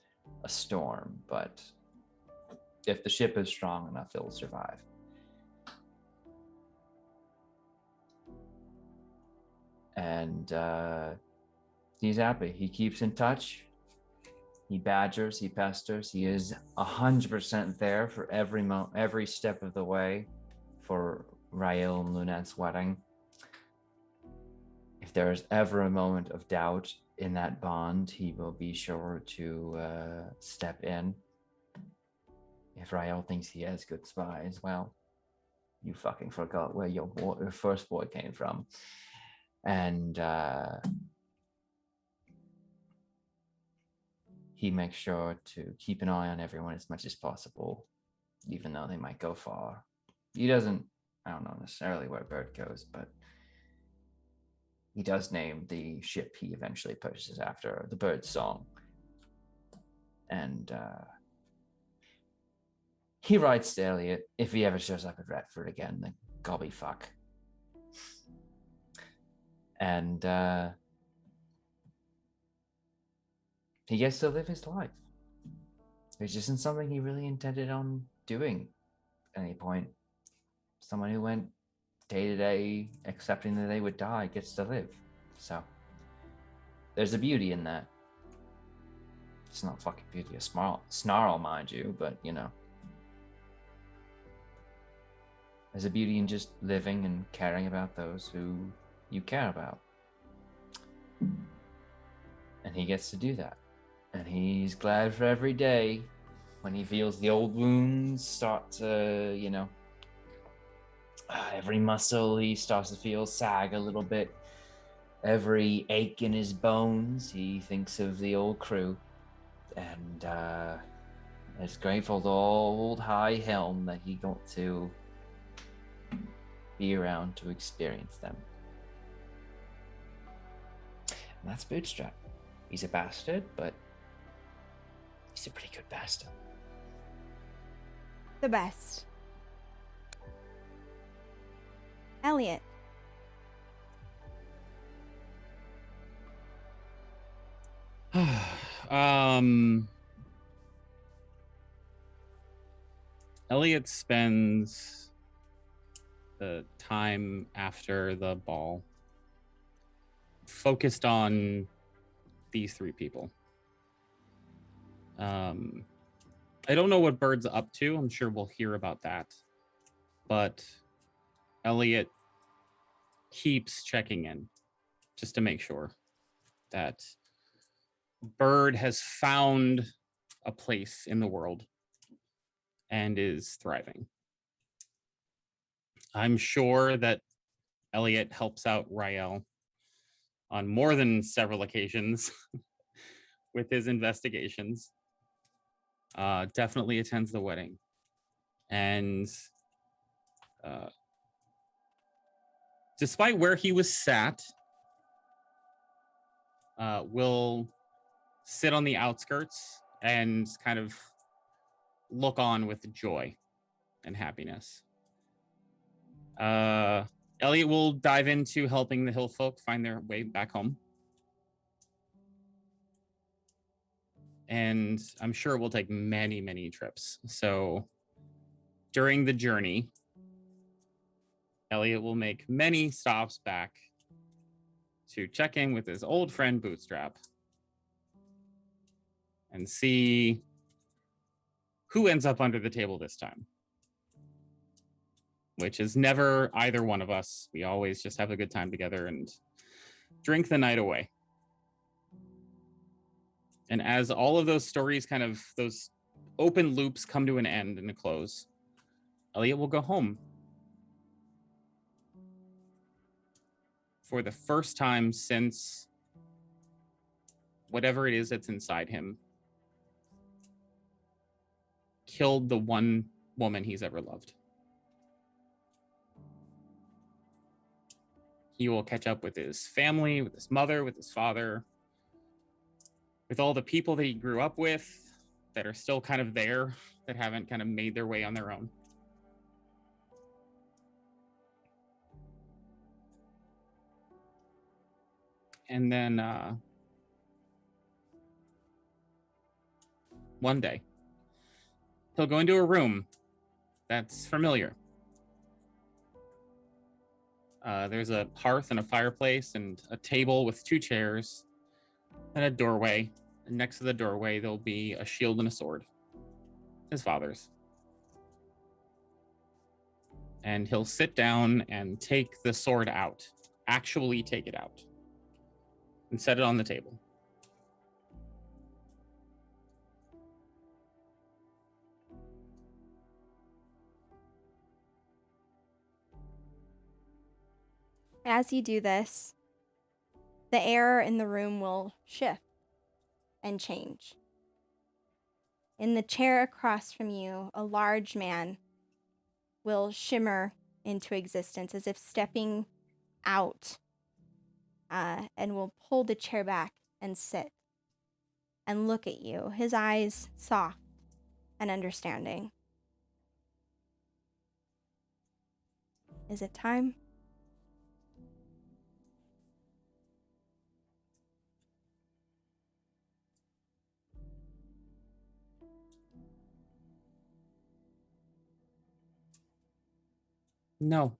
a storm, but if the ship is strong enough, it'll survive. And he's happy. He keeps in touch. He badgers, he pesters. He is 100% there for every step of the way for Rael and Lunette's wedding. If there is ever a moment of doubt in that bond, he will be sure to step in. If Rael thinks he has good spies, well, you fucking forgot where your first boy came from. And he makes sure to keep an eye on everyone as much as possible, even though they might go far. He doesn't, I don't know necessarily where Bird goes, but he does name the ship he eventually purchases after the Bird song. And he writes to Elliot, if he ever shows up at Retford again, then gobby fuck. And he gets to live his life, which isn't something he really intended on doing at any point. Someone who went day to day accepting that they would die gets to live. So there's a beauty in that. It's not fucking beauty of snarl, mind you, but you know. There's a beauty in just living and caring about those who you care about. And he gets to do that. And he's glad for every day when he feels the old wounds start to, you know, every muscle he starts to feel sag a little bit. Every ache in his bones, he thinks of the old crew. And is grateful to old High Helm that he got to be around to experience them. And that's Bootstrap. He's a bastard, but he's a pretty good bastard. The best. Elliot. Elliot spends the time after the ball focused on these three people. I don't know what Bird's up to. I'm sure we'll hear about that. But Elliot keeps checking in just to make sure that Bird has found a place in the world and is thriving. I'm sure that Elliot helps out Rael on more than several occasions with his investigations. Definitely attends the wedding. And despite where he was sat, will sit on the outskirts and kind of look on with joy and happiness. Elliot will dive into helping the hill folk find their way back home. And I'm sure it will take many, many trips. So during the journey, Elliot will make many stops back to check in with his old friend Bootstrap and see who ends up under the table this time. Which is never either one of us. We always just have a good time together and drink the night away. And as all of those stories kind of, those open loops come to an end and a close, Elliot will go home. For the first time since whatever it is that's inside him killed the one woman he's ever loved. He will catch up with his family, with his mother, with his father, with all the people that he grew up with that are still kind of there, that haven't kind of made their way on their own. And then one day, he'll go into a room that's familiar. There's a hearth and a fireplace and a table with two chairs and a doorway. And next to the doorway, there'll be a shield and a sword. His father's. And he'll sit down and take the sword out. Actually take it out. And set it on the table. As you do this, the air in the room will shift and change. In the chair across from you, a large man will shimmer into existence as if stepping out, and will pull the chair back and sit and look at you, his eyes soft and understanding. Is it time? No.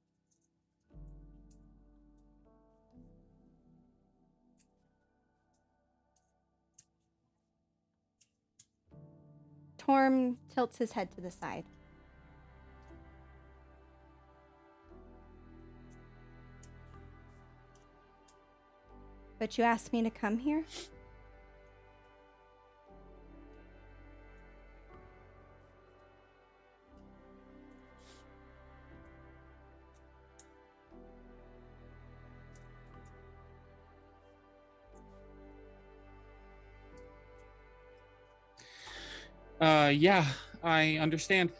Torm tilts his head to the side. But you asked me to come here? Yeah, I understand.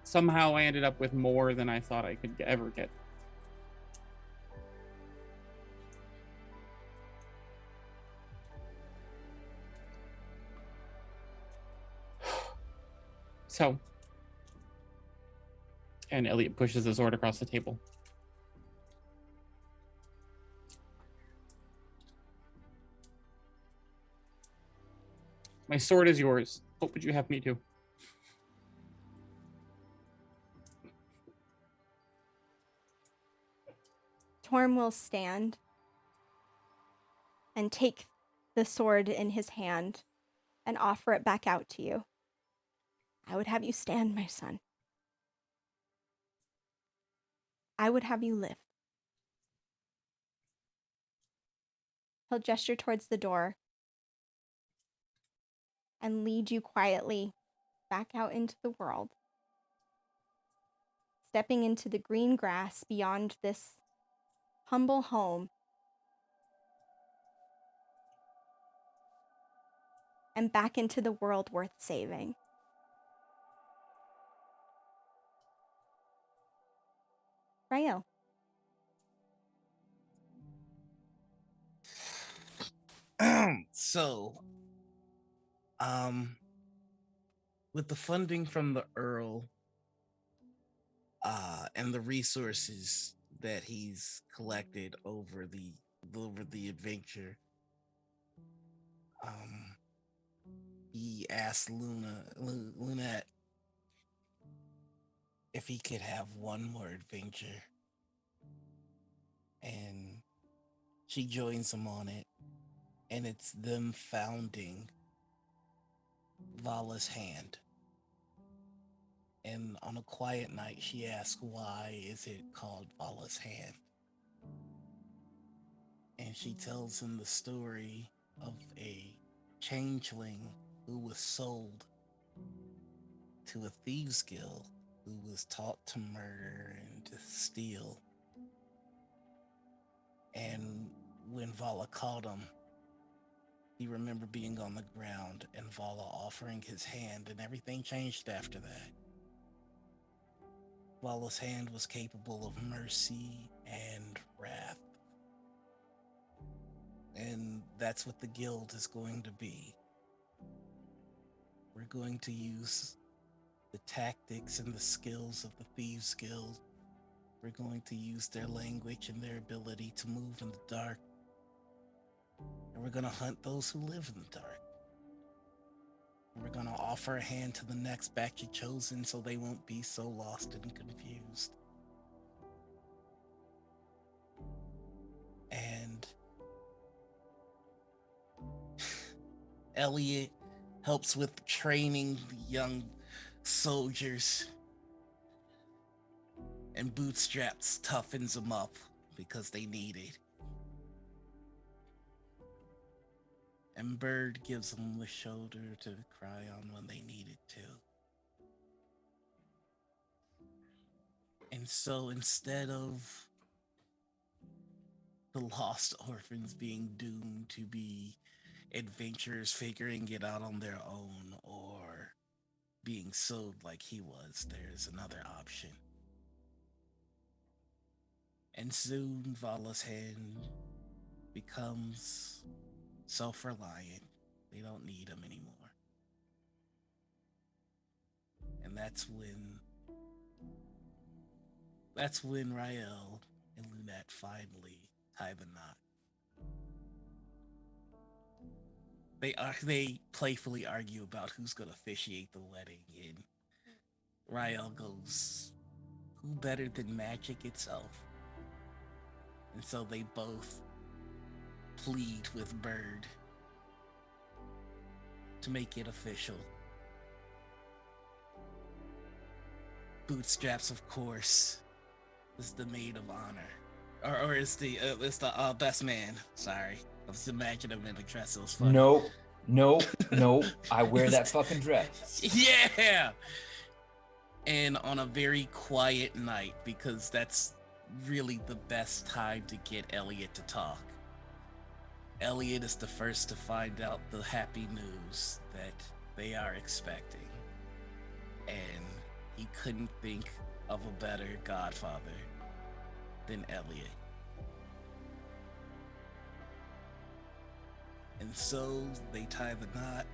Somehow I ended up with more than I thought I could ever get. So, and Elliot pushes the sword across the table. My sword is yours. What would you have me do? Torm will stand and take the sword in his hand and offer it back out to you. I would have you stand, my son. I would have you live. He'll gesture towards the door and lead you quietly back out into the world, stepping into the green grass beyond this humble home and back into the world worth saving. Rael. So, with the funding from the Earl, and the resources that he's collected over the adventure, um, he asked Lunette if he could have one more adventure, and she joins him on it, and it's them founding Vala's hand. And on a quiet night, she asks, "Why is it called Vala's hand?" And she tells him the story of a changeling who was sold to a thieves guild, who was taught to murder and to steal. And when Vala caught him, he remembered being on the ground and Vala offering his hand, and everything changed after that. Vala's hand was capable of mercy and wrath. And that's what the guild is going to be. We're going to use the tactics and the skills of the Thieves Guild. We're going to use their language and their ability to move in the dark. And we're going to hunt those who live in the dark. And we're going to offer a hand to the next batch of chosen so they won't be so lost and confused. And Elliot helps with training the young soldiers, and Bootstraps toughens them up because they need it. And Bird gives them the shoulder to cry on when they need it to. And so instead of the lost orphans being doomed to be adventurers figuring it out on their own or being sold like he was, there's another option. And soon Vala's hand becomes self-reliant. They don't need him anymore. And that's when Rael and Lunette finally tie the knot. They playfully argue about who's gonna officiate the wedding, and Rael goes, "Who better than magic itself?" And so they both plead with Bird to make it official. Bootstraps, of course, is the maid of honor, or is the best man. Sorry, I was imagining him in a dress. It was funny. Nope. I wear that fucking dress. Yeah. And on a very quiet night, because that's really the best time to get Elliot to talk. Elliot is the first to find out the happy news that they are expecting. And he couldn't think of a better godfather than Elliot. And so they tie the knot,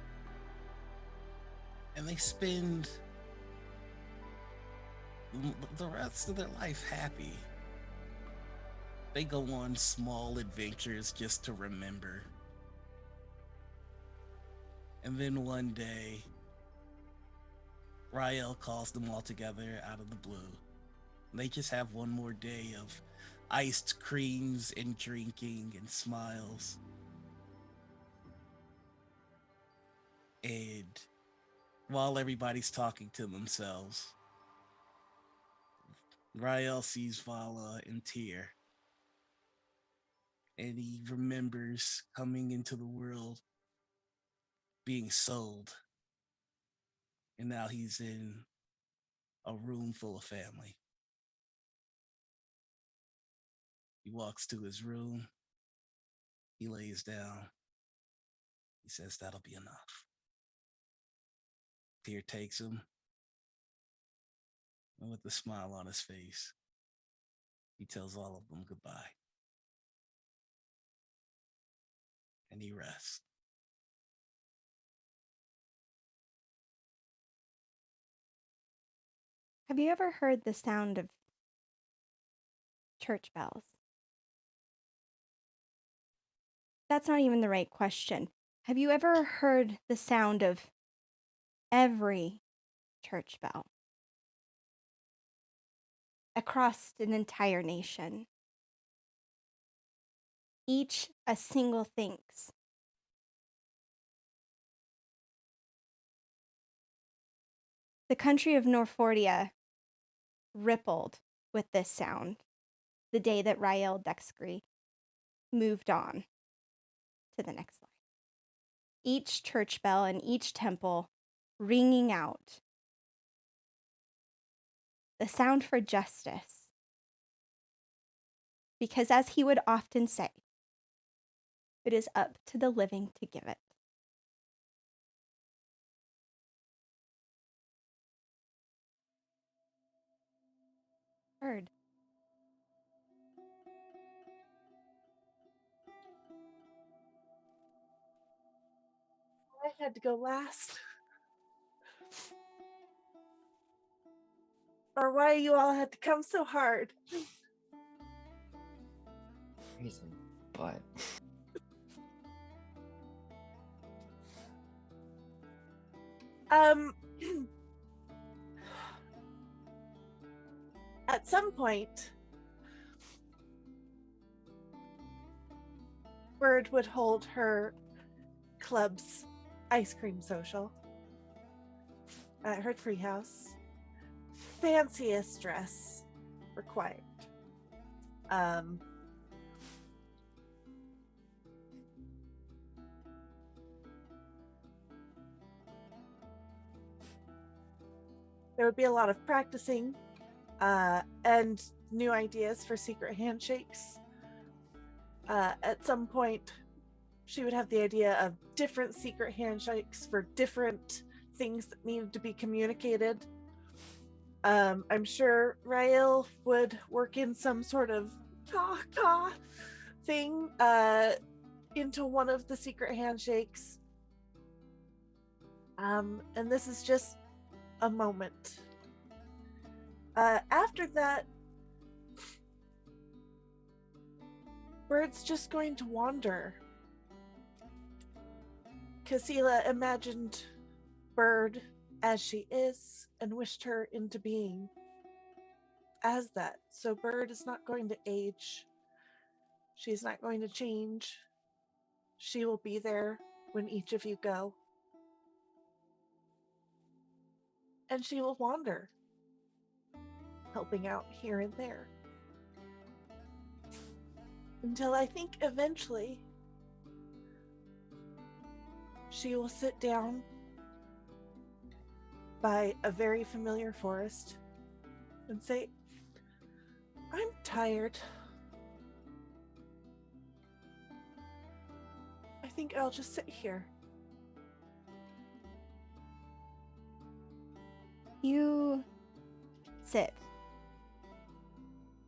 and they spend the rest of their life happy. They go on small adventures just to remember. And then one day, Rael calls them all together out of the blue. They just have one more day of iced creams and drinking and smiles. And while everybody's talking to themselves, Rael sees Vala and Tyr. And he remembers coming into the world being sold. And now he's in a room full of family. He walks to his room. He lays down. He says, "That'll be enough." Tyr takes him, and with a smile on his face, he tells all of them goodbye. And he rests. Have you ever heard the sound of church bells? That's not even the right question. Have you ever heard the sound of every church bell across an entire nation? Each a single thinks. The country of Norfordia rippled with this sound the day that Rael Dexgry moved on to the next life. Each church bell and each temple ringing out the sound for justice. Because as he would often say, it is up to the living to give it. Bird. I had to go last. Or why you all had to come so hard. Reason, but At some point, Bird would hold her club's ice cream social at her treehouse. Fanciest dress required. There would be a lot of practicing and new ideas for secret handshakes. At some point, she would have the idea of different secret handshakes for different things that needed to be communicated. I'm sure Rael would work in some sort of ka thing into one of the secret handshakes. And this is just a moment. After that, Bird's just going to wander. Casila imagined Bird as she is and wished her into being as that. So Bird is not going to age. She's not going to change. She will be there when each of you go. And she will wander, helping out here and there. Until I think eventually she will sit down by a very familiar forest and say, "I'm tired. I think I'll just sit here." You sit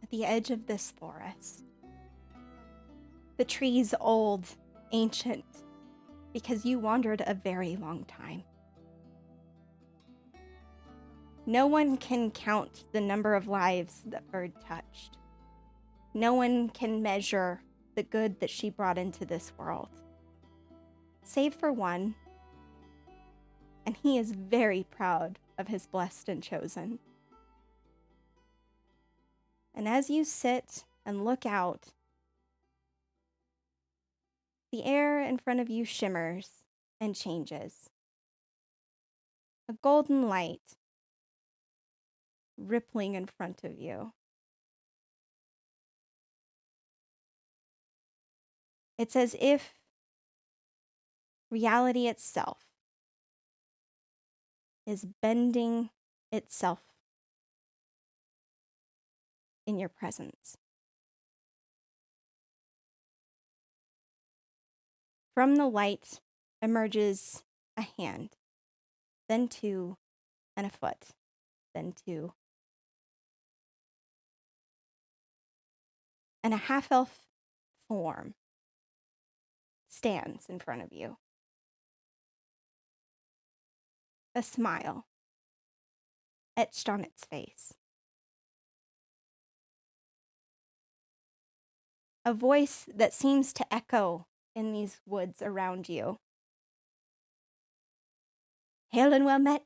at the edge of this forest. The trees old, ancient, because you wandered a very long time. No one can count the number of lives that Bird touched. No one can measure the good that she brought into this world. Save for one, and he is very proud of his blessed and chosen. And as you sit and look out, the air in front of you shimmers and changes. A golden light rippling in front of you. It's as if reality itself is bending itself in your presence. From the light emerges a hand, then two, and a foot, then two. And a half-elf form stands in front of you. A smile etched on its face. A voice that seems to echo in these woods around you. Hail and well met,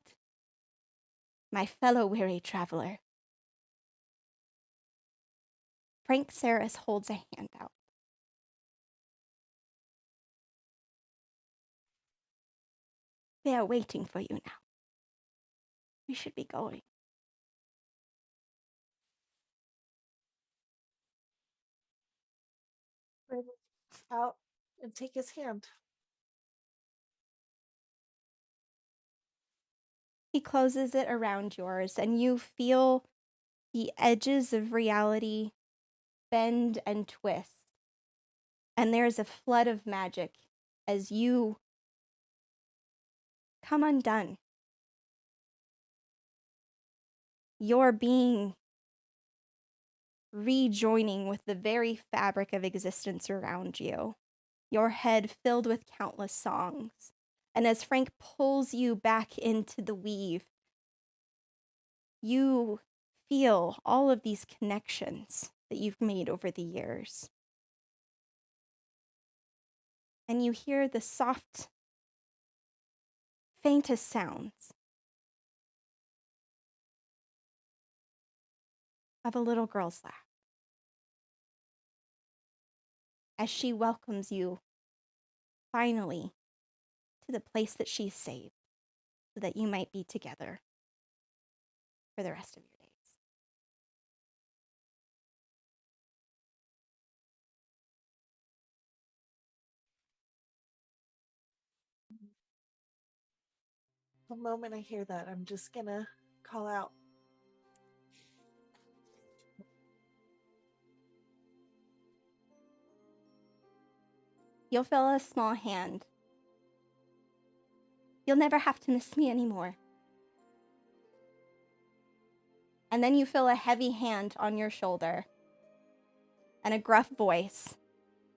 my fellow weary traveler. Frank Saris holds a hand out. They are waiting for you now. We should be going. Bird will out and take his hand. He closes it around yours, and you feel the edges of reality bend and twist. And there's a flood of magic as you come undone. Your being rejoining with the very fabric of existence around you, your head filled with countless songs. And as Frank pulls you back into the weave, you feel all of these connections that you've made over the years. And you hear the soft, faintest sounds of a little girl's laugh as she welcomes you finally to the place that she's saved so that you might be together for the rest of your days. The moment I hear that, I'm just gonna call out. You'll feel a small hand. You'll never have to miss me anymore. And then you feel a heavy hand on your shoulder and a gruff voice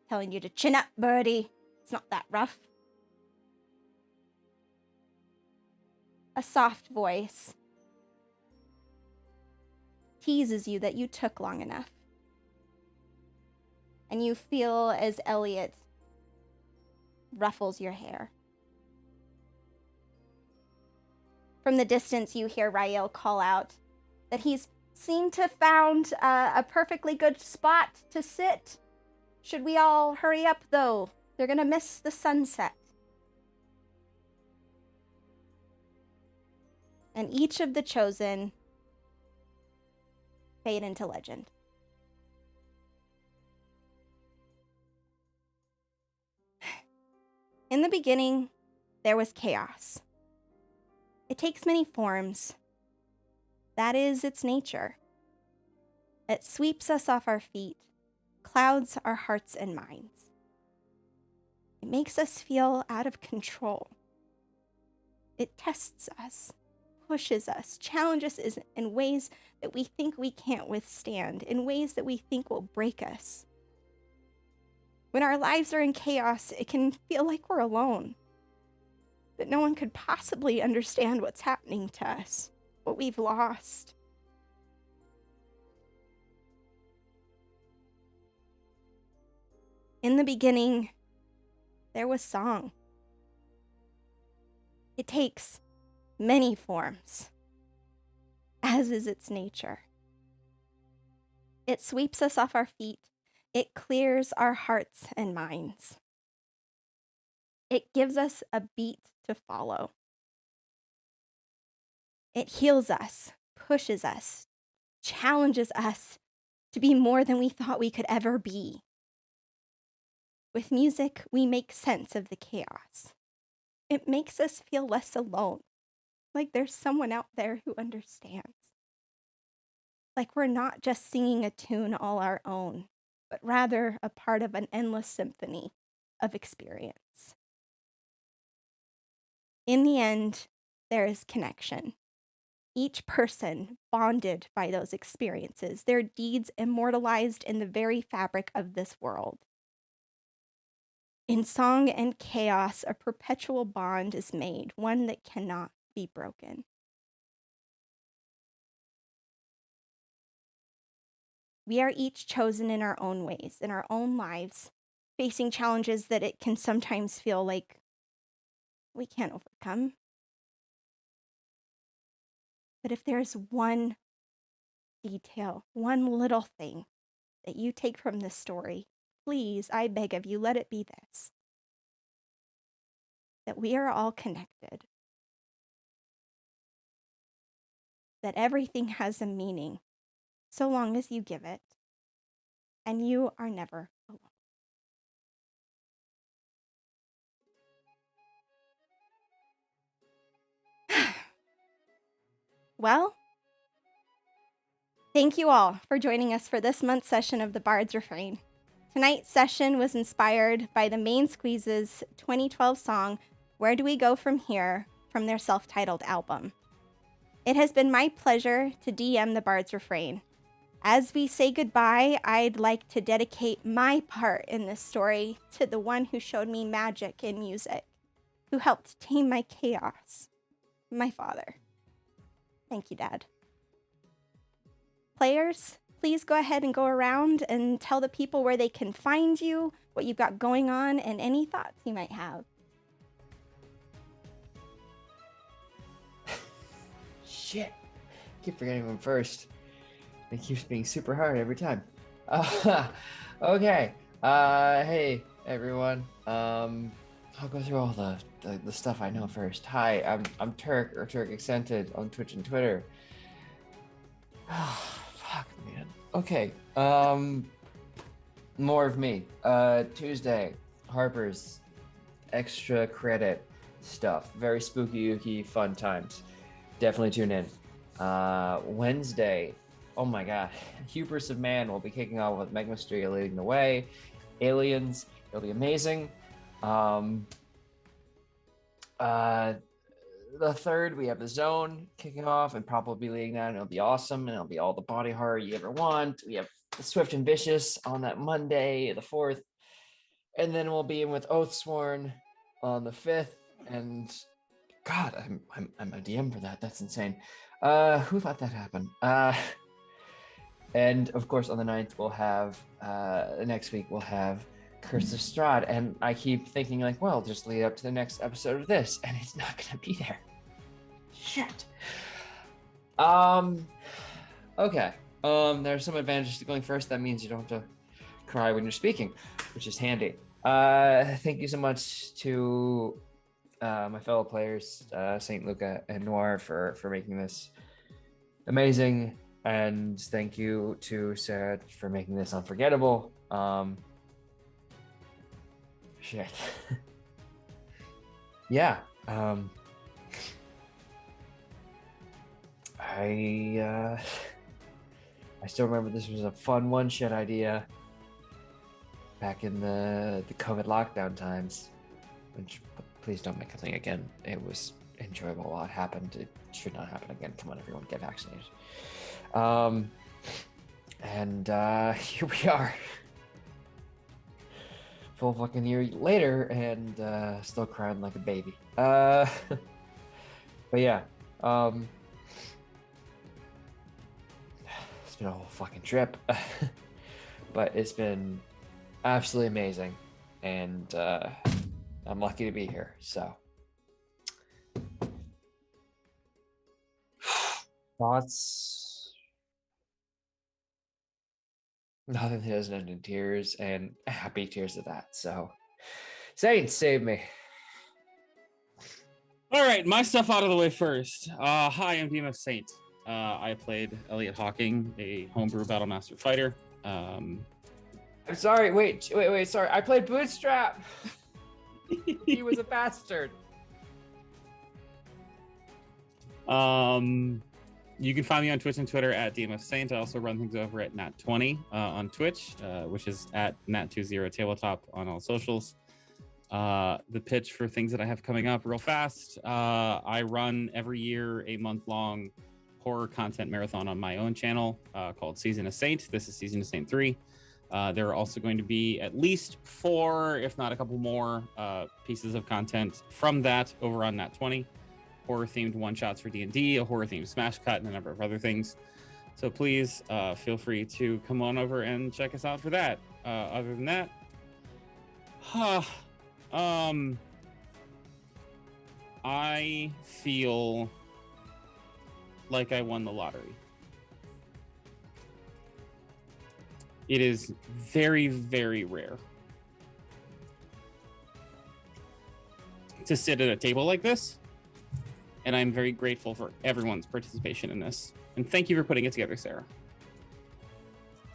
telling you to chin up, birdie. It's not that rough. A soft voice teases you that you took long enough. And you feel as Elliot ruffles your hair. From the distance, you hear Rael call out that he's seemed to have found a perfectly good spot to sit. Should we all hurry up, though? They're gonna miss the sunset. And each of the chosen fade into legend. In the beginning, there was chaos. It takes many forms. That is its nature. It sweeps us off our feet, clouds our hearts and minds. It makes us feel out of control. It tests us, pushes us, challenges us in ways that we think we can't withstand, in ways that we think will break us. When our lives are in chaos, it can feel like we're alone, that no one could possibly understand what's happening to us. what we've lost. In the beginning, there was song. It takes many forms, as is its nature. It sweeps us off our feet. It clears our hearts and minds. It gives us a beat to follow. It heals us, pushes us, challenges us to be more than we thought we could ever be. With music, we make sense of the chaos. It makes us feel less alone, like there's someone out there who understands. Like we're not just singing a tune all our own, but rather a part of an endless symphony of experience. In the end, there is connection. Each person bonded by those experiences, their deeds immortalized in the very fabric of this world. In song and chaos, a perpetual bond is made, one that cannot be broken. We are each chosen in our own ways, in our own lives, facing challenges that it can sometimes feel like we can't overcome. But if there's one detail, one little thing that you take from this story, please, I beg of you, let it be this: that we are all connected, that everything has a meaning, so long as you give it, and you are never alone. Well, thank you all for joining us for this month's session of the Bard's Refrain. Tonight's session was inspired by the Main Squeeze's 2012 song, Where Do We Go From Here, from their self-titled album. It has been my pleasure to DM the Bard's Refrain. As we say goodbye, I'd like to dedicate my part in this story to the one who showed me magic in music, who helped tame my chaos, my father. Thank you, Dad. Players, please go ahead and go around and tell the people where they can find you, what you've got going on, and any thoughts you might have. Shit. Keep forgetting one first. It keeps being super hard every time. Okay. Hey everyone. I'll go through all the stuff I know first. Hi, I'm Turk or Turk Accented on Twitch and Twitter. Fuck, man. Okay. More of me. Tuesday, Harper's extra credit stuff. Very spooky, ooky, fun times. Definitely tune in. Wednesday, oh my god, Hubris of Man will be kicking off with Meg Mysterio leading the way. Aliens, it'll be amazing. The third, we have the Zone kicking off and probably leading that, and it'll be awesome, and it'll be all the body horror you ever want. We have Swift and Vicious on that Monday, the 4th, and then we'll be in with Oathsworn on the 5th, and God, I'm a DM for that. That's insane. Who let that happen? And of course, on the 9th, we'll have next week we'll have Curse of Strahd, and I keep thinking like, well, just lead up to the next episode of this, and it's not gonna be there. Shit. Okay. There's some advantages to going first. That means you don't have to cry when you're speaking, which is handy. Thank you so much to my fellow players, Saint Luca and Noir, for making this amazing, and thank you to Sarah for making this unforgettable. Shit. Yeah. I still remember this was a fun one-shot idea back in the COVID lockdown times, which please don't make a thing again. It was enjoyable while it happened. It should not happen again. Come on, everyone, get vaccinated. And here we are. Full fucking year later, and still crying like a baby. But yeah, it's been a whole fucking trip, but it's been absolutely amazing, and I'm lucky to be here. So, thoughts? Nothing that doesn't end in tears, and happy tears of that. So, Saints, save me. All right, my stuff out of the way first. Hi, I'm DMF Saint. I played Elliot Hawking, a homebrew Battlemaster fighter. I'm sorry. Wait. Sorry. I played Bootstrap. He was a bastard. You can find me on Twitch and Twitter at DMF Saint. I also run things over at Nat20 on Twitch, which is at Nat20 Tabletop on all socials. The pitch for things that I have coming up real fast. I run every year a month-long horror content marathon on my own channel called Season of Saint. This is Season of Saint 3. There are also going to be at least 4, if not a couple more, pieces of content from that over on Nat20. Horror-themed one-shots for D&D, a horror-themed smash cut, and a number of other things. So please feel free to come on over and check us out for that. Other than that, I feel like I won the lottery. It is very, very rare to sit at a table like this, and I'm very grateful for everyone's participation in this. And thank you for putting it together, Sarah.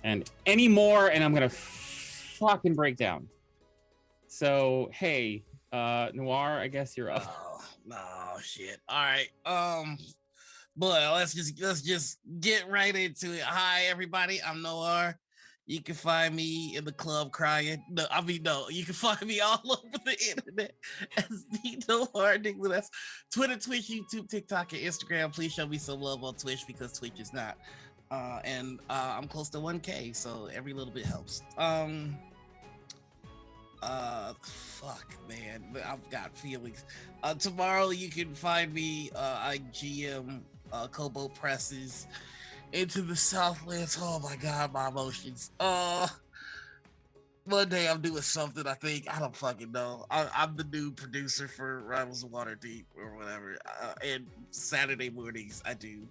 And any more, and I'm gonna fucking break down. So, hey, Noir, I guess you're up. Oh, no, shit. All right. But let's just get right into it. Hi, everybody. I'm Noir. You can find me in the club crying. No, you can find me all over the internet as the Noir Nicholas. That's Twitter, Twitch, YouTube, TikTok, and Instagram. Please show me some love on Twitch because Twitch is not. And I'm close to 1K, so every little bit helps. Fuck, man, I've got feelings. Tomorrow you can find me. I GM Kobo Presses into the Southlands. Oh my god, my emotions. Monday I'm doing something. I think I don't fucking know. I'm the new producer for Rivals of Waterdeep or whatever. And Saturday mornings I do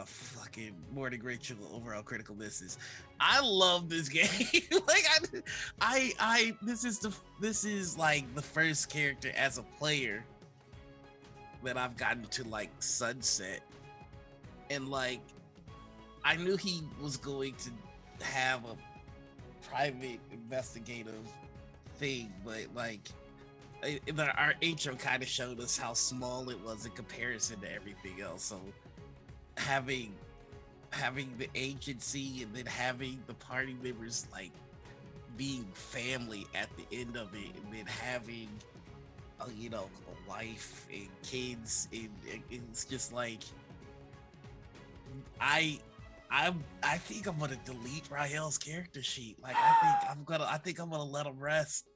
fucking morning ritual overall critical misses. I love this game. Like I this is like the first character as a player that I've gotten to like sunset, and like I knew he was going to have a private investigative thing, but like our intro kind of showed us how small it was in comparison to everything else. So having the agency and then having the party members like being family at the end of it, and then having a wife and kids, and it's just like I think I'm gonna delete Rael's character sheet. Like I think I'm gonna let him rest.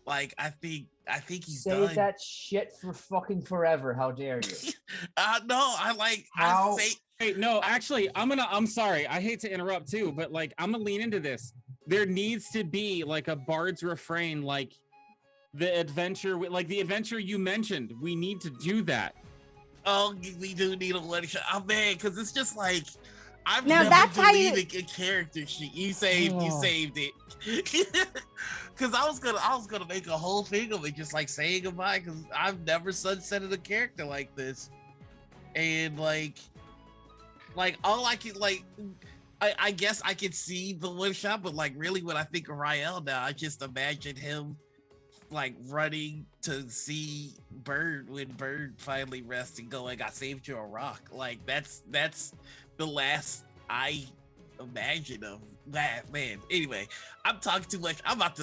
Like I think he's Save done. that shit for fucking forever. How dare you? No, How? Hey, no, actually, I'm sorry. I hate to interrupt too, but like, I'm gonna lean into this. There needs to be like a Bard's Refrain, like the adventure you mentioned. We need to do that. Oh, we do need a one shot. Oh man, because it's just like I've Now never that's how you- deleted a character sheet. You saved it. Because I was gonna make a whole thing of it, just like saying goodbye. Because I've never sunsetted a character like this, and like all I can I guess I could see the one shot, but like really when I think of Rael now, I just imagine him like running to see Bird when Bird finally rests and going, I saved you a rock. Like that's the last I imagine of that, man. Anyway, I'm talking too much. I'm about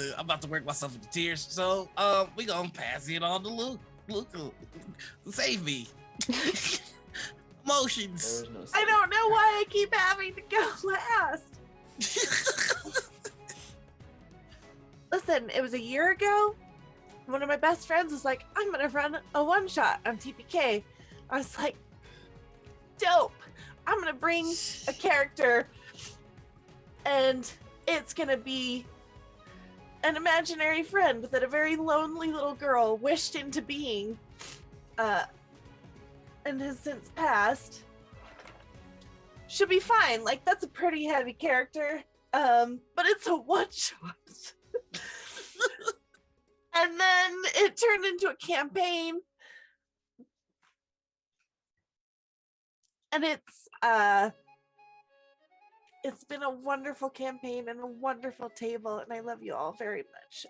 to work myself into tears. So we gonna pass it on to Luke. Luke, save me. Emotions. No I don't know why I keep having to go last. Listen, it was a year ago. One of my best friends was like, I'm gonna run a one shot on TPK. I was like, dope. I'm gonna bring a character, and it's gonna be an imaginary friend that a very lonely little girl wished into being, and has since passed. She'll be fine. Like, that's a pretty heavy character, but it's a one shot. And then it turned into a campaign, and it's been a wonderful campaign and a wonderful table, and I love you all very much.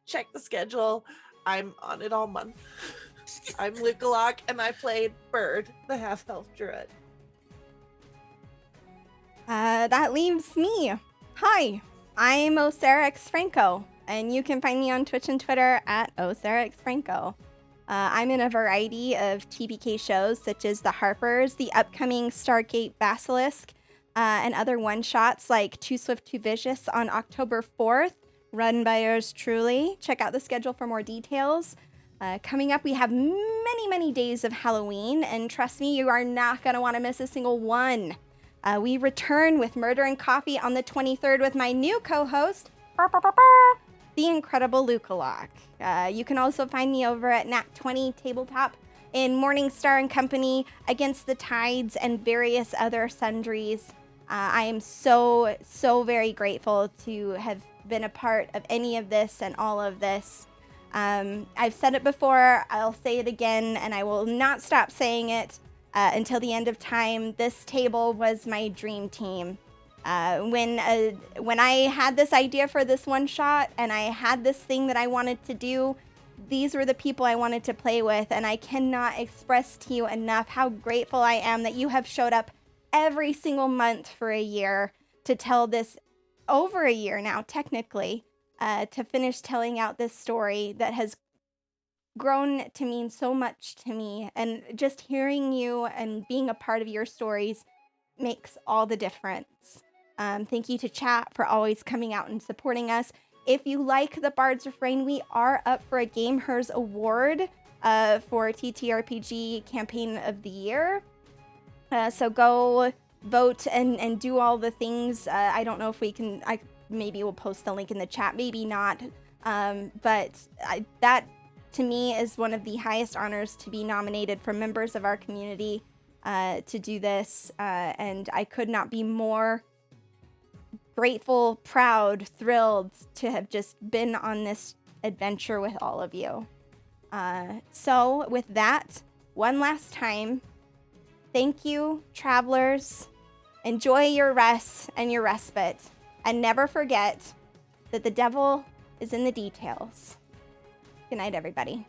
Check the schedule. I'm on it all month. I'm Lukalok, and I played Bird, the half-elf druid. That leaves me. Hi, I'm Osarix Franco, and you can find me on Twitch and Twitter at Osarix Franco. I'm in a variety of TPK shows such as The Harpers, the upcoming Stargate Basilisk, and other one-shots like Too Swift, Too Vicious on October 4th, run by yours truly. Check out the schedule for more details. Coming up, we have many, many days of Halloween, and trust me, you are not going to want to miss a single one. We return with Murder and Coffee on the 23rd with my new co-host, the incredible Lukalok. You can also find me over at Nat20 Tabletop in Morningstar and Company, Against the Tides, and various other sundries. I am so, so very grateful to have been a part of any of this and all of this. I've said it before, I'll say it again, and I will not stop saying it until the end of time. This table was my dream team. When I had this idea for this one shot and I had this thing that I wanted to do, these were the people I wanted to play with, and I cannot express to you enough how grateful I am that you have showed up every single month for a year to tell this, over a year now, technically, to finish telling out this story that has grown to mean so much to me. And just hearing you and being a part of your stories makes all the difference. Thank you to chat for always coming out and supporting us. If you like the Bard's Refrain, we are up for a Game Hers Award for TTRPG Campaign of the Year. So go vote and do all the things. I don't know if we can, maybe we'll post the link in the chat, maybe not. But that to me is one of the highest honors to be nominated from members of our community to do this. And I could not be more grateful, proud, thrilled to have just been on this adventure with all of you. So with that, one last time, thank you, travelers. Enjoy your rest and your respite. And never forget that the devil is in the details. Good night, everybody.